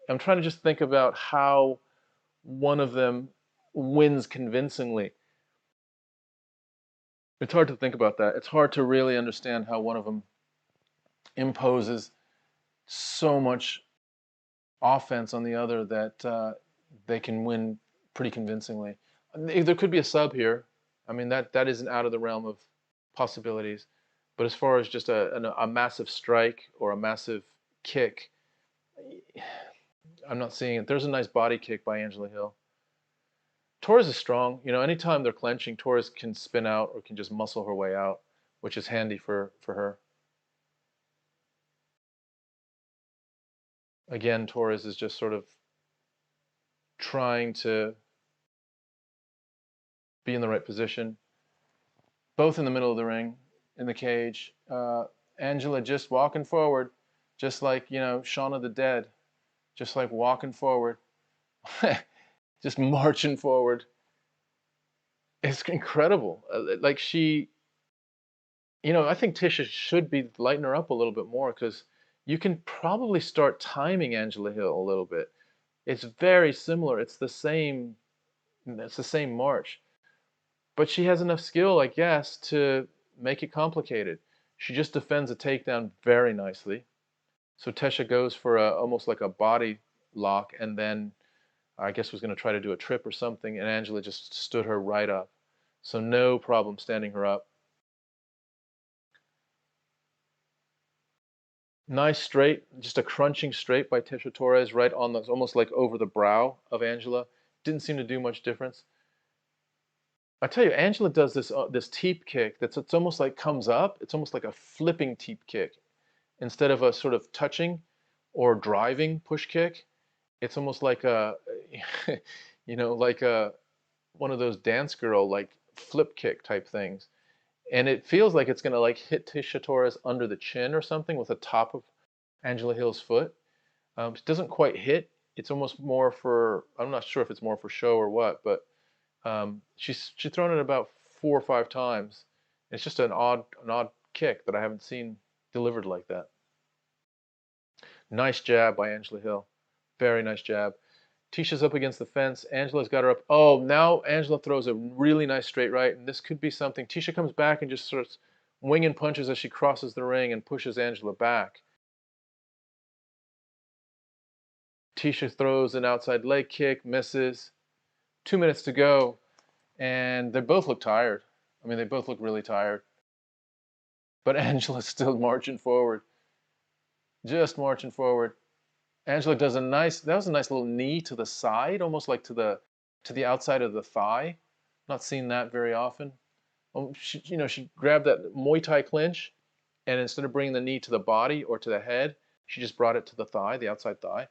I'm trying to just think about how one of them wins convincingly. It's hard to think about that. It's hard to really understand how one of them imposes so much offense on the other that they can win pretty convincingly. There could be a sub here. I mean, that isn't out of the realm of possibilities. But as far as just a massive strike or a massive kick, I'm not seeing it. There's a nice body kick by Angela Hill. Torres is strong. You know, anytime they're clenching, Torres can spin out or can just muscle her way out, which is handy for her. Again, Torres is just sort of trying to be in the right position. Both in the middle of the ring, in the cage. Angela just walking forward, just like, you know, Shaun of the Dead, just like walking forward. Just marching forward. It's incredible. Like she, you know, I think Tisha should be lighting her up a little bit more, because you can probably start timing Angela Hill a little bit. It's very similar. It's the same march. But she has enough skill, I guess, to make it complicated. She just defends a takedown very nicely. So Tisha goes for almost like a body lock, and then I guess was going to try to do a trip or something, and Angela just stood her right up. So no problem standing her up. Nice straight, just a crunching straight by Tisha Torres, right on the, almost like over the brow of Angela. Didn't seem to do much difference. I tell you, Angela does this teep kick it's almost like comes up. It's almost like a flipping teep kick. Instead of a sort of touching or driving push kick, it's almost like a, you know, like one of those dance girl like flip kick type things. And it feels like it's going to like hit Tisha Torres under the chin or something with the top of Angela Hill's foot. It doesn't quite hit. It's almost more for, I'm not sure if it's more for show or what, but she's thrown it about 4 or 5 times. It's just an odd kick that I haven't seen delivered like that. Nice jab by Angela Hill. Very nice jab. Tisha's up against the fence. Angela's got her up. Oh, now Angela throws a really nice straight right, and this could be something. Tisha comes back and just sort of winging punches as she crosses the ring and pushes Angela back. Tisha throws an outside leg kick, misses. 2 minutes to go, and they both look tired. I mean, they both look really tired. But Angela's still marching forward. Just marching forward. Angela does that was a nice little knee to the side, almost like to the outside of the thigh. Not seen that very often. She grabbed that Muay Thai clinch, and instead of bringing the knee to the body or to the head, she just brought it to the thigh, the outside thigh.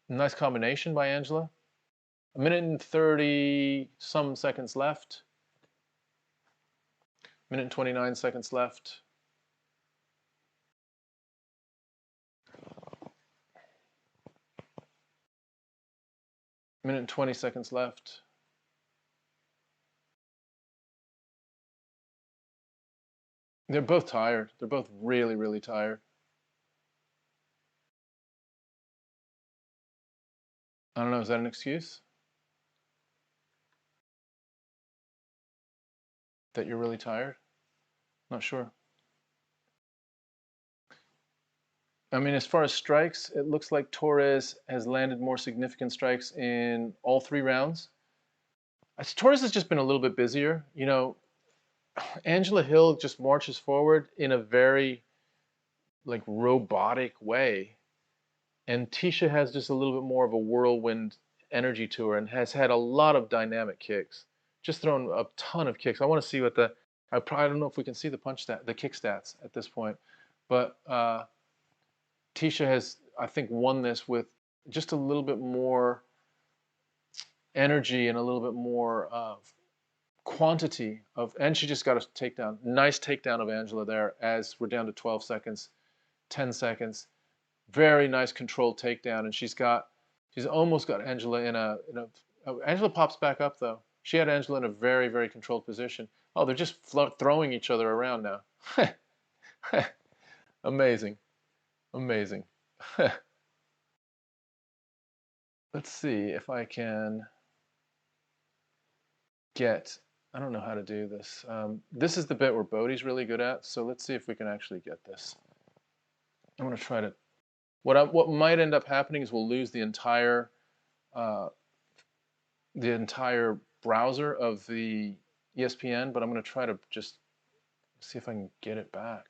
Nice combination by Angela. 1 minute and 30 some seconds left. 1 minute and 29 seconds left. Minute and 20 seconds left. They're both tired. They're both really, really tired. I don't know, is that an excuse? That you're really tired? Not sure. I mean, as far as strikes, it looks like Torres has landed more significant strikes in all 3 rounds. Torres has just been a little bit busier. You know, Angela Hill just marches forward in a very like robotic way, and Tisha has just a little bit more of a whirlwind energy to her and has had a lot of dynamic kicks. Just thrown a ton of kicks. I want to see what the I don't know if we can see the kick stats at this point, but Tisha has, I think, won this with just a little bit more energy and a little bit more quantity of, and she just got a takedown. Nice takedown of Angela there as we're down to 12 seconds, 10 seconds. Very nice controlled takedown, and she's almost got Angela in a Angela pops back up though. She had Angela in a very, very controlled position. Oh, they're just throwing each other around now. Amazing. Amazing. Let's see if I can get, I don't know how to do this. This is the bit where Bodie's really good at, so let's see if we can actually get this. I'm going to try to, what might end up happening is we'll lose the entire browser of the ESPN, but I'm going to try to just see if I can get it back.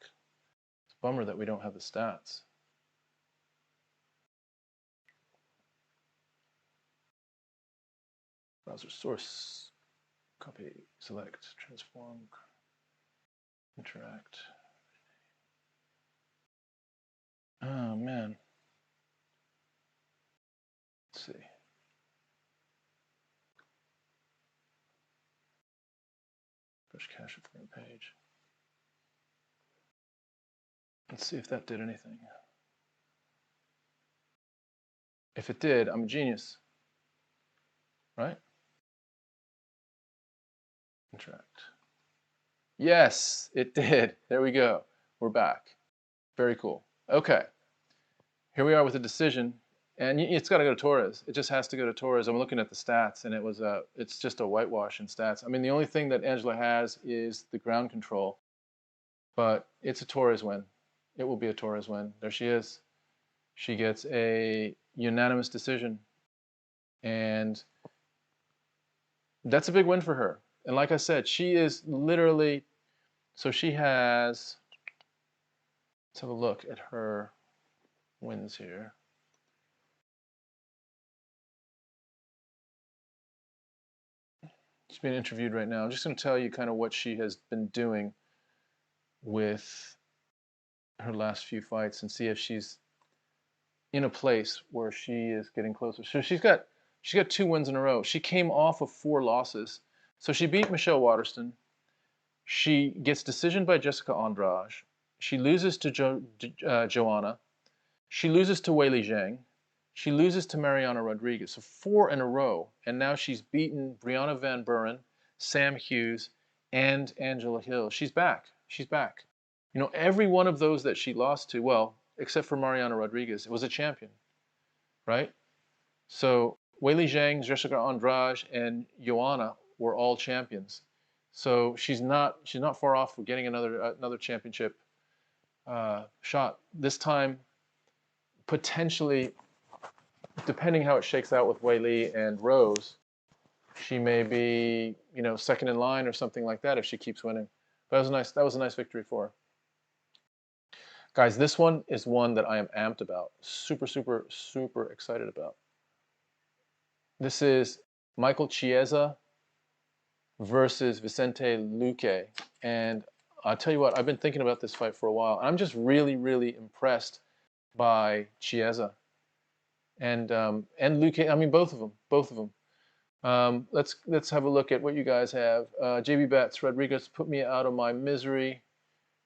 It's a bummer that we don't have the stats. Browser source, copy, select, transform, interact. Oh man. Let's see. Fresh cache front page. Let's see if that did anything. If it did, I'm a genius. Right? Interact. Yes, it did. There we go. We're back. Very cool. Okay. Here we are with a decision, and it's got to go to Torres. It just has to go to Torres. I'm looking at the stats, and it's just a whitewash in stats. I mean, the only thing that Angela has is the ground control, but it's a Torres win. It will be a Torres win. There she is. She gets a unanimous decision, and that's a big win for her. And like I said, she is literally, so she has, let's have a look at her wins here. She's being interviewed right now. I'm just going to tell you kind of what she has been doing with her last few fights and see if she's in a place where she is getting closer. So she's got 2 wins in a row. She came off of 4 losses. So she beat Michelle Waterston. She gets decision by Jessica Andrade. She loses to Joanna. She loses to Weili Zhang. She loses to Mariana Rodriguez. So 4 in a row. And now she's beaten Brianna Van Buren, Sam Hughes, and Angela Hill. She's back. She's back. You know, every one of those that she lost to, well, except for Mariana Rodriguez, it was a champion, right? So Weili Zhang, Jessica Andrade, and Joanna were all champions. So she's not far off from getting another championship shot. This time, potentially, depending how it shakes out with Weili and Rose, she may be, you know, second in line or something like that if she keeps winning. But that was a nice victory for her. Guys, this one is one that I am amped about. Super, super, super excited about. This is Michael Chiesa versus Vicente Luque. And I'll tell you what, I've been thinking about this fight for a while. I'm just really, really impressed by Chiesa and Luque. I mean, both of them. Let's have a look at what you guys have. JB Betts, Rodriguez put me out of my misery.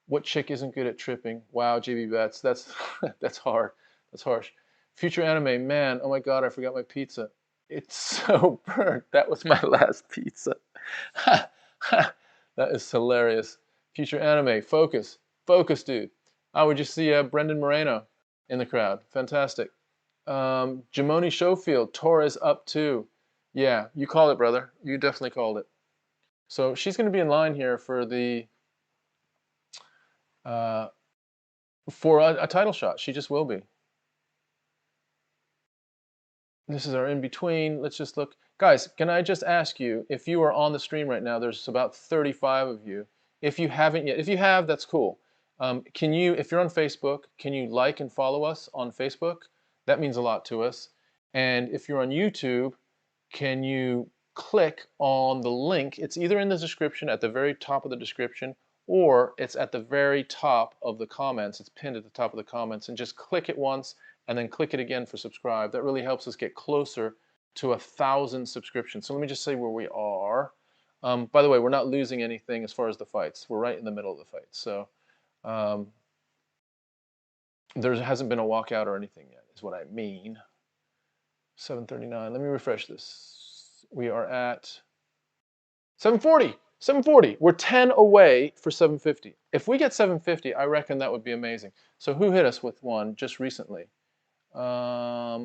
What chick isn't good at tripping? Wow, JB Betts, that's that's hard. That's harsh. Future Anime, man, oh my God, I forgot my pizza. It's so burnt. That was my last pizza. That is hilarious. Future Anime, focus, dude. Oh, we just see Brendan Moreno in the crowd. Fantastic. Jamoni Schofield, Torres up 2. Yeah, you called it, brother. You definitely called it. So she's going to be in line here for the for a title shot. She just will be. This is our in-between. Let's just look. Guys, can I just ask you, if you are on the stream right now, there's about 35 of you. If you haven't yet, if you have, that's cool. Can you, if you're on Facebook, can you like and follow us on Facebook? That means a lot to us. And if you're on YouTube, can you click on the link? It's either in the description, at the very top of the description, or it's at the very top of the comments. It's pinned at the top of the comments, and just click it once and then click it again for subscribe. That really helps us get closer to 1,000 subscriptions. So let me just say where we are. By the way, we're not losing anything as far as the fights. We're right in the middle of the fight. So there hasn't been a walkout or anything yet, is what I mean. 739. Let me refresh this. We are at 740. 740. We're 10 away for 750. If we get 750, I reckon that would be amazing. So who hit us with one just recently? I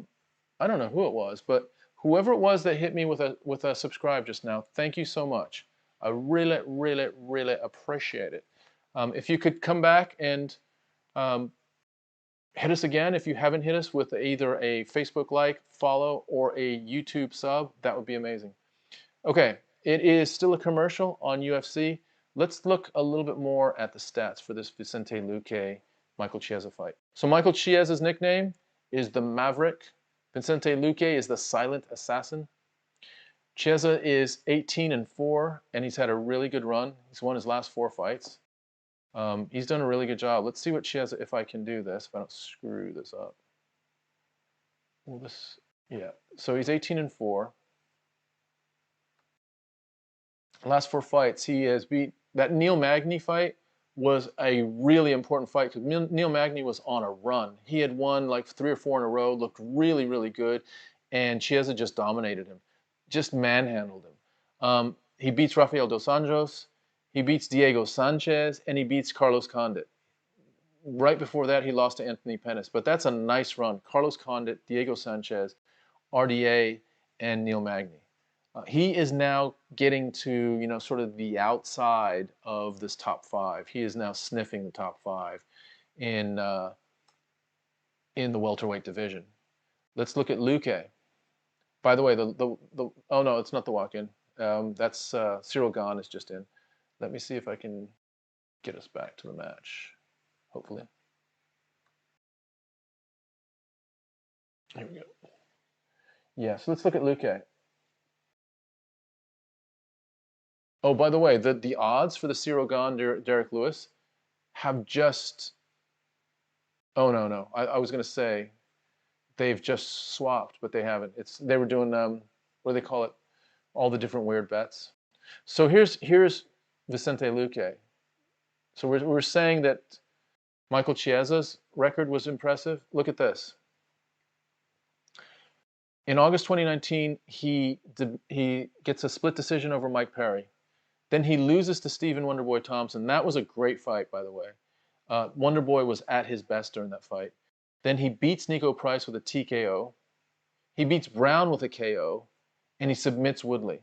don't know who it was, but whoever it was that hit me with a subscribe just now, thank you so much. I really, really, really appreciate it. If you could come back and hit us again if you haven't hit us with either a Facebook like, follow, or a YouTube sub, that would be amazing. Okay, it is still a commercial on UFC. Let's look a little bit more at the stats for this Vicente Luque Michael Chiesa fight. So Michael Chiesa's nickname is the Maverick. Vicente Luque is the Silent Assassin. Chiesa is 18-4, and he's had a really good run. He's won his last 4 fights. He's done a really good job. Let's see what Chiesa, if I can do this, if I don't screw this up. Well, this, yeah. So he's 18-4. Last 4 fights, he has beat. That Neil Magny fight was a really important fight because Neil Magny was on a run. He had won like 3 or 4 in a row, looked really, really good, and Chiesa just dominated him, just manhandled him. He beats Rafael dos Anjos, he beats Diego Sanchez, and he beats Carlos Condit. Right before that, he lost to Anthony Pettis, but that's a nice run. Carlos Condit, Diego Sanchez, RDA, and Neil Magny. He is now getting to, you know, sort of the outside of this top 5. He is now sniffing the top 5 in the welterweight division. Let's look at Luque. By the way, oh no, it's not the walk-in. That's Ciryl Gane is just in. Let me see if I can get us back to the match, hopefully. Here we go. Yeah, so let's look at Luque. Oh, by the way, the odds for the Ciryl Gane Derrick Lewis have just, oh no, I was going to say they've just swapped, but they haven't. They were doing, what do they call it? All the different weird bets. So here's Vicente Luque. So we're saying that Michael Chiesa's record was impressive. Look at this. In August 2019, he gets a split decision over Mike Perry. Then he loses to Stephen Wonderboy Thompson. That was a great fight, by the way. Wonderboy was at his best during that fight. Then he beats Nico Price with a TKO. He beats Brown with a KO. And he submits Woodley.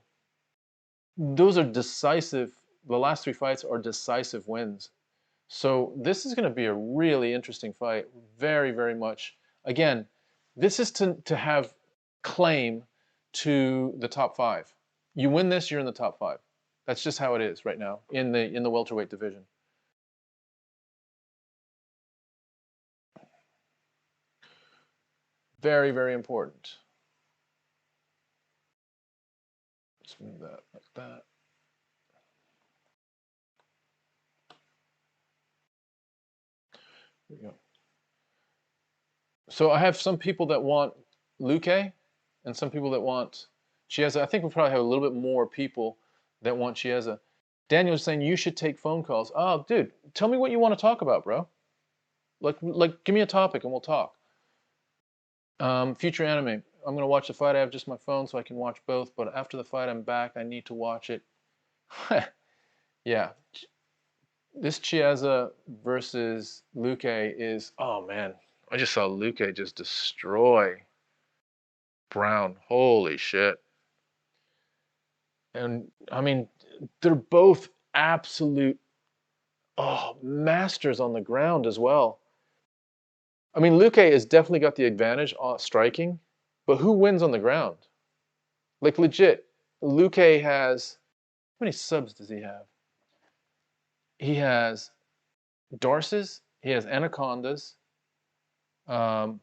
Those are decisive. The last 3 fights are decisive wins. So this is going to be a really interesting fight. Very, very much. Again, this is to have claim to the top 5. You win this, you're in the top 5. That's just how it is right now in the welterweight division. Very, very important. Let's move that like that. There we go. So I have some people that want Luque and some people that want Chiesa. I think we probably have a little bit more people that want Chiesa. Daniel's saying you should take phone calls. Oh, dude, tell me what you want to talk about, bro. Like, give me a topic and we'll talk. Future anime. I'm going to watch the fight. I have just my phone so I can watch both, but after the fight I'm back. I need to watch it. Yeah. This Chiesa versus Luque is, oh man, I just saw Luque just destroy Brown. Holy shit. And I mean, they're both absolute masters on the ground as well. I mean, Luque has definitely got the advantage striking, but who wins on the ground? Like legit, Luque has, how many subs does he have? he has Dorses, he has Anacondas. The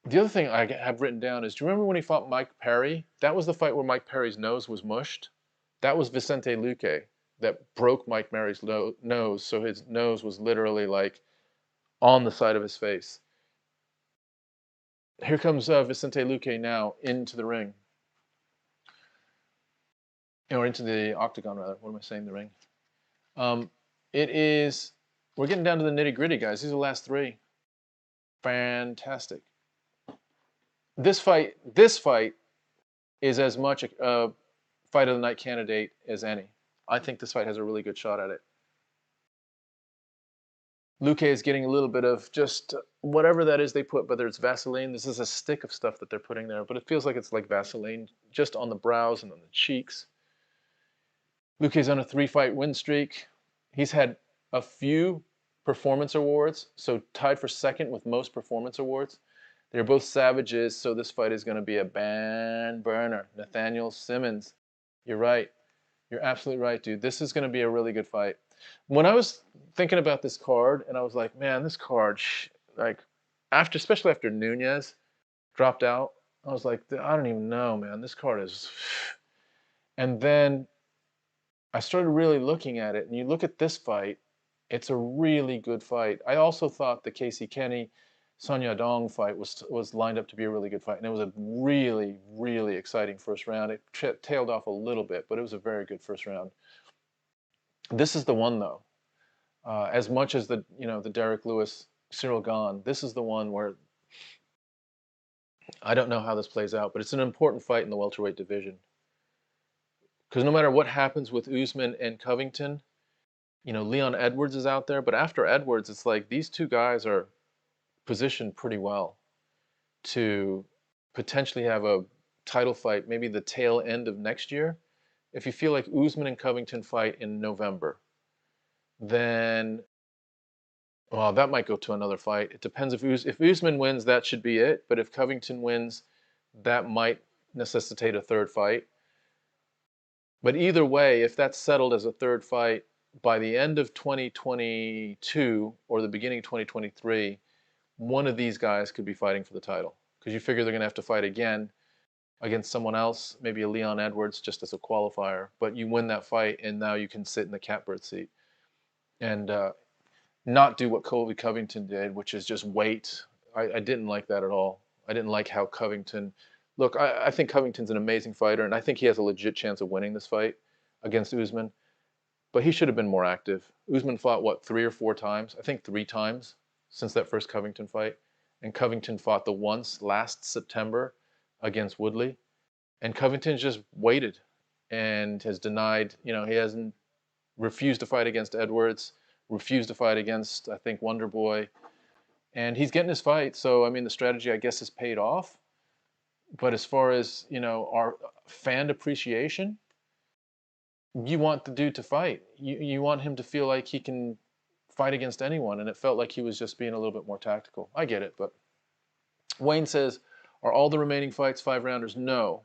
other thing I have written down is, do you remember when he fought Mike Perry? That was the fight where Mike Perry's nose was mushed. That was Vicente Luque that broke Mike Perry's nose, so his nose was literally like on the side of his face. Here comes Vicente Luque now into the ring. Or into the octagon, rather. What am I saying, the ring? We're getting down to the nitty-gritty, guys. These are the last three. Fantastic. This fight is as much a fight of the night candidate as any. I think this fight has a really good shot at it. Luque is getting a little bit of just whatever that is they put, whether it's Vaseline. This is a stick of stuff that they're putting there, but it feels like it's like Vaseline, just on the brows and on the cheeks. Luque's on a 3-fight win streak. He's had a few performance awards, so tied for second with most performance awards. They're both savages, so this fight is going to be a ban burner. Nathaniel Simmons. You're right. You're absolutely right, dude. This is going to be a really good fight. When I was thinking about this card, and I was like, man, this card, like, especially after Nunez dropped out, I was like, I don't even know, man. This card is... And then I started really looking at it, and you look at this fight, it's a really good fight. I also thought the Casey Kenney Sun Yadong fight was lined up to be a really good fight, and it was a really, really exciting first round. It tailed off a little bit, but it was a very good first round. This is the one, though. As much as the Derrick Lewis, Ciryl Gane, this is the one where I don't know how this plays out, but it's an important fight in the welterweight division. Because no matter what happens with Usman and Covington, Leon Edwards is out there, but after Edwards, it's like these two guys are positioned pretty well to potentially have a title fight, maybe the tail end of next year. If you feel like Usman and Covington fight in November, then, well, that might go to another fight. It depends if Usman wins, that should be it. But if Covington wins, that might necessitate a third fight. But either way, if that's settled as a third fight, by the end of 2022 or the beginning of 2023, one of these guys could be fighting for the title. Because you figure they're going to have to fight again against someone else, maybe a Leon Edwards just as a qualifier. But you win that fight, and now you can sit in the catbird seat and not do what Colby Covington did, which is just wait. I didn't like that at all. I didn't like how Covington... Look, I think Covington's an amazing fighter, and I think he has a legit chance of winning this fight against Usman. But he should have been more active. Usman fought, what, 3 or 4 times? I think 3 times since that first Covington fight. And Covington fought the once last September against Woodley. And Covington's just waited and has denied, he hasn't refused to fight against Edwards, refused to fight against, I think, Wonder Boy. And he's getting his fight. So, I mean, the strategy, I guess, has paid off. But as far as, our fan appreciation, you want the dude to fight. You want him to feel like he can fight against anyone, and it felt like he was just being a little bit more tactical. I get it, but Wayne says, are all the remaining fights 5-rounders? No.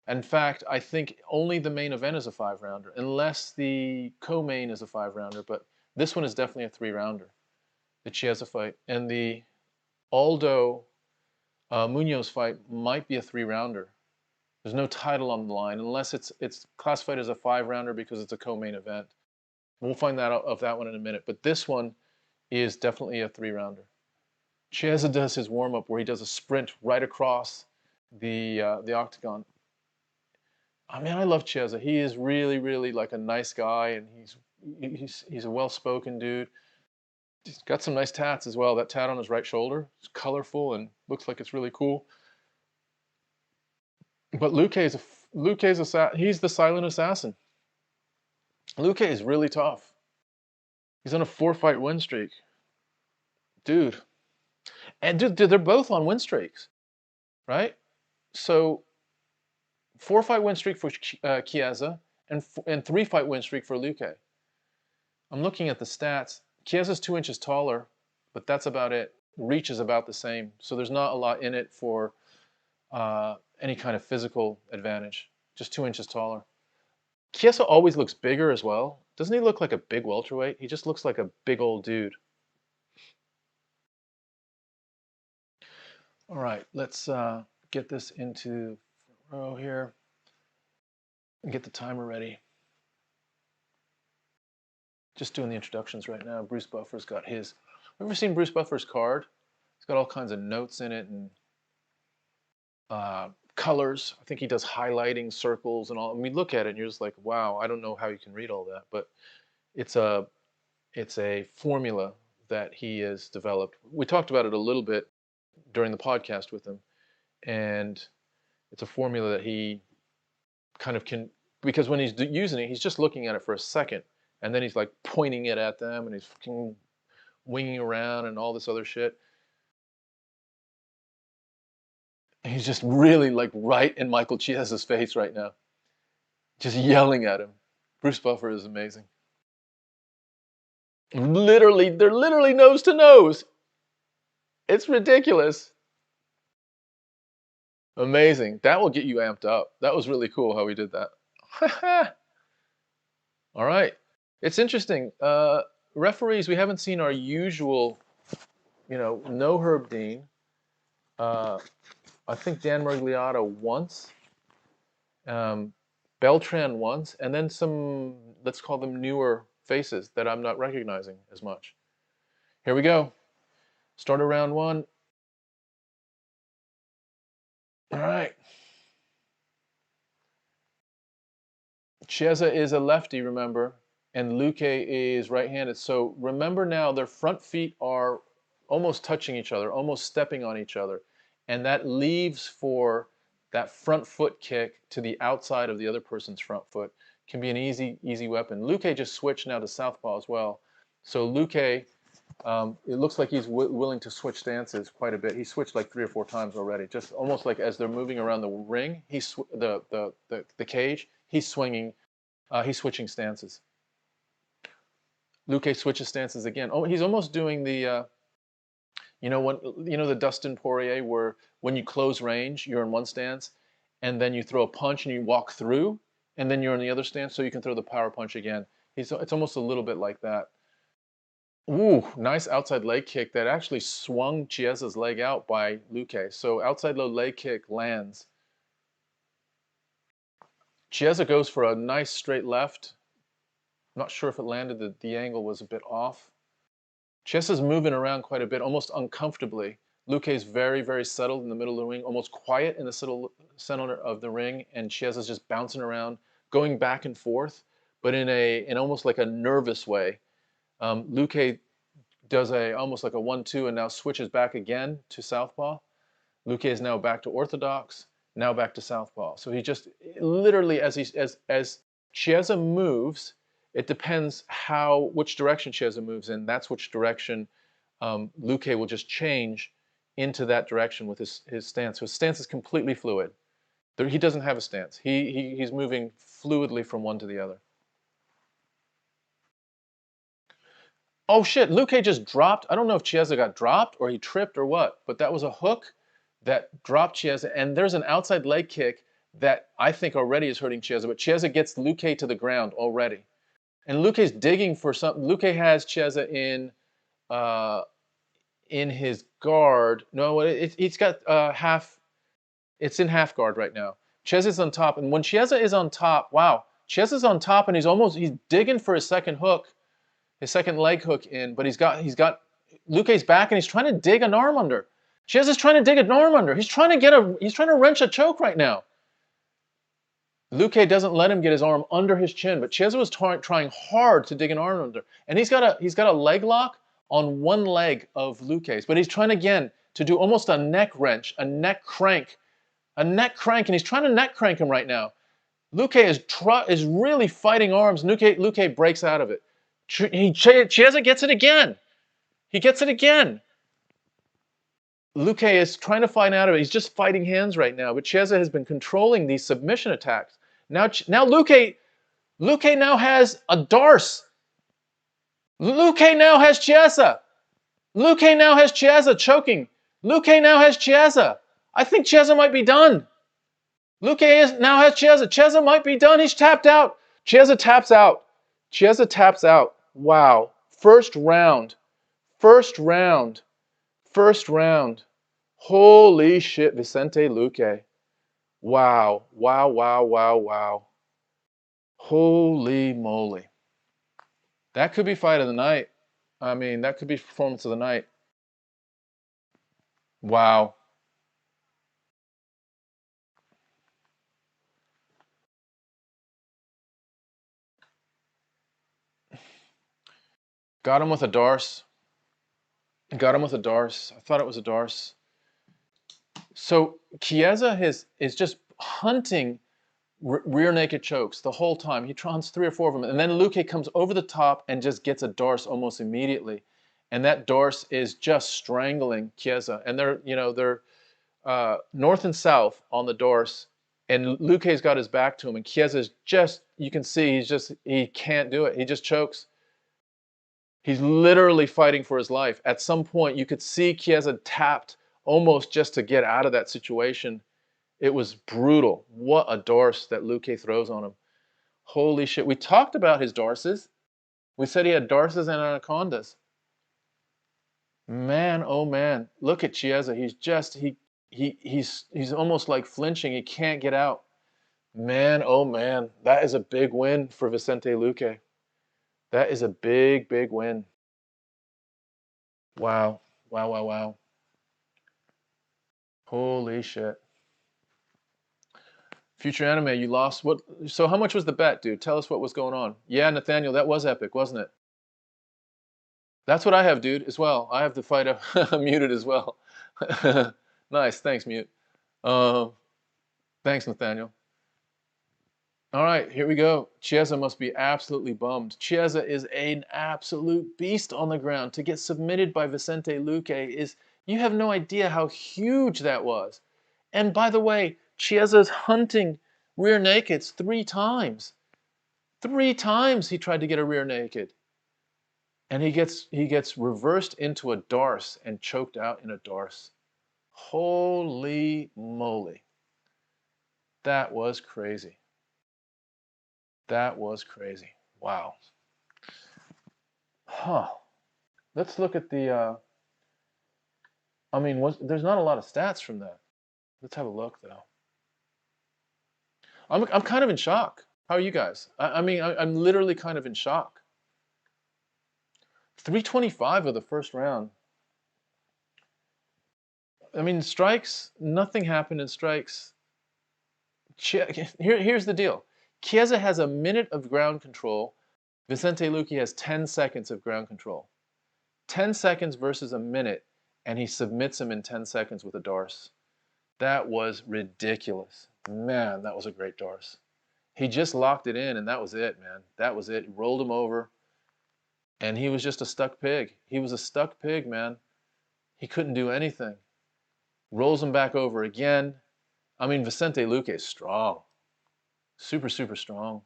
In fact, I think only the main event is a 5-rounder, unless the co-main is a 5-rounder, but this one is definitely a 3-rounder, the Chiesa fight. And the Aldo Munoz fight might be a 3-rounder. There's no title on the line, unless it's classified as a 5-rounder because it's a co-main event. We'll find out of that one in a minute. But this one is definitely a 3-rounder. Chiesa does his warm-up where he does a sprint right across the octagon. I mean, I love Chiesa. He is really, really like a nice guy, and he's a well-spoken dude. He's got some nice tats as well. That tat on his right shoulder is colorful and looks like it's really cool. But Luque's he's the silent assassin. Luque is really tough. He's on a 4-fight win streak. Dude. And dude, they're both on win streaks, right? So 4-fight win streak for Chiesa and 3-fight win streak for Luque. I'm looking at the stats. Chiesa's 2 inches taller, but that's about it. Reach is about the same. So there's not a lot in it for any kind of physical advantage. Just 2 inches taller. Chiesa always looks bigger as well. Doesn't he look like a big welterweight? He just looks like a big old dude. All right, let's get this into row here and get the timer ready. Just doing the introductions right now. Bruce Buffer's got his. Ever seen Bruce Buffer's card? It's got all kinds of notes in it and colors. I think he does highlighting, circles, and all. I mean, look at it and you're just like, wow, I don't know how you can read all that, but it's a formula that he has developed. We talked about it a little bit during the podcast with him, and it's a formula that he kind of can, because when he's using it, he's just looking at it for a second, and then he's like pointing it at them, and he's fucking winging around and all this other shit. And he's just really like right in Michael Chiesa's face right now, just yelling at him. Bruce Buffer is amazing. Literally, they're literally nose to nose. It's ridiculous. Amazing. That will get you amped up. That was really cool how we did that. All right. It's interesting. Referees, we haven't seen our usual, no Herb Dean. I think Dan Murgliata once. Beltran once. And then some, let's call them newer faces that I'm not recognizing as much. Here we go. Start of round one. All right. Chiesa is a lefty, remember, and Luque is right-handed. So remember now, their front feet are almost touching each other, almost stepping on each other. And that leaves for that front foot kick to the outside of the other person's front foot. Can be an easy weapon. Luque just switched now to southpaw as well. So Luque, it looks like he's willing to switch stances quite a bit. He switched like 3 or 4 times already. Just almost like as they're moving around the ring, the cage, he's swinging, he's switching stances. Luque switches stances again. Oh, he's almost doing the, the Dustin Poirier where when you close range, you're in one stance, and then you throw a punch and you walk through, and then you're in the other stance, so you can throw the power punch again. It's almost a little bit like that. Ooh, nice outside leg kick that actually swung Chiesa's leg out by Luque. So outside low leg kick lands. Chiesa goes for a nice straight left. I'm not sure if it landed. The angle was a bit off. Chiesa's moving around quite a bit, almost uncomfortably. Luque's very, very settled in the middle of the ring, almost quiet in the center of the ring, and Chiesa's just bouncing around, going back and forth, but in almost like a nervous way. Luque does almost like a 1-2 and now switches back again to southpaw. Luque is now back to orthodox, now back to southpaw. So he just literally, as Chiesa moves, it depends which direction Chiesa moves in. That's which direction Luque will just change into that direction with his stance. So his stance is completely fluid. He doesn't have a stance. He's moving fluidly from one to the other. Oh shit, Luque just dropped. I don't know if Chiesa got dropped or he tripped or what, but that was a hook that dropped Chiesa, and there's an outside leg kick that I think already is hurting Chiesa, but Chiesa gets Luque to the ground already. And Luque's digging for something. Luque has Chiesa in his guard. No, it's got it's in half guard right now. Chiesa's on top, and when Chiesa is on top, wow, Chiesa's on top, and he's digging for his second hook. His second leg hook in, but he's got Luque's back and he's trying to dig an arm under. Chiesa's trying to dig an arm under. He's trying to wrench a choke right now. Luque doesn't let him get his arm under his chin, but Chiesa was trying hard to dig an arm under. And he's got a leg lock on one leg of Luque's, but he's trying again to do almost a neck wrench, a neck crank, and he's trying to neck crank him right now. Luque is really fighting arms. Luque breaks out of it. Chiesa gets it again. He gets it again. Luque is trying to fight out of it. He's just fighting hands right now. But Chiesa has been controlling these submission attacks. Now Luque now has a Darce. Luque now has Chiesa. Luque now has Chiesa choking. Luque now has Chiesa. I think Chiesa might be done. Luque now has Chiesa. Chiesa might be done. He's tapped out. Chiesa taps out. Chiesa taps out. Wow. First round. First round. First round. Holy shit, Vicente Luque. Wow. Wow, wow, wow, wow. Holy moly. That could be fight of the night. I mean, that could be performance of the night. Wow. Got him with a Darce. Got him with a Darce. I thought it was a Darce. So Chiesa is just hunting rear naked chokes the whole time. He tries 3 or 4 of them. And then Luque comes over the top and just gets a Darce almost immediately. And that Darce is just strangling Chiesa. And they're north and south on the Darce. And Luque's got his back to him. And Chiesa's just, you can see, he can't do it. He just chokes. He's literally fighting for his life. At some point, you could see Chiesa tapped almost just to get out of that situation. It was brutal. What a Darce that Luque throws on him. Holy shit. We talked about his Darces. We said he had Darces and anacondas. Man, oh man. Look at Chiesa. He's just, he's almost like flinching. He can't get out. Man, oh man. That is a big win for Vicente Luque. That is a big, big win. Wow. Wow, wow, wow. Holy shit. Future Anime, you lost. What? So how much was the bet, dude? Tell us what was going on. Yeah, Nathaniel, that was epic, wasn't it? That's what I have, dude, as well. I have the fight muted as well. Nice, thanks, Mute. Thanks, Nathaniel. All right, here we go. Chiesa must be absolutely bummed. Chiesa is an absolute beast on the ground. To get submitted by Vicente Luque is, you have no idea how huge that was. And by the way, Chiesa's hunting rear nakeds 3 times. 3 times he tried to get a rear naked. And he gets reversed into a Darce and choked out in a Darce. Holy moly. That was crazy. That was crazy. Wow. Huh. Let's look at the, there's not a lot of stats from that. Let's have a look, though. I'm kind of in shock. How are you guys? I'm literally kind of in shock. 325 of the first round. I mean, strikes, nothing happened in strikes. Here's the deal. Chiesa has a minute of ground control. Vicente Luque has 10 seconds of ground control. 10 seconds versus a minute, and he submits him in 10 seconds with a Darce. That was ridiculous. Man, that was a great Darce. He just locked it in, and that was it, man. That was it. He rolled him over, and he was just a stuck pig. He was a stuck pig, man. He couldn't do anything. Rolls him back over again. I mean, Vicente Luque is strong. Super, super strong.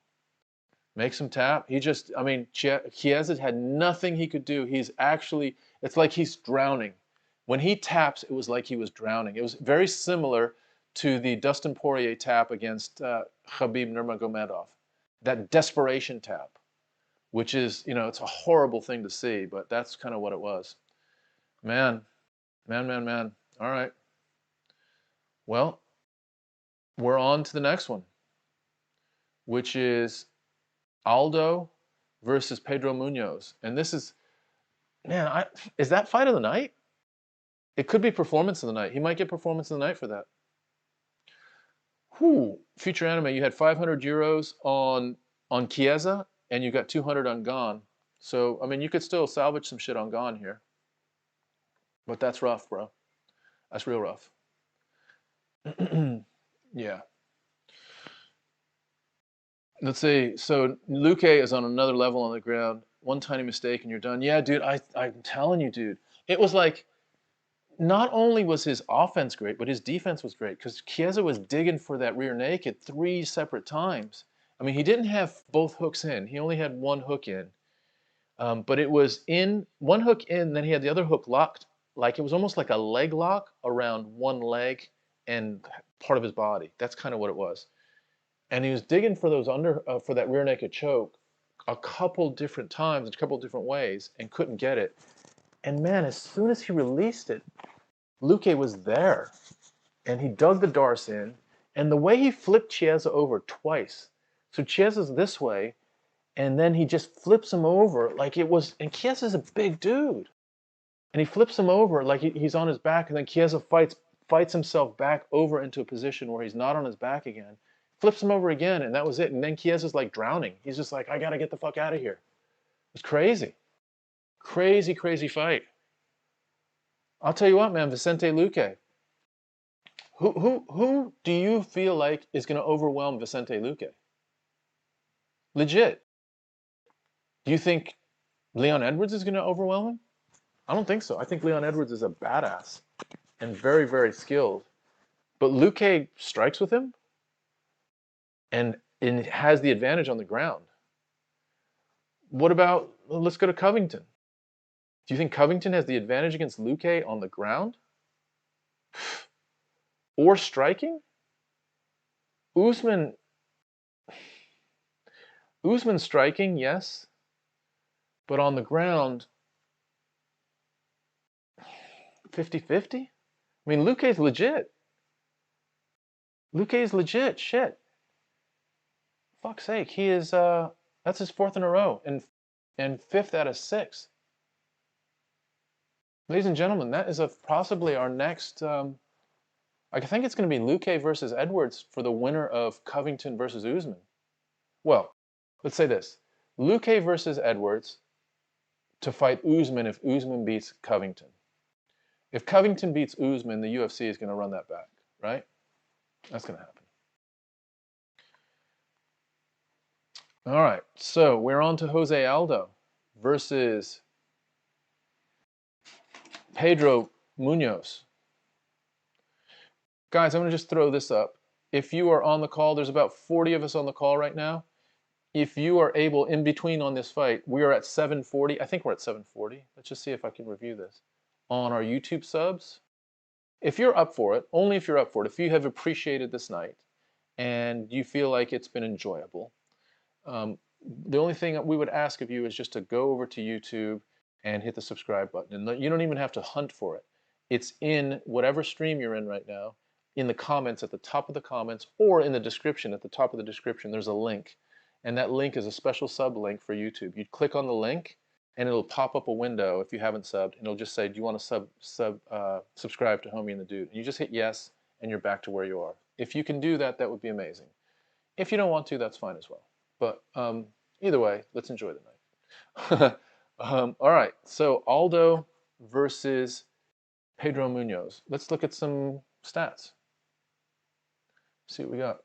Makes him tap. He just, Chiesa had nothing he could do. He's actually, it's like he's drowning. When he taps, it was like he was drowning. It was very similar to the Dustin Poirier tap against Khabib Nurmagomedov. That desperation tap, which is, it's a horrible thing to see, but that's kind of what it was. Man. All right. Well, we're on to the next one, which is Aldo versus Pedro Munoz. And this is, man, is that fight of the night? It could be performance of the night. He might get performance of the night for that. Whew. Future Anime, you had 500 euros on Chiesa, and you got 200 on Gane. So, you could still salvage some shit on Gane here. But that's rough, bro. That's real rough. Yeah. Let's see. So Luque is on another level on the ground. One tiny mistake and you're done. Yeah, dude, I'm telling you, dude. It was like, not only was his offense great, but his defense was great because Chiesa was digging for that rear naked 3 separate times. He didn't have both hooks in. He only had 1 hook in. But it was in, 1 hook in, then he had the other hook locked. Like it was almost like a leg lock around 1 leg and part of his body. That's kind of what it was. and he was digging for those for that rear naked choke a couple different times, a couple different ways, and couldn't get it. And man, as soon as he released it, Luque was there, and he dug the darce in, and the way he flipped Chiesa over twice. So Chiesa's this way, and then he just flips him over like it was, and Chiesa's a big dude. And he flips him over like he's on his back, and then Chiesa fights himself back over into a position where he's not on his back again. Flips him over again, and that was it. And then Chiesa's like drowning. He's just like, I gotta get the fuck out of here. It was crazy. Crazy, crazy fight. I'll tell you what, man, Vicente Luque. Who do you feel like is gonna overwhelm Vicente Luque? Legit. Do you think Leon Edwards is gonna overwhelm him? I don't think so. I think Leon Edwards is a badass and very, very skilled. But Luque strikes with him and has the advantage on the ground. What about, let's go to Covington. Do you think Covington has the advantage against Luque on the ground? Or striking? Usman striking, yes. But on the ground, 50-50? I mean, Luque's legit. Luque's legit, shit. Fuck's sake, he is, that's his 4th in a row, and 5th out of 6. Ladies and gentlemen, that is possibly our next, I think it's going to be Luque versus Edwards for the winner of Covington versus Usman. Well, let's say this. Luque versus Edwards to fight Usman if Usman beats Covington. If Covington beats Usman, the UFC is going to run that back, right? That's going to happen. All right, so we're on to Jose Aldo versus Pedro Munoz. Guys, I'm going to just throw this up. If you are on the call, there's about 40 of us on the call right now. If you are able, in between on this fight, we are at 740. I think we're at 740. Let's just see if I can review this. On our YouTube subs. If you're up for it, only if you're up for it, if you have appreciated this night and you feel like it's been enjoyable, the only thing that we would ask of you is just to go over to YouTube and hit the subscribe button. And you don't even have to hunt for it. It's in whatever stream you're in right now, in the comments at the top of the comments, or in the description at the top of the description, there's a link. And that link is a special sub link for YouTube. You'd click on the link, and it'll pop up a window if you haven't subbed, and it'll just say, do you want to subscribe to Homie and the Dude? And you just hit yes, and you're back to where you are. If you can do that, that would be amazing. If you don't want to, that's fine as well. But either way, let's enjoy the night. All right, so Aldo versus Pedro Munoz. Let's look at some stats. See what we got.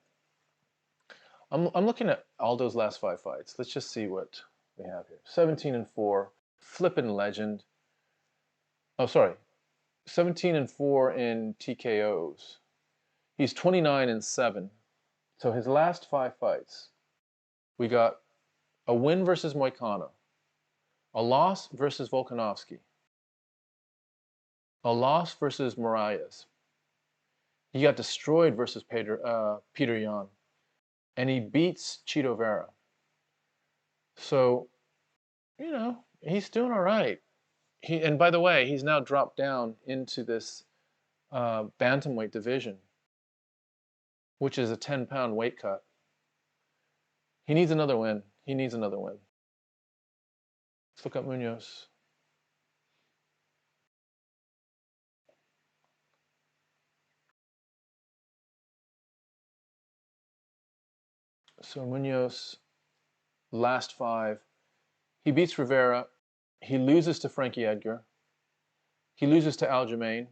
I'm looking at Aldo's last 5 fights. Let's just see what we have here. 17-4, flippin' legend. Oh, sorry. 17-4 in TKOs. He's 29-7. So his last 5 fights, we got a win versus Moicano, a loss versus Volkanovski, a loss versus Moraes. He got destroyed versus Peter Yan, and he beats Chito Vera. So, you know, he's doing all right. And by the way, he's now dropped down into this bantamweight division, which is a 10-pound weight cut. He needs another win. He needs another win. Let's look up Munoz. So Munoz, last 5. He beats Rivera. He loses to Frankie Edgar. He loses to Aljamain,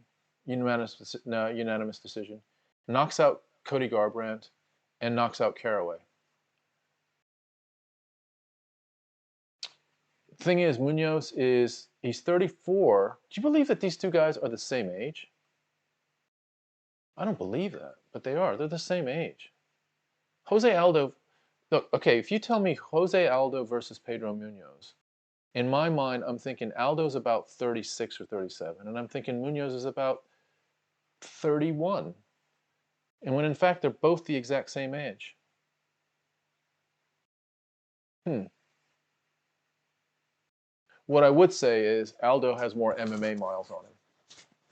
unanimous decision. Knocks out Cody Garbrandt and knocks out Caraway. The thing is, Munoz he's 34. Do you believe that these two guys are the same age? I don't believe that, but they are. They're the same age. Jose Aldo, look, okay, if you tell me Jose Aldo versus Pedro Munoz, in my mind, I'm thinking Aldo's about 36 or 37, and I'm thinking Munoz is about 31. And when in fact, they're both the exact same age. What I would say is Aldo has more MMA miles on him.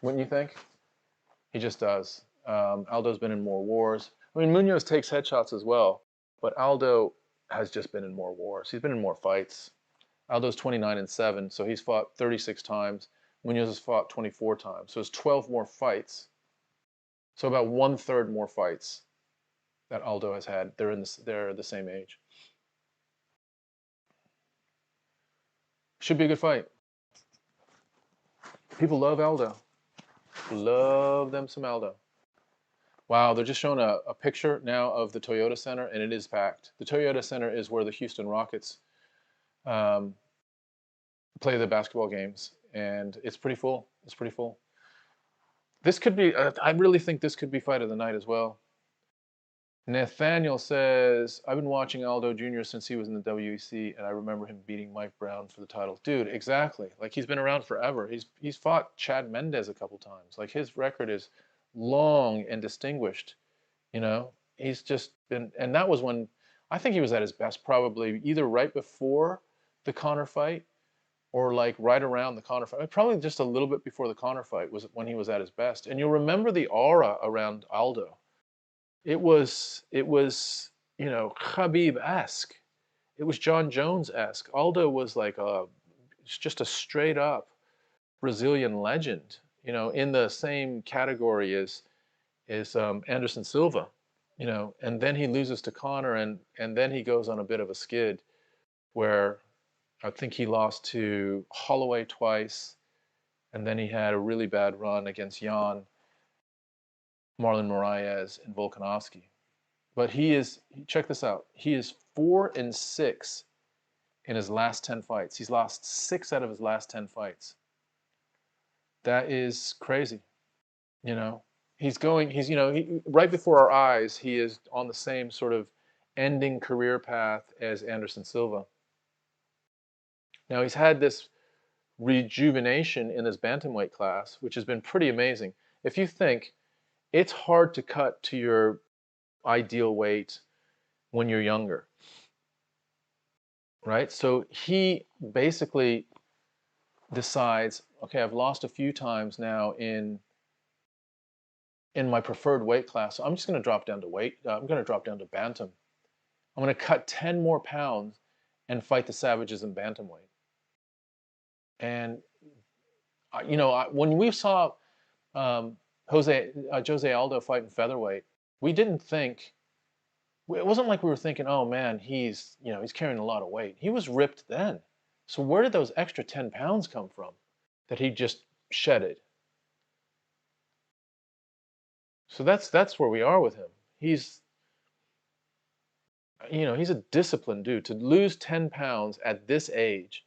Wouldn't you think? He just does. Aldo's been in more wars. I mean, Munoz takes headshots as well, but Aldo has just been in more wars. He's been in more fights. Aldo's 29-7, so he's fought 36 times. Munoz has fought 24 times, so it's 12 more fights. So about 1/3 more fights that Aldo has had. They're the same age. Should be a good fight. People love Aldo. Love them some Aldo. Wow, they're just showing a picture now of the Toyota Center, and it is packed. The Toyota Center is where the Houston Rockets play the basketball games, and it's pretty full. It's pretty full. This could be, I really think this could be fight of the night as well. Nathaniel says, I've been watching Aldo Jr. since he was in the WEC, and I remember him beating Mike Brown for the title. Dude, exactly. Like, he's been around forever. He's fought Chad Mendez a couple times. Like, his record is long and distinguished. You know, he's just been, and that was when, I think he was at his best probably either right before the Conor fight or like right around the Conor fight. Probably just a little bit before the Conor fight was when he was at his best. And you'll remember the aura around Aldo. It was, you know, Khabib-esque. It was John Jones-esque. Aldo was like just a straight up Brazilian legend, you know, in the same category as Anderson Silva, you know, and then he loses to Conor, and then he goes on a bit of a skid where I think he lost to Holloway twice, and then he had a really bad run against Jan, Marlon Moraes, and Volkanovski. But he is, check this out, he is 4-6 in his last 10 fights. He's lost 6 out of his last 10 fights. That is crazy, you know. He's, you know, right before our eyes, he is on the same sort of ending career path as Anderson Silva. Now, he's had this rejuvenation in his bantamweight class, which has been pretty amazing. If you think, it's hard to cut to your ideal weight when you're younger, right? So he basically decides, okay, I've lost a few times now in my preferred weight class, so I'm just going to drop down to I'm going to drop down to bantam. I'm going to cut 10 more pounds and fight the savages in bantamweight. And you know, when we saw Jose Aldo fight in featherweight, we didn't think, it wasn't like we were thinking, oh man, he's carrying a lot of weight. He was ripped then. So where did those extra 10 pounds come from that he just shedded? So that's where we are with him. He's, you know, he's a disciplined dude. To lose 10 pounds at this age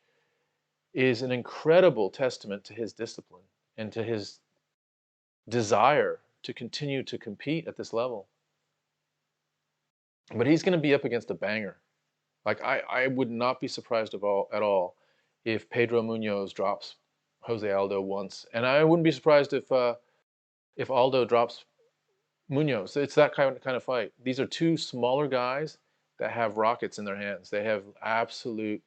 is an incredible testament to his discipline and to his desire to continue to compete at this level. But he's going to be up against a banger. Like, I would not be surprised at all if Pedro Munoz drops Jose Aldo once, and I wouldn't be surprised if Aldo drops Munoz. It's that kind of fight. These are two smaller guys that have rockets in their hands. They have absolute,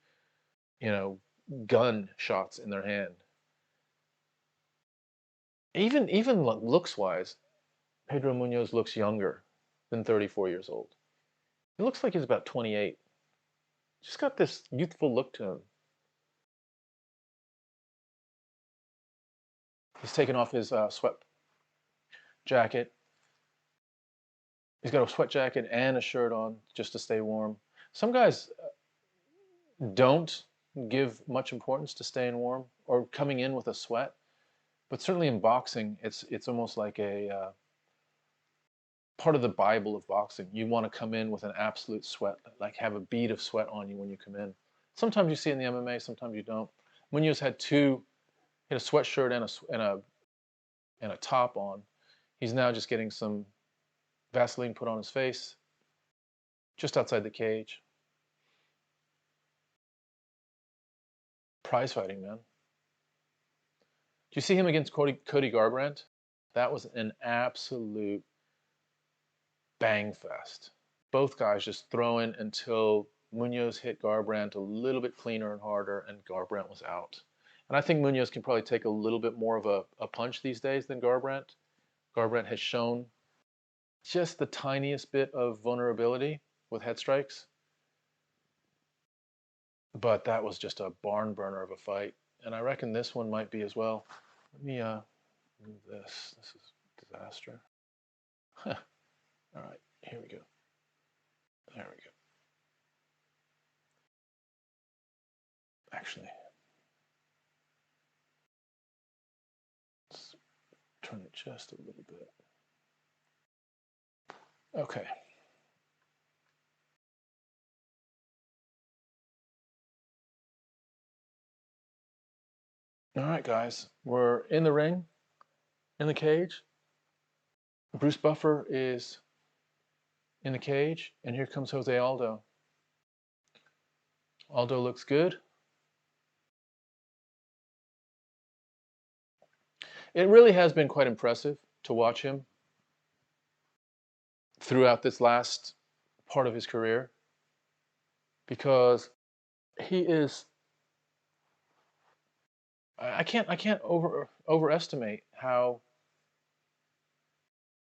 you know, gun shots in their hand. Even looks-wise, Pedro Munoz looks younger than 34 years old. He looks like he's about 28. Just got this youthful look to him. He's taken off his sweat jacket. He's got a sweat jacket and a shirt on just to stay warm. Some guys don't give much importance to staying warm or coming in with a sweat, but certainly in boxing, it's almost like a part of the Bible of boxing. You want to come in with an absolute sweat, like have a bead of sweat on you when you come in. Sometimes you see it in the MMA, sometimes you don't. Munoz had a sweatshirt and a top on. He's now just getting some Vaseline put on his face, just outside the cage. Prize fighting, man. Do you see him against Cody Garbrandt? That was an absolute bang fest. Both guys just throwing until Munoz hit Garbrandt a little bit cleaner and harder, and Garbrandt was out. And I think Munoz can probably take a little bit more of a punch these days than Garbrandt. Garbrandt has shown just the tiniest bit of vulnerability with head strikes. But that was just a barn burner of a fight. And I reckon this one might be as well. Let me move this. This is a disaster. All right, here we go. There we go. Actually, let's turn it just a little bit. Okay. All right, guys, we're in the ring, in the cage. Bruce Buffer is in the cage, and here comes Jose Aldo. Aldo looks good. It really has been quite impressive to watch him throughout this last part of his career, because he is, I can't overestimate how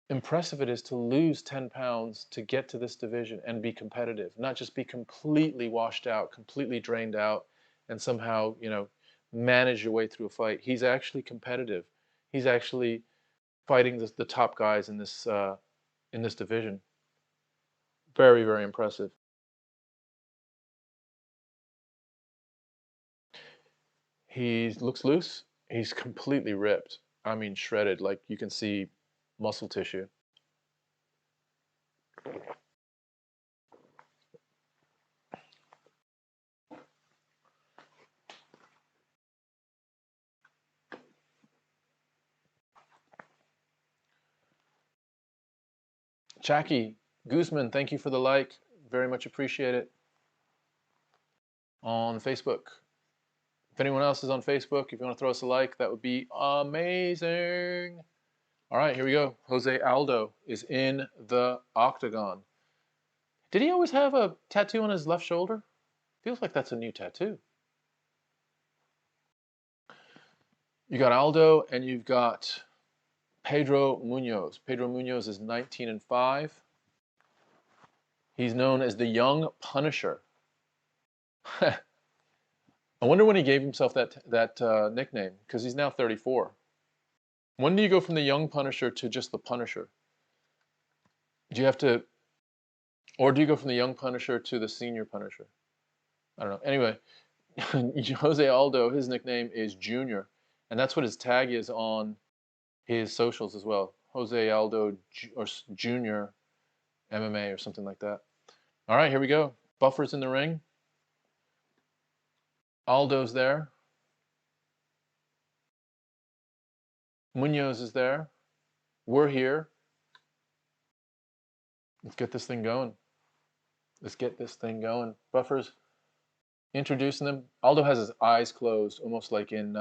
impressive it is to lose 10 pounds to get to this division and be competitive, not just be completely washed out, completely drained out, and somehow, you know, manage your way through a fight. He's actually competitive. He's actually fighting the top guys in this division. Very, very impressive. He looks loose. He's completely ripped. I mean, shredded. Like, you can see muscle tissue. Jackie Guzman, thank you for the like. Very much appreciate it. On Facebook. If anyone else is on Facebook, if you want to throw us a like, that would be amazing. All right, here we go. Jose Aldo is in the octagon. Did he always have a tattoo on his left shoulder? Feels like that's a new tattoo. You got Aldo and you've got Pedro Munoz. Pedro Munoz is 19-5. He's known as the Young Punisher. I wonder when he gave himself that nickname, because he's now 34. When do you go from the Young Punisher to just the Punisher? Do you have to, or do you go from the Young Punisher to the Senior Punisher? I don't know. Anyway, Jose Aldo, his nickname is Junior, and that's what his tag is on his socials as well. Jose Aldo or Junior MMA or something like that. All right, here we go. Buffer's in the ring. Aldo's there. Munoz is there. We're here. Let's get this thing going. Let's get this thing going. Buffer's introducing them. Aldo has his eyes closed, almost like in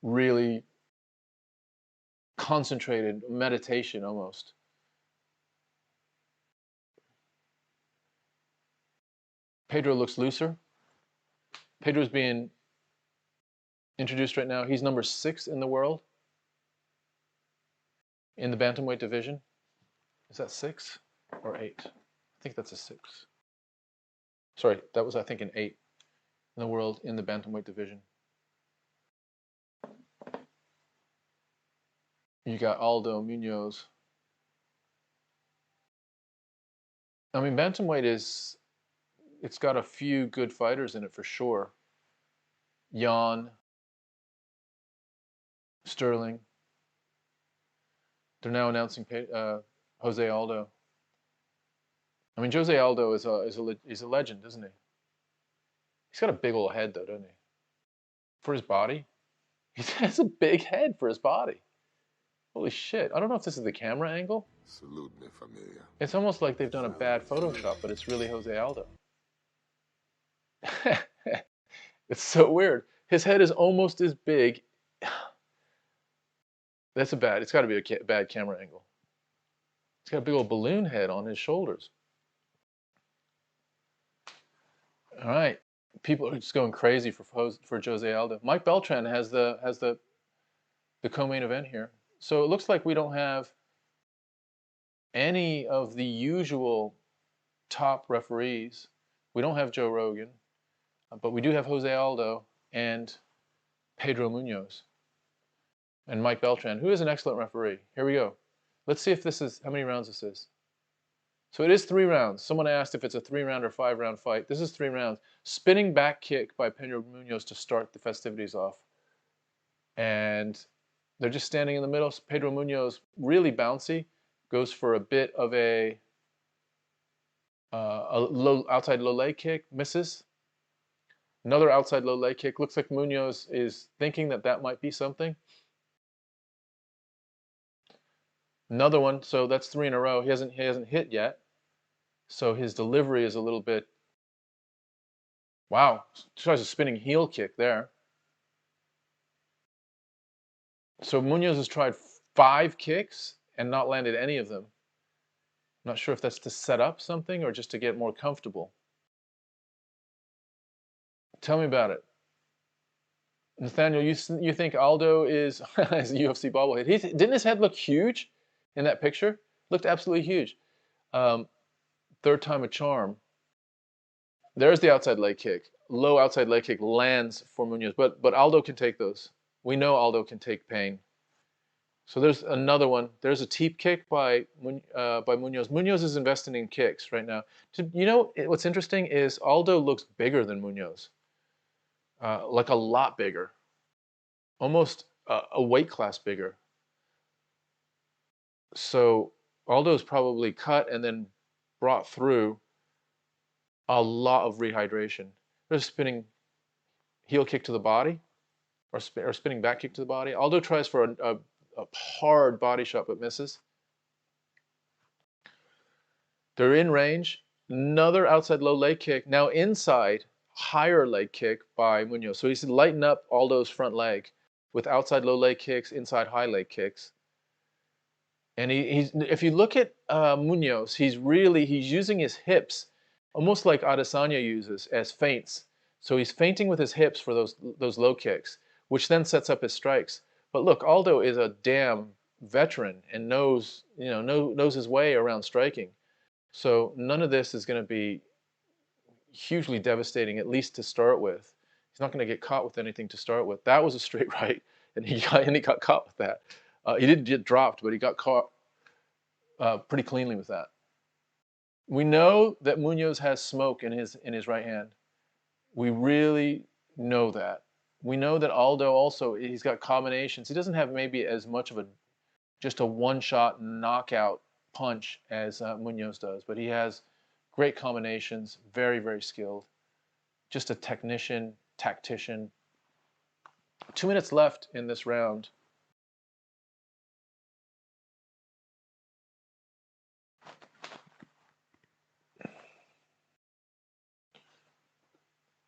really concentrated meditation almost. Pedro looks looser. Pedro's being introduced right now. He's number 6 in the world in the bantamweight division. Is that 6 or 8? I think that's a 6. Sorry, that was, I think, an 8 in the world in the bantamweight division. You got Aldo, Munoz. I mean, bantamweight is, it's got a few good fighters in it for sure. Jan, Sterling. They're now announcing Jose Aldo. I mean, Jose Aldo is a legend, isn't he? He's got a big old head, though, doesn't he? For his body, he has a big head for his body. Holy shit! I don't know if this is the camera angle. Salute me, familia. It's almost like they've done a bad Photoshop, but it's really Jose Aldo. It's so weird. His head is almost as big. It's got to be a bad camera angle. He's got a big old balloon head on his shoulders. All right, people are just going crazy for Jose Aldo. Mike Beltran has the co-main event here. So it looks like we don't have any of the usual top referees. We don't have Joe Rogan, but we do have Jose Aldo and Pedro Munoz and Mike Beltran, who is an excellent referee. Here we go. Let's see if this is, how many rounds this is. So it is 3 rounds. Someone asked if it's a 3-round or 5-round fight. This is 3 rounds. Spinning back kick by Pedro Munoz to start the festivities off. And they're just standing in the middle. Pedro Munoz, really bouncy, goes for a bit of a outside low leg kick, misses. Another outside low leg kick. Looks like Munoz is thinking that that might be something. Another one, so that's 3 in a row. He hasn't hit yet. So his delivery is a little bit, wow, tries a spinning heel kick there. So Munoz has tried 5 kicks and not landed any of them. I'm not sure if that's to set up something or just to get more comfortable. Tell me about it. Nathaniel, you think Aldo is a UFC bobblehead? Didn't his head look huge in that picture? Looked absolutely huge. 3rd time a charm. There's the outside leg kick. Low outside leg kick lands for Munoz, but Aldo can take those. We know Aldo can take pain. So there's another one. There's a teep kick by Munoz. Munoz is investing in kicks right now. You know what's interesting is Aldo looks bigger than Munoz, like a lot bigger, almost a weight class bigger. So Aldo's probably cut and then brought through a lot of rehydration. There's a spinning heel kick to the body, or spinning back kick to the body. Aldo tries for a hard body shot but misses. They're in range. Another outside low leg kick. Now inside higher leg kick by Munoz. So he's lightened up Aldo's front leg with outside low leg kicks, inside high leg kicks. And if you look at Munoz, he's using his hips almost like Adesanya uses as feints. So he's feinting with his hips for those low kicks, which then sets up his strikes. But look, Aldo is a damn veteran and knows his way around striking. So none of this is going to be hugely devastating, at least to start with. He's not going to get caught with anything to start with. That was a straight right, and he got caught with that. He didn't get dropped, but he got caught pretty cleanly with that. We know that Munoz has smoke in his right hand. We really know that. We know that Aldo also, he's got combinations. He doesn't have maybe as much of just a one-shot knockout punch as Munoz does, but he has great combinations, very, very skilled. Just a technician, tactician. 2 minutes left in this round.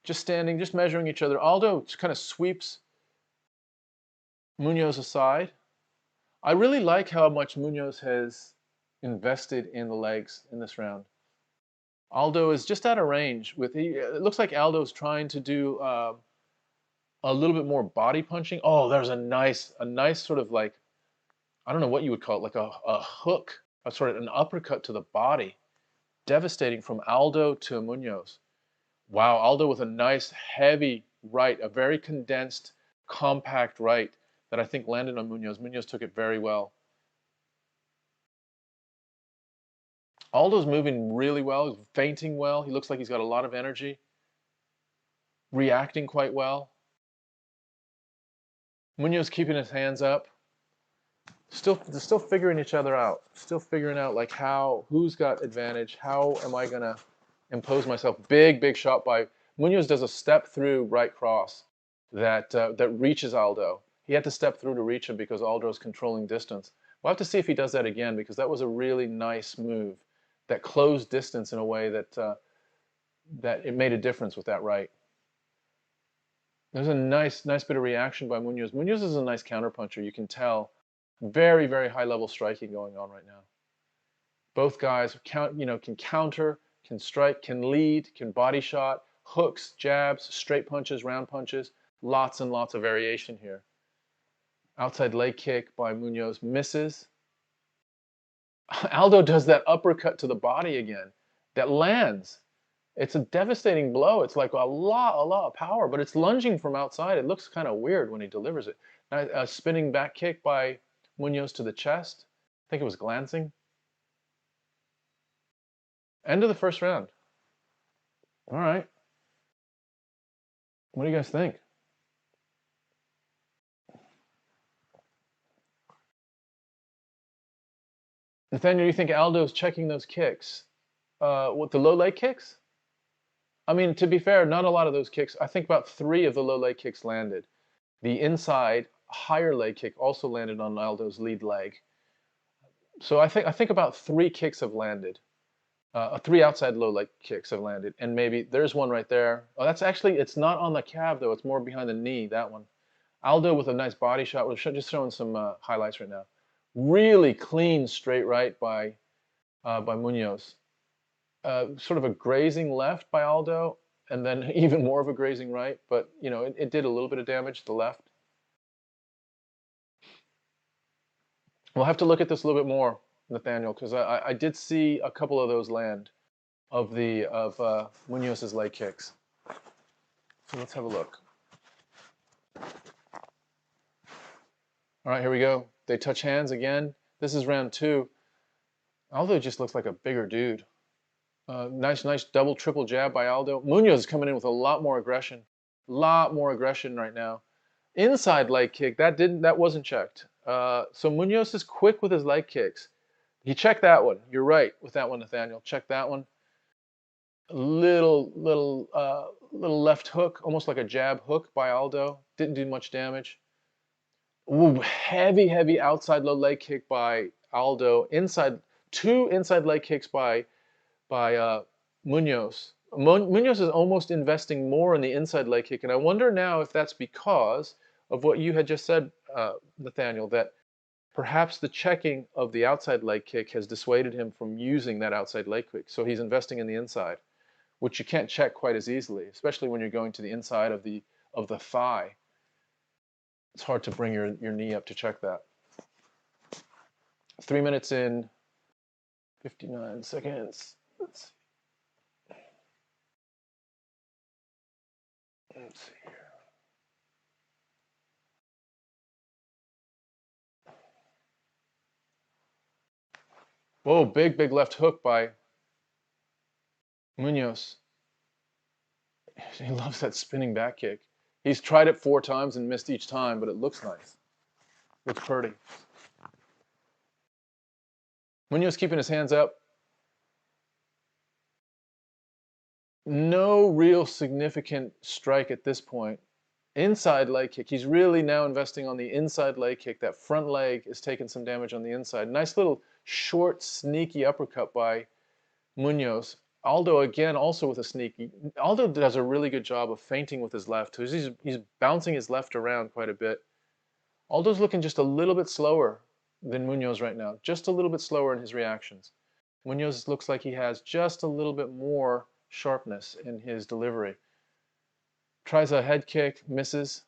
Just standing, just measuring each other. Aldo just kind of sweeps Munoz aside. I really like how much Munoz has invested in the legs in this round. Aldo is just out of range. It looks like Aldo's trying to do a little bit more body punching. Oh, there's a nice sort of like, I don't know what you would call it, like a hook, a sort of an uppercut to the body. Devastating from Aldo to Munoz. Wow, Aldo with a nice heavy right, a very condensed, compact right that I think landed on Munoz. Munoz took it very well. Aldo's moving really well, he's feinting well. He looks like he's got a lot of energy. Reacting quite well. Munoz keeping his hands up. They're still figuring each other out. Still figuring out like who's got advantage, how am I gonna impose myself. Big shot by Munoz. Does a step through right cross that reaches Aldo. He had to step through to reach him because Aldo's controlling distance. We'll have to see if he does that again, because that was a really nice move that closed distance in a way that it made a difference with that right. There's a nice bit of reaction by Munoz. Munoz is a nice counterpuncher. You can tell. Very, very high level striking going on right now. Both guys can counter, can strike, can lead, can body shot, hooks, jabs, straight punches, round punches. Lots and lots of variation here. Outside leg kick by Munoz misses. Aldo does that uppercut to the body again that lands. It's a devastating blow. It's like a lot of power, but it's lunging from outside. It looks kind of weird when he delivers it. A spinning back kick by Munoz to the chest. I think it was glancing. End of the first round. All right. What do you guys think? Nathaniel, you think Aldo's checking those kicks? What, the low leg kicks? I mean, to be fair, not a lot of those kicks. I think about 3 of the low leg kicks landed. The inside higher leg kick also landed on Aldo's lead leg. So I think about 3 kicks have landed. 3 outside low leg kicks have landed, and maybe there's one right there. Oh, that's actually, it's not on the calf though. It's more behind the knee. That one. Aldo with a nice body shot. We're just showing some highlights right now. Really clean straight right by Munoz. Sort of a grazing left by Aldo, and then even more of a grazing right. But you know, it did a little bit of damage to the left. We'll have to look at this a little bit more, Nathaniel, because I did see a couple of those land of Munoz's leg kicks. So let's have a look. All right, here we go. They touch hands again. This is round 2. Aldo just looks like a bigger dude. Nice double, triple jab by Aldo. Munoz is coming in with a lot more aggression. Right now. Inside leg kick, that wasn't checked. So Munoz is quick with his leg kicks. He checked that one. You're right with that one, Nathaniel. Check that one. Little left hook, almost like a jab hook by Aldo. Didn't do much damage. Ooh, heavy outside low leg kick by Aldo. 2 inside leg kicks by Munoz. Munoz is almost investing more in the inside leg kick, and I wonder now if that's because of what you had just said, Nathaniel, that perhaps the checking of the outside leg kick has dissuaded him from using that outside leg kick. So he's investing in the inside, which you can't check quite as easily, especially when you're going to the inside of the thigh. It's hard to bring your knee up to check that. 3 minutes in, 59 seconds. Let's see here. Whoa, big left hook by Munoz. He loves that spinning back kick. He's tried it 4 times and missed each time, but it looks nice. Looks pretty. Munoz keeping his hands up. No real significant strike at this point. Inside leg kick. He's really now investing on the inside leg kick. That front leg is taking some damage on the inside. Nice little short, sneaky uppercut by Munoz. Aldo again also with a sneaky. Aldo does a really good job of feinting with his left. He's bouncing his left around quite a bit. Aldo's looking just a little bit slower than Munoz right now. Just a little bit slower in his reactions. Munoz looks like he has just a little bit more sharpness in his delivery. Tries a head kick, misses.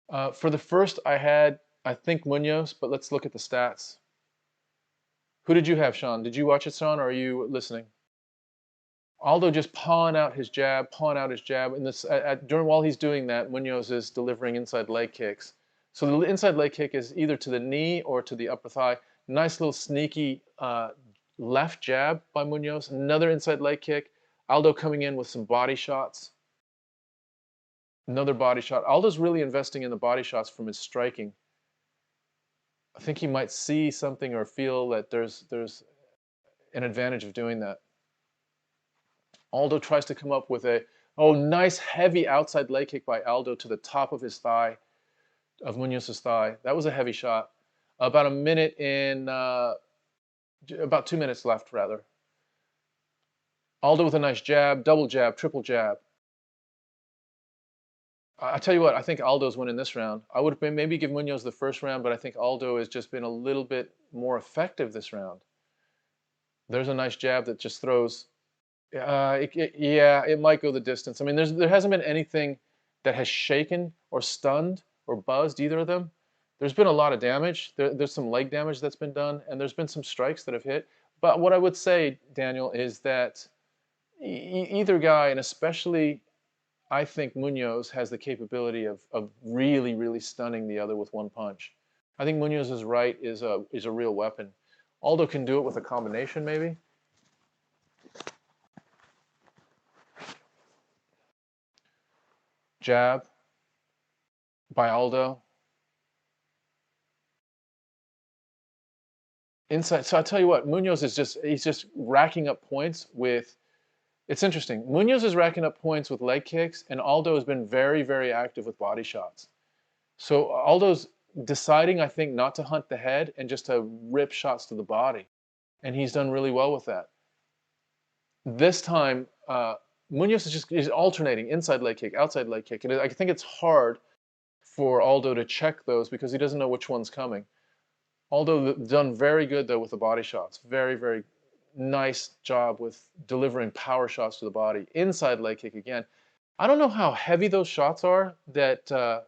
For the first I think Munoz, but let's look at the stats. Who did you have, Sean? Did you watch it, Sean, or are you listening? Aldo just pawing out his jab. And while he's doing that, Munoz is delivering inside leg kicks. So the inside leg kick is either to the knee or to the upper thigh. Nice little sneaky left jab by Munoz. Another inside leg kick. Aldo coming in with some body shots. Another body shot. Aldo's really investing in the body shots from his striking. I think he might see something or feel that there's an advantage of doing that. Aldo tries to come up with nice heavy outside leg kick by Aldo to the top of his thigh, of Munoz's thigh. That was a heavy shot. About a minute in, about 2 minutes left rather. Aldo with a nice jab, double jab, triple jab. I tell you what, I think Aldo's winning this round. I would have maybe give Munoz the first round, but I think Aldo has just been a little bit more effective this round. There's a nice jab that just throws Yeah, it might go the distance. I mean, there hasn't been anything that has shaken or stunned or buzzed either of them. There's been a lot of damage. There's some leg damage that's been done, and there's been some strikes that have hit. But what I would say, Daniel, is that either guy, and especially I think Munoz, has the capability of really, really stunning the other with one punch. I think Munoz's right is a real weapon. Aldo can do it with a combination, maybe. Jab by Aldo. Inside. So I'll tell you what, Munoz is he's just racking up points with, it's interesting. Munoz is racking up points with leg kicks, and Aldo has been very, very active with body shots. So Aldo's deciding, I think, not to hunt the head and just to rip shots to the body. And he's done really well with that. This time, Munoz is alternating inside leg kick, outside leg kick. And I think it's hard for Aldo to check those because he doesn't know which one's coming. Aldo done very good, though, with the body shots. Very, very nice job with delivering power shots to the body. Inside leg kick again. I don't know how heavy those shots are that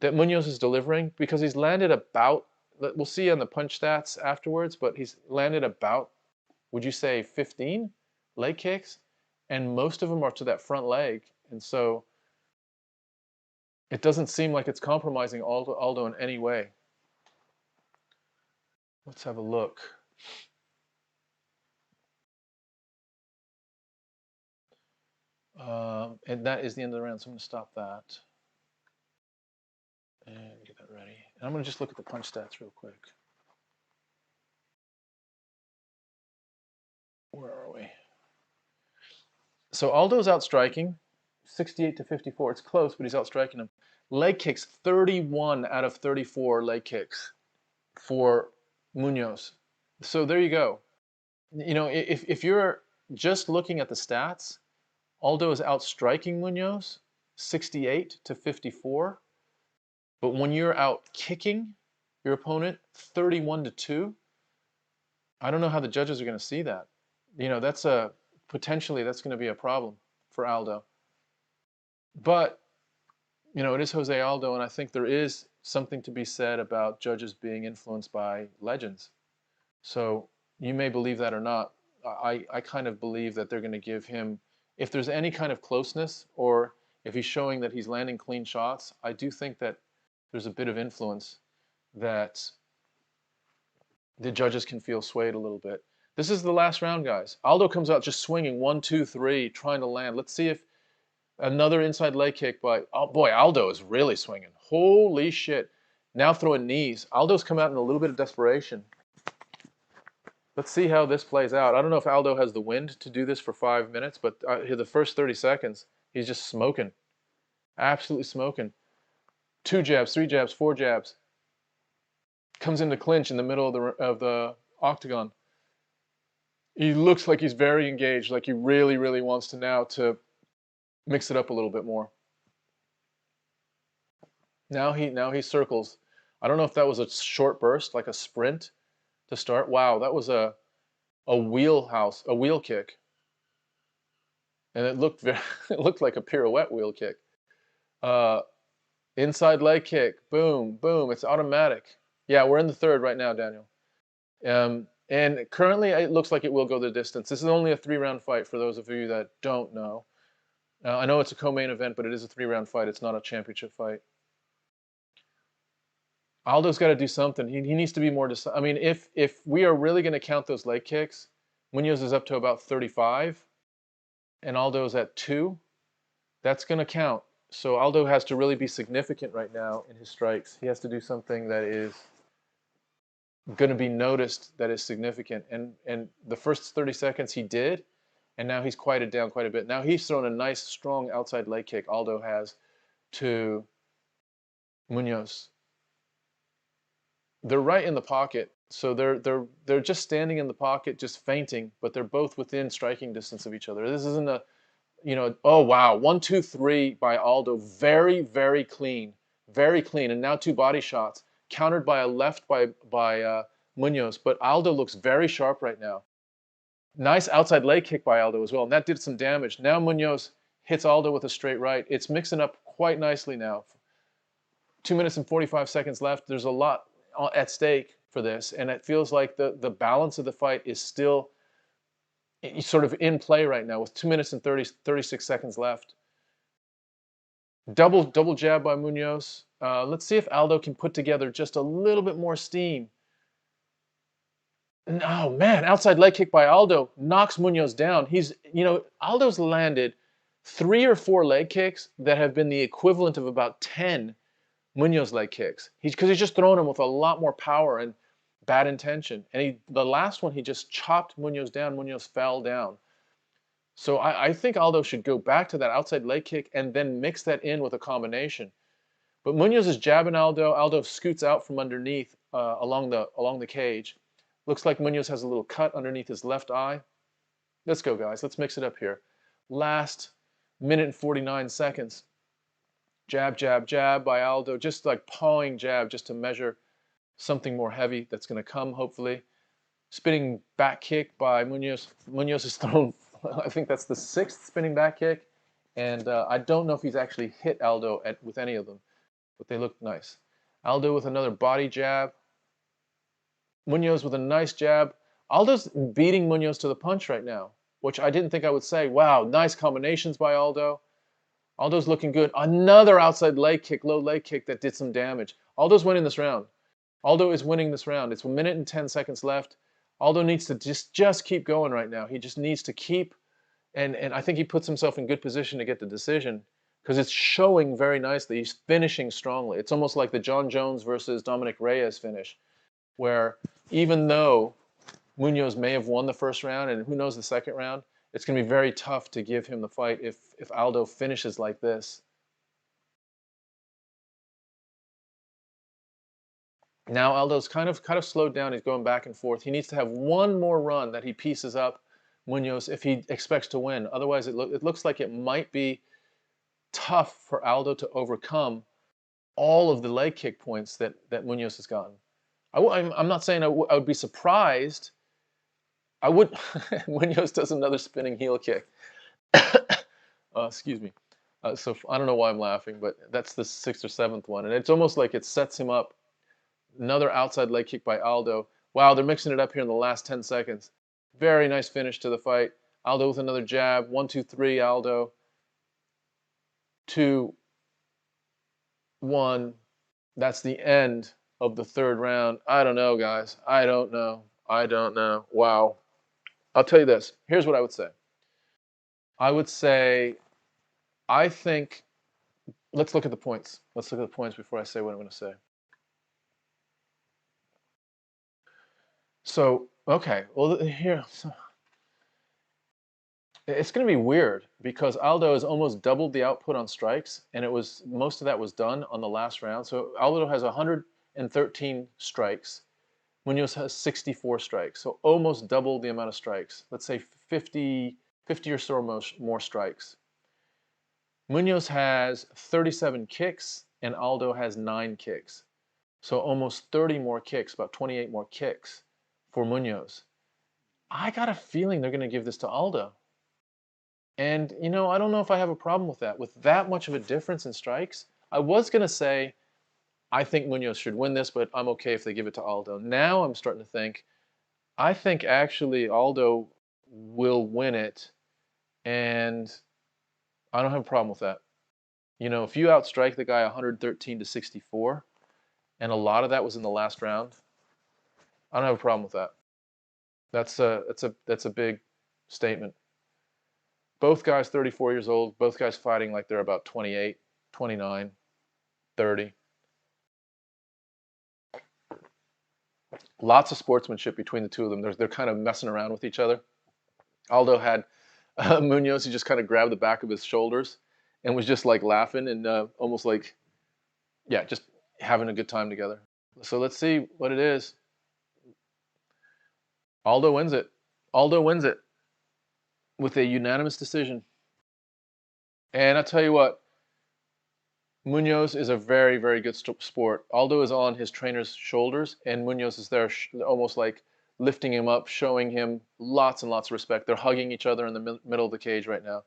Munoz is delivering, because he's landed about, we'll see on the punch stats afterwards, but he's landed about, would you say, 15 leg kicks? And most of them are to that front leg. And so it doesn't seem like it's compromising Aldo in any way. Let's have a look. And that is the end of the round, so I'm going to stop that. And get that ready. And I'm going to just look at the punch stats real quick. Where are we? So Aldo's outstriking, 68 to 54. It's close, but he's outstriking him. Leg kicks, 31 out of 34 leg kicks for Munoz. So there you go. You know, if you're just looking at the stats, Aldo is outstriking Munoz, 68 to 54. But when you're out kicking your opponent 31 to 2, I don't know how the judges are going to see that. You know, that's potentially that's going to be a problem for Aldo. But, you know, it is Jose Aldo, and I think there is something to be said about judges being influenced by legends. So you may believe that or not. I kind of believe that they're going to give him, if there's any kind of closeness, or if he's showing that he's landing clean shots, I do think that there's a bit of influence that the judges can feel swayed a little bit. This is the last round, guys. Aldo comes out just swinging 1, 2, 3, trying to land. Let's see if another inside leg kick by, oh boy, Aldo is really swinging. Holy shit. Now throwing knees. Aldo's come out in a little bit of desperation. Let's see how this plays out. I don't know if Aldo has the wind to do this for 5 minutes, but the first 30 seconds, he's just smoking. Absolutely smoking. 2 jabs, 3 jabs, 4 jabs. Comes into clinch in the middle of the octagon. He looks like he's very engaged, like he really, really wants to now to mix it up a little bit more. Now he circles. I don't know if that was a short burst, like a sprint to start. Wow, that was a wheel kick. And it looked it looked like a pirouette wheel kick. Inside leg kick, boom, boom, it's automatic. Yeah, we're in the third right now, Daniel. And currently it looks like it will go the distance. This is only a 3-round fight for those of you that don't know. I know it's a co-main event, but it is a 3-round fight. It's not a championship fight. Aldo's got to do something. He needs to be more decisive. I mean, if we are really going to count those leg kicks, Munoz is up to about 35, and Aldo's at 2. That's going to count. So Aldo has to really be significant right now in his strikes. He has to do something that is going to be noticed, that is significant. And the first 30 seconds he did, and now he's quieted down quite a bit. Now he's thrown a nice, strong outside leg kick, Aldo has, to Munoz. They're right in the pocket, so they're just standing in the pocket, just feinting, but they're both within striking distance of each other. This isn't a, you know, oh wow, 1, 2, 3 by Aldo, very, very clean, and now 2 body shots, countered by a left by Munoz, but Aldo looks very sharp right now. Nice outside leg kick by Aldo as well, and that did some damage. Now Munoz hits Aldo with a straight right. It's mixing up quite nicely now. 2 minutes and 45 seconds left. There's a lot at stake for this, and it feels like the balance of the fight is still sort of in play right now with 2 minutes and 36 seconds left. Double jab by Munoz. Let's see if Aldo can put together just a little bit more steam. Oh man, outside leg kick by Aldo knocks Munoz down. Aldo's landed 3 or 4 leg kicks that have been the equivalent of about 10 Munoz leg kicks. Because he's just throwing them with a lot more power and bad intention. And the last one, he just chopped Munoz down. Munoz fell down. So I think Aldo should go back to that outside leg kick and then mix that in with a combination. But Munoz is jabbing Aldo. Aldo scoots out from underneath along the cage. Looks like Munoz has a little cut underneath his left eye. Let's go, guys. Let's mix it up here. Last minute and 49 seconds. Jab, jab, jab by Aldo. Just like pawing jab just to measure something more heavy that's going to come, hopefully. Spinning back kick by Munoz. Munoz has thrown, I think that's the 6th spinning back kick. And I don't know if he's actually hit Aldo with any of them. But they look nice. Aldo with another body jab. Munoz with a nice jab. Aldo's beating Munoz to the punch right now, which I didn't think I would say. Wow, nice combinations by Aldo. Aldo's looking good. Another outside leg kick, low leg kick that did some damage. Aldo's winning this round. Aldo is winning this round. It's 1 minute and 10 seconds left. Aldo needs to just keep going right now. He just needs to keep, and I think he puts himself in good position to get the decision because it's showing very nicely. He's finishing strongly. It's almost like the John Jones versus Dominic Reyes finish, where even though Munoz may have won the first round and who knows the second round, it's going to be very tough to give him the fight if Aldo finishes like this. Now Aldo's kind of slowed down. He's going back and forth. He needs to have one more run that he pieces up Munoz if he expects to win. Otherwise, it looks like it might be tough for Aldo to overcome all of the leg kick points that Munoz has gotten. I'm not saying I would be surprised. I would. Munoz does another spinning heel kick. Excuse me. So I don't know why I'm laughing, but that's the 6th or 7th one, and it's almost like it sets him up. Another outside leg kick by Aldo. Wow, they're mixing it up here in the last 10 seconds. Very nice finish to the fight. Aldo with another jab. 1, 2, 3. Aldo. 2, 1. That's the end of the 3rd round. I don't know, guys. I don't know. Wow. I'll tell you this. Here's what I would say. I think, let's look at the points. Let's look at the points before I say what I'm going to say. So, okay. Well, here. It's going to be weird because Aldo has almost doubled the output on strikes, and most of that was done on the last round. So Aldo has 113 strikes. Munoz has 64 strikes, so almost double the amount of strikes. Let's say 50 or so more strikes. Munoz has 37 kicks, and Aldo has 9 kicks. So almost 30 more kicks, about 28 more kicks for Munoz. I got a feeling they're going to give this to Aldo. And, I don't know if I have a problem with that. With that much of a difference in strikes, I was going to say, I think Munoz should win this, but I'm okay if they give it to Aldo. Now I'm starting to think, I think actually Aldo will win it, and I don't have a problem with that. If you outstrike the guy 113 to 64, and a lot of that was in the last round, I don't have a problem with that. That's a big statement. Both guys 34 years old, both guys fighting like they're about 28, 29, 30. Lots of sportsmanship between the two of them. They're kind of messing around with each other. Aldo had Munoz, he just kind of grabbed the back of his shoulders and was just like laughing and almost like, yeah, just having a good time together. So let's see what it is. Aldo wins it. Aldo wins it with a unanimous decision. And I'll tell you what, Munoz is a very, very good sport. Aldo is on his trainer's shoulders, and Munoz is there almost like lifting him up, showing him lots and lots of respect. They're hugging each other in the middle of the cage right now.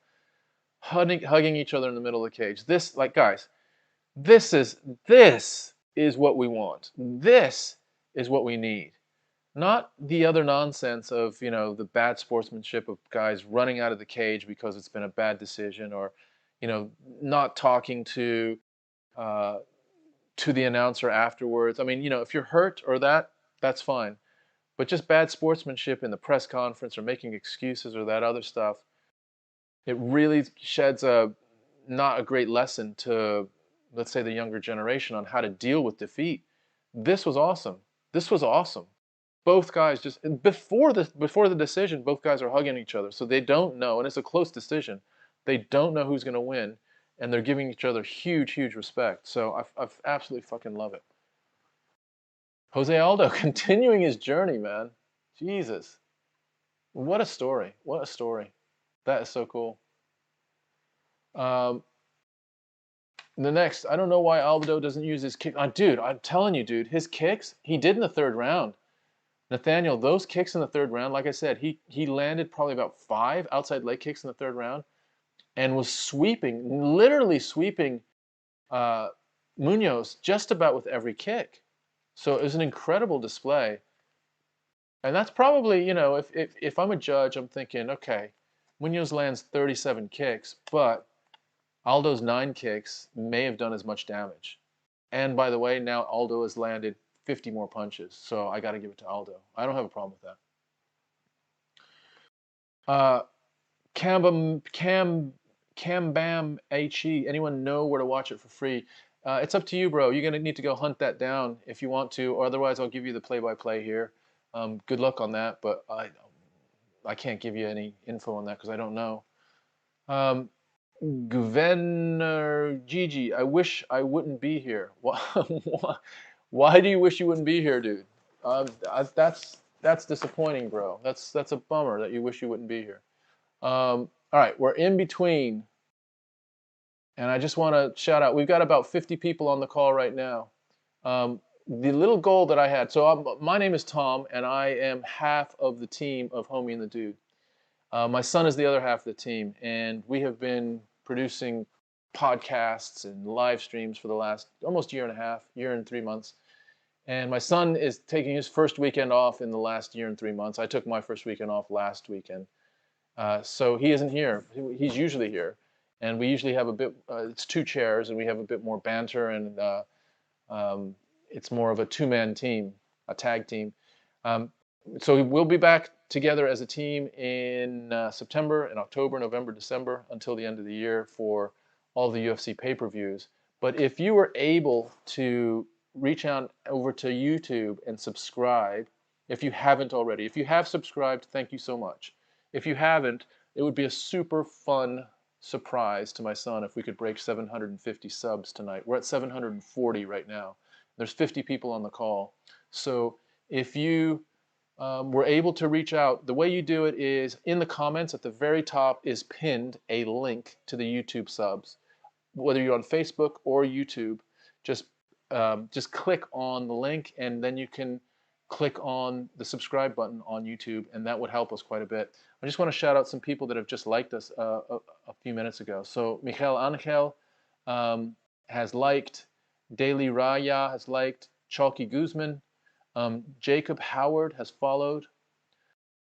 Hugging each other in the middle of the cage. This, like, guys, this is what we want. This is what we need. Not the other nonsense of, you know, the bad sportsmanship of guys running out of the cage because it's been a bad decision, or, you know, not talking to the announcer afterwards. I mean, you know, if you're hurt or that's fine. But just bad sportsmanship in the press conference or making excuses or that other stuff, it really sheds not a great lesson to, let's say, the younger generation on how to deal with defeat. This was awesome. This was awesome. Both guys just, before the decision, both guys are hugging each other. So they don't know, and it's a close decision. They don't know who's going to win, and they're giving each other huge, huge respect. So I absolutely fucking love it. Jose Aldo continuing his journey, man. Jesus. What a story. What a story. That is so cool. The next, I don't know why Aldo doesn't use his kick. Dude, I'm telling you, dude, his kicks, he did in the third round. Nathaniel, those kicks in the third round, like I said, he landed probably about 5 outside leg kicks in the third round and was sweeping, literally sweeping Munoz just about with every kick. So it was an incredible display. And that's probably, you know, if I'm a judge, I'm thinking, okay, Munoz lands 37 kicks, but Aldo's 9 kicks may have done as much damage. And by the way, now Aldo has landed 50 more punches, so I got to give it to Aldo. I don't have a problem with that. Cambam HE, anyone know where to watch it for free? It's up to you, bro. You're going to need to go hunt that down if you want to, or otherwise I'll give you the play-by-play here. Good luck on that, but I can't give you any info on that because I don't know. Gvener Gigi, I wish I wouldn't be here. Why do you wish you wouldn't be here, dude? That's disappointing, bro. That's a bummer that you wish you wouldn't be here. All right, we're in between. And I just want to shout out, we've got about 50 people on the call right now. The little goal that I had, so my name is Tom, and I am half of the team of Homie and the Dude. My son is the other half of the team, and we have been producing podcasts and live streams for the last almost year and a half, year and 3 months. And my son is taking his first weekend off in the last year and 3 months. I took my first weekend off last weekend. So he isn't here. He's usually here. And we usually have a bit, it's 2 chairs, and we have a bit more banter, and it's more of a 2-man team, a tag team. So we'll be back together as a team in September, and October, November, December, until the end of the year for all the UFC pay-per-views. But if you were able to reach out over to YouTube and subscribe, if you haven't already. If you have subscribed, thank you so much. If you haven't, it would be a super fun surprise to my son if we could break 750 subs tonight. We're at 740 right now. There's 50 people on the call. So if you were able to reach out, the way you do it is in the comments at the very top is pinned a link to the YouTube subs. Whether you're on Facebook or YouTube, just click on the link, and then you can click on the subscribe button on YouTube, and that would help us quite a bit. I just want to shout out some people that have just liked us a few minutes ago. So Miguel Angel has liked, Daily Raya has liked, Chalky Guzman, Jacob Howard has followed,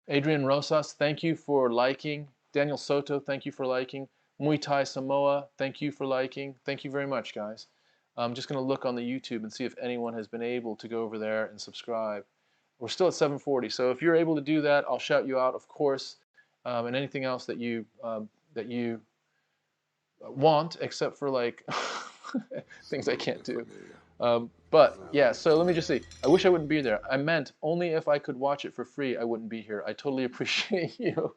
Adrian Rosas, thank you for liking, Daniel Soto, thank you for liking, Muay Thai Samoa, thank you for liking. Thank you very much, guys. I'm just going to look on the YouTube and see if anyone has been able to go over there and subscribe. We're still at 740, so if you're able to do that, I'll shout you out, of course, and anything else that you want, except for like things I can't do. But yeah, so let me just see. I wish I wouldn't be there. I meant only if I could watch it for free, I wouldn't be here. I totally appreciate you.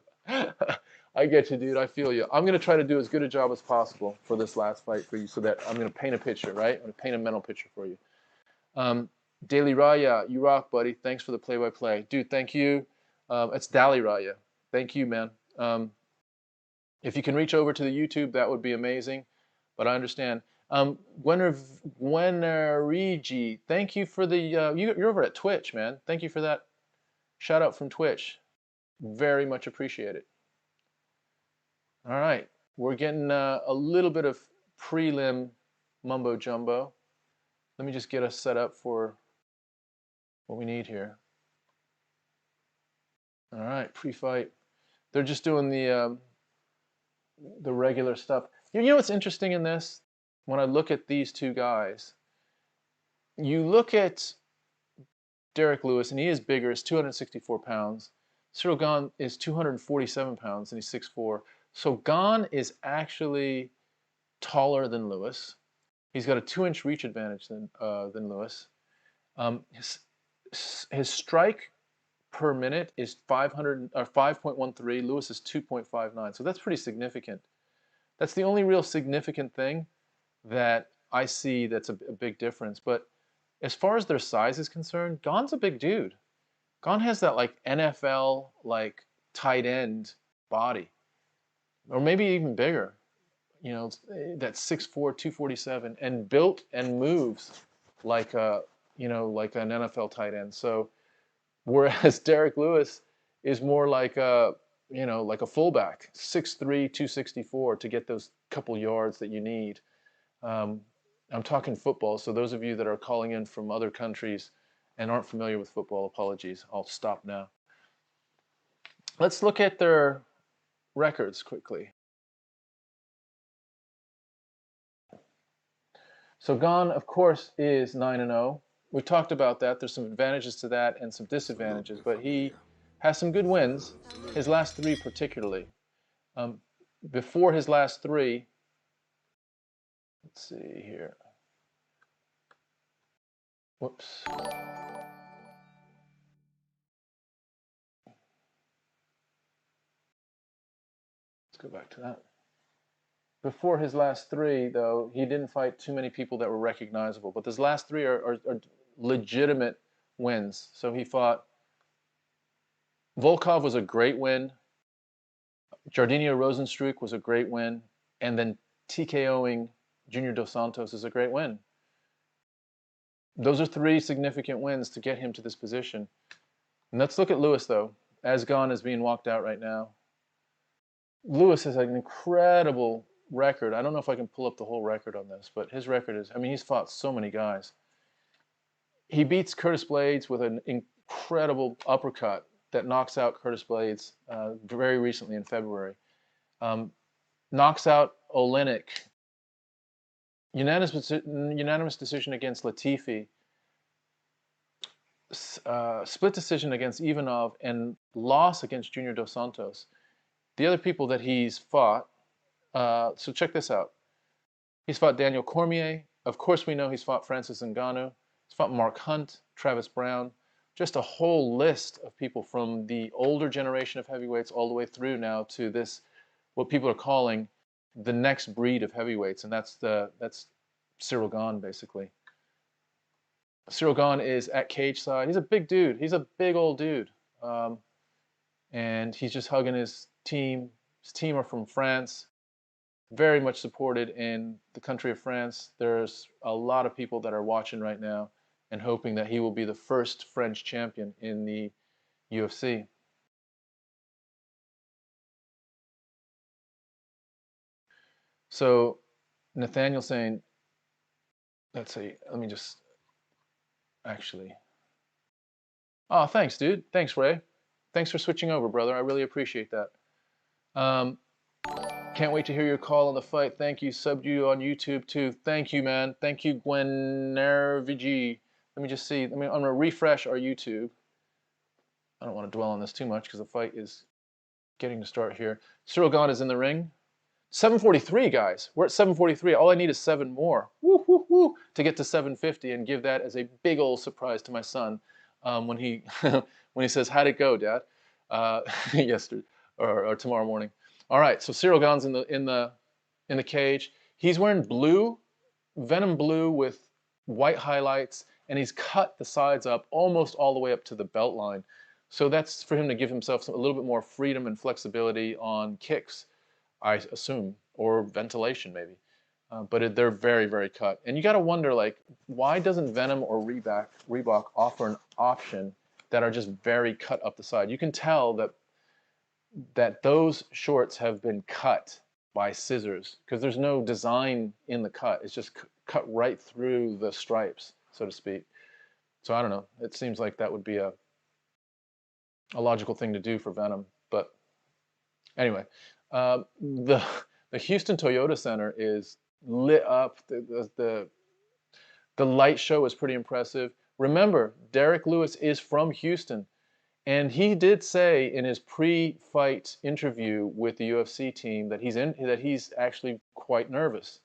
I get you, dude. I feel you. I'm going to try to do as good a job as possible for this last fight for you so that I'm going to paint a picture, right? I'm going to paint a mental picture for you. Daily Raya, you rock, buddy. Thanks for the play-by-play. Dude, thank you. It's Dali Raya. Thank you, man. If you can reach over to the YouTube, that would be amazing. But I understand. Gwenerigi, thank you for the... you're over at Twitch, man. Thank you for that. Shout out from Twitch. Very much appreciated. All right, we're getting a little bit of prelim mumbo jumbo. Let me just get us set up for what we need here. All right, pre-fight. They're just doing the regular stuff. You know what's interesting in this? When I look at these two guys, you look at Derrick Lewis, and he is bigger. He's 264 pounds. Ciryl Gane is 247 pounds, and he's 6'4". So Gane is actually taller than Lewis. He's got a 2-inch reach advantage than Lewis. His strike per minute is 5.13. Lewis is 2.59. So that's pretty significant. That's the only real significant thing that I see that's a big difference. But as far as their size is concerned, Gane's a big dude. Gane has that like NFL like tight end body, or maybe even bigger. You know, that's 6'4", 247, and built and moves like a, you know, like an NFL tight end. So whereas Derrick Lewis is more like a, you know, like a fullback, 6'3", 264 to get those couple yards that you need. I'm talking football, so those of you that are calling in from other countries and aren't familiar with football, apologies. I'll stop now. Let's look at their records quickly. So Gane, of course, is 9-0. We talked about that. There's some advantages to that and some disadvantages, but he has some good wins, his last 3 particularly. Before his last 3, let's see here. Whoops. Let's go back to that. Before his last 3, though, he didn't fight too many people that were recognizable. But his last 3 are legitimate wins. So he fought... Volkov was a great win. Jardinia Rosenstruik was a great win. And then TKOing Junior Dos Santos is a great win. Those are 3 significant wins to get him to this position. And let's look at Lewis, though, as Gane is being walked out right now. Lewis has an incredible record. I don't know if I can pull up the whole record on this, but his record is, I mean, he's fought so many guys. He beats Curtis Blades with an incredible uppercut that knocks out Curtis Blades very recently in February. Knocks out Olenek. Unanimous decision against Latifi. Split decision against Ivanov, and loss against Junior Dos Santos. The other people that he's fought, so check this out. He's fought Daniel Cormier. Of course we know he's fought Francis Ngannou. He's fought Mark Hunt, Travis Brown. Just a whole list of people from the older generation of heavyweights all the way through now to this, what people are calling the next breed of heavyweights, and that's Ciryl Gane, basically. Ciryl Gane is at cage side. He's a big dude. He's a big old dude. And he's just hugging his team. His team are from France. Very much supported in the country of France. There's a lot of people that are watching right now and hoping that he will be the first French champion in the UFC. So Nathaniel saying, let's see, let me just actually. Oh, thanks, dude. Thanks, Ray. Thanks for switching over, brother. I really appreciate that. Can't wait to hear your call on the fight. Thank you. Subbed you on YouTube too. Thank you, man. Thank you, Gwenervigi. Let me just see. I'm going to refresh our YouTube. I don't want to dwell on this too much because the fight is getting to start here. Ciryl Gane is in the ring. 743, guys. We're at 743. All I need is 7 more. Woo, woo, woo, to get to 750 and give that as a big old surprise to my son when he when he says, "How'd it go, Dad?" Yesterday or tomorrow morning. All right. So Ciryl Gane's in the cage. He's wearing blue, Venom blue with white highlights, and he's cut the sides up almost all the way up to the belt line. So that's for him to give himself a little bit more freedom and flexibility on kicks, I assume, or ventilation maybe. But they're very, very cut. And you got to wonder, like, why doesn't Venom or Reebok offer an option that are just very cut up the side. You can tell that those shorts have been cut by scissors because there's no design in the cut. It's just cut right through the stripes, so to speak. So I don't know. It seems like that would be a logical thing to do for Venom. But anyway, the Houston Toyota Center is lit up. The light show is pretty impressive. Remember, Derrick Lewis is from Houston. And he did say in his pre-fight interview with the UFC team that he's actually quite nervous.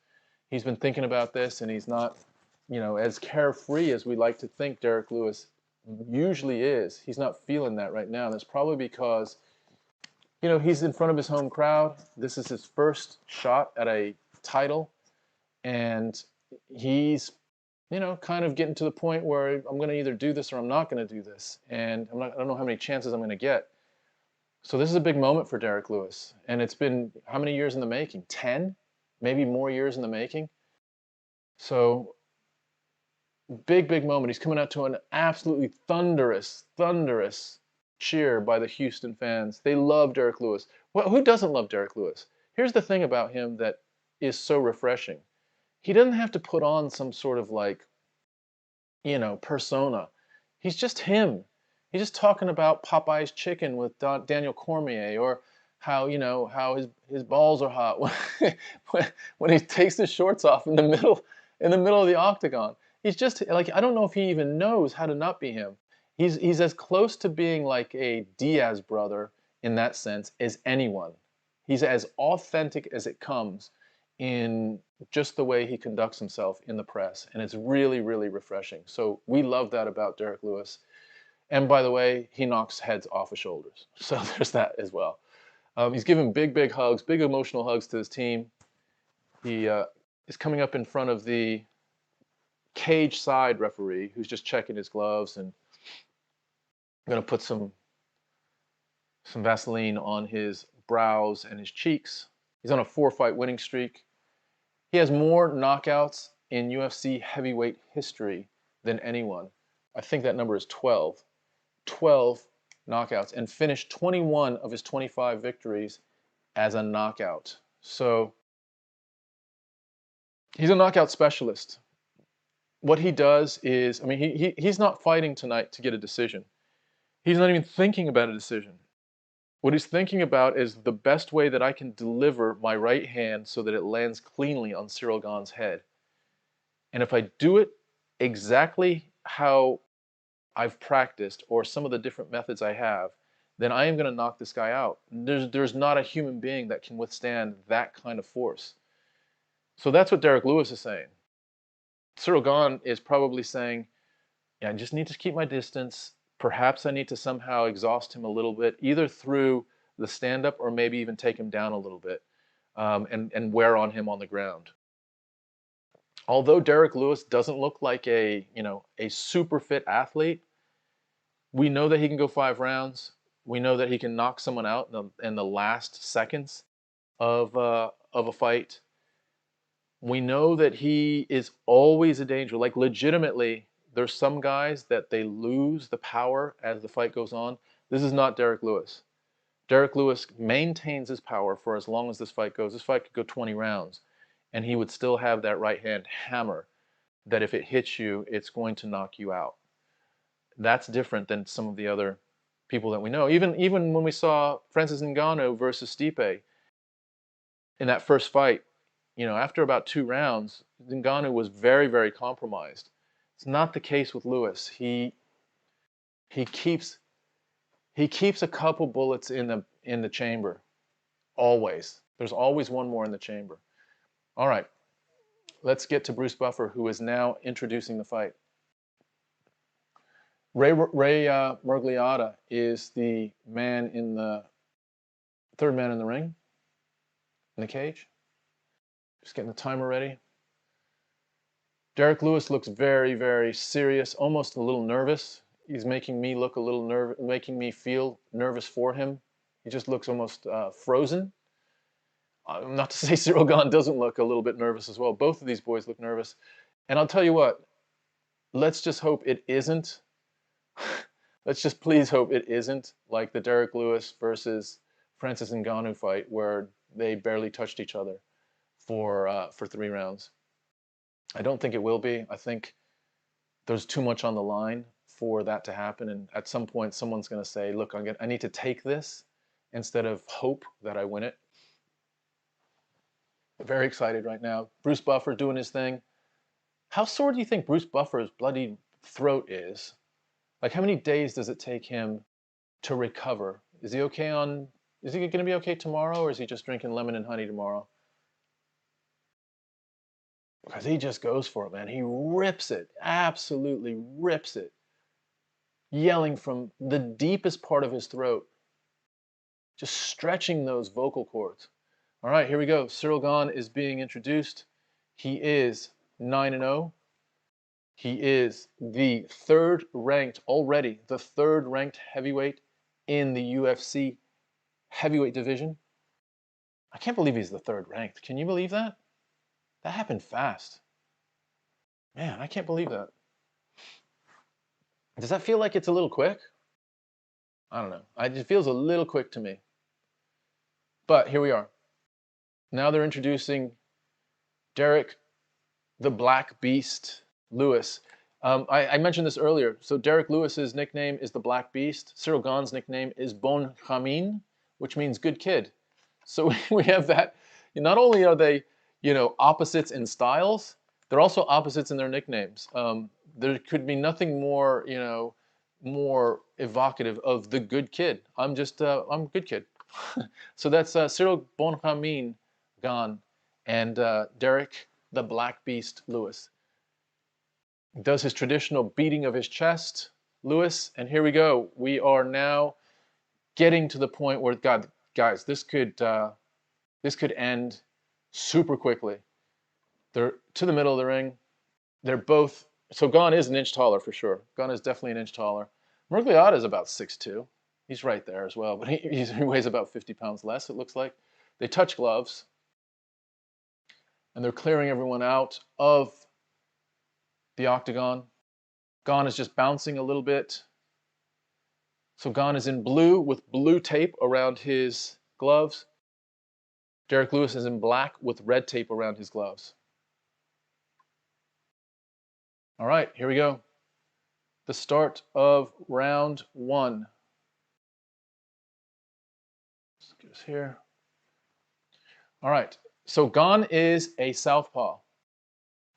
He's been thinking about this, and he's not, as carefree as we like to think Derrick Lewis usually is. He's not feeling that right now. That's probably because, he's in front of his home crowd. This is his first shot at a title, and he's kind of getting to the point where I'm going to either do this or I'm not going to do this. And I don't know how many chances I'm going to get. So this is a big moment for Derrick Lewis. And it's been how many years in the making? 10? Maybe more years in the making? So big, big moment. He's coming out to an absolutely thunderous, thunderous cheer by the Houston fans. They love Derrick Lewis. Well, who doesn't love Derrick Lewis? Here's the thing about him that is so refreshing. He doesn't have to put on some sort of persona. He's just him. He's just talking about Popeye's chicken with Daniel Cormier, or how his balls are hot when he takes his shorts off in the middle of the octagon. He's just I don't know if he even knows how to not be him. He's as close to being like a Diaz brother in that sense as anyone. He's as authentic as it comes in just the way he conducts himself in the press. And it's really, really refreshing. So we love that about Derrick Lewis. And by the way, he knocks heads off of shoulders. So there's that as well. He's giving big, big hugs, big emotional hugs to his team. He is coming up in front of the cage side referee who's just checking his gloves and going to put some Vaseline on his brows and his cheeks. He's on a 4-fight winning streak. He has more knockouts in UFC heavyweight history than anyone. I think that number is 12. 12 knockouts, and finished 21 of his 25 victories as a knockout. So he's a knockout specialist. What he does is, he's not fighting tonight to get a decision. He's not even thinking about a decision. What he's thinking about is the best way that I can deliver my right hand so that it lands cleanly on Ciryl Gane's head. And if I do it exactly how I've practiced, or some of the different methods I have, then I am going to knock this guy out. There's not a human being that can withstand that kind of force. So that's what Derrick Lewis is saying. Ciryl Gane is probably saying, yeah, I just need to keep my distance. Perhaps I need to somehow exhaust him a little bit, either through the stand-up or maybe even take him down a little bit and wear on him on the ground. Although Derrick Lewis doesn't look like a super fit athlete, we know that he can go 5 rounds. We know that he can knock someone out in the last seconds of a fight. We know that he is always a danger. Like, legitimately, there's some guys that they lose the power as the fight goes on. This is not Derrick Lewis. Derrick Lewis maintains his power for as long as this fight goes. This fight could go 20 rounds, and he would still have that right hand hammer that if it hits you, it's going to knock you out. That's different than some of the other people that we know. Even when we saw Francis Ngannou versus Stipe in that first fight, after about 2 rounds, Ngannou was very, very compromised. It's not the case with Lewis. He keeps a couple bullets in the chamber. Always. There's always one more in the chamber. All right. Let's get to Bruce Buffer, who is now introducing the fight. Ray Murgliata is the third man in the ring, in the cage. Just getting the timer ready. Derrick Lewis looks very, very serious, almost a little nervous. He's making me look a little nervous, making me feel nervous for him. He just looks almost frozen. Not to say Ciryl Gane doesn't look a little bit nervous as well. Both of these boys look nervous. And I'll tell you what, let's just hope it isn't Let's just please hope it isn't like the Derrick Lewis versus Francis Ngannou fight where they barely touched each other for 3 rounds. I don't think it will be. I think there's too much on the line for that to happen, and at some point someone's going to say, look, I need to take this instead of hope that I win it. Very excited right now. Bruce Buffer doing his thing. How sore do you think Bruce Buffer's bloody throat is? Like, how many days does it take him to recover? Is he okay on, is he going to be okay tomorrow, or is he just drinking lemon and honey tomorrow? Because he just goes for it, man. He rips it, absolutely rips it. Yelling from the deepest part of his throat. Just stretching those vocal cords. All right, here we go. Ciryl Gane is being introduced. He is 9-0. He is the 3rd ranked, already the 3rd ranked heavyweight in the UFC heavyweight division. I can't believe he's the 3rd ranked. Can you believe that? That happened fast. Man, I can't believe that. Does that feel like it's a little quick? I don't know. It feels a little quick to me. But here we are. Now they're introducing Derrick the Black Beast Lewis. I mentioned this earlier. So Derrick Lewis's nickname is the Black Beast. Ciryl Gane's nickname is Bon Gamin, which means good kid. So we have that. Not only are they, opposites in styles, they're also opposites in their nicknames. There could be nothing more, more evocative of the good kid. I'm a good kid. So that's Ciryl Bon Gamin Gane and Derrick the Black Beast Lewis. Does his traditional beating of his chest, Lewis, and here we go. We are now getting to the point where, God, guys, this could end super quickly. They're to the middle of the ring. They're both, so Gane is an inch taller for sure. Gane is definitely an inch taller. Miragliotta is about 6'2". He's right there as well, but he weighs about 50 pounds less, it looks like. They touch gloves, and they're clearing everyone out of the octagon. Gane is just bouncing a little bit. So Gane is in blue with blue tape around his gloves. Derrick Lewis is in black with red tape around his gloves. All right, here we go. The start of round 1. Let's get this here. All right, so Gane is a southpaw,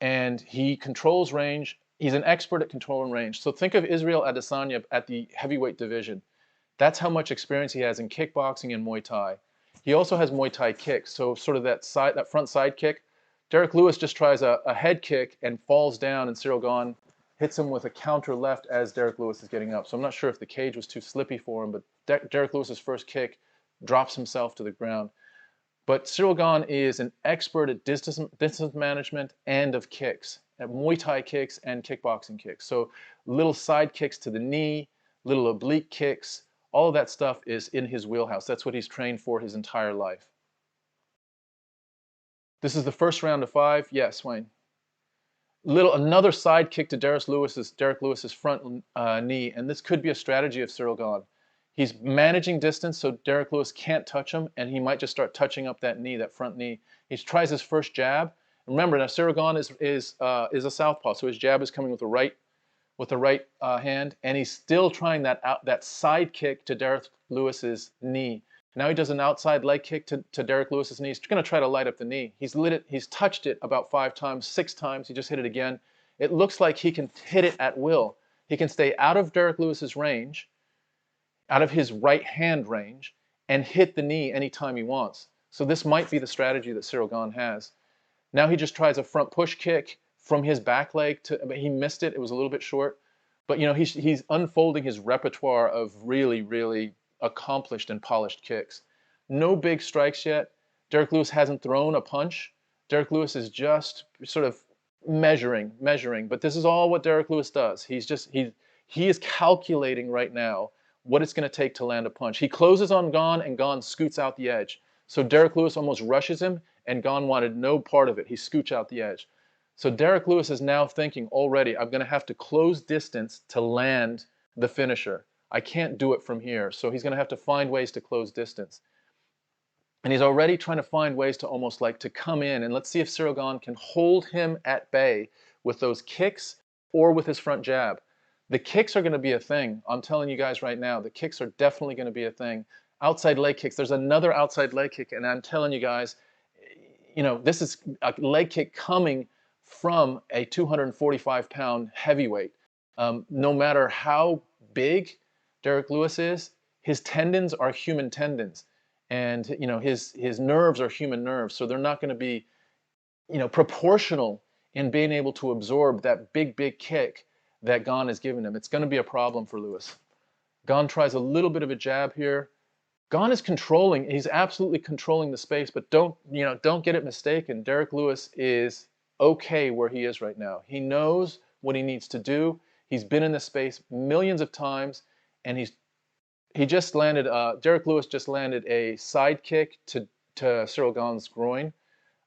and he controls range. He's an expert at controlling range. So think of Israel Adesanya at the heavyweight division. That's how much experience he has in kickboxing and Muay Thai. He also has Muay Thai kicks, so sort of that front side kick. Derrick Lewis just tries a head kick and falls down, and Ciryl Gane hits him with a counter left as Derrick Lewis is getting up. So I'm not sure if the cage was too slippy for him, but Derrick Lewis's first kick drops himself to the ground. But Ciryl Gane is an expert at distance management and of kicks, at Muay Thai kicks and kickboxing kicks. So little side kicks to the knee, little oblique kicks, all of that stuff is in his wheelhouse. That's what he's trained for his entire life. This is the first round of 5. Yes, Wayne. Another side kick to Derrick Lewis's front knee, and this could be a strategy of Ciryl Gane. He's managing distance so Derrick Lewis can't touch him, and he might just start touching up that knee, that front knee. He tries his first jab. Remember, now Ciryl Gane is a southpaw, so his jab is coming with the right hand, and he's still trying that side kick to Derrick Lewis's knee. Now he does an outside leg kick to Derrick Lewis's knee. He's going to try to light up the knee. He's touched it about 5 times, 6 times. He just hit it again. It looks like he can hit it at will. He can stay out of Derrick Lewis's range, out of his right hand range, and hit the knee anytime he wants. So this might be the strategy that Ciryl Gane has. Now he just tries a front push kick from his back leg. He missed it. It was a little bit short. But he's unfolding his repertoire of really, really accomplished and polished kicks. No big strikes yet. Derrick Lewis hasn't thrown a punch. Derrick Lewis is just sort of measuring. But this is all what Derrick Lewis does. He is calculating right now what it's going to take to land a punch. He closes on Gane, and Gane scoots out the edge. So Derrick Lewis almost rushes him, and Gane wanted no part of it. He scoots out the edge. So Derrick Lewis is now thinking already, I'm going to have to close distance to land the finisher. I can't do it from here. So he's going to have to find ways to close distance. And he's already trying to find ways to almost like to come in. And let's see if Ciryl Gane can hold him at bay with those kicks or with his front jab. The kicks are going to be a thing. I'm telling you guys right now, the kicks are definitely going to be a thing. Outside leg kicks. There's another outside leg kick. And I'm telling you guys, you know, this is a leg kick coming from a 245-pound heavyweight. No matter how big Derrick Lewis is, his tendons are human tendons. And, you know, his nerves are human nerves. So they're not going to be, you know, proportional in being able to absorb that big kick that Gane has given him. It's going to be a problem for Lewis. Gane tries a little bit of a jab here. Gane is controlling. He's absolutely controlling the space, but don't get it mistaken. Derrick Lewis is okay where he is right now. He knows what he needs to do. He's been in this space millions of times, and he just landed. Derrick Lewis just landed a side kick to Ciryl Gane's groin.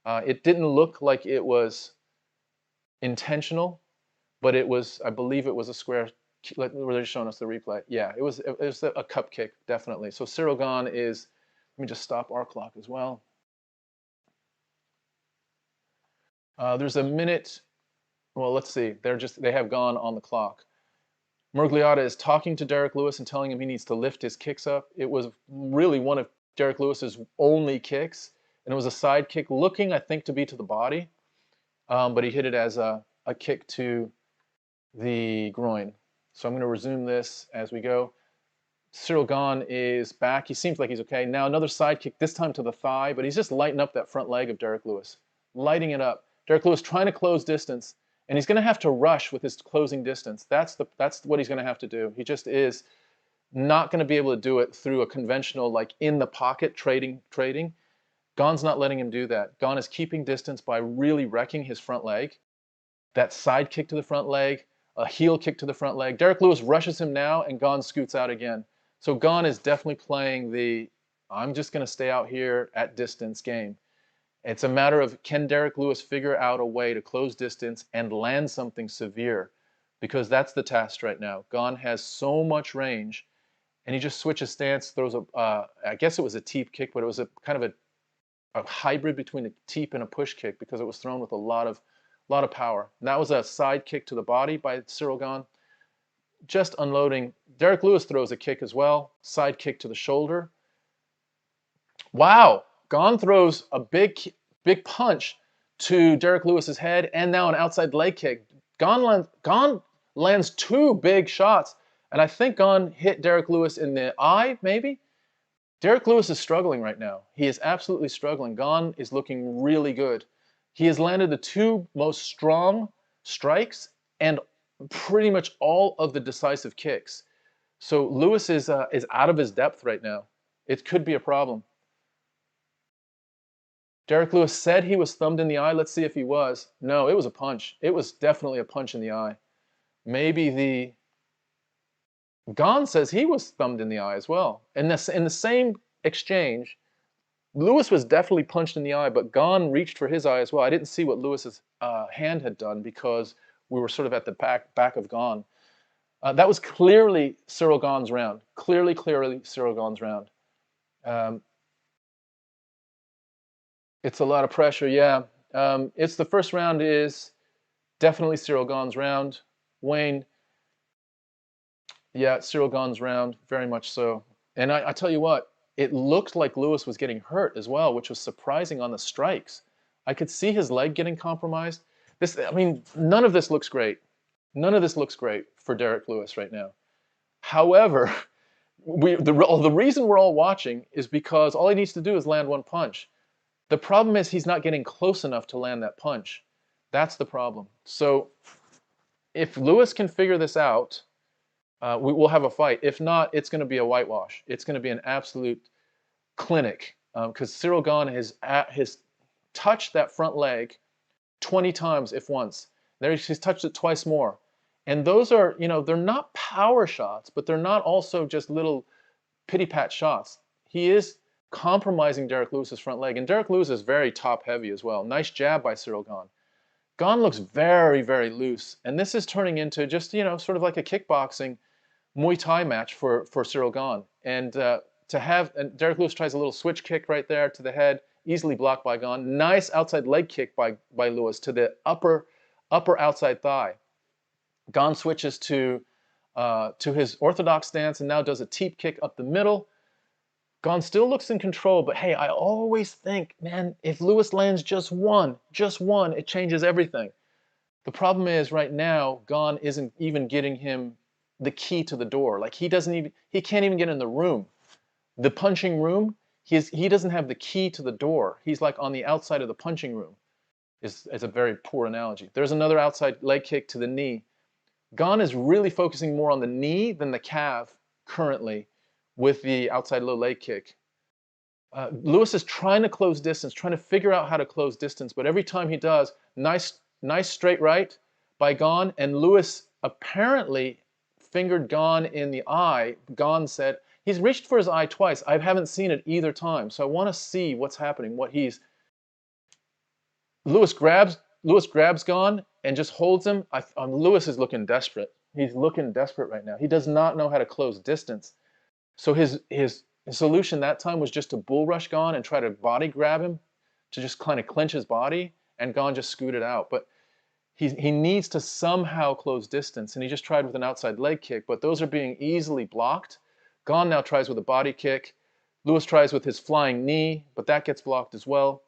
It didn't look like it was intentional, but it was. I believe it was a square. They're showing us the replay. Yeah, it was a cup kick, definitely. So Ciryl Gane is. Let me just stop our clock as well. There's a minute. Well, let's see. They have Gane on the clock. Murgliata is talking to Derrick Lewis and telling him he needs to lift his kicks up. It was really one of Derrick Lewis's only kicks, and it was a side kick, looking, I think, to be to the body, but he hit it as a kick to the groin. So I'm going to resume this as we go. Ciryl Gane is back. He seems like he's okay. Now another side kick, this time to the thigh, but he's just lighting up that front leg of Derrick Lewis. Lighting it up. Derrick Lewis trying to close distance, and he's going to have to rush with his closing distance. That's what he's going to have to do. He just is not going to be able to do it through a conventional, like in the pocket trading. Gane's not letting him do that. Gane is keeping distance by really wrecking his front leg. That side kick to the front leg, a heel kick to the front leg. Derrick Lewis rushes him now, and Gane scoots out again. So Gane is definitely playing the I'm just going to stay out here at distance game. It's a matter of, can Derrick Lewis figure out a way to close distance and land something severe? Because that's the test right now. Gane has so much range, and he just switches stance, throws I guess it was a teep kick, but it was a kind of a hybrid between a teep and a push kick, because it was thrown with a lot of power. And that was a side kick to the body by Ciryl Gane. Just unloading. Derrick Lewis throws a kick as well. Side kick to the shoulder. Wow. Gane throws a big punch to Derrick Lewis's head, and now an outside leg kick. Gane lands two big shots, and I think Gane hit Derrick Lewis in the eye, maybe? Derrick Lewis is struggling right now. He is absolutely struggling. Gane is looking really good. He has landed the two most strong strikes and pretty much all of the decisive kicks. So Lewis is out of his depth right now. It could be a problem. Derrick Lewis said he was thumbed in the eye. Let's see if he was. No, it was a punch. It was definitely a punch in the eye. Maybe Gane says he was thumbed in the eye as well. In the same exchange, Lewis was definitely punched in the eye, but Gane reached for his eye as well. I didn't see what Lewis's hand had done because we were sort of at the back of Gane. That was clearly Ciryl Gane's round. Clearly Ciryl Gane's round. It's a lot of pressure, yeah. It's the first round is definitely Ciryl Gane's round. Wayne, yeah, Ciryl Gane's round, very much so. And I tell you what, it looked like Lewis was getting hurt as well, which was surprising on the strikes. I could see his leg getting compromised. None of this looks great. None of this looks great for Derrick Lewis right now. However, the reason we're all watching is because all he needs to do is land one punch. The problem is he's not getting close enough to land that punch. That's the problem. So if Lewis can figure this out, we'll have a fight. If not, it's going to be a whitewash. It's going to be an absolute clinic, because Ciryl Gane has touched that front leg 20 times, if once. He's touched it twice more. And those are, they're not power shots, but they're not also just little pity-pat shots. He is compromising Derrick Lewis's front leg. And Derrick Lewis is very top-heavy as well. Nice jab by Ciryl Gane. Gane looks very, very loose. And this is turning into just, sort of like a kickboxing Muay Thai match for Ciryl Gane. And and Derrick Lewis tries a little switch kick right there to the head, easily blocked by Gane. Nice outside leg kick by Lewis to the upper outside thigh. Gane switches to his orthodox stance and now does a teep kick up the middle. Gane still looks in control, but hey, I always think, man, if Lewis lands just one, it changes everything. The problem is right now, Gane isn't even getting him the key to the door. Like he can't even get in the room. The punching room, he doesn't have the key to the door. He's like on the outside of the punching room. Is a very poor analogy. There's another outside leg kick to the knee. Gane is really focusing more on the knee than the calf currently with the outside low leg kick. Lewis is trying to close distance, trying to figure out how to close distance, but every time he does, nice straight right by Gane, and Lewis apparently fingered Gane in the eye. Gane said, he's reached for his eye twice. I haven't seen it either time, so I want to see what's happening, Lewis grabs Gane and just holds him. Lewis is looking desperate. He's looking desperate right now. He does not know how to close distance. So his solution that time was just to bull rush Gane and try to body grab him to just kind of clinch his body, and Gane just scooted out. But he needs to somehow close distance, and he just tried with an outside leg kick, but those are being easily blocked. Gane now tries with a body kick. Lewis tries with his flying knee, but that gets blocked as well.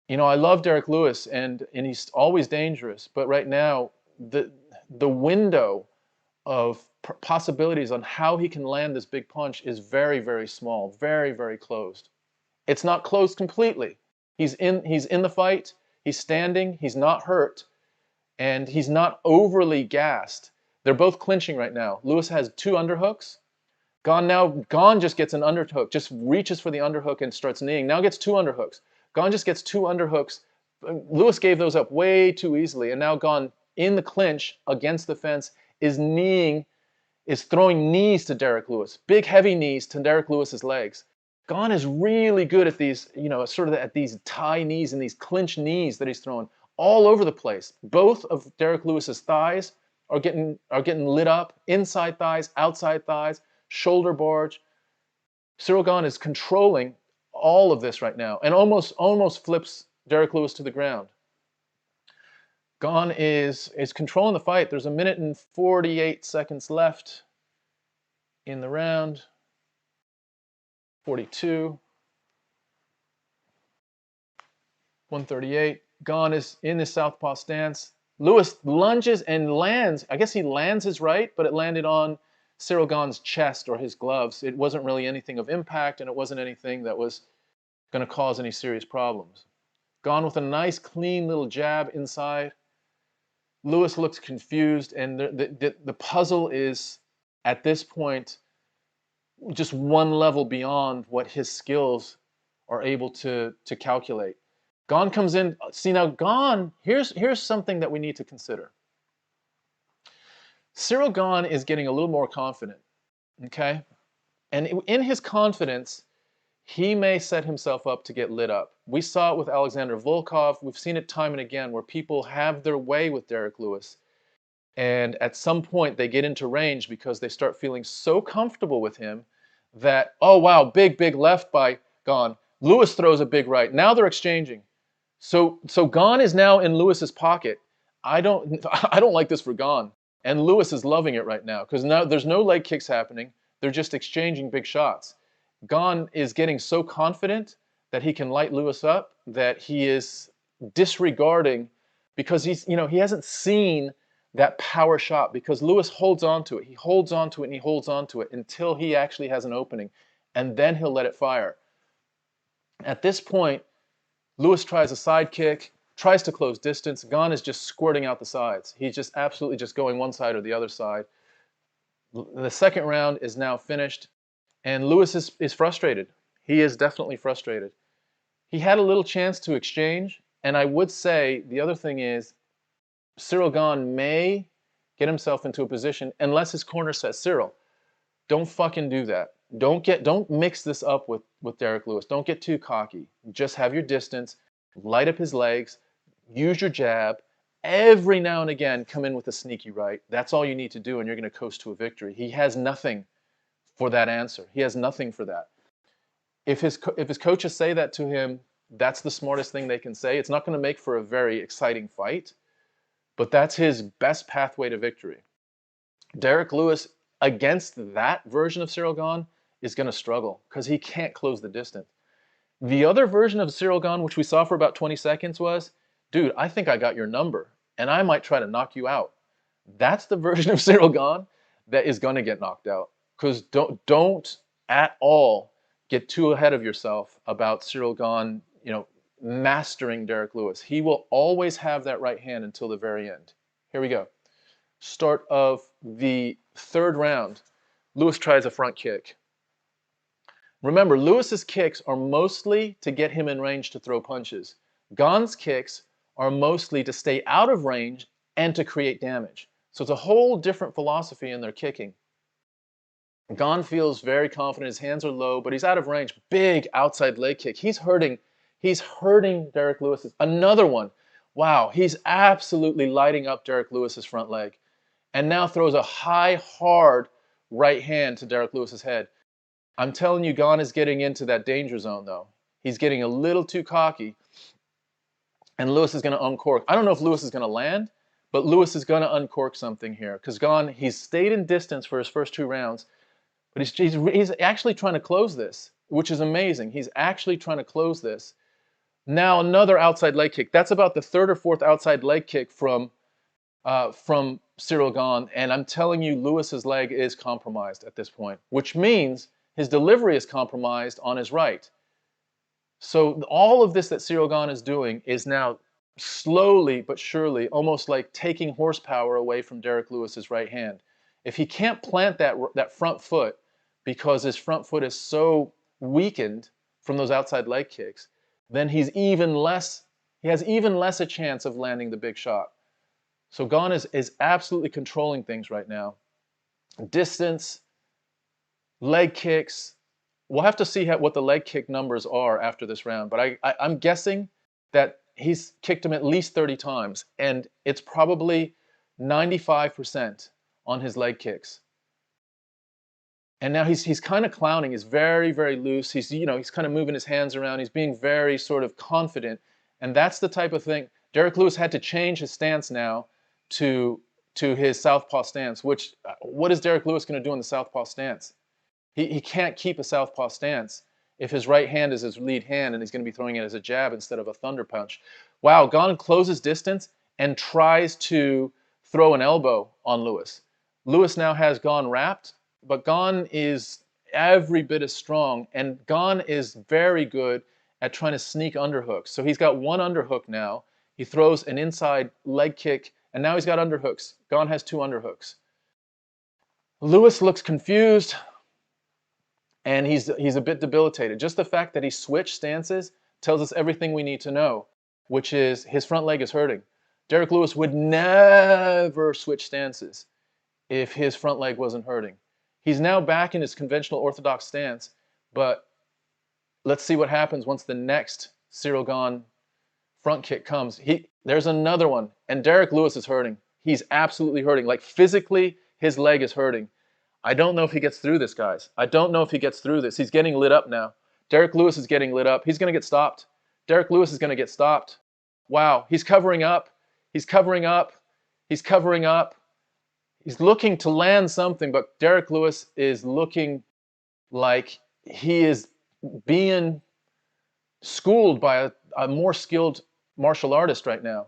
You know, I love Derrick Lewis, and he's always dangerous, but right now, the window of possibilities on how he can land this big punch is very, very small, very, very closed. It's not closed completely. He's in the fight, he's standing, he's not hurt, and he's not overly gassed. They're both clinching right now. Lewis has 2 underhooks. Gane just gets an underhook, just reaches for the underhook and starts kneeing. Now gets 2 underhooks. Gane just gets 2 underhooks. Lewis gave those up way too easily, and now Gane in the clinch against the fence is throwing knees to Derrick Lewis, big heavy knees to Derrick Lewis's legs. Gane is really good at these, sort of at these tie knees and these clinch knees that he's throwing all over the place. Both of Derrick Lewis's thighs are getting lit up, inside thighs, outside thighs, shoulder barge. Ciryl Gane is controlling all of this right now and almost flips Derrick Lewis to the ground. Gane is controlling the fight. There's 1 minute and 48 seconds left in the round. 42. 138. Gane is in the southpaw stance. Lewis lunges and lands. I guess he lands his right, but it landed on Ciryl Gane's chest or his gloves. It wasn't really anything of impact, and it wasn't anything that was going to cause any serious problems. Gane with a nice, clean little jab inside. Lewis looks confused, and the puzzle is, at this point, just one level beyond what his skills are able to calculate. Gane comes in. See, now Gane, here's something that we need to consider. Ciryl Gane is getting a little more confident, okay? And in his confidence, he may set himself up to get lit up. We saw it with Alexander Volkov. We've seen it time and again where people have their way with Derrick Lewis. And at some point, they get into range because they start feeling so comfortable with him that, oh, wow, big left by Gane. Lewis throws a big right. Now they're exchanging. So Gane is now in Lewis's pocket. I don't like this for Gane. And Lewis is loving it right now because now there's no leg kicks happening. They're just exchanging big shots. Gane is getting so confident that he can light Lewis up that he is disregarding because he hasn't seen that power shot because Lewis holds on to it. He holds on to it and he holds on to it until he actually has an opening, and then he'll let it fire. At this point, Lewis tries a side kick, tries to close distance. Gane is just squirting out the sides. He's just absolutely just going one side or the other side. The second round is now finished, and Lewis is frustrated. He is definitely frustrated. He had a little chance to exchange, and I would say the other thing is Ciryl Gane may get himself into a position, unless his corner says, Ciryl, don't fucking do that. Don't mix this up with Derrick Lewis. Don't get too cocky. Just have your distance, light up his legs, use your jab, every now and again come in with a sneaky right. That's all you need to do, and you're going to coast to a victory. He has nothing for that answer. He has nothing for that. If his coaches say that to him, that's the smartest thing they can say. It's not going to make for a very exciting fight, but that's his best pathway to victory. Derrick Lewis, against that version of Ciryl Gane, is going to struggle because he can't close the distance. The other version of Ciryl Gane, which we saw for about 20 seconds, was, dude, I think I got your number, and I might try to knock you out. That's the version of Ciryl Gane that is going to get knocked out. Because don't at all get too ahead of yourself about Ciryl Gane, mastering Derrick Lewis. He will always have that right hand until the very end. Here we go. Start of the third round. Lewis tries a front kick. Remember, Lewis's kicks are mostly to get him in range to throw punches. Gane's kicks are mostly to stay out of range and to create damage. So it's a whole different philosophy in their kicking. Gane feels very confident. His hands are low, but he's out of range. Big outside leg kick. He's hurting Derrick Lewis. Another one. Wow, he's absolutely lighting up Derrick Lewis's front leg. And now throws a high, hard right hand to Derrick Lewis's head. I'm telling you, Gane is getting into that danger zone, though. He's getting a little too cocky. And Lewis is going to uncork. I don't know if Lewis is going to land, but Lewis is going to uncork something here. Because Gane, he's stayed in distance for his first 2 rounds. But he's actually trying to close this, which is amazing. He's actually trying to close this. Now another outside leg kick. That's about the 3rd or 4th outside leg kick from Ciryl Gane. And I'm telling you, Lewis's leg is compromised at this point, which means his delivery is compromised on his right. So all of this that Ciryl Gane is doing is now slowly but surely almost like taking horsepower away from Derrick Lewis's right hand. If he can't plant that front foot because his front foot is so weakened from those outside leg kicks, then he has even less a chance of landing the big shot. So Gane is absolutely controlling things right now. Distance, leg kicks. We'll have to see what the leg kick numbers are after this round, but I'm guessing that he's kicked him at least 30 times, and it's probably 95% on his leg kicks. And now he's kind of clowning. He's very, very loose. He's kind of moving his hands around. He's being very sort of confident, and that's the type of thing. Derrick Lewis had to change his stance now to his southpaw stance. Which what is Derrick Lewis going to do in the southpaw stance? He can't keep a southpaw stance if his right hand is his lead hand and he's going to be throwing it as a jab instead of a thunder punch. Wow, Gane closes distance and tries to throw an elbow on Lewis. Lewis now has Gane wrapped, but Gane is every bit as strong, and Gane is very good at trying to sneak underhooks. So he's got 1 underhook now. He throws an inside leg kick, and now he's got underhooks. Gane has 2 underhooks. Lewis looks confused, and he's a bit debilitated. Just the fact that he switched stances tells us everything we need to know, which is his front leg is hurting. Derrick Lewis would never switch stances if his front leg wasn't hurting. He's now back in his conventional orthodox stance, but let's see what happens once the next Ciryl Gane front kick comes. There's another one, and Derrick Lewis is hurting. He's absolutely hurting. Like physically, his leg is hurting. I don't know if he gets through this, guys. I don't know if he gets through this. He's getting lit up now. Derrick Lewis is getting lit up. He's going to get stopped. Derrick Lewis is going to get stopped. Wow, he's covering up. He's covering up. He's covering up. He's looking to land something, but Derrick Lewis is looking like he is being schooled by a more skilled martial artist right now.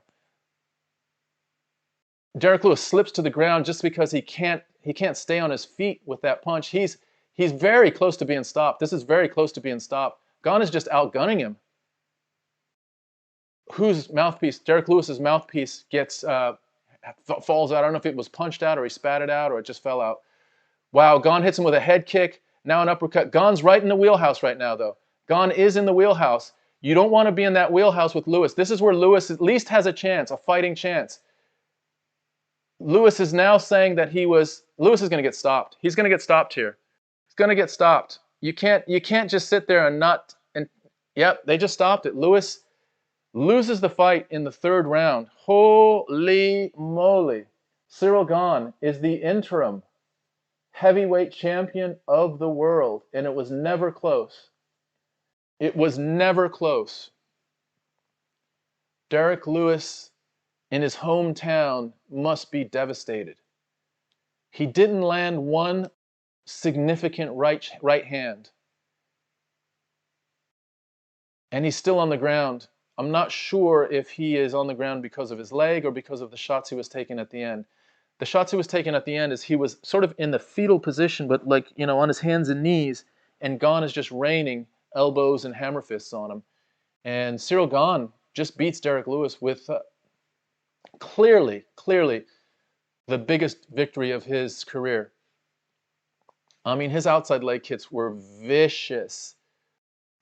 Derrick Lewis slips to the ground just because he can't stay on his feet with that punch. He's very close to being stopped. This is very close to being stopped. Gane is just outgunning him. Whose mouthpiece? Derrick Lewis's mouthpiece gets falls out. I don't know if it was punched out or he spat it out or it just fell out. Wow, Gane hits him with a head kick. Now an uppercut. Gane's right in the wheelhouse right now, though. Gane is in the wheelhouse. You don't want to be in that wheelhouse with Lewis. This is where Lewis at least has a chance, a fighting chance. Lewis is now saying that Lewis is going to get stopped. He's going to get stopped here. He's going to get stopped. You can't just sit there and not, and yep, they just stopped it. Lewis loses the fight in the 3rd round. Holy moly. Ciryl Gane is the interim heavyweight champion of the world, and it was never close. It was never close. Derrick Lewis in his hometown must be devastated. He didn't land one significant right hand. And he's still on the ground. I'm not sure if he is on the ground because of his leg or because of the shots he was taking at the end. The shots he was taking at the end is he was sort of in the fetal position, but like, you know, on his hands and knees, and Gane is just raining elbows and hammer fists on him. And Ciryl Gane just beats Derrick Lewis with clearly the biggest victory of his career. I mean, his outside leg kicks were vicious.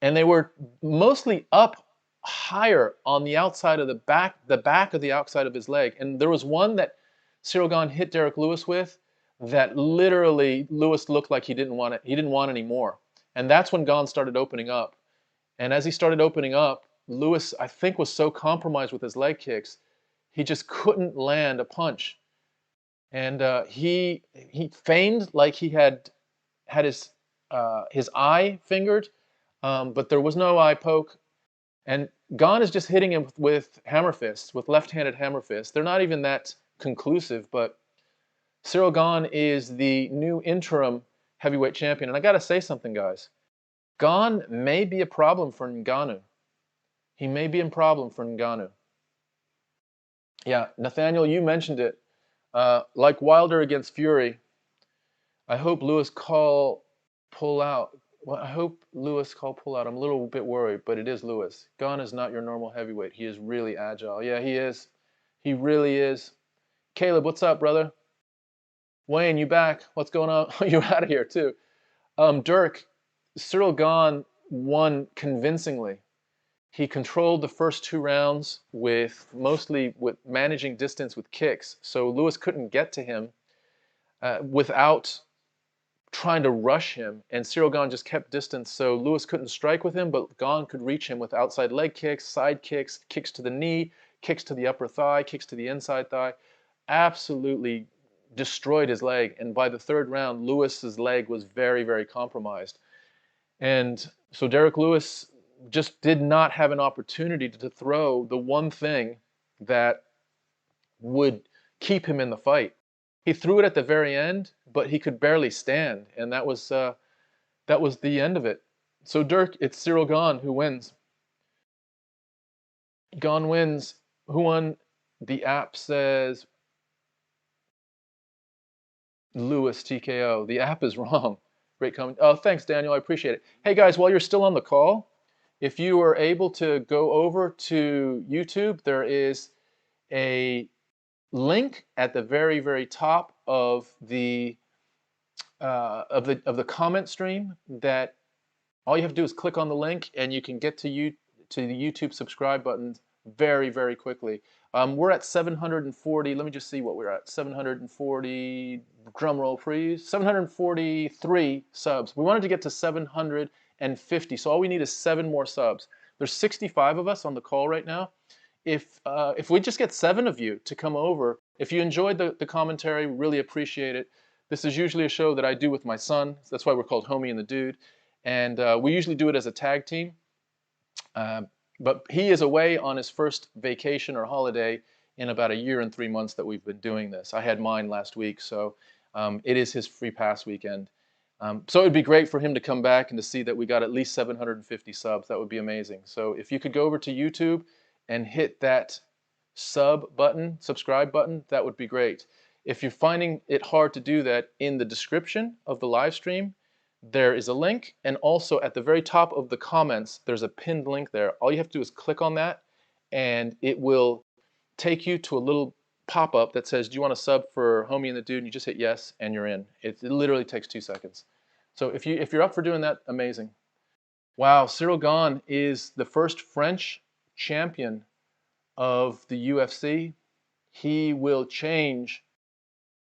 And they were mostly up higher on the outside of the back of the outside of his leg. And there was one that Ciryl Gane hit Derrick Lewis with that literally Lewis looked like he didn't want it. He didn't want any more. And that's when Gane started opening up. And as he started opening up, Lewis, I think, was so compromised with his leg kicks, he just couldn't land a punch. And he feigned like he had his eye fingered, but there was no eye poke. And Gane is just hitting him with hammer fists, with left-handed hammer fists. They're not even that conclusive, but Ciryl Gane is the new interim heavyweight champion. And I got to say something, guys. Gane may be a problem for Ngannou. He may be a problem for Ngannou. Yeah, Nathaniel, you mentioned it. Like Wilder against Fury, I hope Lewis pull out. Well, I hope Lewis pull out. I'm a little bit worried, but it is Lewis. Gane is not your normal heavyweight. He is really agile. Yeah, he is. He really is. Caleb, what's up, brother? Wayne, you back? What's going on? You're out of here, too. Dirk, Ciryl Gane won convincingly. He controlled the first 2 rounds mostly with managing distance with kicks. So Lewis couldn't get to him without trying to rush him. And Ciryl Gane just kept distance. So Lewis couldn't strike with him, but Gane could reach him with outside leg kicks, side kicks, kicks to the knee, kicks to the upper thigh, kicks to the inside thigh. Absolutely destroyed his leg. And by the 3rd round, Lewis's leg was very, very compromised. And so Derrick Lewis just did not have an opportunity to throw the one thing that would keep him in the fight. He threw it at the very end, but he could barely stand, and that was the end of it. So Dirk, it's Ciryl Gane who wins. Gane wins. Who won? The app says Lewis TKO. The app is wrong. Great comment. Oh, thanks, Daniel. I appreciate it. Hey, guys, while you're still on the call, if you are able to go over to YouTube, there is a link at the very, very top of the comment stream that all you have to do is click on the link and you can get to the YouTube subscribe button very, very quickly. We're at 740. Let me just see what we're at. 740. Drum roll, please. 743 subs. We wanted to get to 750, so all we need is 7 more subs. There's 65 of us on the call right now. If we just get 7 of you to come over, if you enjoyed the commentary, we really appreciate it. This is usually a show that I do with my son. That's why we're called Homie and the Dude. And we usually do it as a tag team. But he is away on his first vacation or holiday in about 1 year and 3 months that we've been doing this. I had mine last week, so it is his free pass weekend. So it would be great for him to come back and to see that we got at least 750 subs. That would be amazing. So if you could go over to YouTube and hit that subscribe button, that would be great. If you're finding it hard to do that, in the description of the live stream, there is a link, and also at the very top of the comments, there's a pinned link there. All you have to do is click on that, and it will take you to a little pop-up that says, do you want to sub for Homie and the Dude? And you just hit yes, and you're in. It literally takes 2 seconds. So if you're up for doing that, amazing. Wow, Ciryl Gane is the first French champion of the UFC. He will change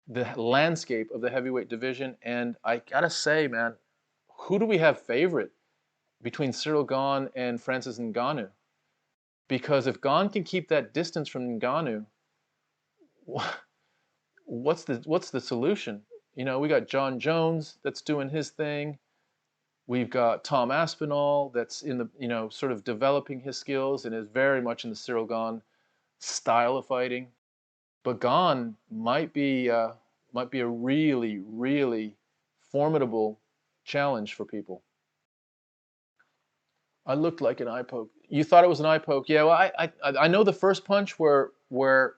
the landscape of the heavyweight division, and I gotta say, man, who do we have favorite between Ciryl Gane and Francis Ngannou? Because if Gane can keep that distance from Ngannou, what's the solution? You know, we got John Jones that's doing his thing. We've got Tom Aspinall that's in the, you know, sort of developing his skills and is very much in the Ciryl Gane style of fighting. But Gane might be a really, really formidable challenge for people. I looked like an eye poke. You thought it was an eye poke? Yeah. Well, I know the first punch where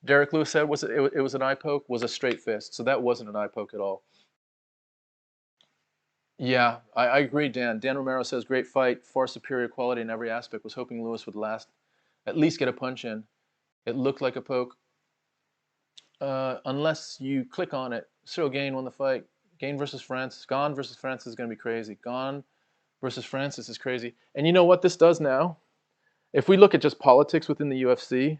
Derrick Lewis said it was an eye poke was a straight fist, so that wasn't an eye poke at all. Yeah, I agree, Dan. Dan Romero says great fight, far superior quality in every aspect. Was hoping Lewis would at least get a punch in. It looked like a poke. Unless you click on it, Ciryl Gane won the fight. Gane versus Francis. Gane versus Francis is going to be crazy. Gane versus Francis is crazy. And you know what this does now? If we look at just politics within the UFC,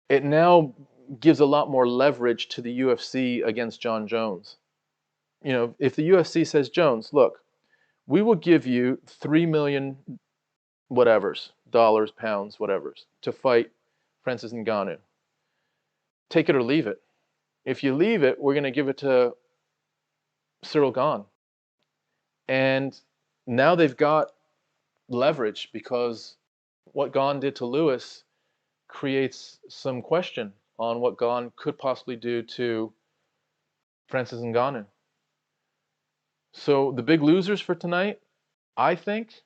it now gives a lot more leverage to the UFC against John Jones. You know, if the UFC says, Jones, look, we will give you $3 million whatevers, dollars, pounds, whatevers, to fight Francis Ngannou. Take it or leave it. If you leave it, we're going to give it to Ciryl Gane. And now they've got leverage because what Gane did to Lewis creates some question on what Gane could possibly do to Francis Ngannou. So the big losers for tonight, I think,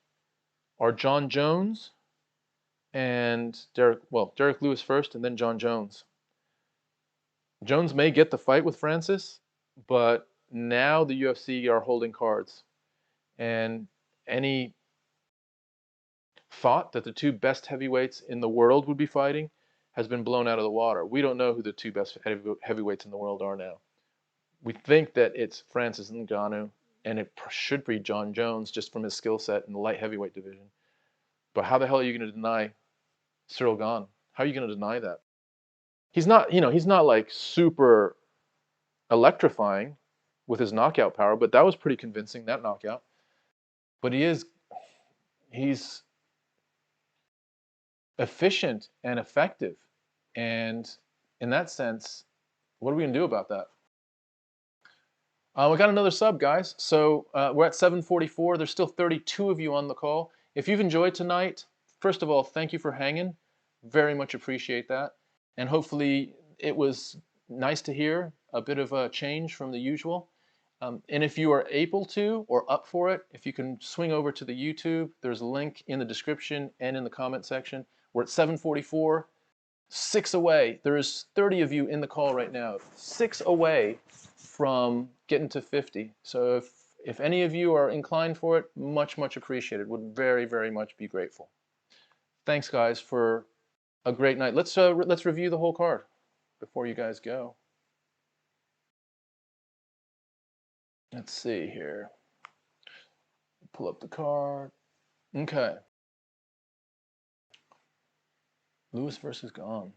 are John Jones and Derrick Lewis first and then John Jones. Jones may get the fight with Francis, but now the UFC are holding cards. And any thought that the two best heavyweights in the world would be fighting has been blown out of the water. We don't know who the two best heavyweights in the world are now. We think that it's Francis Ngannou, and it should be John Jones just from his skill set in the light heavyweight division. But how the hell are you going to deny Ciryl Gane? How are you going to deny that? He's not, you know, he's not like super electrifying with his knockout power, but that was pretty convincing, that knockout. But he's efficient and effective. And in that sense, what are we going to do about that? We got another sub, guys. So we're at 7:44. There's still 32 of you on the call. If you've enjoyed tonight, first of all, thank you for hanging. Very much appreciate that. And hopefully it was nice to hear a bit of a change from the usual. And if you are able to or up for it, if you can swing over to the YouTube, there's a link in the description and in the comment section. We're at 7:44, 6 away. There's 30 of you in the call right now, 6 away from getting to 50. So if any of you are inclined for it, much, much appreciated. Would very, very much be grateful. Thanks, guys, for a great night. Let's review the whole card before you guys go. Let's see here. Pull up the card. Okay. Lewis versus Gane.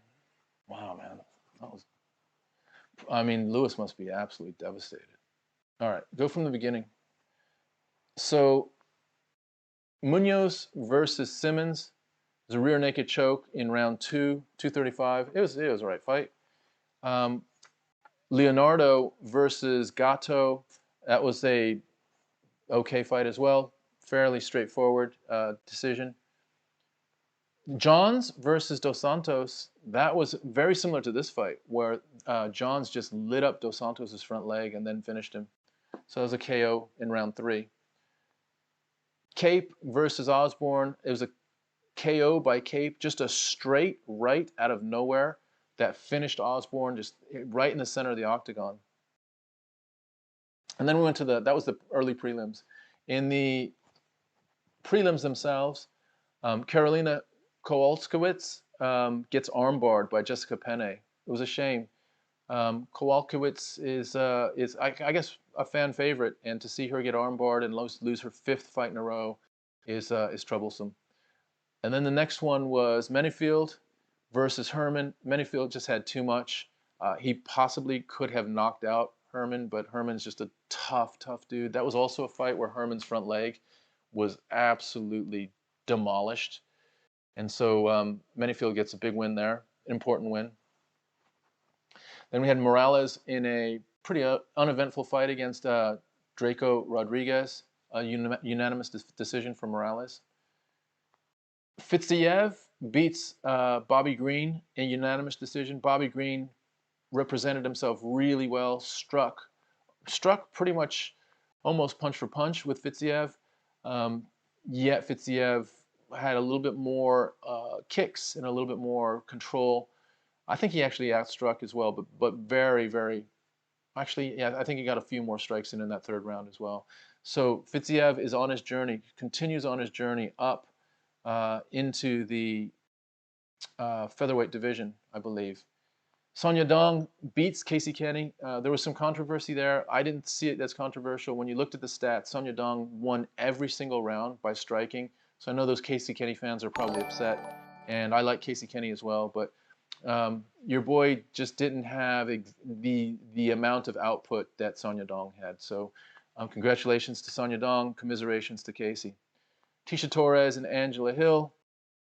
Wow, man. I mean, Lewis must be absolutely devastated. All right, go from the beginning. So, Munoz versus Simmons. It was a rear naked choke in round 2, 235. It was a right fight. Leonardo versus Gatto. That was a okay fight as well. Fairly straightforward decision. Johns versus Dos Santos. That was very similar to this fight, where Johns just lit up Dos Santos' front leg and then finished him. So it was a KO in round 3. Kape versus Osborne. It was a KO by Kape, just a straight right out of nowhere that finished Osborne just right in the center of the octagon. And then we went to that was the early prelims. In the prelims themselves, Karolina Kowalkiewicz gets armbarred by Jessica Penne. It was a shame. Kowalkiewicz is I guess a fan favorite, and to see her get armbarred and lose her 5th fight in a row is troublesome. And then the next one was Menifield versus Herman. Menifield just had too much. He possibly could have knocked out Herman, but Herman's just a tough dude. That was also a fight where Herman's front leg was absolutely demolished. And so Menifield gets a big win there, important win. Then we had Morales in a pretty uneventful fight against Draco Rodriguez, a unanimous decision for Morales. Fizziev beats Bobby Green in unanimous decision. Bobby Green represented himself really well, struck pretty much almost punch for punch with Fizziev, yet Fizziev had a little bit more kicks and a little bit more control. I think he actually outstruck as well, but very, very, actually, yeah, I think he got a few more strikes in that third round as well. So Fizziev is on his journey, continues on his journey up into the featherweight division, I believe. Son Yadong beats Casey Kenney. There was some controversy there. I didn't see it as controversial. When you looked at the stats, Son Yadong won every single round by striking. So I know those Casey Kenney fans are probably upset, and I like Casey Kenney as well, but your boy just didn't have the amount of output that Son Yadong had. So congratulations to Son Yadong, commiserations to Casey. Tecia Torres and Angela Hill,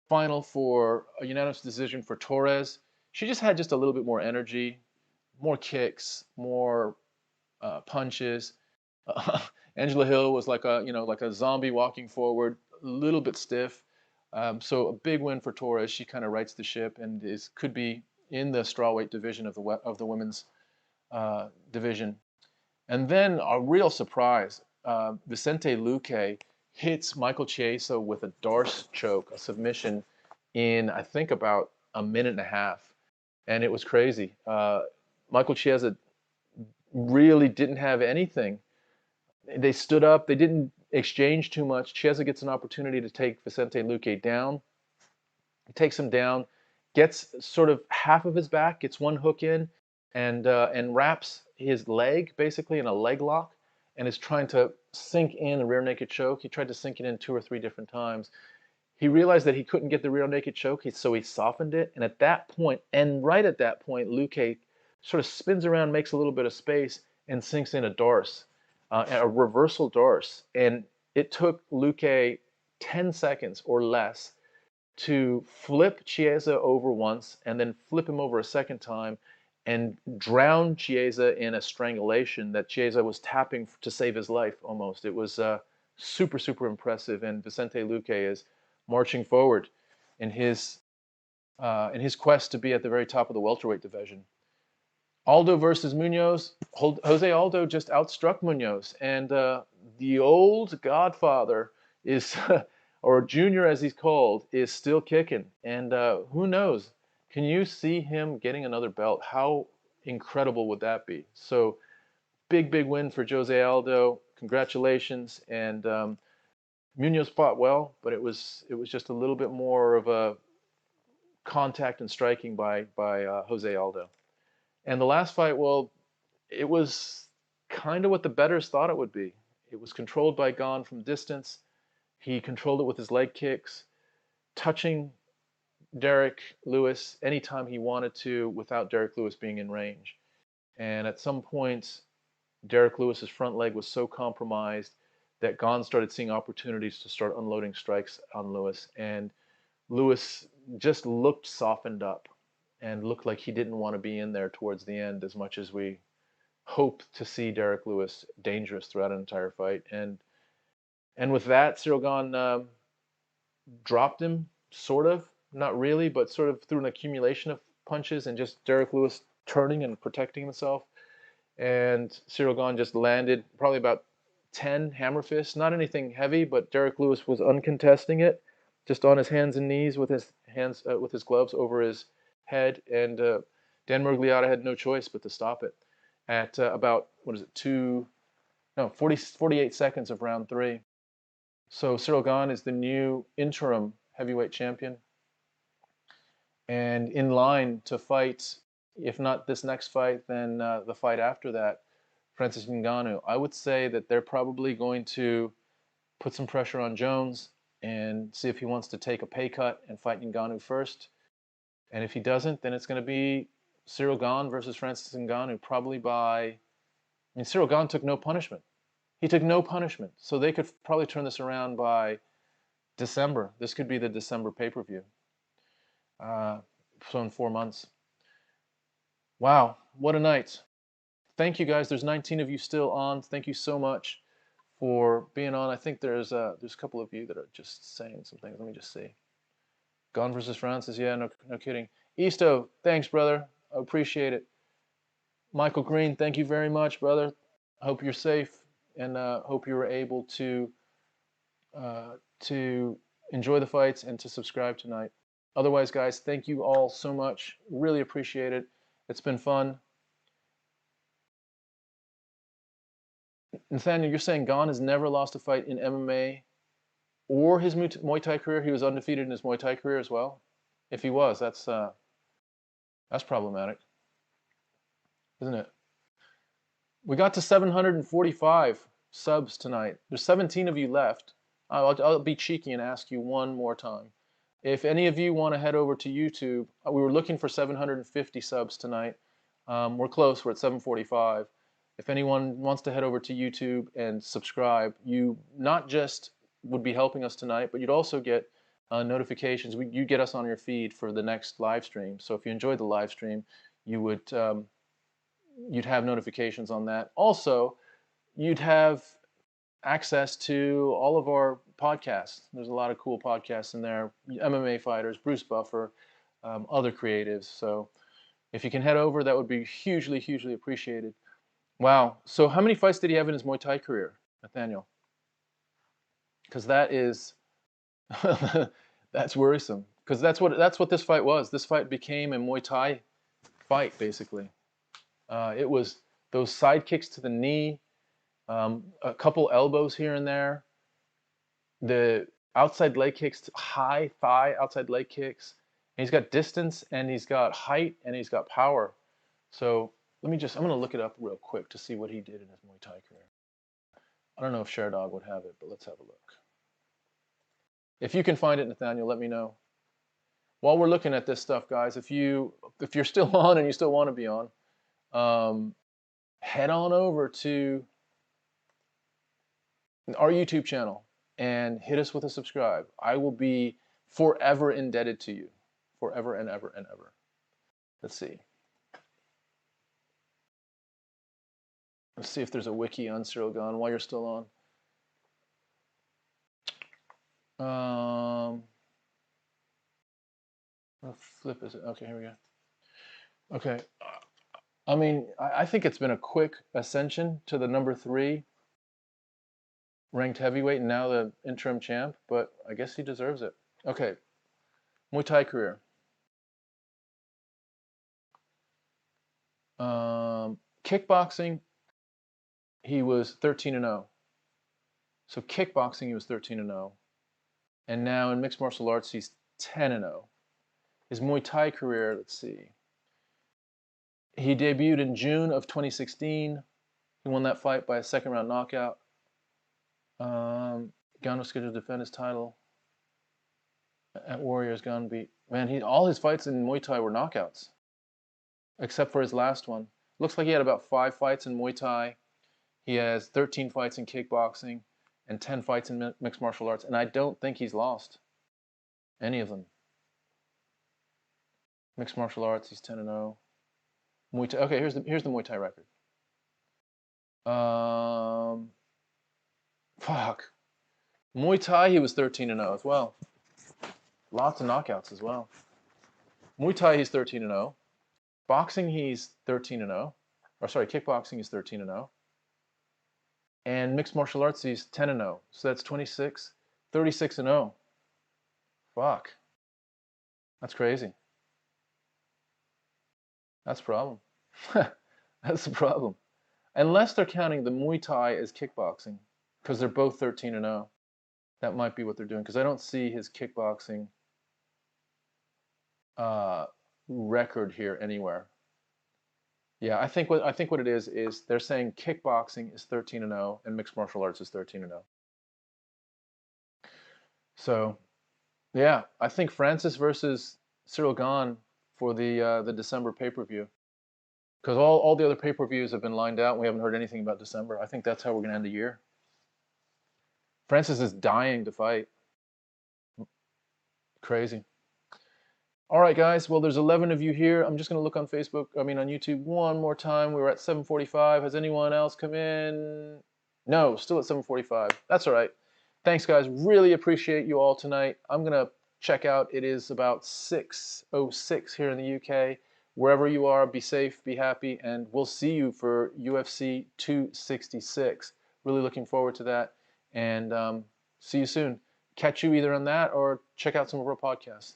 final for a unanimous decision for Torres. She just had just a little bit more energy, more kicks, more punches. Angela Hill was like a zombie walking forward, a little bit stiff. So a big win for Torres. She kind of rights the ship and could be in the strawweight division of the women's division. And then a real surprise, Vicente Luque hits Michael Chiesa with a Darce choke, a submission, in I think about a minute and a half, and it was crazy. Michael Chiesa really didn't have anything. They stood up. They didn't exchange too much. Chiesa gets an opportunity to take Vicente Luque down. He takes him down, gets sort of half of his back, gets one hook in, and wraps his leg basically in a leg lock, and is trying to sink in the rear naked choke. He tried to sink it in 2 or 3 different times. He realized that he couldn't get the rear naked choke, so he softened it. And at that point, and right at that point, Luque sort of spins around, makes a little bit of space, and sinks in a Darce, a reversal Darce. And it took Luque 10 seconds or less to flip Chiesa over once and then flip him over a second time and drown Chiesa in a strangulation that Chiesa was tapping to save his life almost. It was super, super impressive. And Vicente Luque is marching forward in his quest to be at the very top of the welterweight division. Aldo versus Munoz. Jose Aldo just outstruck Munoz, and the old Godfather is, or Junior as he's called, is still kicking. And who knows? Can you see him getting another belt? How incredible would that be? So big, big win for Jose Aldo. Congratulations. And Munoz fought well, but it was just a little bit more of a contact and striking by Jose Aldo. And the last fight, well, it was kind of what the bettors thought it would be. It was controlled by Gane from distance. He controlled it with his leg kicks, touching Derrick Lewis anytime he wanted to without Derrick Lewis being in range. And at some point, Derrick Lewis's front leg was so compromised that Gane started seeing opportunities to start unloading strikes on Lewis. And Lewis just looked softened up and looked like he didn't want to be in there towards the end as much as we hoped to see Derrick Lewis dangerous throughout an entire fight. And with that, Ciryl Gane dropped him, sort of. Not really, but sort of through an accumulation of punches and just Derrick Lewis turning and protecting himself. And Ciryl Gane just landed probably about 10 hammer fists. Not anything heavy, but Derrick Lewis was uncontesting it, just on his hands and knees with his hands, with his gloves over his head. And Dan Miragliotta had no choice but to stop it at about, 48 seconds of round 3. So Ciryl Gane is the new interim heavyweight champion, and in line to fight, if not this next fight, then the fight after that, Francis Ngannou. I would say that they're probably going to put some pressure on Jones and see if he wants to take a pay cut and fight Ngannou first. And if he doesn't, then it's going to be Ciryl Gane versus Francis Ngannou, probably by... Ciryl Gane took no punishment. He took no punishment. So they could probably turn this around by December. This could be the December pay-per-view. So in 4 months. Wow, what a night. Thank you guys. There's 19 of you still on. Thank you so much for being on. I think there's a couple of you that are just saying some things. Let me just see. Gone versus Francis. Yeah, no kidding. Easto, thanks, brother. I appreciate it. Michael Green, thank you very much, brother. Hope you're safe and hope you were able to enjoy the fights and to subscribe tonight. Otherwise, guys, thank you all so much. Really appreciate it. It's been fun. Nathaniel, you're saying Gane has never lost a fight in MMA or his Muay Thai career? He was undefeated in his Muay Thai career as well? If he was, that's problematic, isn't it? We got to 745 subs tonight. There's 17 of you left. I'll be cheeky and ask you one more time. If any of you want to head over to YouTube, we were looking for 750 subs tonight. We're close. We're at 745. If anyone wants to head over to YouTube and subscribe, you not just would be helping us tonight, but you'd also get notifications. You get us on your feed for the next live stream. So if you enjoyed the live stream, you would you'd have notifications on that. Also, you'd have access to all of our podcasts. There's a lot of cool podcasts in there. MMA fighters, Bruce Buffer, other creatives. So if you can head over, that would be hugely, hugely appreciated. Wow. So how many fights did he have in his Muay Thai career, Nathaniel? Because that is, that's worrisome. Because that's what this fight was. This fight became a Muay Thai fight, basically. It was those side kicks to the knee, a couple elbows here and there, the outside leg kicks, high thigh outside leg kicks. And he's got distance, and he's got height, and he's got power. So I'm going to look it up real quick to see what he did in his Muay Thai career. I don't know if Sherdog would have it, but let's have a look. If you can find it, Nathaniel, let me know. While we're looking at this stuff, guys, if you're still on and you still want to be on, head on over to our YouTube channel and hit us with a subscribe. I will be forever indebted to you. Forever and ever and ever. Let's see. Let's see if there's a wiki on Ciryl Gane while you're still on. What flip is it? Okay, here we go. Okay. I mean, I think it's been a quick ascension to the #3 ranked heavyweight and now the interim champ, but I guess he deserves it. Okay. Muay Thai career. Kickboxing, he was 13-0. So kickboxing, he was 13-0. And now in mixed martial arts, he's 10-0. His Muay Thai career, let's see. He debuted in June of 2016. He won that fight by a second-round knockout. Gane was scheduled to defend his title at Warriors. Gane beat. Man, all his fights in Muay Thai were knockouts, except for his last one. Looks like he had about 5 fights in Muay Thai. He has 13 fights in kickboxing and 10 fights in mixed martial arts, and I don't think he's lost any of them. Mixed martial arts, he's 10-0. Muay Thai. Okay, here's the Muay Thai record. Fuck. Muay Thai, he was 13-0 as well. Lots of knockouts as well. Muay Thai, he's 13-0. Boxing, he's 13-0. Or sorry, kickboxing, he's 13-0. And mixed martial arts, he's 10-0. So that's 26, 36-0. Fuck. That's crazy. That's a problem. That's the problem. Unless they're counting the Muay Thai as kickboxing, because they're both 13-0. That might be what they're doing, because I don't see his kickboxing record here anywhere. Yeah, I think what it is they're saying kickboxing is 13-0 and mixed martial arts is 13-0. So, yeah, I think Francis versus Ciryl Gane for the December pay-per-view, because all the other pay-per-views have been lined out and we haven't heard anything about December. I think that's how we're going to end the year. Francis is dying to fight. Crazy. All right, guys. Well, there's 11 of you here. I'm just going to look on Facebook, on YouTube one more time. We were at 7:45. Has anyone else come in? No, still at 7:45. That's all right. Thanks, guys. Really appreciate you all tonight. I'm going to check out. It is about 6:06 here in the UK. Wherever you are, be safe, be happy, and we'll see you for UFC 266. Really looking forward to that, and see you soon. Catch you either on that or check out some of our podcasts.